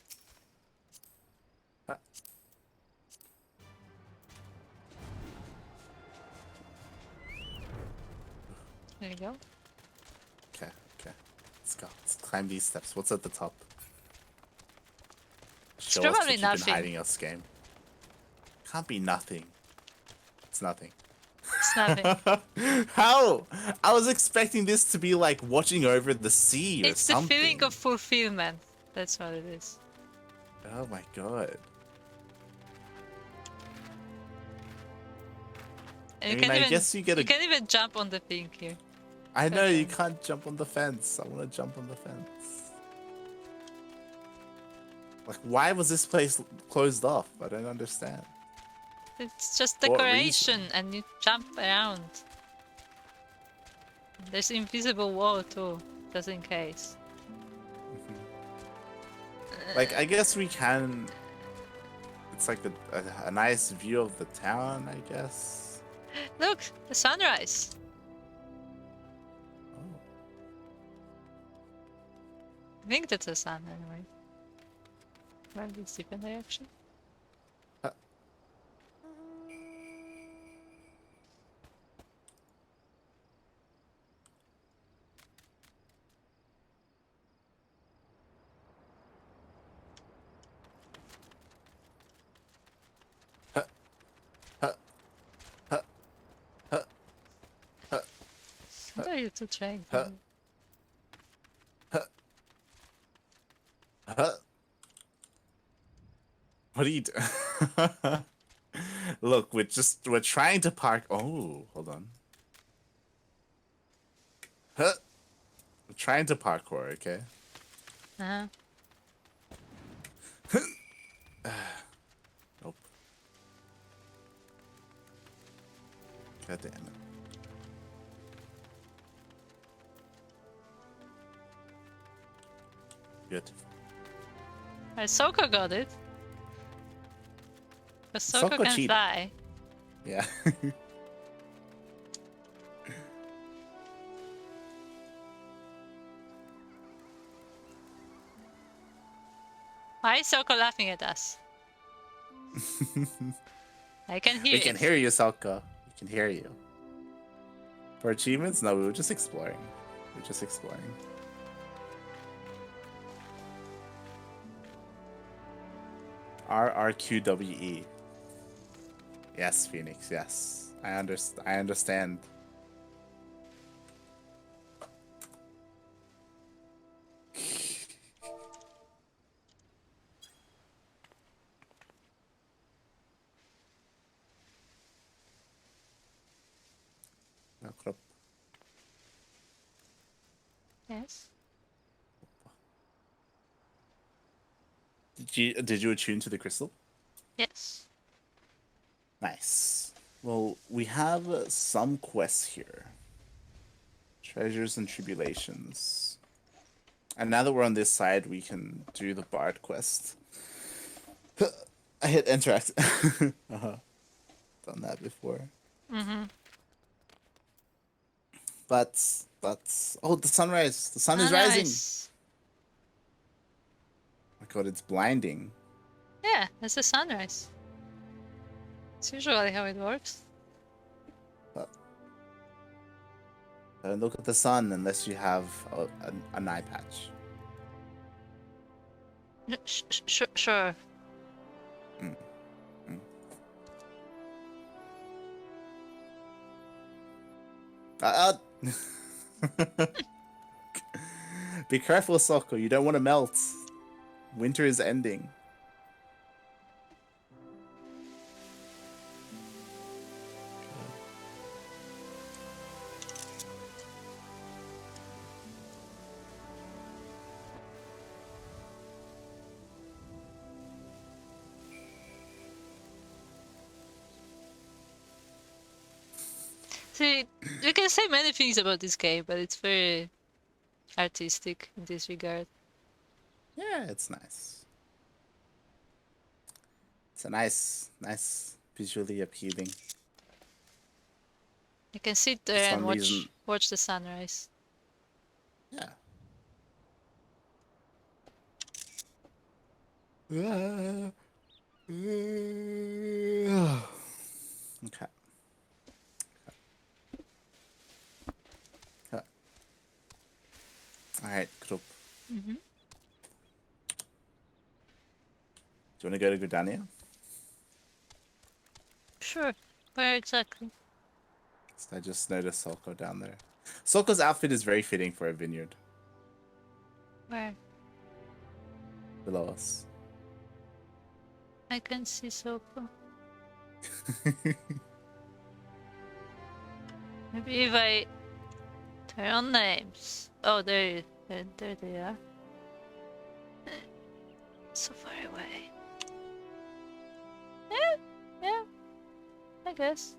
Huh. There you go. Okay. Let's go. Let's climb these steps. What's at the top? Show us what probably you've been nothing. hiding us, game. Can't be nothing. It's nothing. It's nothing. How? I was expecting this to be like watching over the sea or It's the something. feeling of fulfillment. That's what it is. Oh my god. And I mean, I guess you get you a- can't even jump on the thing here. I know you can't jump on the fence. I want to jump on the fence. Like, why was this place closed off? I don't understand. It's just What decoration, and you jump around. There's invisible wall too, just in case. Like, I guess we can. It's like a nice view of the town, I guess. Look, the sunrise. Oh. I think that's a sun anyway. Well, it's different direction. Uh, huh, huh, huh, huh, huh, What are you two trying to huh, do? huh, huh. What are you doing? Look, we're trying to park. Oh, hold on. Huh. We're trying to parkour, okay? Uh-huh. Nope. God damn it. Beautiful. Souko got it. But Souko Souko can cheated. fly. Yeah. Why is Souko laughing at us? I can hear We it. can hear you, Souko. We can hear you. For achievements? No, we were just exploring. We were just exploring. RRQWE. Yes, Phoenix, yes. I understand. Yes. Did you attune to the crystal? Yes. Nice. Well, we have some quests here. Treasures and tribulations. And now that we're on this side, we can do the Bard quest. I hit interact. Done that before. Mm-hmm. But oh, the sunrise. The sun is rising. Nice. Oh my god, it's blinding. Yeah, that's a sunrise. It's usually how it works. Don't look at the sun unless you have an eye patch. Sure. Mm. Be careful, Souko. You don't want to melt. Winter is ending. See, you can say many things about this game, but it's very artistic in this regard. Yeah, it's nice. It's a nice, visually appealing. You can sit For there and some reason, watch the sunrise. yeah. Okay. All right, group. Mm-hmm. Do you want to go to Gridania? Sure. Where exactly? I just noticed Souko down there. Souko's outfit is very fitting for a vineyard. Where? Below us. I can see Souko. Maybe if I turn on names. Oh, there they are. So far away. Yeah, I guess.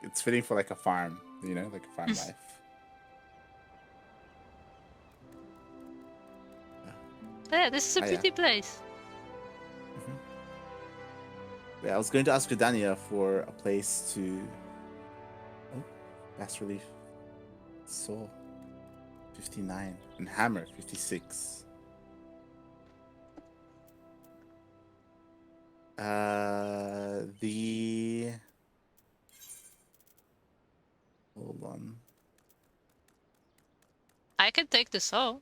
It's fitting for like a farm, you know, like a farm life. Yeah, this is a pretty place. Yeah, I was going to ask Gridania for a place to. Oh, bas relief. Saw 59 and hammer 56. The hold on. I can take the soul.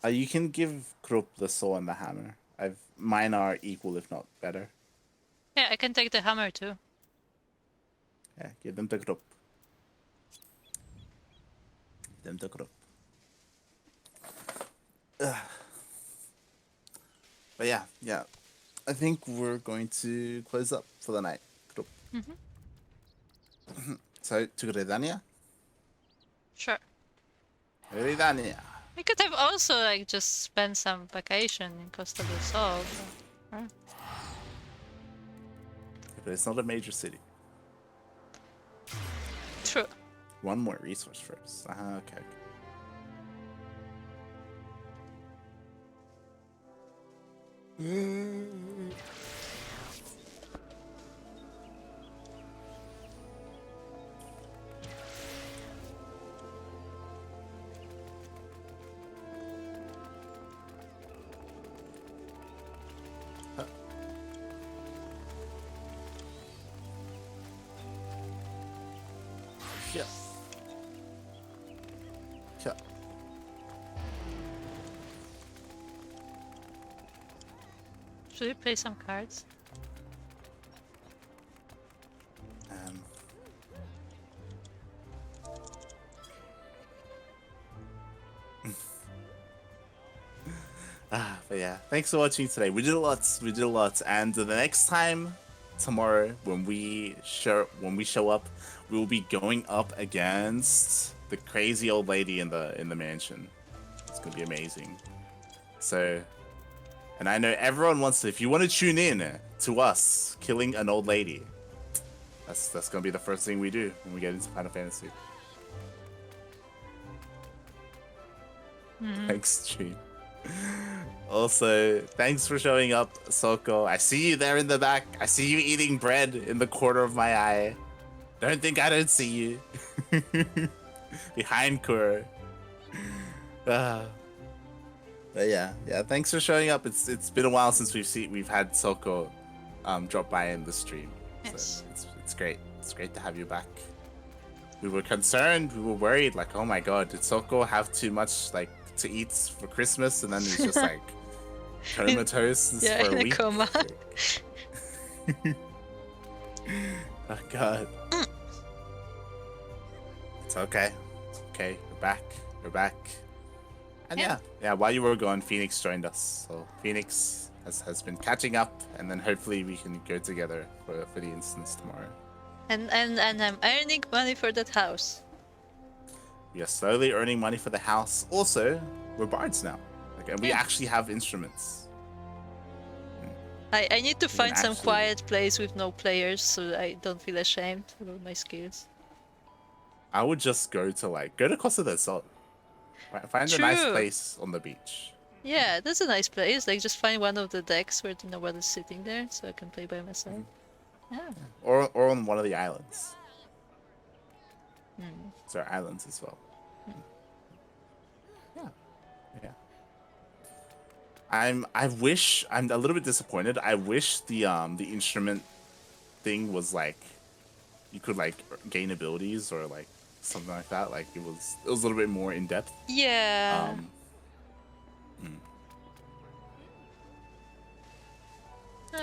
You can give Krupp the saw and the hammer. Mine are equal, if not better. Yeah, I can take the hammer too. Yeah, give them to Krupp. Give them to Krupp. But yeah. I think we're going to close up for the night. Krupp. So, to Redania? Sure. Redania. We could have also like just spent some vacation in Costa del Sol. But, But it's not a major city. true. One more resource first. Okay. Yeah. Should we play some cards? But yeah, thanks for watching today. We did a lot, and the next time, tomorrow, when we show up, we will be going up against the crazy old lady in the mansion. It's gonna be amazing. So, and I know everyone wants to. If you want to tune in to us killing an old lady, that's gonna be the first thing we do when we get into Final Fantasy. Thanks, stream. Also, thanks for showing up, Souko. I see you there in the back. I see you eating bread in the corner of my eye. Don't think I don't see you. Behind Kuro. But yeah. Thanks for showing up. It's been a while since we've had Souko drop by in the stream. Yes. So it's great. It's great to have you back. We were concerned. We were worried. Like, oh my god, did Souko have too much to eat for Christmas? And then he's just like comatose for a week. Coma. Oh god. It's okay. We're back. And yeah, while you were gone, Phoenix joined us. So Phoenix has been catching up, and then hopefully we can go together for the instance tomorrow. And I'm earning money for that house. We are slowly earning money for the house. Also, we're bards now. And we actually have instruments. I need to find some quiet place with no players so I don't feel ashamed about my skills. I would just go to Costa del Sol. Find a nice place on the beach. Yeah, that's a nice place. Like, just find one of the decks where no one is sitting there so I can play by myself. Yeah. Or on one of the islands. There are islands as well. Yeah. I'm a little bit disappointed. I wish the instrument thing was you could gain abilities or something like that. It was a little bit more in depth. Yeah.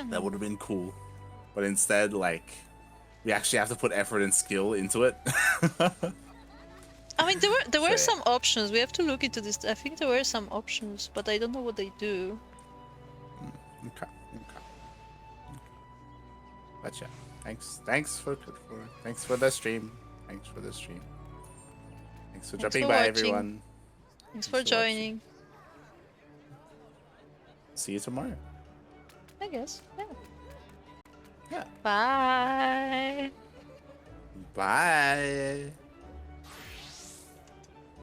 That would have been cool. But instead, we actually have to put effort and skill into it. I mean, there were some options. We have to look into this. I think there were some options, but I don't know what they do. Okay. But yeah, thanks for the stream. Thanks for dropping by, everyone. Thanks for joining. See you tomorrow. I guess. Yeah. Bye. Bye.